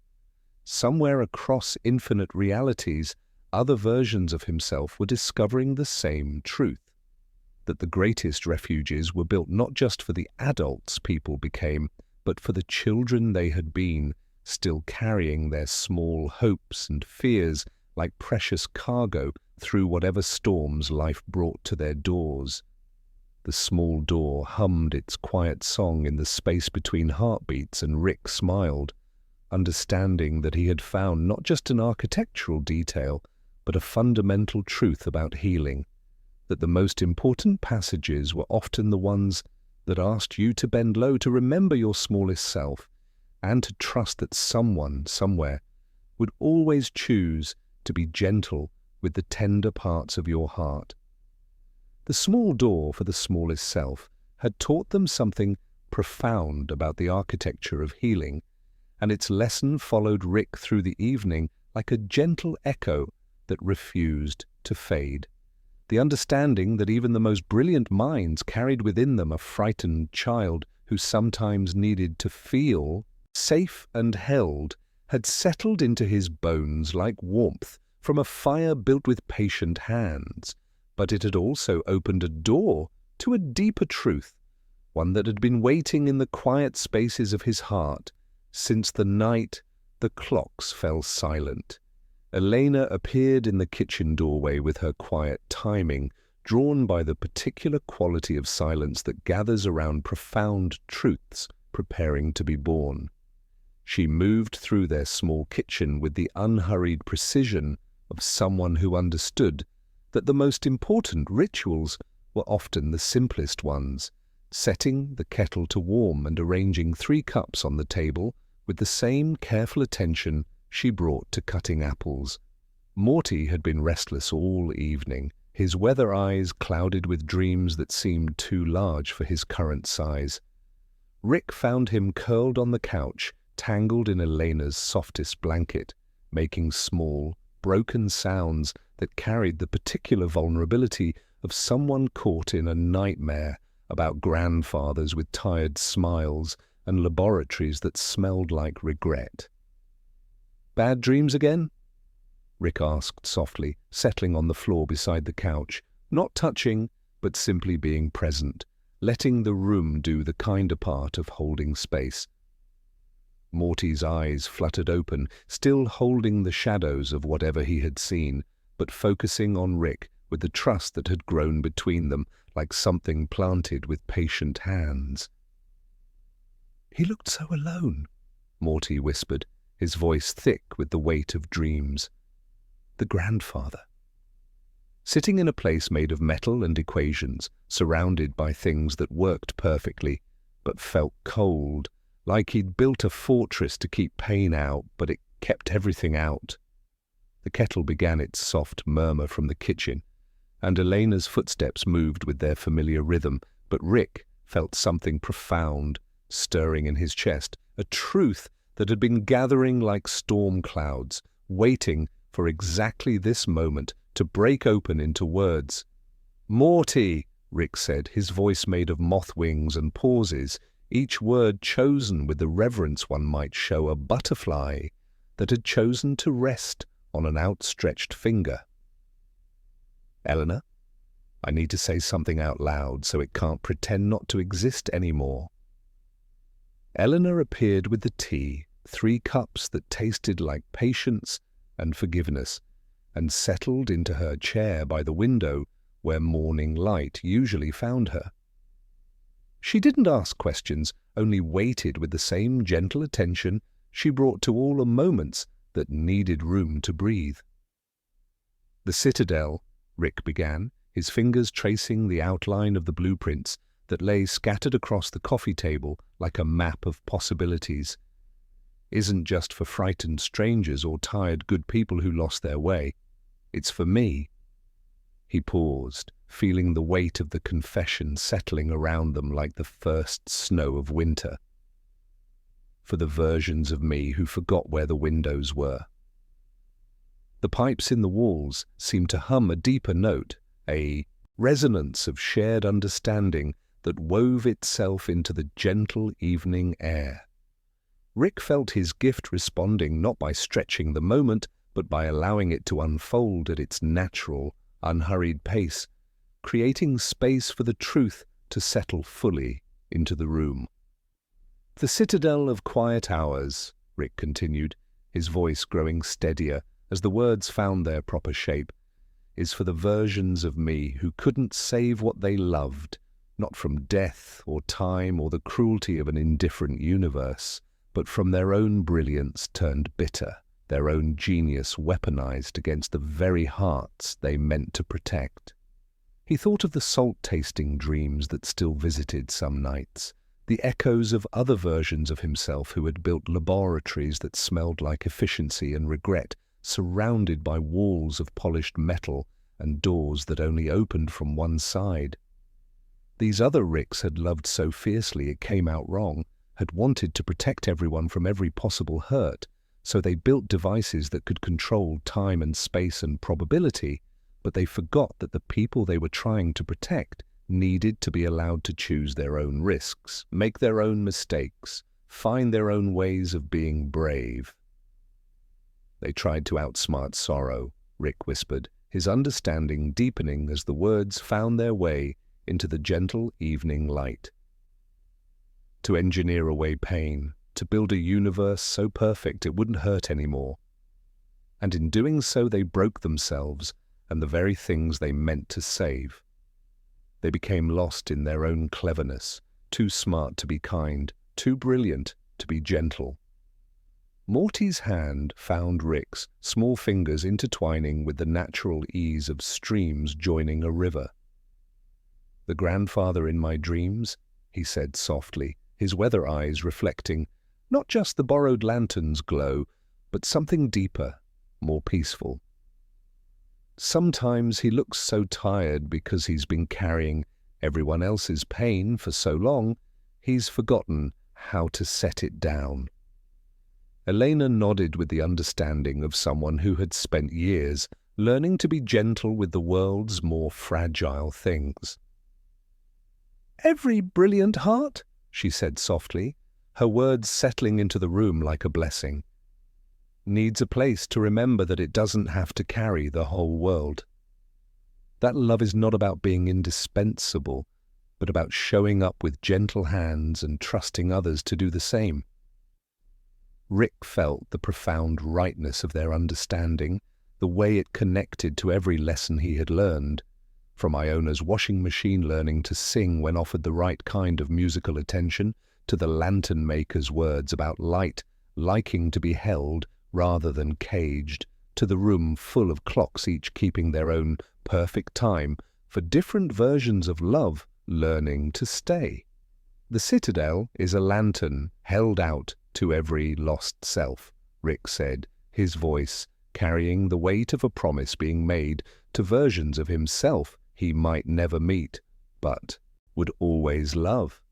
Somewhere across infinite realities, other versions of himself were discovering the same truth, that the greatest refuges were built not just for the adults people became, but for the children they had been, still carrying their small hopes and fears like precious cargo through whatever storms life brought to their doors. The small door hummed its quiet song in the space between heartbeats, and Rick smiled, understanding that he had found not just an architectural detail, but a fundamental truth about healing, that the most important passages were often the ones that asked you to bend low, to remember your smallest self, and to trust that someone, somewhere, would always choose to be gentle with the tender parts of your heart. The small door for the smallest self had taught them something profound about the architecture of healing, and its lesson followed Rick through the evening like a gentle echo that refused to fade. The understanding that even the most brilliant minds carried within them a frightened child who sometimes needed to feel safe and held had settled into his bones like warmth from a fire built with patient hands, but it had also opened a door to a deeper truth, one that had been waiting in the quiet spaces of his heart since the night the clocks fell silent. Elena appeared in the kitchen doorway with her quiet timing, drawn by the particular quality of silence that gathers around profound truths preparing to be born. She moved through their small kitchen with the unhurried precision of someone who understood that the most important rituals were often the simplest ones, setting the kettle to warm and arranging 3 cups on the table with the same careful attention she brought to cutting apples. Morty had been restless all evening, his weather eyes clouded with dreams that seemed too large for his current size. Rick found him curled on the couch, tangled in Elena's softest blanket, making small, broken sounds that carried the particular vulnerability of someone caught in a nightmare about grandfathers with tired smiles and laboratories that smelled like regret. "Bad dreams again?" Rick asked softly, settling on the floor beside the couch, not touching, but simply being present, letting the room do the kinder part of holding space. Morty's eyes fluttered open, still holding the shadows of whatever he had seen, but focusing on Rick with the trust that had grown between them like something planted with patient hands. "He looked so alone," Morty whispered, his voice thick with the weight of dreams. "The grandfather." Sitting in a place made of metal and equations, surrounded by things that worked perfectly, but felt cold, like he'd built a fortress to keep pain out, but it kept everything out. The kettle began its soft murmur from the kitchen, and Elena's footsteps moved with their familiar rhythm, but Rick felt something profound stirring in his chest, a truth that had been gathering like storm clouds, waiting for exactly this moment to break open into words. "Morty," Rick said, his voice made of moth wings and pauses, each word chosen with the reverence one might show a butterfly that had chosen to rest on an outstretched finger. "Eleanor, I need to say something out loud so it can't pretend not to exist anymore." Eleanor appeared with the tea, 3 cups that tasted like patience and forgiveness, and settled into her chair by the window where morning light usually found her. She didn't ask questions, only waited with the same gentle attention she brought to all the moments that needed room to breathe. "The Citadel," Rick began, his fingers tracing the outline of the blueprints, that lay scattered across the coffee table like a map of possibilities, isn't just for frightened strangers or tired good people who lost their way. It's for me. He paused, feeling the weight of the confession settling around them like the first snow of winter. For the versions of me who forgot where the windows were. The pipes in the walls seemed to hum a deeper note, a resonance of shared understanding that wove itself into the gentle evening air. Rick felt his gift responding not by stretching the moment, but by allowing it to unfold at its natural, unhurried pace, creating space for the truth to settle fully into the room. The Citadel of Quiet Hours, Rick continued, his voice growing steadier as the words found their proper shape, is for the versions of me who couldn't save what they loved, not from death or time or the cruelty of an indifferent universe, but from their own brilliance turned bitter, their own genius weaponized against the very hearts they meant to protect. He thought of the salt-tasting dreams that still visited some nights, the echoes of other versions of himself who had built laboratories that smelled like efficiency and regret, surrounded by walls of polished metal and doors that only opened from one side. These other Ricks had loved so fiercely it came out wrong, had wanted to protect everyone from every possible hurt, so they built devices that could control time and space and probability, but they forgot that the people they were trying to protect needed to be allowed to choose their own risks, make their own mistakes, find their own ways of being brave. They tried to outsmart sorrow, Rick whispered, his understanding deepening as the words found their way into the gentle evening light. To engineer away pain, to build a universe so perfect it wouldn't hurt anymore. And in doing so they broke themselves and the very things they meant to save. They became lost in their own cleverness, too smart to be kind, too brilliant to be gentle. Morty's hand found Rick's, small fingers intertwining with the natural ease of streams joining a river. "The grandfather in my dreams," he said softly, his weather eyes reflecting not just the borrowed lantern's glow, but something deeper, more peaceful. Sometimes he looks so tired because he's been carrying everyone else's pain for so long, he's forgotten how to set it down. Elena nodded with the understanding of someone who had spent years learning to be gentle with the world's more fragile things. "Every brilliant heart," she said softly, her words settling into the room like a blessing, "needs a place to remember that it doesn't have to carry the whole world. That love is not about being indispensable, but about showing up with gentle hands and trusting others to do the same." Rick felt the profound rightness of their understanding, the way it connected to every lesson he had learned, from Iona's washing machine learning to sing when offered the right kind of musical attention, to the lantern maker's words about light liking to be held rather than caged, to the room full of clocks each keeping their own perfect time for different versions of love learning to stay. The Citadel is a lantern held out to every lost self, Rick said, his voice carrying the weight of a promise being made to versions of himself he might never meet, but would always love.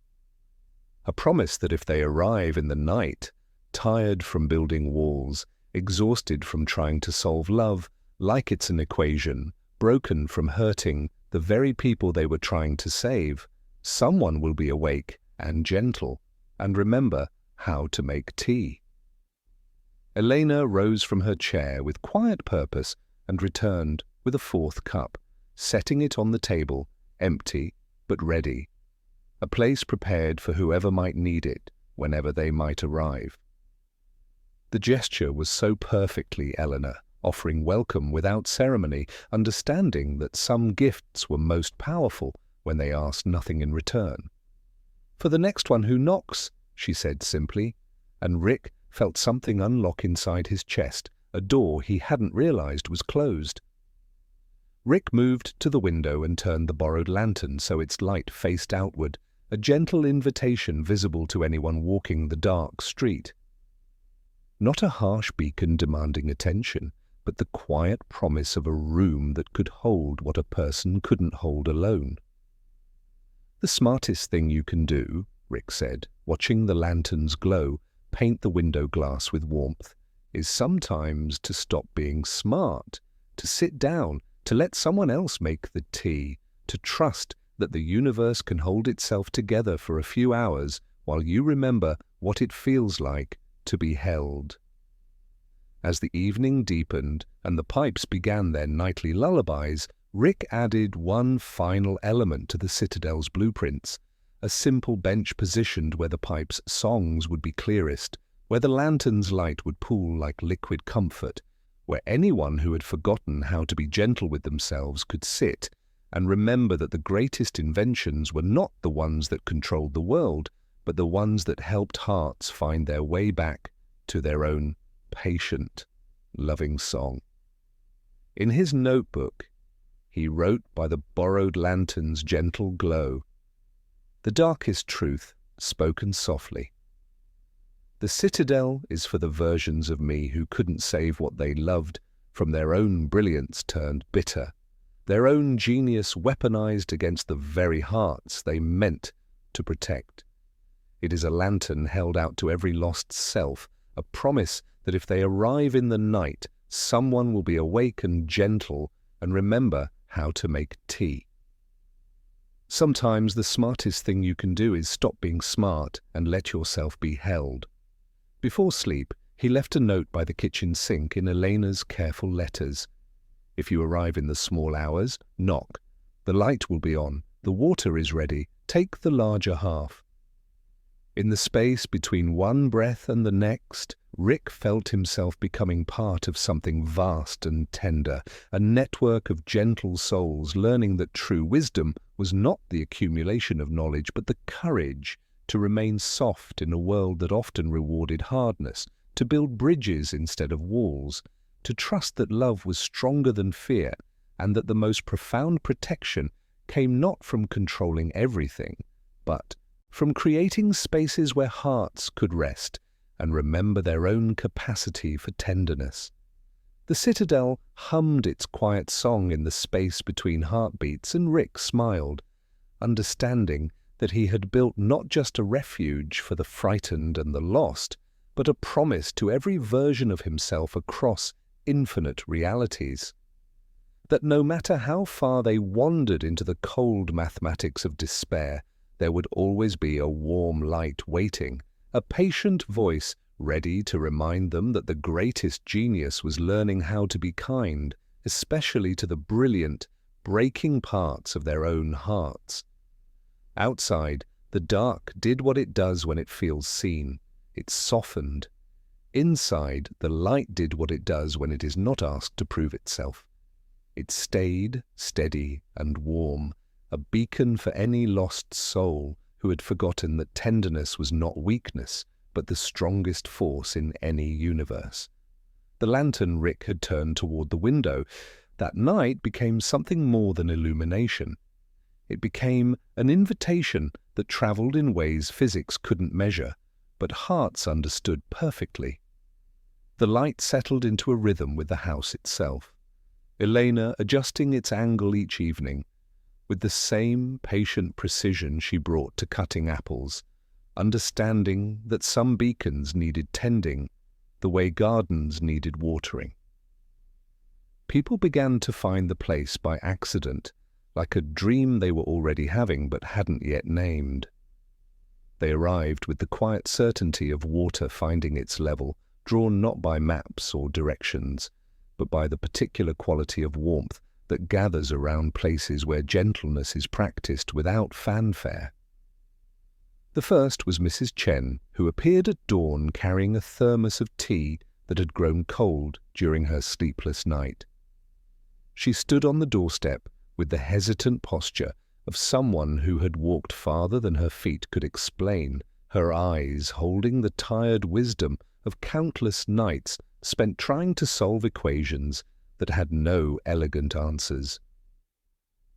A promise that if they arrive in the night, tired from building walls, exhausted from trying to solve love, like it's an equation, broken from hurting the very people they were trying to save, someone will be awake and gentle, and remember how to make tea. Elena rose from her chair with quiet purpose and returned with a fourth cup, setting it on the table, empty but ready, a place prepared for whoever might need it whenever they might arrive. The gesture was so perfectly Eleanor, offering welcome without ceremony, understanding that some gifts were most powerful when they asked nothing in return. "For the next one who knocks," she said simply, and Rick felt something unlock inside his chest, a door he hadn't realized was closed. Rick moved to the window and turned the borrowed lantern so its light faced outward, a gentle invitation visible to anyone walking the dark street. Not a harsh beacon demanding attention, but the quiet promise of a room that could hold what a person couldn't hold alone. "The smartest thing you can do," Rick said, watching the lantern's glow paint the window glass with warmth, "is sometimes to stop being smart, to sit down, to let someone else make the tea, to trust that the universe can hold itself together for a few hours while you remember what it feels like to be held." As the evening deepened and the pipes began their nightly lullabies, Rick added one final element to the Citadel's blueprints, a simple bench positioned where the pipe's songs would be clearest, where the lantern's light would pool like liquid comfort, where anyone who had forgotten how to be gentle with themselves could sit and remember that the greatest inventions were not the ones that controlled the world, but the ones that helped hearts find their way back to their own patient, loving song. In his notebook, he wrote by the borrowed lantern's gentle glow, "The darkest truth, spoken softly. The Citadel is for the versions of me who couldn't save what they loved from their own brilliance turned bitter, their own genius weaponized against the very hearts they meant to protect. It is a lantern held out to every lost self, a promise that if they arrive in the night, someone will be awake and gentle and remember how to make tea." Sometimes the smartest thing you can do is stop being smart and let yourself be held. Before sleep, he left a note by the kitchen sink in Elena's careful letters. "If you arrive in the small hours, knock. The light will be on. The water is ready. Take the larger half." In the space between one breath and the next, Rick felt himself becoming part of something vast and tender, a network of gentle souls learning that true wisdom was not the accumulation of knowledge, but the courage to remain soft in a world that often rewarded hardness, to build bridges instead of walls, to trust that love was stronger than fear, and that the most profound protection came not from controlling everything, but from creating spaces where hearts could rest and remember their own capacity for tenderness. The Citadel hummed its quiet song in the space between heartbeats, and Rick smiled, understanding that he had built not just a refuge for the frightened and the lost, but a promise to every version of himself across infinite realities. That no matter how far they wandered into the cold mathematics of despair, there would always be a warm light waiting, a patient voice ready to remind them that the greatest genius was learning how to be kind, especially to the brilliant, breaking parts of their own hearts. Outside, the dark did what it does when it feels seen. It softened. Inside, the light did what it does when it is not asked to prove itself. It stayed steady and warm, a beacon for any lost soul who had forgotten that tenderness was not weakness, but the strongest force in any universe. The lantern Rick had turned toward the window that night became something more than illumination. It became an invitation that traveled in ways physics couldn't measure, but hearts understood perfectly. The light settled into a rhythm with the house itself, Elena adjusting its angle each evening, with the same patient precision she brought to cutting apples, understanding that some beacons needed tending the way gardens needed watering. People began to find the place by accident, like a dream they were already having but hadn't yet named. They arrived with the quiet certainty of water finding its level, drawn not by maps or directions, but by the particular quality of warmth that gathers around places where gentleness is practiced without fanfare. The first was Mrs. Chen, who appeared at dawn carrying a thermos of tea that had grown cold during her sleepless night. She stood on the doorstep with the hesitant posture of someone who had walked farther than her feet could explain, her eyes holding the tired wisdom of countless nights spent trying to solve equations that had no elegant answers.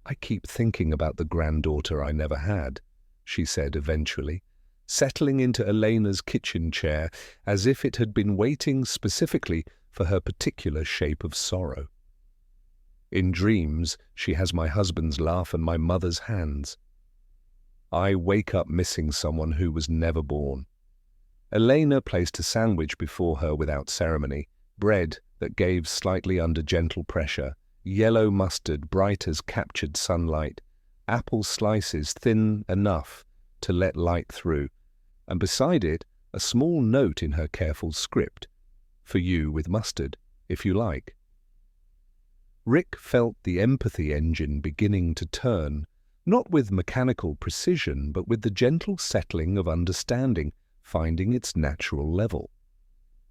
"I keep thinking about the granddaughter I never had," she said eventually, settling into Elena's kitchen chair as if it had been waiting specifically for her particular shape of sorrow. "In dreams, she has my husband's laugh and my mother's hands. I wake up missing someone who was never born." Elena placed a sandwich before her without ceremony, bread that gave slightly under gentle pressure, yellow mustard bright as captured sunlight, apple slices thin enough to let light through, and beside it a small note in her careful script, "For you with mustard, if you like." Rick felt the empathy engine beginning to turn, not with mechanical precision, but with the gentle settling of understanding finding its natural level.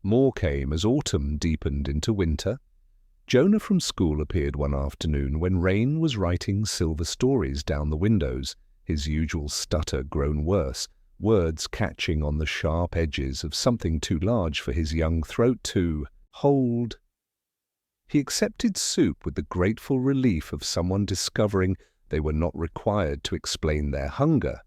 More came as autumn deepened into winter. Jonah from school appeared one afternoon when Rain was writing silver stories down the windows, his usual stutter grown worse, words catching on the sharp edges of something too large for his young throat to hold. He accepted soup with the grateful relief of someone discovering they were not required to explain their hunger,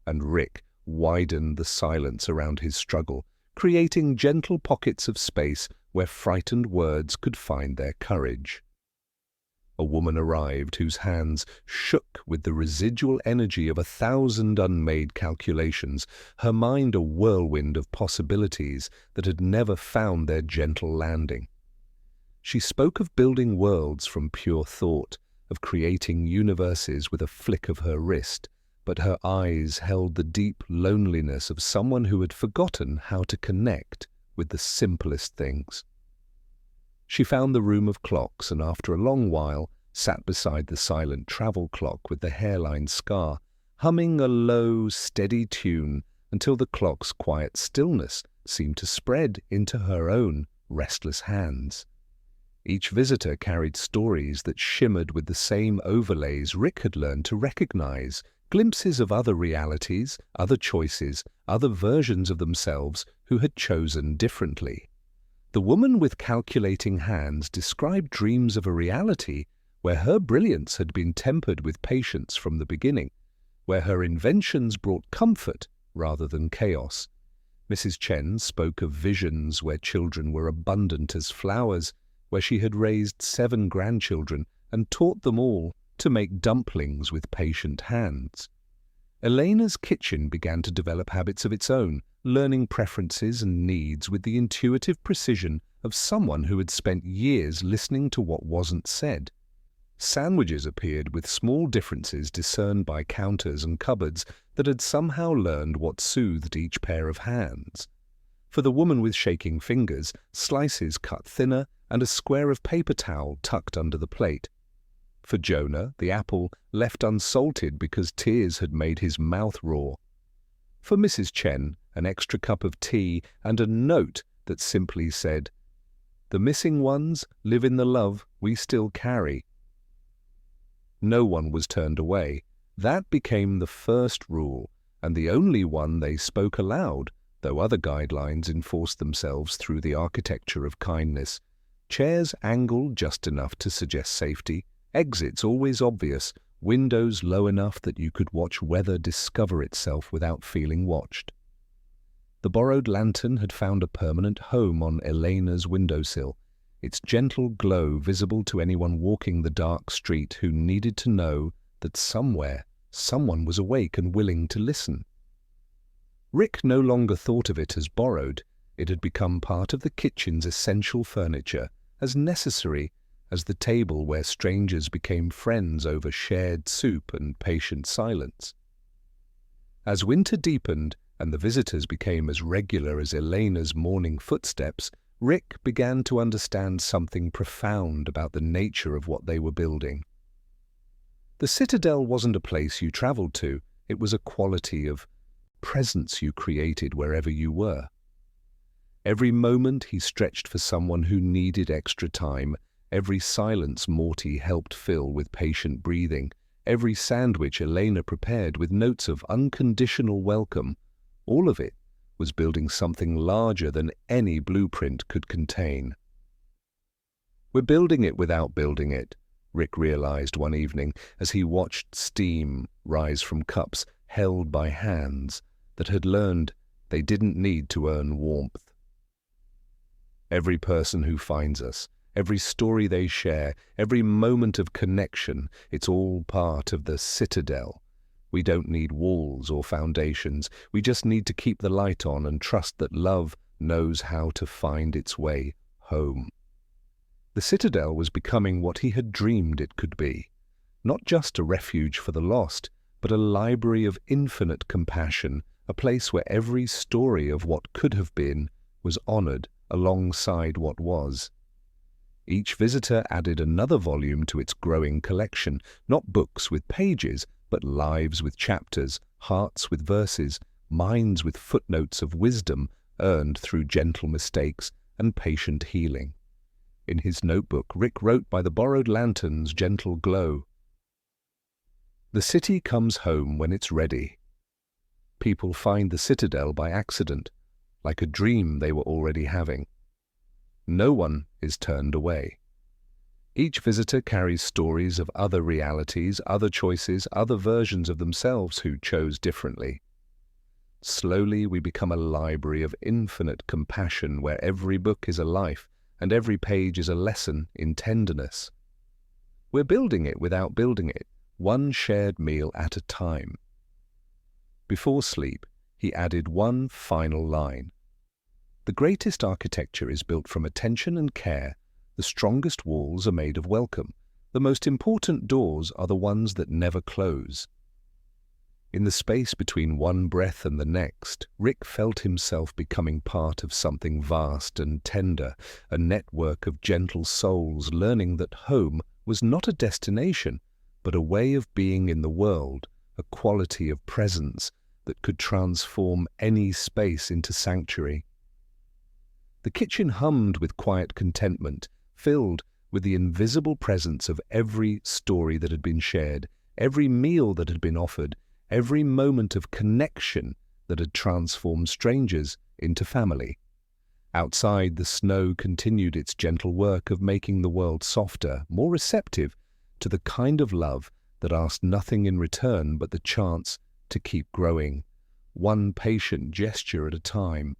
and Rick widened the silence around his struggle, creating gentle pockets of space where frightened words could find their courage. A woman arrived whose hands shook with the residual energy of 1,000 unmade calculations, her mind a whirlwind of possibilities that had never found their gentle landing. She spoke of building worlds from pure thought, of creating universes with a flick of her wrist, but her eyes held the deep loneliness of someone who had forgotten how to connect with the simplest things. She found the room of clocks and after a long while sat beside the silent travel clock with the hairline scar, humming a low, steady tune until the clock's quiet stillness seemed to spread into her own restless hands. Each visitor carried stories that shimmered with the same overlays Rick had learned to recognize, glimpses of other realities, other choices, other versions of themselves who had chosen differently. The woman with calculating hands described dreams of a reality where her brilliance had been tempered with patience from the beginning, where her inventions brought comfort rather than chaos. Mrs. Chen spoke of visions where children were abundant as flowers, where she had raised 7 grandchildren and taught them all to make dumplings with patient hands. Elena's kitchen began to develop habits of its own, learning preferences and needs with the intuitive precision of someone who had spent years listening to what wasn't said. Sandwiches appeared with small differences discerned by counters and cupboards that had somehow learned what soothed each pair of hands. For the woman with shaking fingers, slices cut thinner and a square of paper towel tucked under the plate. For Jonah, the apple left unsalted because tears had made his mouth raw. For Mrs. Chen, an extra cup of tea and a note that simply said, "The missing ones live in the love we still carry." No one was turned away. That became the first rule, and the only one they spoke aloud, though other guidelines enforced themselves through the architecture of kindness. Chairs angled just enough to suggest safety, exits always obvious, windows low enough that you could watch weather discover itself without feeling watched. The borrowed lantern had found a permanent home on Elena's windowsill, its gentle glow visible to anyone walking the dark street who needed to know that somewhere someone was awake and willing to listen. Rick no longer thought of it as borrowed. It had become part of the kitchen's essential furniture, as necessary as the table where strangers became friends over shared soup and patient silence. As winter deepened and the visitors became as regular as Elena's morning footsteps, Rick began to understand something profound about the nature of what they were building. The Citadel wasn't a place you traveled to, it was a quality of presence you created wherever you were. Every moment he stretched for someone who needed extra time, every silence Morty helped fill with patient breathing, every sandwich Elena prepared with notes of unconditional welcome, all of it was building something larger than any blueprint could contain. "We're building it without building it," Rick realized one evening as he watched steam rise from cups held by hands that had learned they didn't need to earn warmth. Every person who finds us, every story they share, every moment of connection, it's all part of the Citadel. We don't need walls or foundations. We just need to keep the light on and trust that love knows how to find its way home. The Citadel was becoming what he had dreamed it could be. Not just a refuge for the lost, but a library of infinite compassion, a place where every story of what could have been was honored alongside what was. Each visitor added another volume to its growing collection, not books with pages, but lives with chapters, hearts with verses, minds with footnotes of wisdom earned through gentle mistakes and patient healing. In his notebook, Rick wrote by the borrowed lantern's gentle glow, "The city comes home when it's ready." People find the Citadel by accident, like a dream they were already having. No one is turned away. Each visitor carries stories of other realities, other choices, other versions of themselves who chose differently. Slowly we become a library of infinite compassion where every book is a life and every page is a lesson in tenderness. We're building it without building it, one shared meal at a time. Before sleep, he added one final line. The greatest architecture is built from attention and care. The strongest walls are made of welcome. The most important doors are the ones that never close. In the space between one breath and the next, Rick felt himself becoming part of something vast and tender, a network of gentle souls learning that home was not a destination, but a way of being in the world, a quality of presence that could transform any space into sanctuary. The kitchen hummed with quiet contentment, filled with the invisible presence of every story that had been shared, every meal that had been offered, every moment of connection that had transformed strangers into family. Outside, the snow continued its gentle work of making the world softer, more receptive to the kind of love that asked nothing in return but the chance to keep growing, one patient gesture at a time.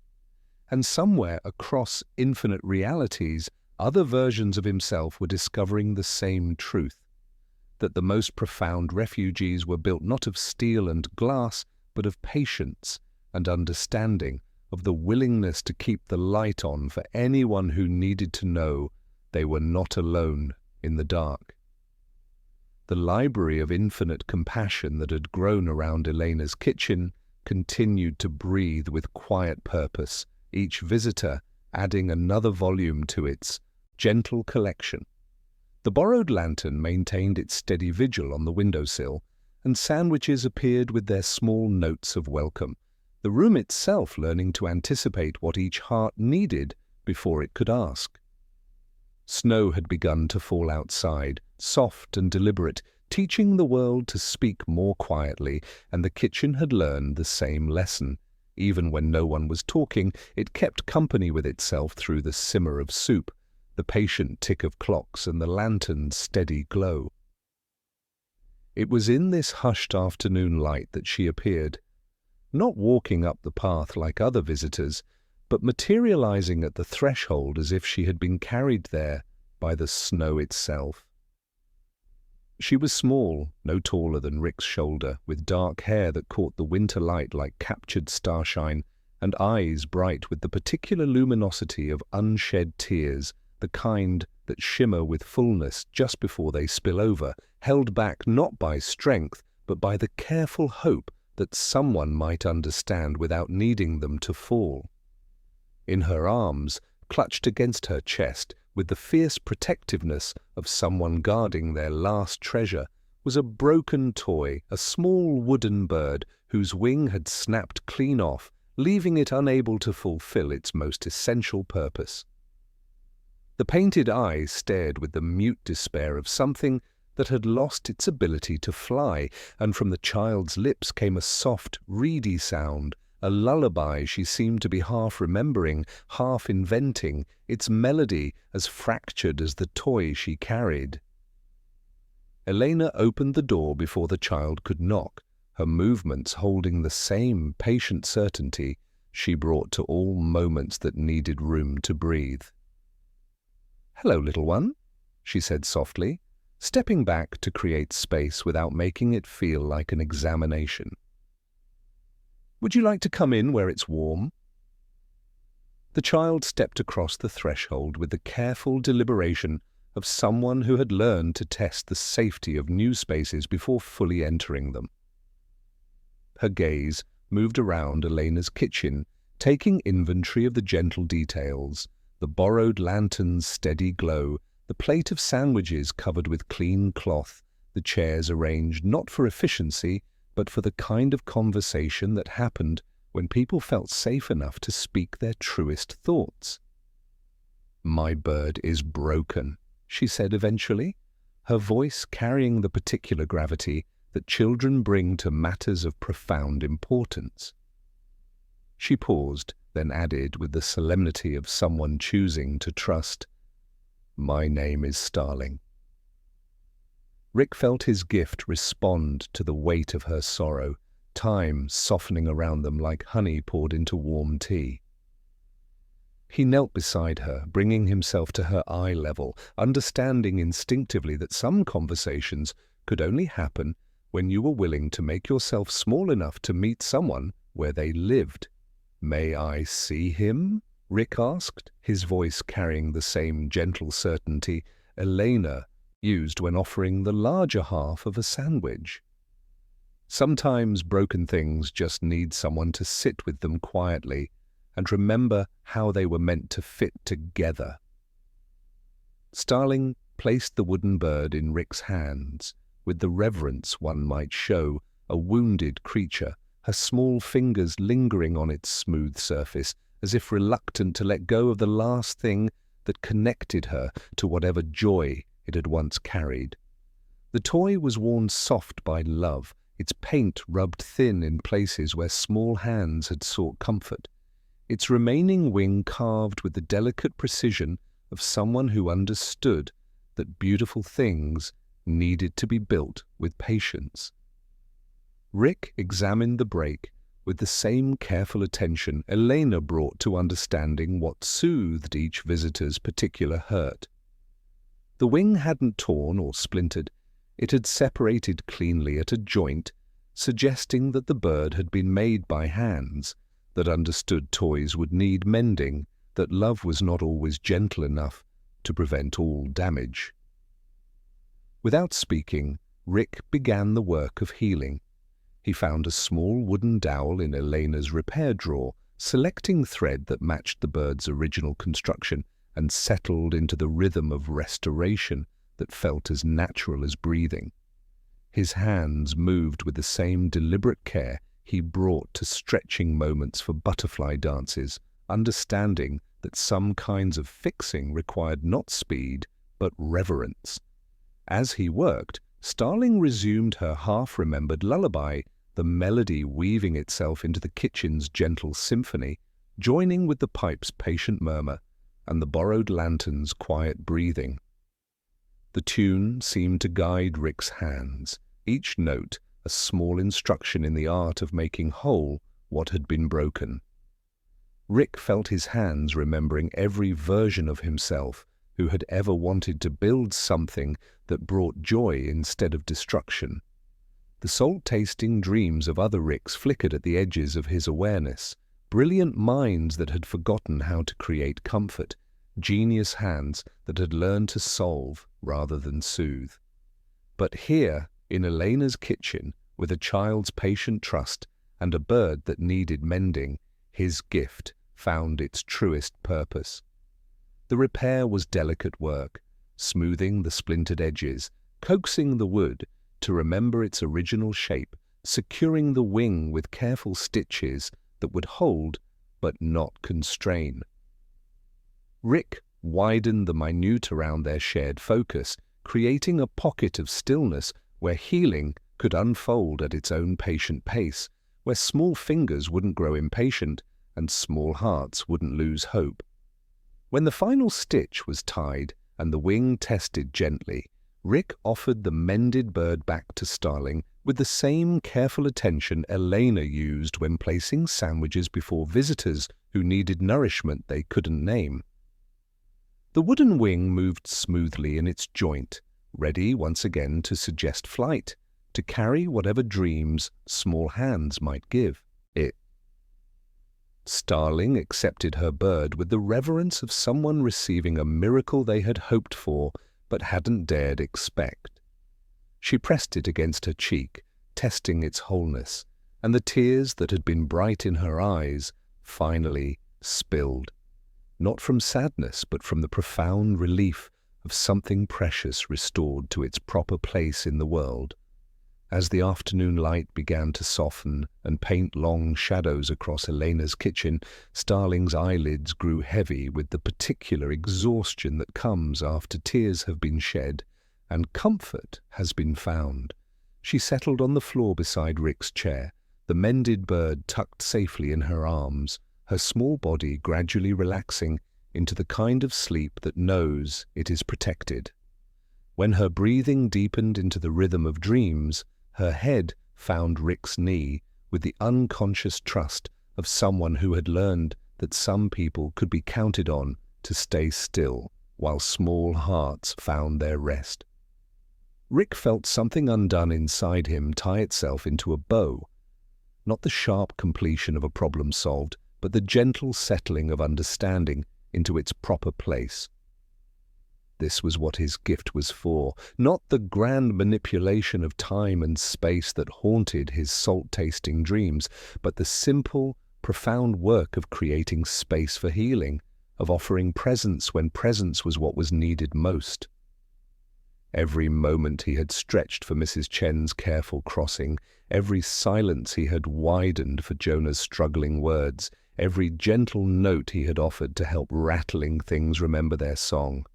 And somewhere across infinite realities, other versions of himself were discovering the same truth, that the most profound refugees were built not of steel and glass, but of patience and understanding, of the willingness to keep the light on for anyone who needed to know they were not alone in the dark. The library of infinite compassion that had grown around Elena's kitchen continued to breathe with quiet purpose, each visitor adding another volume to its gentle collection. The borrowed lantern maintained its steady vigil on the windowsill, and sandwiches appeared with their small notes of welcome, the room itself learning to anticipate what each heart needed before it could ask. Snow had begun to fall outside, soft and deliberate, teaching the world to speak more quietly, and the kitchen had learned the same lesson. Even when no one was talking, it kept company with itself through the simmer of soup, the patient tick of clocks, and the lantern's steady glow. It was in this hushed afternoon light that she appeared, not walking up the path like other visitors, but materializing at the threshold as if she had been carried there by the snow itself. She was small, no taller than Rick's shoulder, with dark hair that caught the winter light like captured starshine, and eyes bright with the particular luminosity of unshed tears, the kind that shimmer with fullness just before they spill over, held back not by strength, but by the careful hope that someone might understand without needing them to fall. In her arms, clutched against her chest, with the fierce protectiveness of someone guarding their last treasure, was a broken toy, a small wooden bird whose wing had snapped clean off, leaving it unable to fulfill its most essential purpose. The painted eyes stared with the mute despair of something that had lost its ability to fly, and from the child's lips came a soft, reedy sound, a lullaby she seemed to be half remembering, half inventing, its melody as fractured as the toy she carried. Elena opened the door before the child could knock, her movements holding the same patient certainty she brought to all moments that needed room to breathe. "Hello, little one," she said softly, stepping back to create space without making it feel like an examination. "Would you like to come in where it's warm?" The child stepped across the threshold with the careful deliberation of someone who had learned to test the safety of new spaces before fully entering them. Her gaze moved around Elena's kitchen, taking inventory of the gentle details, the borrowed lantern's steady glow, the plate of sandwiches covered with clean cloth, the chairs arranged not for efficiency, but for the kind of conversation that happened when people felt safe enough to speak their truest thoughts. "My bird is broken," she said eventually, her voice carrying the particular gravity that children bring to matters of profound importance. She paused, then added with the solemnity of someone choosing to trust, "My name is Starling." Rick felt his gift respond to the weight of her sorrow, time softening around them like honey poured into warm tea. He knelt beside her, bringing himself to her eye level, understanding instinctively that some conversations could only happen when you were willing to make yourself small enough to meet someone where they lived. "May I see him?" Rick asked, his voice carrying the same gentle certainty Elena used when offering the larger half of a sandwich. Sometimes broken things just need someone to sit with them quietly and remember how they were meant to fit together. Starling placed the wooden bird in Rick's hands, with the reverence one might show a wounded creature, her small fingers lingering on its smooth surface, as if reluctant to let go of the last thing that connected her to whatever joy it had once carried. The toy was worn soft by love, its paint rubbed thin in places where small hands had sought comfort, its remaining wing carved with the delicate precision of someone who understood that beautiful things needed to be built with patience. Rick examined the break with the same careful attention Elena brought to understanding what soothed each visitor's particular hurt. The wing hadn't torn or splintered. It had separated cleanly at a joint, suggesting that the bird had been made by hands, that understood toys would need mending, that love was not always gentle enough to prevent all damage. Without speaking, Rick began the work of healing. He found a small wooden dowel in Elena's repair drawer, selecting thread that matched the bird's original construction and settled into the rhythm of restoration that felt as natural as breathing. His hands moved with the same deliberate care he brought to stretching moments for butterfly dances, understanding that some kinds of fixing required not speed, but reverence. As he worked, Starling resumed her half-remembered lullaby, the melody weaving itself into the kitchen's gentle symphony, joining with the pipe's patient murmur and the borrowed lantern's quiet breathing. The tune seemed to guide Rick's hands, each note a small instruction in the art of making whole what had been broken. Rick felt his hands remembering every version of himself who had ever wanted to build something that brought joy instead of destruction. The salt-tasting dreams of other Ricks flickered at the edges of his awareness, brilliant minds that had forgotten how to create comfort, genius hands that had learned to solve rather than soothe. But here, in Elena's kitchen, with a child's patient trust and a bird that needed mending, his gift found its truest purpose. The repair was delicate work, smoothing the splintered edges, coaxing the wood to remember its original shape, securing the wing with careful stitches that would hold but not constrain. Rick widened the minute around their shared focus, creating a pocket of stillness where healing could unfold at its own patient pace, where small fingers wouldn't grow impatient and small hearts wouldn't lose hope. When the final stitch was tied and the wing tested gently, Rick offered the mended bird back to Starling with the same careful attention Elena used when placing sandwiches before visitors who needed nourishment they couldn't name. The wooden wing moved smoothly in its joint, ready once again to suggest flight, to carry whatever dreams small hands might give it. Starling accepted her bird with the reverence of someone receiving a miracle they had hoped for but hadn't dared expect. She pressed it against her cheek, testing its wholeness, and the tears that had been bright in her eyes finally spilled, not from sadness but from the profound relief of something precious restored to its proper place in the world. As the afternoon light began to soften and paint long shadows across Elena's kitchen, Starling's eyelids grew heavy with the particular exhaustion that comes after tears have been shed and comfort has been found. She settled on the floor beside Rick's chair, the mended bird tucked safely in her arms, her small body gradually relaxing into the kind of sleep that knows it is protected. When her breathing deepened into the rhythm of dreams, her head found Rick's knee with the unconscious trust of someone who had learned that some people could be counted on to stay still while small hearts found their rest. Rick felt something undone inside him tie itself into a bow, not the sharp completion of a problem solved, but the gentle settling of understanding into its proper place. This was what his gift was for, not the grand manipulation of time and space that haunted his salt-tasting dreams, but the simple, profound work of creating space for healing, of offering presence when presence was what was needed most. Every moment he had stretched for Mrs. Chen's careful crossing, every silence he had widened for Jonah's struggling words, every gentle note he had offered to help rattling things remember their song.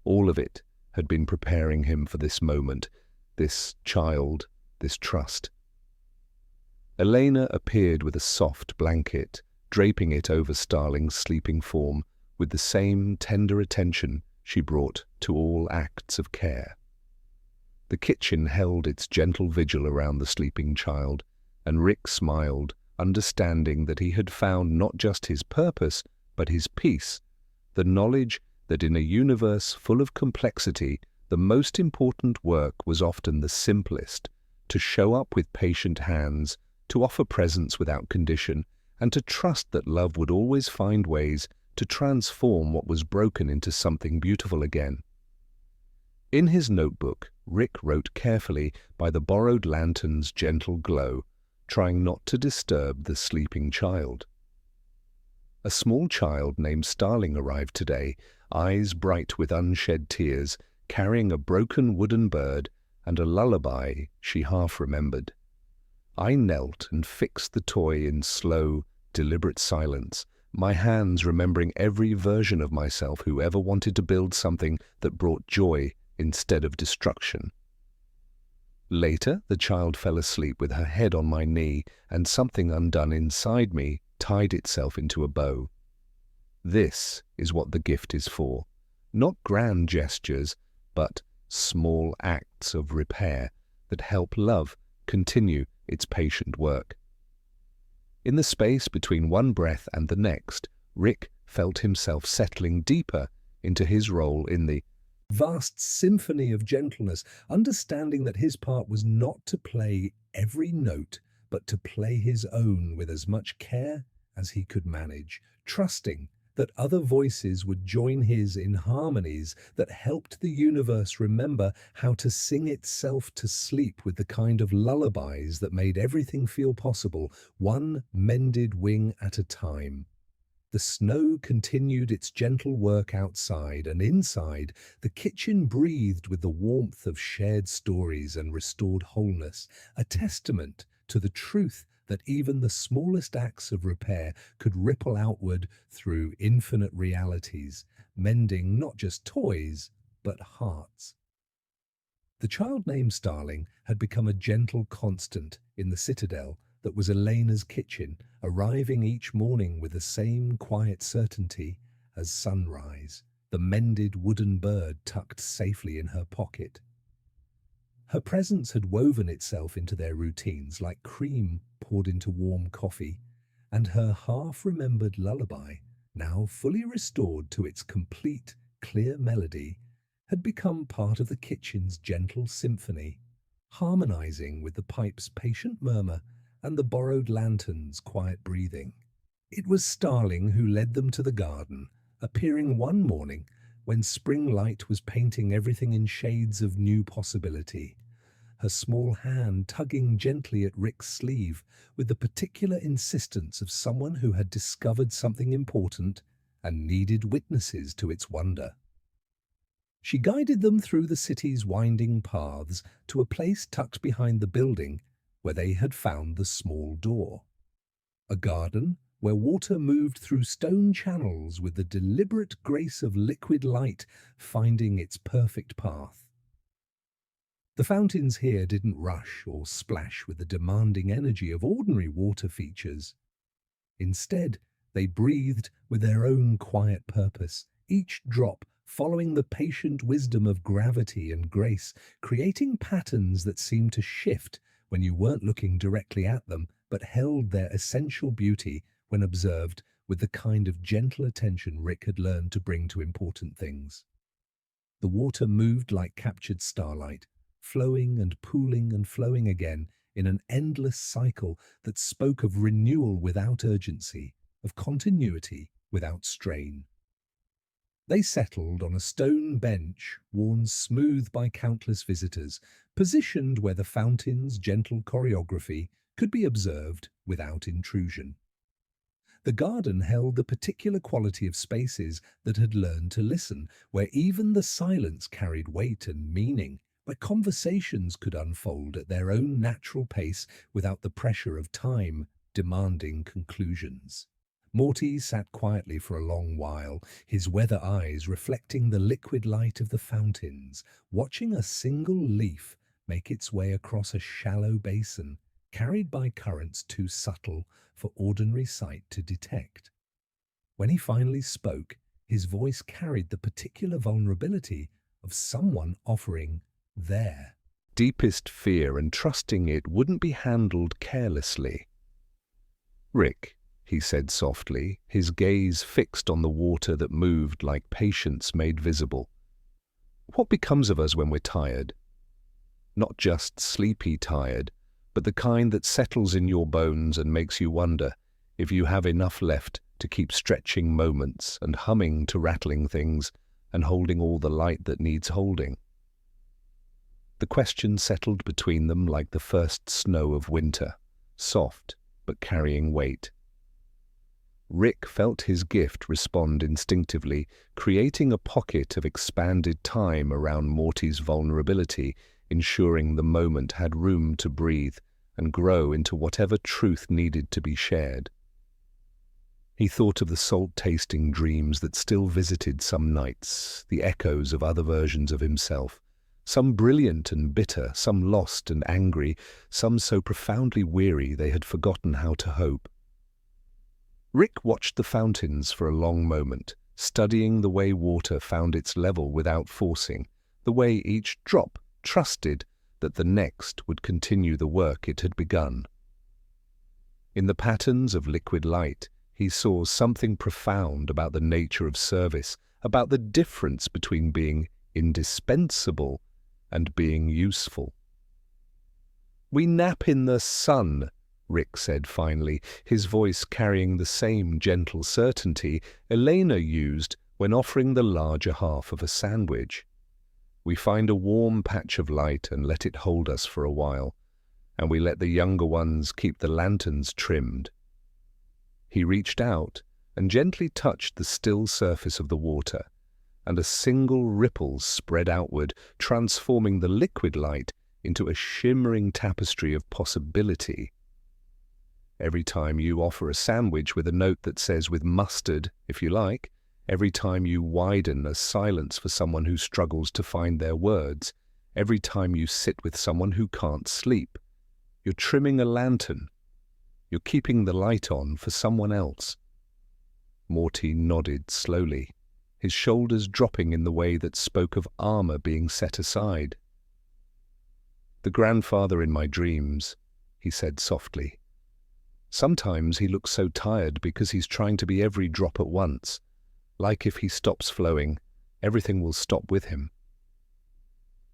All of it had been preparing him for this moment, this child, this trust. Elena appeared with a soft blanket, draping it over Starling's sleeping form with the same tender attention she brought to all acts of care. The kitchen held its gentle vigil around the sleeping child, and Rick smiled, understanding that he had found not just his purpose, but his peace, the knowledge that in a universe full of complexity, the most important work was often the simplest, to show up with patient hands, to offer presence without condition, and to trust that love would always find ways to transform what was broken into something beautiful again. In his notebook, Rick wrote carefully by the borrowed lantern's gentle glow, trying not to disturb the sleeping child. A small child named Starling arrived today, eyes bright with unshed tears, carrying a broken wooden bird and a lullaby she half remembered. I knelt and fixed the toy in slow, deliberate silence, my hands remembering every version of myself who ever wanted to build something that brought joy instead of destruction. Later, the child fell asleep with her head on my knee, and something undone inside me tied itself into a bow. This is what the gift is for. Not grand gestures, but small acts of repair that help love continue its patient work. In the space between one breath and the next, Rick felt himself settling deeper into his role in the vast symphony of gentleness, understanding that his part was not to play every note, but to play his own with as much care as he could manage, trusting that other voices would join his in harmonies that helped the universe remember how to sing itself to sleep with the kind of lullabies that made everything feel possible, one mended wing at a time. The snow continued its gentle work outside, and inside, the kitchen breathed with the warmth of shared stories and restored wholeness, a testament to the truth that even the smallest acts of repair could ripple outward through infinite realities, mending not just toys, but hearts. The child named Starling had become a gentle constant in the citadel that was Elena's kitchen, arriving each morning with the same quiet certainty as sunrise, the mended wooden bird tucked safely in her pocket. Her presence had woven itself into their routines like cream poured into warm coffee, and her half-remembered lullaby, now fully restored to its complete, clear melody, had become part of the kitchen's gentle symphony, harmonizing with the pipe's patient murmur and the borrowed lantern's quiet breathing. It was Starling who led them to the garden, appearing one morning when spring light was painting everything in shades of new possibility, her small hand tugging gently at Rick's sleeve with the particular insistence of someone who had discovered something important and needed witnesses to its wonder. She guided them through the city's winding paths to a place tucked behind the building where they had found the small door. A garden where water moved through stone channels with the deliberate grace of liquid light finding its perfect path. The fountains here didn't rush or splash with the demanding energy of ordinary water features. Instead, they breathed with their own quiet purpose, each drop following the patient wisdom of gravity and grace, creating patterns that seemed to shift when you weren't looking directly at them, but held their essential beauty when observed with the kind of gentle attention Rick had learned to bring to important things. The water moved like captured starlight, flowing and pooling and flowing again in an endless cycle that spoke of renewal without urgency, of continuity without strain. They settled on a stone bench worn smooth by countless visitors, positioned where the fountain's gentle choreography could be observed without intrusion. The garden held the particular quality of spaces that had learned to listen, where even the silence carried weight and meaning, where conversations could unfold at their own natural pace without the pressure of time demanding conclusions. Morty sat quietly for a long while, his weather eyes reflecting the liquid light of the fountains, watching a single leaf make its way across a shallow basin, carried by currents too subtle for ordinary sight to detect. When he finally spoke, his voice carried the particular vulnerability of someone offering their deepest fear and trusting it wouldn't be handled carelessly. "Rick," he said softly, his gaze fixed on the water that moved like patience made visible. "What becomes of us when we're tired? Not just sleepy tired, but the kind that settles in your bones and makes you wonder if you have enough left to keep stretching moments and humming to rattling things and holding all the light that needs holding." The question settled between them like the first snow of winter, soft but carrying weight. Rick felt his gift respond instinctively, creating a pocket of expanded time around Morty's vulnerability, ensuring the moment had room to breathe and grow into whatever truth needed to be shared. He thought of the salt-tasting dreams that still visited some nights, the echoes of other versions of himself, some brilliant and bitter, some lost and angry, some so profoundly weary they had forgotten how to hope. Rick watched the fountains for a long moment, studying the way water found its level without forcing, the way each drop trusted that the next would continue the work it had begun. In the patterns of liquid light, he saw something profound about the nature of service, about the difference between being indispensable and being useful. "We nap in the sun," Rick said finally, his voice carrying the same gentle certainty Elena used when offering the larger half of a sandwich. "We find a warm patch of light and let it hold us for a while, and we let the younger ones keep the lanterns trimmed." He reached out and gently touched the still surface of the water, and a single ripple spread outward, transforming the liquid light into a shimmering tapestry of possibility. Every time you offer a sandwich with a note that says "with mustard, if you like," every time you widen a silence for someone who struggles to find their words, every time you sit with someone who can't sleep, you're trimming a lantern. You're keeping the light on for someone else. Morty nodded slowly, his shoulders dropping in the way that spoke of armor being set aside. "The grandfather in my dreams," he said softly. "Sometimes he looks so tired because he's trying to be every drop at once. Like if he stops flowing, everything will stop with him."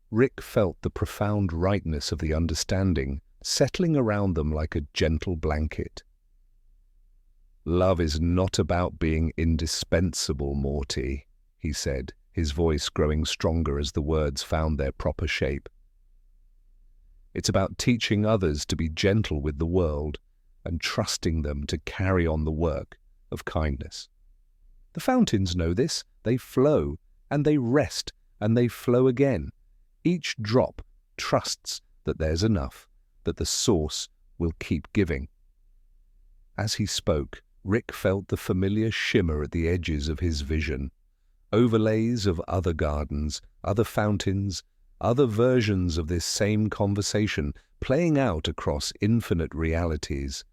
Rick felt the profound rightness of the understanding settling around them like a gentle blanket. "Love is not about being indispensable, Morty," he said, his voice growing stronger as the words found their proper shape. "It's about teaching others to be gentle with the world and trusting them to carry on the work of kindness. The fountains know this. They flow, and they rest, and they flow again. Each drop trusts that there's enough, that the source will keep giving." As he spoke, Rick felt the familiar shimmer at the edges of his vision. Overlays of other gardens, other fountains, other versions of this same conversation playing out across infinite realities.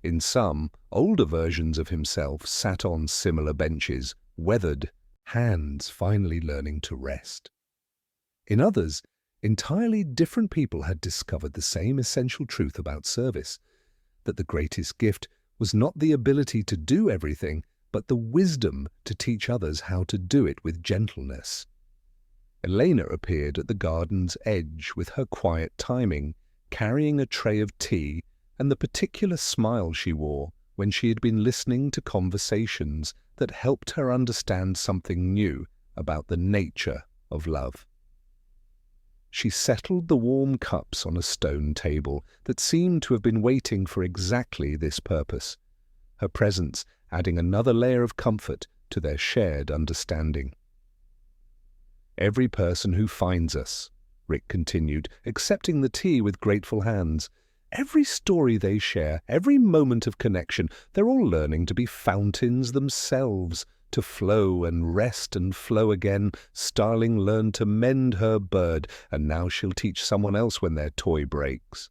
In some, older versions of himself sat on similar benches, weathered, hands finally learning to rest. In others, entirely different people had discovered the same essential truth about service, that the greatest gift was not the ability to do everything, but the wisdom to teach others how to do it with gentleness. Elena appeared at the garden's edge with her quiet timing, carrying a tray of tea and the particular smile she wore when she had been listening to conversations that helped her understand something new about the nature of love. She settled the warm cups on a stone table that seemed to have been waiting for exactly this purpose, her presence adding another layer of comfort to their shared understanding. "Every person who finds us," Rick continued, accepting the tea with grateful hands, "every story they share, every moment of connection, they're all learning to be fountains themselves, to flow and rest and flow again. Starling learned to mend her bird, and now she'll teach someone else when their toy breaks.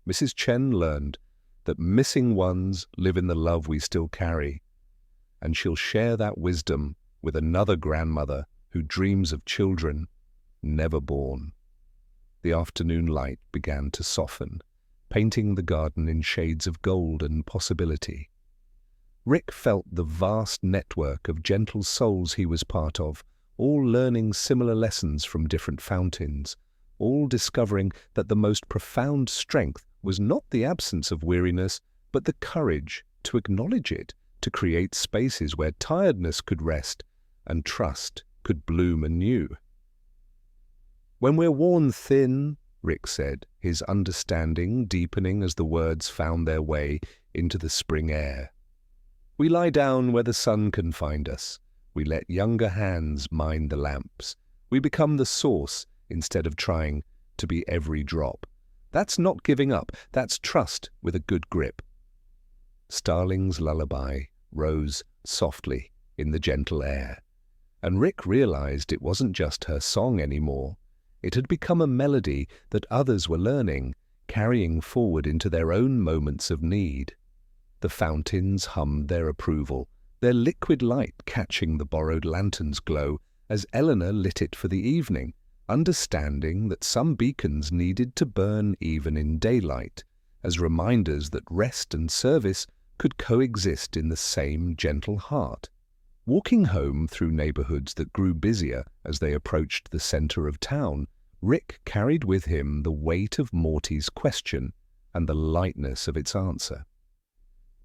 Mrs. Chen learned that missing ones live in the love we still carry, and she'll share that wisdom with another grandmother who dreams of children never born." The afternoon light began to soften, painting the garden in shades of gold and possibility. Rick felt the vast network of gentle souls he was part of, all learning similar lessons from different fountains, all discovering that the most profound strength was not the absence of weariness, but the courage to acknowledge it, to create spaces where tiredness could rest and trust could bloom anew. "When we're worn thin," Rick said, his understanding deepening as the words found their way into the spring air, "we lie down where the sun can find us. We let younger hands mind the lamps. We become the source instead of trying to be every drop. That's not giving up. That's trust with a good grip." Starling's lullaby rose softly in the gentle air, and Rick realized it wasn't just her song anymore. It had become a melody that others were learning, carrying forward into their own moments of need. The fountains hummed their approval, their liquid light catching the borrowed lantern's glow as Eleanor lit it for the evening, understanding that some beacons needed to burn even in daylight, as reminders that rest and service could coexist in the same gentle heart. Walking home through neighborhoods that grew busier as they approached the center of town, Rick carried with him the weight of Morty's question and the lightness of its answer.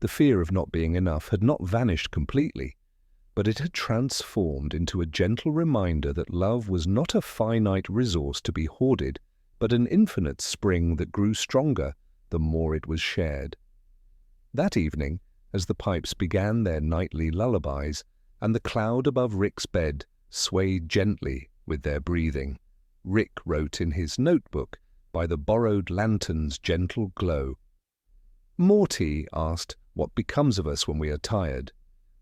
The fear of not being enough had not vanished completely, but it had transformed into a gentle reminder that love was not a finite resource to be hoarded, but an infinite spring that grew stronger the more it was shared. That evening, as the pipes began their nightly lullabies, and the cloud above Rick's bed swayed gently with their breathing, Rick wrote in his notebook by the borrowed lantern's gentle glow, "Morty asked what becomes of us when we are tired.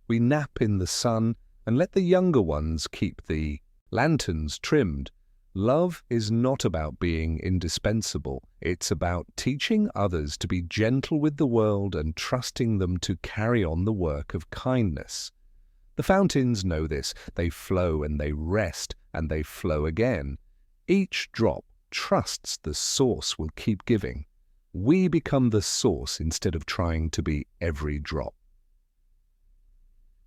We nap in the sun and let the younger ones keep the lanterns trimmed. Love is not about being indispensable. It's about teaching others to be gentle with the world and trusting them to carry on the work of kindness. The fountains know this. They flow and they rest and they flow again. Each drop trusts the source will keep giving. We become the source instead of trying to be every drop.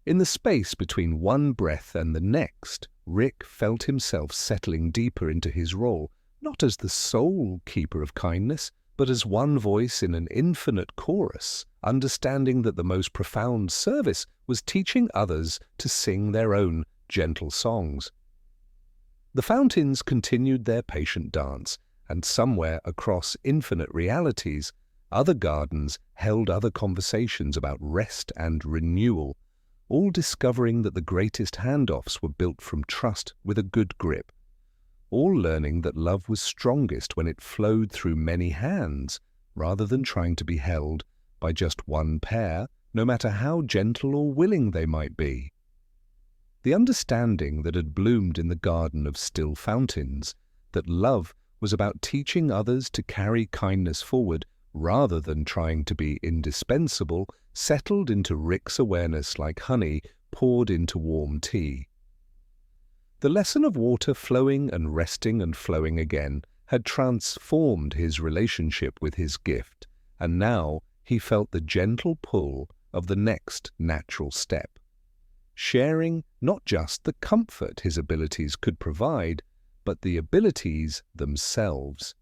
In the space between one breath and the next, Rick felt himself settling deeper into his role, not as the sole keeper of kindness, but as one voice in an infinite chorus, understanding that the most profound service was teaching others to sing their own gentle songs. The fountains continued their patient dance, and somewhere across infinite realities, other gardens held other conversations about rest and renewal, all discovering that the greatest handoffs were built from trust with a good grip, all learning that love was strongest when it flowed through many hands, rather than trying to be held by just one pair, no matter how gentle or willing they might be. The understanding that had bloomed in the garden of still fountains, that love was about teaching others to carry kindness forward rather than trying to be indispensable, settled into Rick's awareness like honey poured into warm tea. The lesson of water flowing and resting and flowing again had transformed his relationship with his gift, and now he felt the gentle pull of the next natural step, sharing not just the comfort his abilities could provide, but the abilities themselves.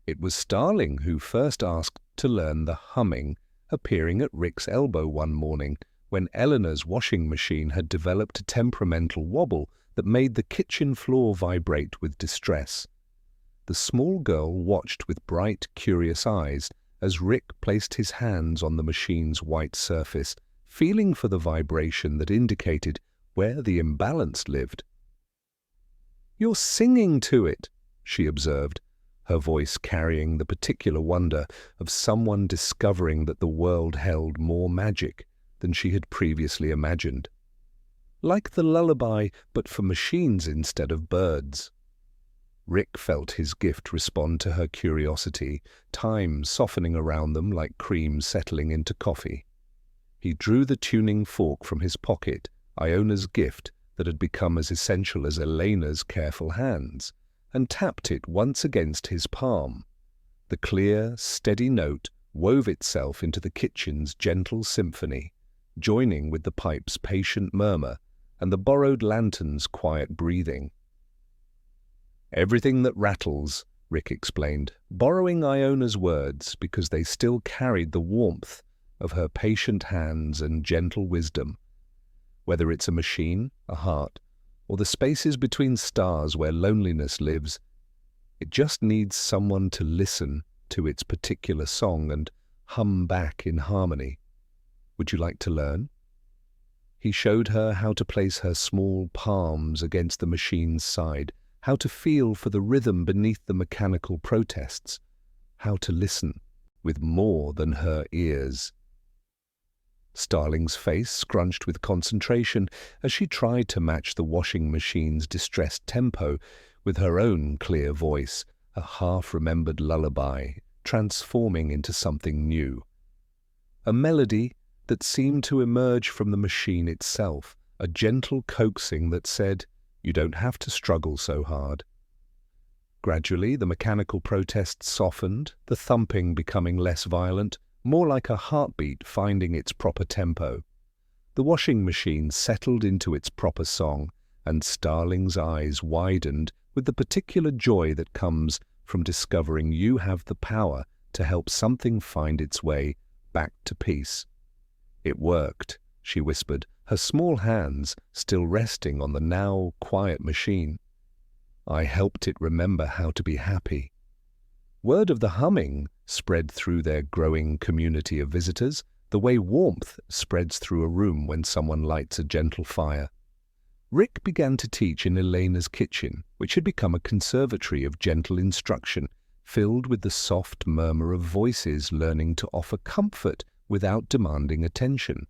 It was Starling who first asked to learn the humming, appearing at Rick's elbow one morning when Eleanor's washing machine had developed a temperamental wobble that made the kitchen floor vibrate with distress. The small girl watched with bright, curious eyes as Rick placed his hands on the machine's white surface, feeling for the vibration that indicated where the imbalance lived. "You're singing to it," she observed, her voice carrying the particular wonder of someone discovering that the world held more magic than she had previously imagined. Like the lullaby, but for machines instead of birds. Rick felt his gift respond to her curiosity, time softening around them like cream settling into coffee. He drew the tuning fork from his pocket, Iona's gift that had become as essential as Elena's careful hands, and tapped it once against his palm. The clear, steady note wove itself into the kitchen's gentle symphony, joining with the pipe's patient murmur and the borrowed lantern's quiet breathing. "Everything that rattles," Rick explained, borrowing Iona's words because they still carried the warmth of her patient hands and gentle wisdom. Whether it's a machine, a heart, or the spaces between stars where loneliness lives, it just needs someone to listen to its particular song and hum back in harmony. Would you like to learn? He showed her how to place her small palms against the machine's side, how to feel for the rhythm beneath the mechanical protests, how to listen with more than her ears. Starling's face scrunched with concentration as she tried to match the washing machine's distressed tempo with her own clear voice, a half-remembered lullaby transforming into something new. A melody that seemed to emerge from the machine itself, a gentle coaxing that said, "You don't have to struggle so hard." Gradually, the mechanical protest softened, the thumping becoming less violent, more like a heartbeat finding its proper tempo. The washing machine settled into its proper song, and Starling's eyes widened with the particular joy that comes from discovering you have the power to help something find its way back to peace. "It worked," she whispered, her small hands still resting on the now quiet machine. "I helped it remember how to be happy." Word of the humming spread through their growing community of visitors, the way warmth spreads through a room when someone lights a gentle fire. Rick began to teach in Elena's kitchen, which had become a conservatory of gentle instruction, filled with the soft murmur of voices learning to offer comfort without demanding attention.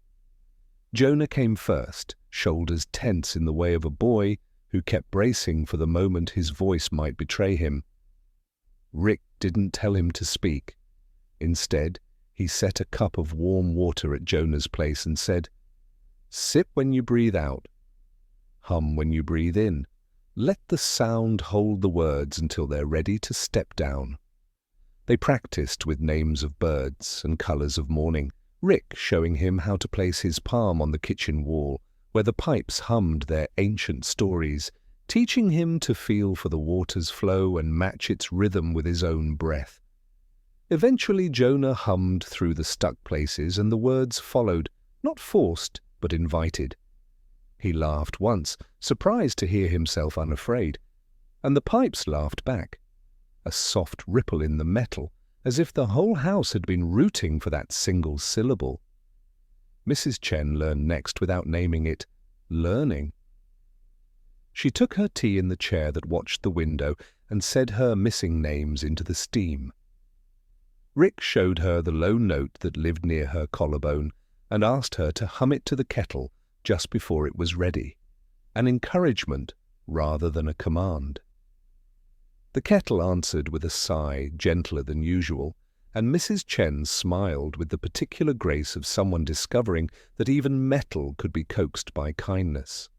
Jonah came first, shoulders tense in the way of a boy who kept bracing for the moment his voice might betray him. Rick didn't tell him to speak. Instead, he set a cup of warm water at Jonah's place and said, "Sip when you breathe out. Hum when you breathe in. Let the sound hold the words until they're ready to step down. They practiced with names of birds and colors of morning, Rick showing him how to place his palm on the kitchen wall, where the pipes hummed their ancient stories, teaching him to feel for the water's flow and match its rhythm with his own breath. Eventually Jonah hummed through the stuck places and the words followed, not forced, but invited. He laughed once, surprised to hear himself unafraid, and the pipes laughed back. A soft ripple in the metal, as if the whole house had been rooting for that single syllable. Mrs. Chen learned next without naming it, learning. She took her tea in the chair that watched the window and said her missing names into the steam. Rick showed her the low note that lived near her collarbone and asked her to hum it to the kettle just before it was ready, an encouragement rather than a command. The kettle answered with a sigh gentler than usual, and Mrs. Chen smiled with the particular grace of someone discovering that even metal could be coaxed by kindness.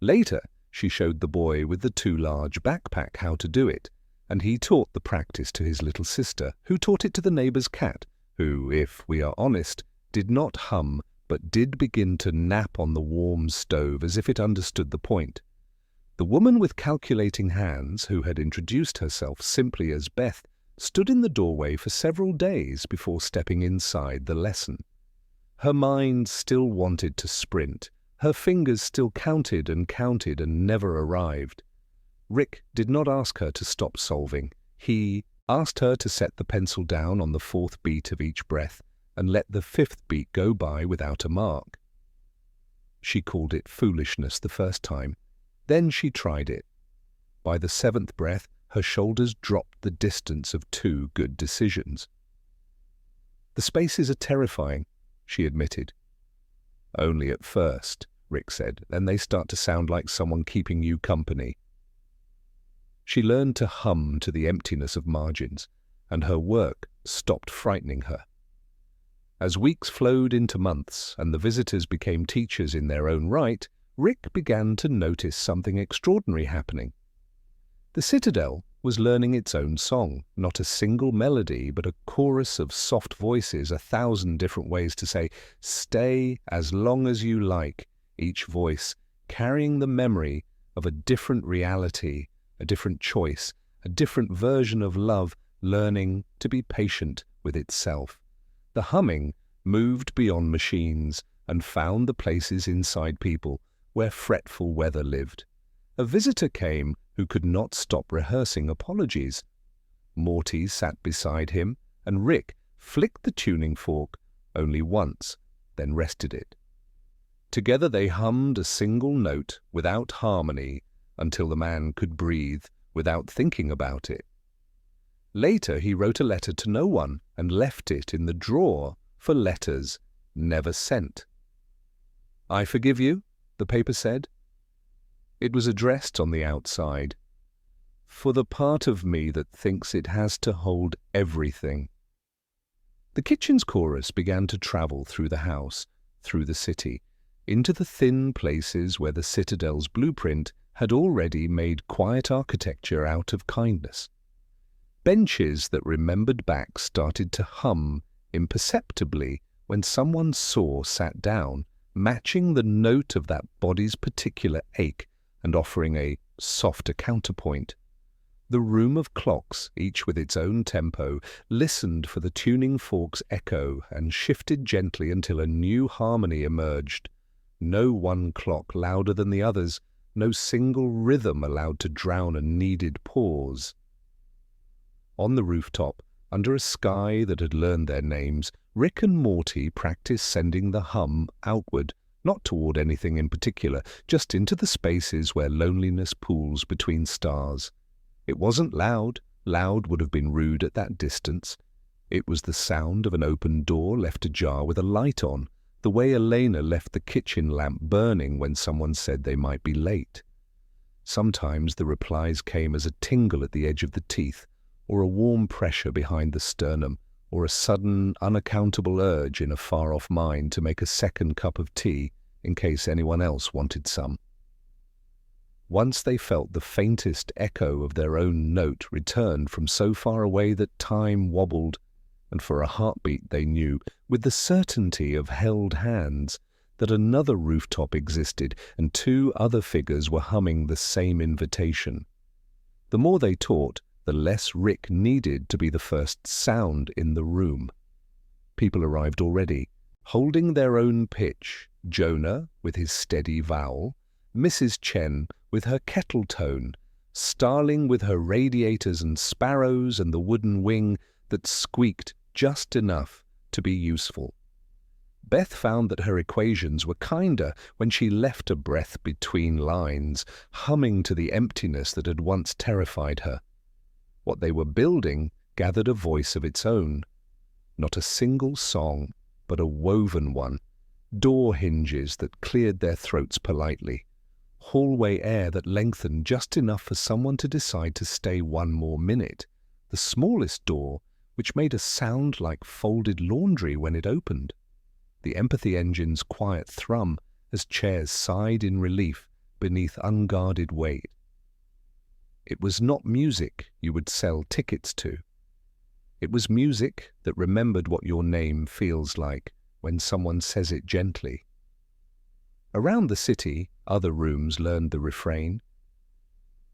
Later, she showed the boy with the too large backpack how to do it, and he taught the practice to his little sister, who taught it to the neighbor's cat, who, if we are honest, did not hum but did begin to nap on the warm stove as if it understood the point. The woman with calculating hands, who had introduced herself simply as Beth, stood in the doorway for several days before stepping inside the lesson. Her mind still wanted to sprint. Her fingers still counted and never arrived. Rick did not ask her to stop solving. He asked her to set the pencil down on the fourth beat of each breath and let the fifth beat go by without a mark. She called it foolishness the first time. Then she tried it. By the seventh breath, her shoulders dropped the distance of two good decisions. "The spaces are terrifying," she admitted. "Only at first," Rick said. "Then they start to sound like someone keeping you company." She learned to hum to the emptiness of margins, and her work stopped frightening her. As weeks flowed into months and the visitors became teachers in their own right, Rick began to notice something extraordinary happening. The Citadel was learning its own song, not a single melody, but a chorus of soft voices, 1,000 different ways to say, "Stay as long as you like," each voice carrying the memory of a different reality, a different choice, a different version of love, learning to be patient with itself. The humming moved beyond machines and found the places inside people where fretful weather lived. A visitor came who could not stop rehearsing apologies. Morty sat beside him, and Rick flicked the tuning fork only once, then rested it. Together they hummed a single note without harmony until the man could breathe without thinking about it. Later he wrote a letter to no one and left it in the drawer for letters never sent. "I forgive you," the paper said. It was addressed on the outside, "For the part of me that thinks it has to hold everything." The kitchen's chorus began to travel through the house, through the city, into the thin places where the Citadel's blueprint had already made quiet architecture out of kindness. Benches that remembered back started to hum imperceptibly when someone sat down, matching the note of that body's particular ache and offering a softer counterpoint. The room of clocks, each with its own tempo, listened for the tuning fork's echo and shifted gently until a new harmony emerged. No one clock louder than the others, no single rhythm allowed to drown a needed pause. On the rooftop, under a sky that had learned their names, Rick and Morty practiced sending the hum outward, not toward anything in particular, just into the spaces where loneliness pools between stars. It wasn't loud. Loud would have been rude at that distance. It was the sound of an open door left ajar with a light on, the way Elena left the kitchen lamp burning when someone said they might be late. Sometimes the replies came as a tingle at the edge of the teeth, or a warm pressure behind the sternum, or a sudden, unaccountable urge in a far-off mind to make a second cup of tea in case anyone else wanted some. Once they felt the faintest echo of their own note returned from so far away that time wobbled, and for a heartbeat they knew, with the certainty of held hands, that another rooftop existed and two other figures were humming the same invitation. The more they taught, the less Rick needed to be the first sound in the room. People arrived already, holding their own pitch, Jonah with his steady vowel, Mrs. Chen with her kettle tone, Starling with her radiators and sparrows and the wooden wing that squeaked just enough to be useful. Beth found that her equations were kinder when she left a breath between lines, humming to the emptiness that had once terrified her. What they were building gathered a voice of its own. Not a single song, but a woven one. Door hinges that cleared their throats politely. Hallway air that lengthened just enough for someone to decide to stay one more minute. The smallest door, which made a sound like folded laundry when it opened. The empathy engine's quiet thrum as chairs sighed in relief beneath unguarded weight. It was not music you would sell tickets to. It was music that remembered what your name feels like when someone says it gently. Around the city, other rooms learned the refrain.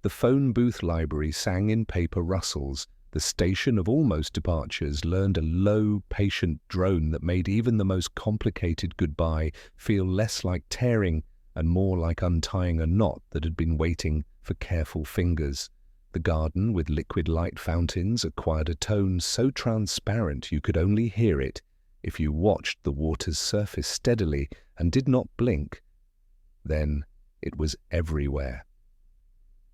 The phone booth library sang in paper rustles. The station of almost departures learned a low, patient drone that made even the most complicated goodbye feel less like tearing and more like untying a knot that had been waiting for careful fingers. The garden, with liquid light fountains, acquired a tone so transparent you could only hear it if you watched the water's surface steadily and did not blink. Then it was everywhere.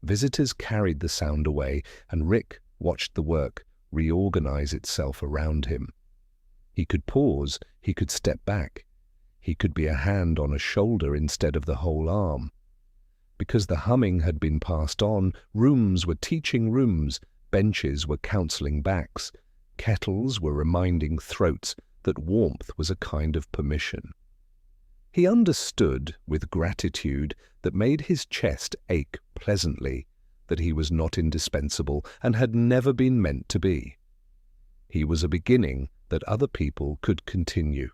Visitors carried the sound away, and Rick watched the work reorganize itself around him. He could pause, he could step back. He could be a hand on a shoulder instead of the whole arm. Because the humming had been passed on, rooms were teaching rooms, benches were counseling backs, kettles were reminding throats that warmth was a kind of permission. He understood, with gratitude that made his chest ache pleasantly, that he was not indispensable and had never been meant to be. He was a beginning that other people could continue.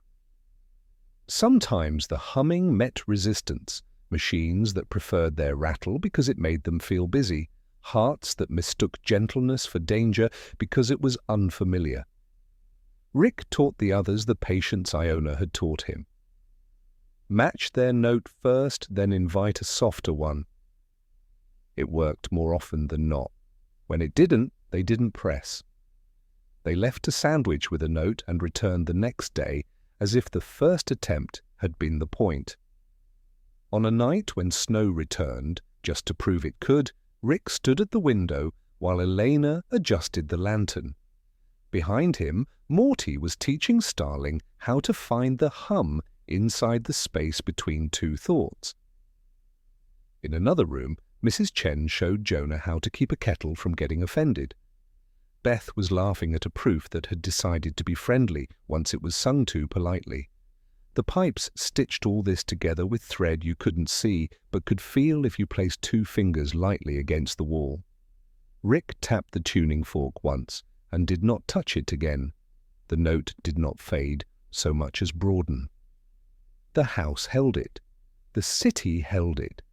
Sometimes the humming met resistance, machines that preferred their rattle because it made them feel busy, hearts that mistook gentleness for danger because it was unfamiliar. Rick taught the others the patience Iona had taught him. Match their note first, then invite a softer one. It worked more often than not. When it didn't, they didn't press. They left a sandwich with a note and returned the next day as if the first attempt had been the point. On a night when snow returned, just to prove it could, Rick stood at the window while Elena adjusted the lantern. Behind him, Morty was teaching Starling how to find the hum inside the space between two thoughts. In another room, Mrs. Chen showed Jonah how to keep a kettle from getting offended. Beth was laughing at a proof that had decided to be friendly once it was sung to politely. The pipes stitched all this together with thread you couldn't see but could feel if you placed two fingers lightly against the wall. Rick tapped the tuning fork once and did not touch it again. The note did not fade so much as broaden. The house held it. The city held it.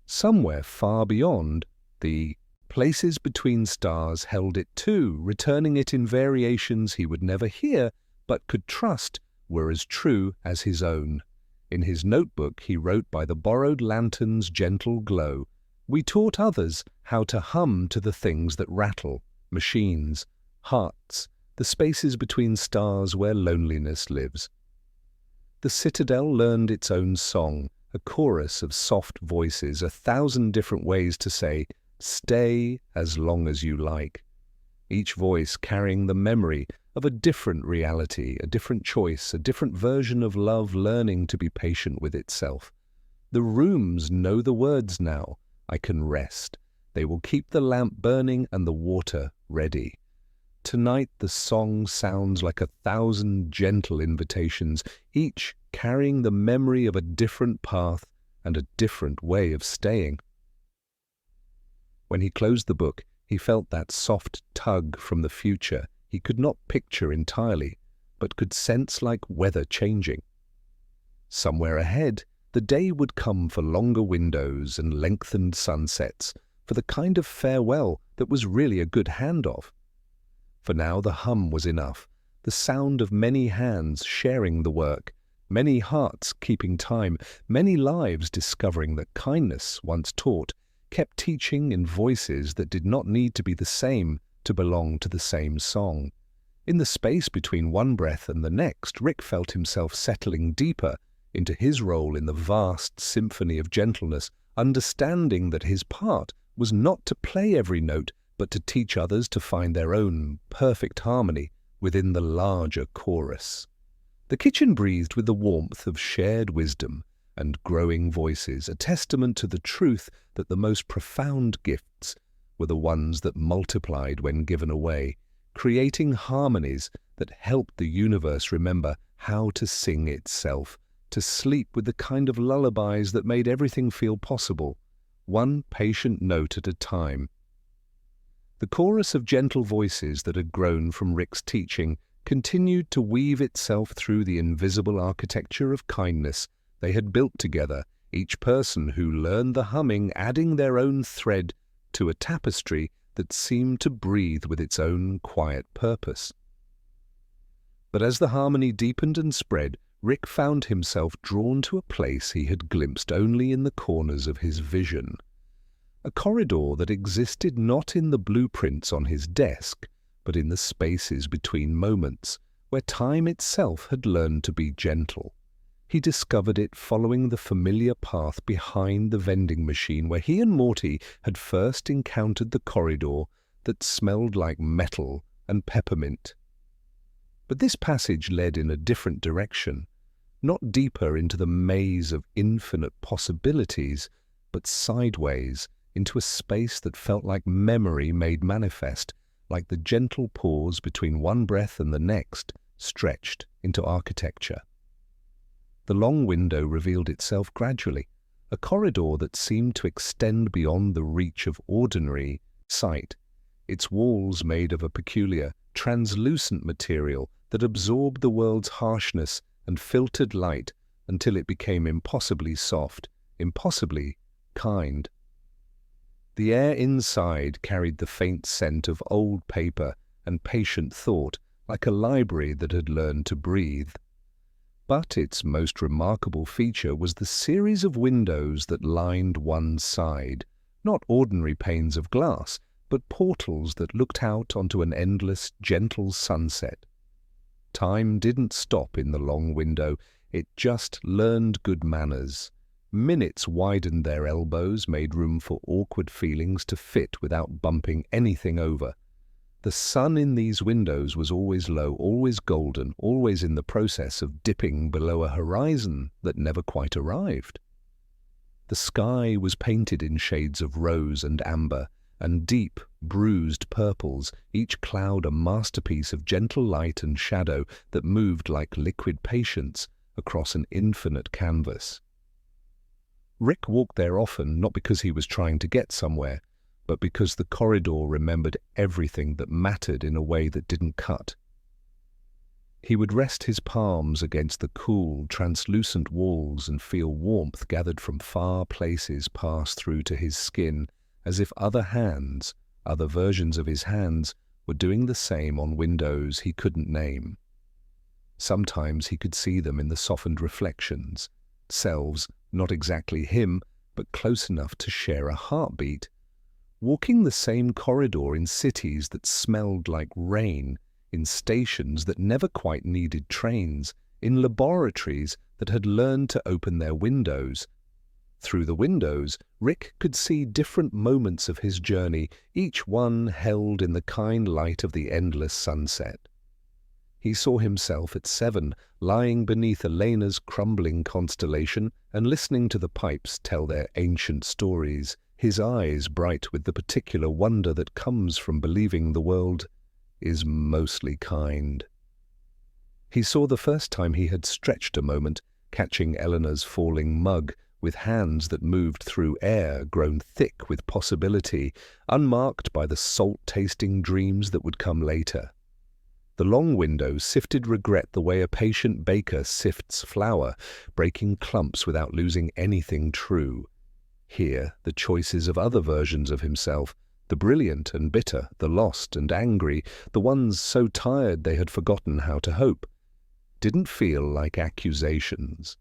Somewhere far beyond, the places between stars held it too, returning it in variations he would never hear but could trust were as true as his own. In his notebook he wrote by the borrowed lantern's gentle glow, "We taught others how to hum to the things that rattle, machines, hearts, the spaces between stars where loneliness lives." The Citadel learned its own song, a chorus of soft voices, 1,000 different ways to say, "Stay as long as you like." Each voice carrying the memory of a different reality, a different choice, a different version of love learning to be patient with itself. The rooms know the words now. I can rest. They will keep the lamp burning and the water ready. Tonight the song sounds like 1,000 gentle invitations, each carrying the memory of a different path and a different way of staying. When he closed the book, he felt that soft tug from the future he could not picture entirely, but could sense like weather changing. Somewhere ahead, the day would come for longer windows and lengthened sunsets, for the kind of farewell that was really a good handoff. For now the hum was enough, the sound of many hands sharing the work, many hearts keeping time, many lives discovering that kindness, once taught, kept teaching in voices that did not need to be the same to belong to the same song. In the space between one breath and the next, Rick felt himself settling deeper into his role in the vast symphony of gentleness, understanding that his part was not to play every note, but to teach others to find their own perfect harmony within the larger chorus. The kitchen breathed with the warmth of shared wisdom and growing voices, a testament to the truth that the most profound gifts were the ones that multiplied when given away, creating harmonies that helped the universe remember how to sing itself, to sleep with the kind of lullabies that made everything feel possible, one patient note at a time. The chorus of gentle voices that had grown from Rick's teaching continued to weave itself through the invisible architecture of kindness they had built together, each person who learned the humming adding their own thread to a tapestry that seemed to breathe with its own quiet purpose. But as the harmony deepened and spread, Rick found himself drawn to a place he had glimpsed only in the corners of his vision. A corridor that existed not in the blueprints on his desk, but in the spaces between moments, where time itself had learned to be gentle. He discovered it following the familiar path behind the vending machine where he and Morty had first encountered the corridor that smelled like metal and peppermint. But this passage led in a different direction, not deeper into the maze of infinite possibilities, but sideways into a space that felt like memory made manifest, like the gentle pause between one breath and the next, stretched into architecture. The long window revealed itself gradually, a corridor that seemed to extend beyond the reach of ordinary sight, its walls made of a peculiar, translucent material that absorbed the world's harshness and filtered light until it became impossibly soft, impossibly kind. The air inside carried the faint scent of old paper and patient thought, like a library that had learned to breathe. But its most remarkable feature was the series of windows that lined one side, not ordinary panes of glass, but portals that looked out onto an endless, gentle sunset. Time didn't stop in the long window, it just learned good manners. Minutes widened their elbows, made room for awkward feelings to fit without bumping anything over. The sun in these windows was always low, always golden, always in the process of dipping below a horizon that never quite arrived. The sky was painted in shades of rose and amber, and deep, bruised purples, each cloud a masterpiece of gentle light and shadow that moved like liquid patience across an infinite canvas. Rick walked there often, not because he was trying to get somewhere, but because the corridor remembered everything that mattered in a way that didn't cut. He would rest his palms against the cool, translucent walls and feel warmth gathered from far places pass through to his skin, as if other hands, other versions of his hands, were doing the same on windows he couldn't name. Sometimes he could see them in the softened reflections, selves not exactly him, but close enough to share a heartbeat. Walking the same corridor in cities that smelled like rain, in stations that never quite needed trains, in laboratories that had learned to open their windows. Through the windows, Rick could see different moments of his journey, each one held in the kind light of the endless sunset. He saw himself at 7, lying beneath Elena's crumbling constellation and listening to the pipes tell their ancient stories, his eyes bright with the particular wonder that comes from believing the world is mostly kind. He saw the first time he had stretched a moment, catching Eleanor's falling mug with hands that moved through air grown thick with possibility, unmarked by the salt-tasting dreams that would come later. The long window sifted regret the way a patient baker sifts flour, breaking clumps without losing anything true. Here, the choices of other versions of himself, the brilliant and bitter, the lost and angry, the ones so tired they had forgotten how to hope, didn't feel like accusations.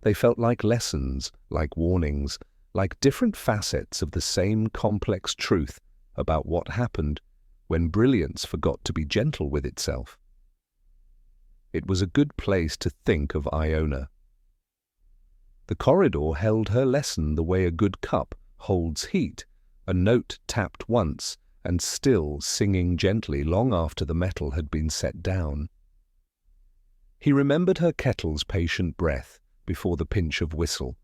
They felt like lessons, like warnings, like different facets of the same complex truth about what happened when brilliance forgot to be gentle with itself. It was a good place to think of Iona. The corridor held her lesson the way a good cup holds heat, a note tapped once and still singing gently long after the metal had been set down. He remembered her kettle's patient breath before the pinch of whistle,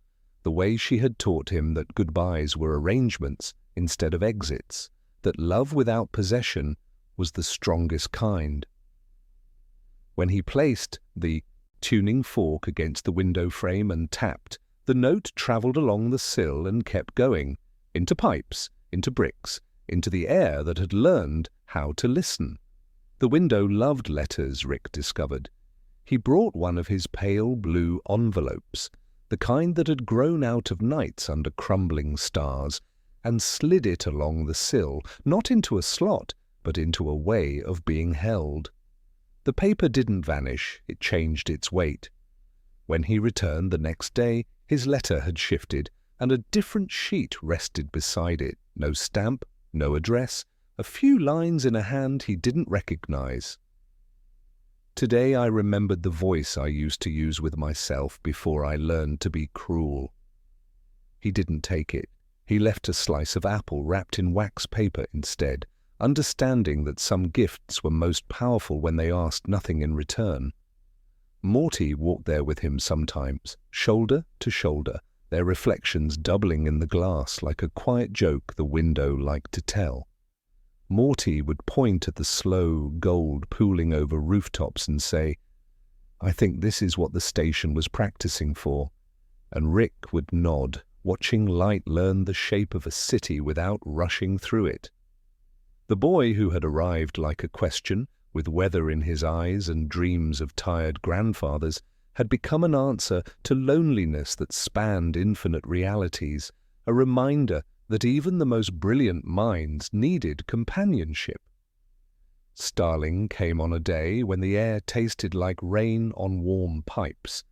the way she had taught him that goodbyes were arrangements instead of exits, that love without possession was the strongest kind. When he placed the tuning fork against the window frame and tapped, the note travelled along the sill and kept going, into pipes, into bricks, into the air that had learned how to listen. The window loved letters, Rick discovered. He brought one of his pale blue envelopes, the kind that had grown out of nights under crumbling stars, and slid it along the sill, not into a slot, but into a way of being held. The paper didn't vanish, it changed its weight. When he returned the next day, his letter had shifted, and a different sheet rested beside it. No stamp, no address, a few lines in a hand he didn't recognize. Today I remembered the voice I used to use with myself before I learned to be cruel. He didn't take it. He left a slice of apple wrapped in wax paper instead, understanding that some gifts were most powerful when they asked nothing in return. Morty walked there with him sometimes, shoulder to shoulder, their reflections doubling in the glass like a quiet joke the window liked to tell. Morty would point at the slow gold pooling over rooftops and say, "I think this is what the station was practicing for," and Rick would nod, watching light learn the shape of a city without rushing through it. The boy who had arrived like a question, with weather in his eyes and dreams of tired grandfathers, had become an answer to loneliness that spanned infinite realities, a reminder that even the most brilliant minds needed companionship. Starling came on a day when the air tasted like rain on warm pipes.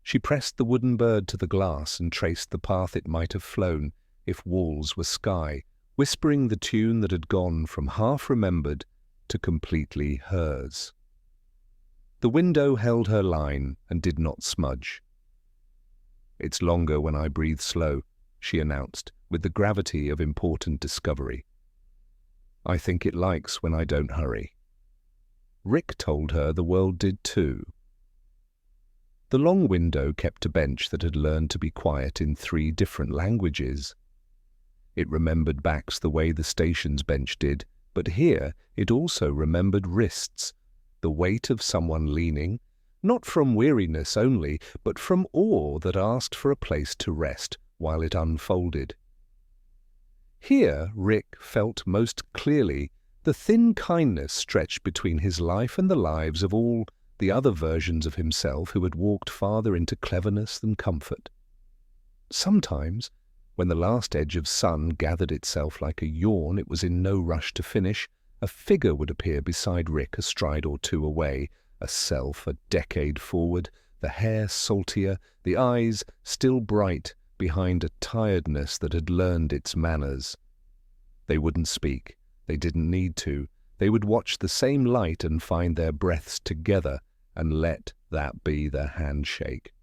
She pressed the wooden bird to the glass and traced the path it might have flown if walls were sky, whispering the tune that had gone from half-remembered to completely hers. The window held her line and did not smudge. "It's longer when I breathe slow," she announced, with the gravity of important discovery. "I think it likes when I don't hurry." Rick told her the world did too. The long window kept a bench that had learned to be quiet in 3 different languages. It remembered backs the way the station's bench did, but here it also remembered wrists, the weight of someone leaning, not from weariness only, but from awe that asked for a place to rest while it unfolded. Here Rick felt most clearly the thin kindness stretched between his life and the lives of all the other versions of himself who had walked farther into cleverness than comfort. Sometimes, when the last edge of sun gathered itself like a yawn it was in no rush to finish, a figure would appear beside Rick a stride or 2 away, a self a decade forward, the hair saltier, the eyes still bright behind a tiredness that had learned its manners. They wouldn't speak. They didn't need to. They would watch the same light and find their breaths together and let that be their handshake.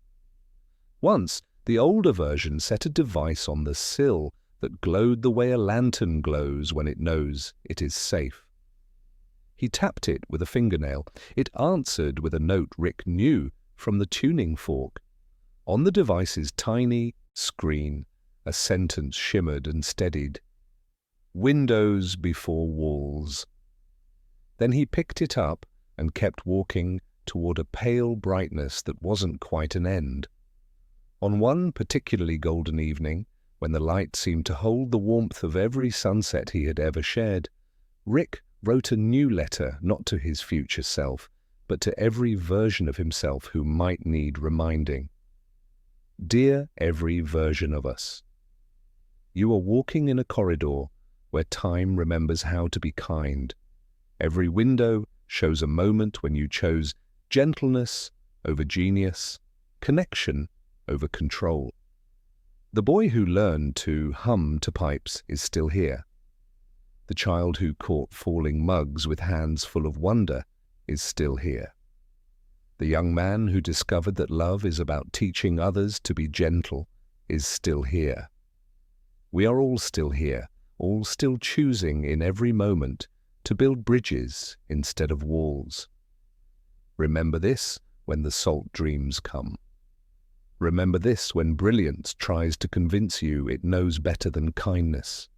Once, the older version set a device on the sill that glowed the way a lantern glows when it knows it is safe. He tapped it with a fingernail. It answered with a note Rick knew from the tuning fork. On the device's tiny screen, a sentence shimmered and steadied. "Windows before walls." Then he picked it up and kept walking toward a pale brightness that wasn't quite an end. On one particularly golden evening, when the light seemed to hold the warmth of every sunset he had ever shared, Rick wrote a new letter not to his future self, but to every version of himself who might need reminding. Dear every version of us, you are walking in a corridor where time remembers how to be kind. Every window shows a moment when you chose gentleness over genius, connection over control. The boy who learned to hum to pipes is still here. The child who caught falling mugs with hands full of wonder is still here. The young man who discovered that love is about teaching others to be gentle is still here. We are all still here, all still choosing in every moment to build bridges instead of walls. Remember this when the salt dreams come. Remember this when brilliance tries to convince you it knows better than kindness.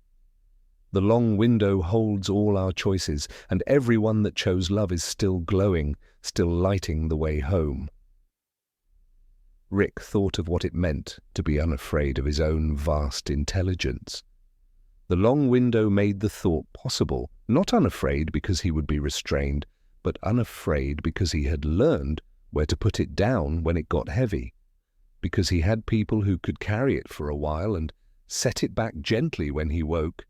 The long window holds all our choices, and everyone that chose love is still glowing, still lighting the way home. Rick thought of what it meant to be unafraid of his own vast intelligence. The long window made the thought possible, not unafraid because he would be restrained, but unafraid because he had learned where to put it down when it got heavy, because he had people who could carry it for a while and set it back gently when he woke.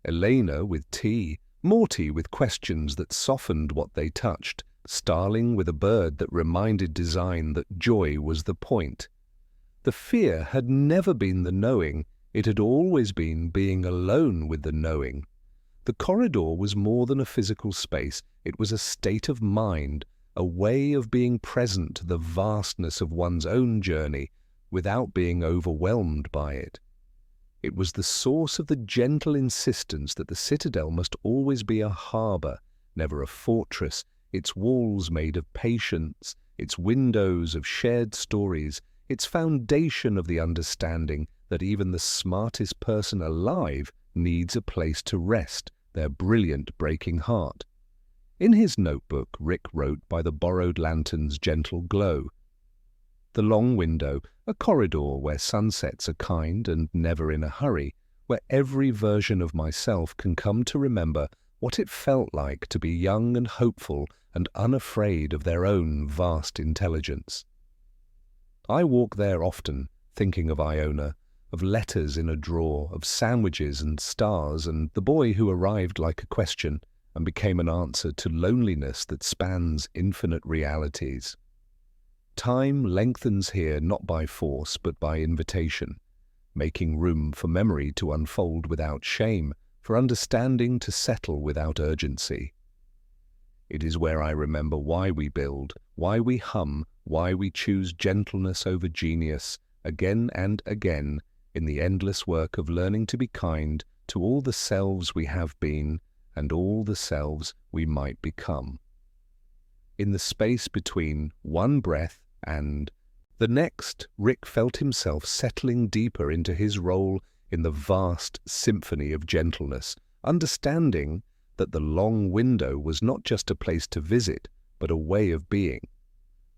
Elena with tea, Morty with questions that softened what they touched, Starling with a bird that reminded design that joy was the point. The fear had never been the knowing, it had always been being alone with the knowing. The corridor was more than a physical space, it was a state of mind, a way of being present to the vastness of one's own journey without being overwhelmed by it. It was the source of the gentle insistence that the Citadel must always be a harbour, never a fortress, its walls made of patience, its windows of shared stories, its foundation of the understanding that even the smartest person alive needs a place to rest their brilliant breaking heart. In his notebook, Rick wrote by the borrowed lantern's gentle glow. The long window, a corridor where sunsets are kind and never in a hurry, where every version of myself can come to remember what it felt like to be young and hopeful and unafraid of their own vast intelligence. I walk there often, thinking of Iona, of letters in a drawer, of sandwiches and stars, and the boy who arrived like a question and became an answer to loneliness that spans infinite realities. Time lengthens here not by force but by invitation, making room for memory to unfold without shame, for understanding to settle without urgency. It is where I remember why we build, why we hum, why we choose gentleness over genius, again and again, in the endless work of learning to be kind to all the selves we have been and all the selves we might become. In the space between one breath and the next, Rick felt himself settling deeper into his role in the vast symphony of gentleness, understanding that the long window was not just a place to visit, but a way of being.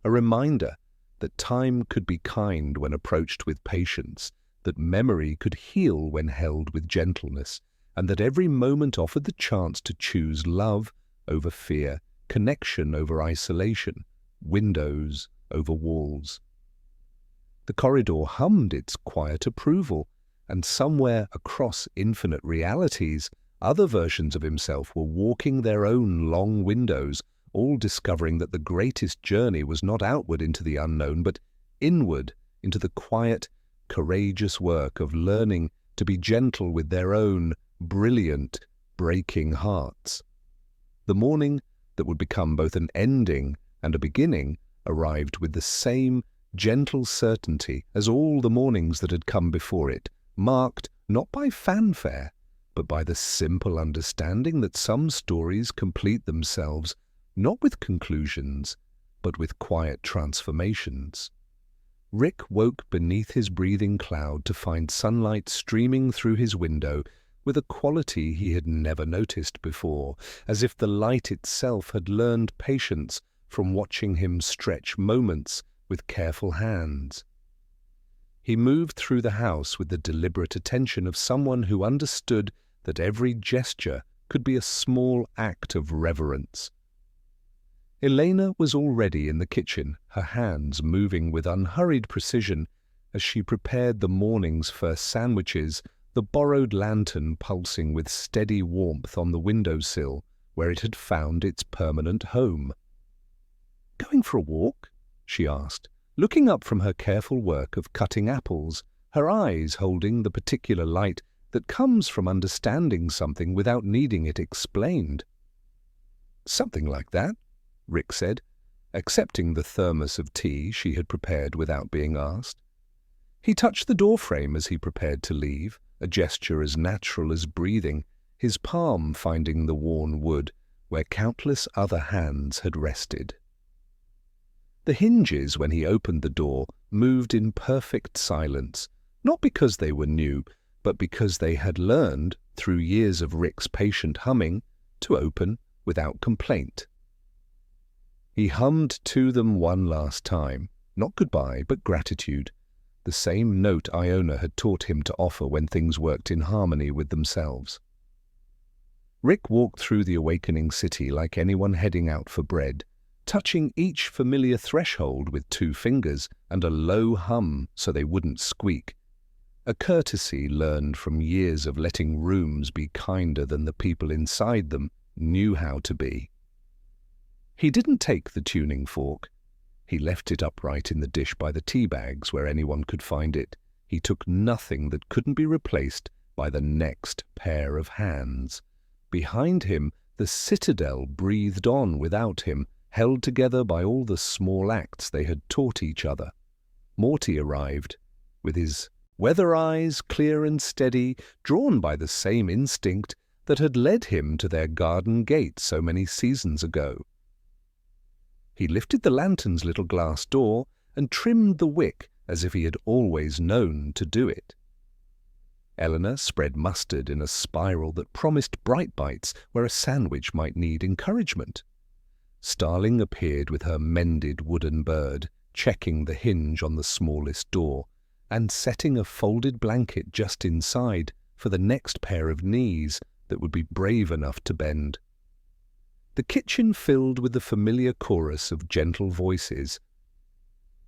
A reminder that time could be kind when approached with patience, that memory could heal when held with gentleness, and that every moment offered the chance to choose love over fear, connection over isolation, windows over walls. The corridor hummed its quiet approval, and somewhere across infinite realities, other versions of himself were walking their own long windows, all discovering that the greatest journey was not outward into the unknown, but inward into the quiet, courageous work of learning to be gentle with their own brilliant, breaking hearts. The morning that would become both an ending and a beginning arrived with the same gentle certainty as all the mornings that had come before it, marked not by fanfare, but by the simple understanding that some stories complete themselves not with conclusions, but with quiet transformations. Rick woke beneath his breathing cloud to find sunlight streaming through his window with a quality he had never noticed before, as if the light itself had learned patience from watching him stretch moments with careful hands. He moved through the house with the deliberate attention of someone who understood that every gesture could be a small act of reverence. Elena was already in the kitchen, her hands moving with unhurried precision as she prepared the morning's first sandwiches, the borrowed lantern pulsing with steady warmth on the windowsill where it had found its permanent home. "Going for a walk?" she asked, looking up from her careful work of cutting apples, her eyes holding the particular light that comes from understanding something without needing it explained. "Something like that," Rick said, accepting the thermos of tea she had prepared without being asked. He touched the doorframe as he prepared to leave, a gesture as natural as breathing, his palm finding the worn wood where countless other hands had rested. The hinges, when he opened the door, moved in perfect silence, not because they were new, but because they had learned, through years of Rick's patient humming, to open without complaint. He hummed to them one last time, not goodbye, but gratitude, the same note Iona had taught him to offer when things worked in harmony with themselves. Rick walked through the awakening city like anyone heading out for bread, touching each familiar threshold with 2 fingers and a low hum so they wouldn't squeak, a courtesy learned from years of letting rooms be kinder than the people inside them knew how to be. He didn't take the tuning fork. He left it upright in the dish by the tea bags where anyone could find it. He took nothing that couldn't be replaced by the next pair of hands. Behind him, the Citadel breathed on without him, held together by all the small acts they had taught each other. Morty arrived, with his weather eyes clear and steady, drawn by the same instinct that had led him to their garden gate so many seasons ago. He lifted the lantern's little glass door and trimmed the wick as if he had always known to do it. Eleanor spread mustard in a spiral that promised bright bites where a sandwich might need encouragement. Starling appeared with her mended wooden bird, checking the hinge on the smallest door, and setting a folded blanket just inside for the next pair of knees that would be brave enough to bend. The kitchen filled with the familiar chorus of gentle voices.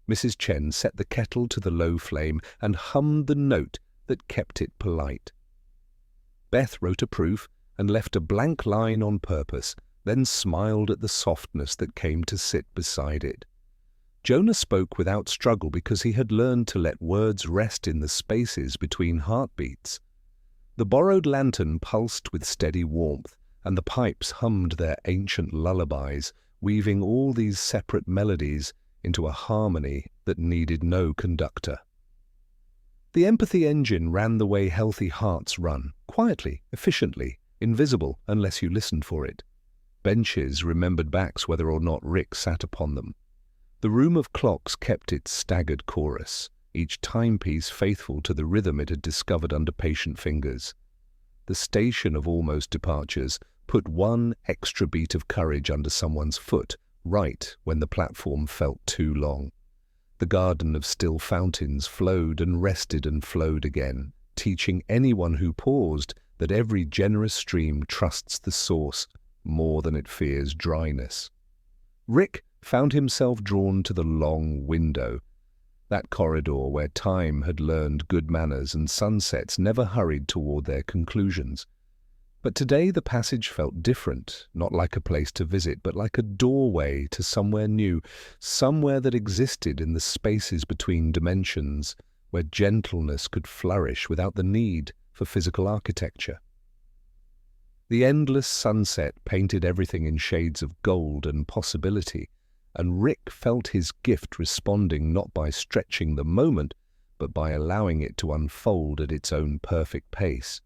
Mrs. Chen set the kettle to the low flame and hummed the note that kept it polite. Beth wrote a proof and left a blank line on purpose, then smiled at the softness that came to sit beside it. Jonah spoke without struggle because he had learned to let words rest in the spaces between heartbeats. The borrowed lantern pulsed with steady warmth, and the pipes hummed their ancient lullabies, weaving all these separate melodies into a harmony that needed no conductor. The empathy engine ran the way healthy hearts run, quietly, efficiently, invisible unless you listened for it. Benches remembered backs whether or not Rick sat upon them. The room of clocks kept its staggered chorus, each timepiece faithful to the rhythm it had discovered under patient fingers. The station of almost departures put one extra beat of courage under someone's foot right when the platform felt too long. The garden of still fountains flowed and rested and flowed again, teaching anyone who paused that every generous stream trusts the source more than it fears dryness. Rick found himself drawn to the long window, that corridor where time had learned good manners and sunsets never hurried toward their conclusions. But today the passage felt different, not like a place to visit, but like a doorway to somewhere new, somewhere that existed in the spaces between dimensions, where gentleness could flourish without the need for physical architecture. The endless sunset painted everything in shades of gold and possibility, and Rick felt his gift responding not by stretching the moment, but by allowing it to unfold at its own perfect pace.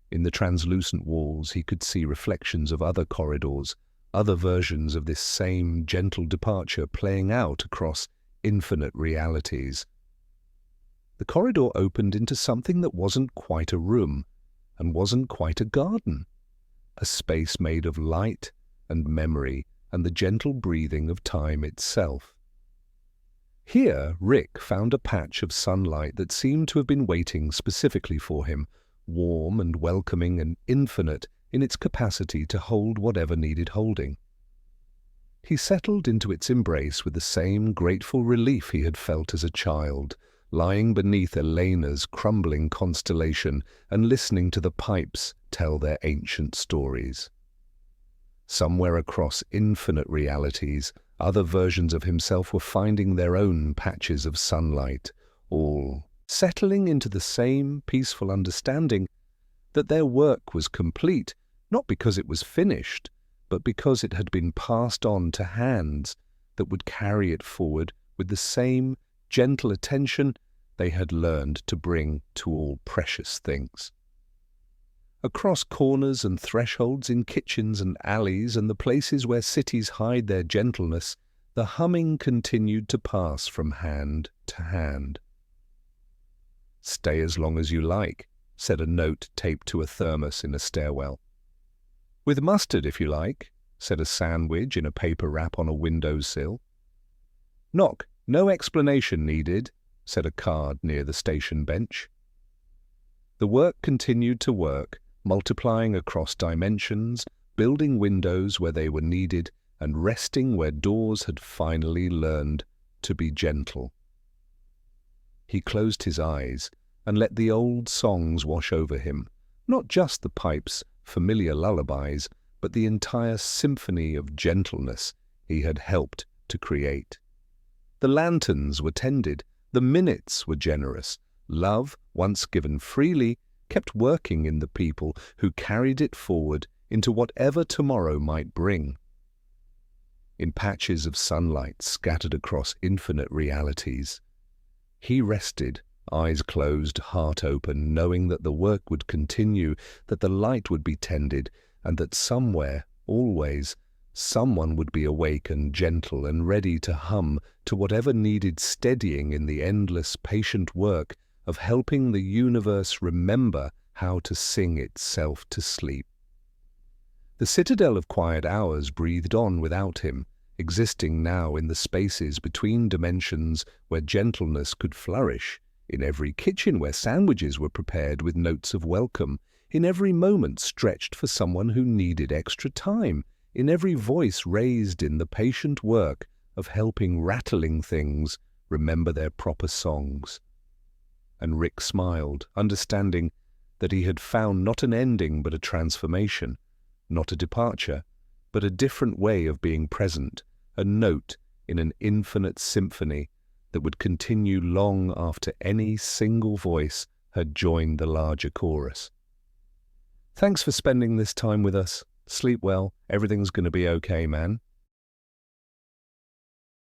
In the translucent walls he could see reflections of other corridors, other versions of this same gentle departure playing out across infinite realities. The corridor opened into something that wasn't quite a room, and wasn't quite a garden, a space made of light and memory and the gentle breathing of time itself. Here, Rick found a patch of sunlight that seemed to have been waiting specifically for him, warm and welcoming and infinite in its capacity to hold whatever needed holding. He settled into its embrace with the same grateful relief he had felt as a child, lying beneath Elena's crumbling constellation and listening to the pipes tell their ancient stories. Somewhere across infinite realities, other versions of himself were finding their own patches of sunlight, all settling into the same peaceful understanding that their work was complete, not because it was finished, but because it had been passed on to hands that would carry it forward with the same gentle attention they had learned to bring to all precious things. Across corners and thresholds in kitchens and alleys and the places where cities hide their gentleness, the humming continued to pass from hand to hand. "Stay as long as you like," said a note taped to a thermos in a stairwell. "With mustard, if you like," said a sandwich in a paper wrap on a windowsill. "Knock, no explanation needed," said a card near the station bench. The work continued to work, multiplying across dimensions, building windows where they were needed, and resting where doors had finally learned to be gentle. He closed his eyes and let the old songs wash over him, not just the pipe's familiar lullabies, but the entire symphony of gentleness he had helped to create. The lanterns were tended, the minutes were generous, love, once given freely, kept working in the people who carried it forward into whatever tomorrow might bring. In patches of sunlight scattered across infinite realities, he rested, eyes closed, heart open, knowing that the work would continue, that the light would be tended, and that somewhere, always, someone would be awake and gentle and ready to hum to whatever needed steadying in the endless, patient work of helping the universe remember how to sing itself to sleep. The Citadel of Quiet Hours breathed on without him, existing now in the spaces between dimensions where gentleness could flourish, in every kitchen where sandwiches were prepared with notes of welcome, in every moment stretched for someone who needed extra time, in every voice raised in the patient work of helping rattling things remember their proper songs. And Rick smiled, understanding that he had found not an ending but a transformation, not a departure, but a different way of being present, a note in an infinite symphony that would continue long after any single voice had joined the larger chorus. Thanks for spending this time with us. Sleep well. Everything's going to be okay, man.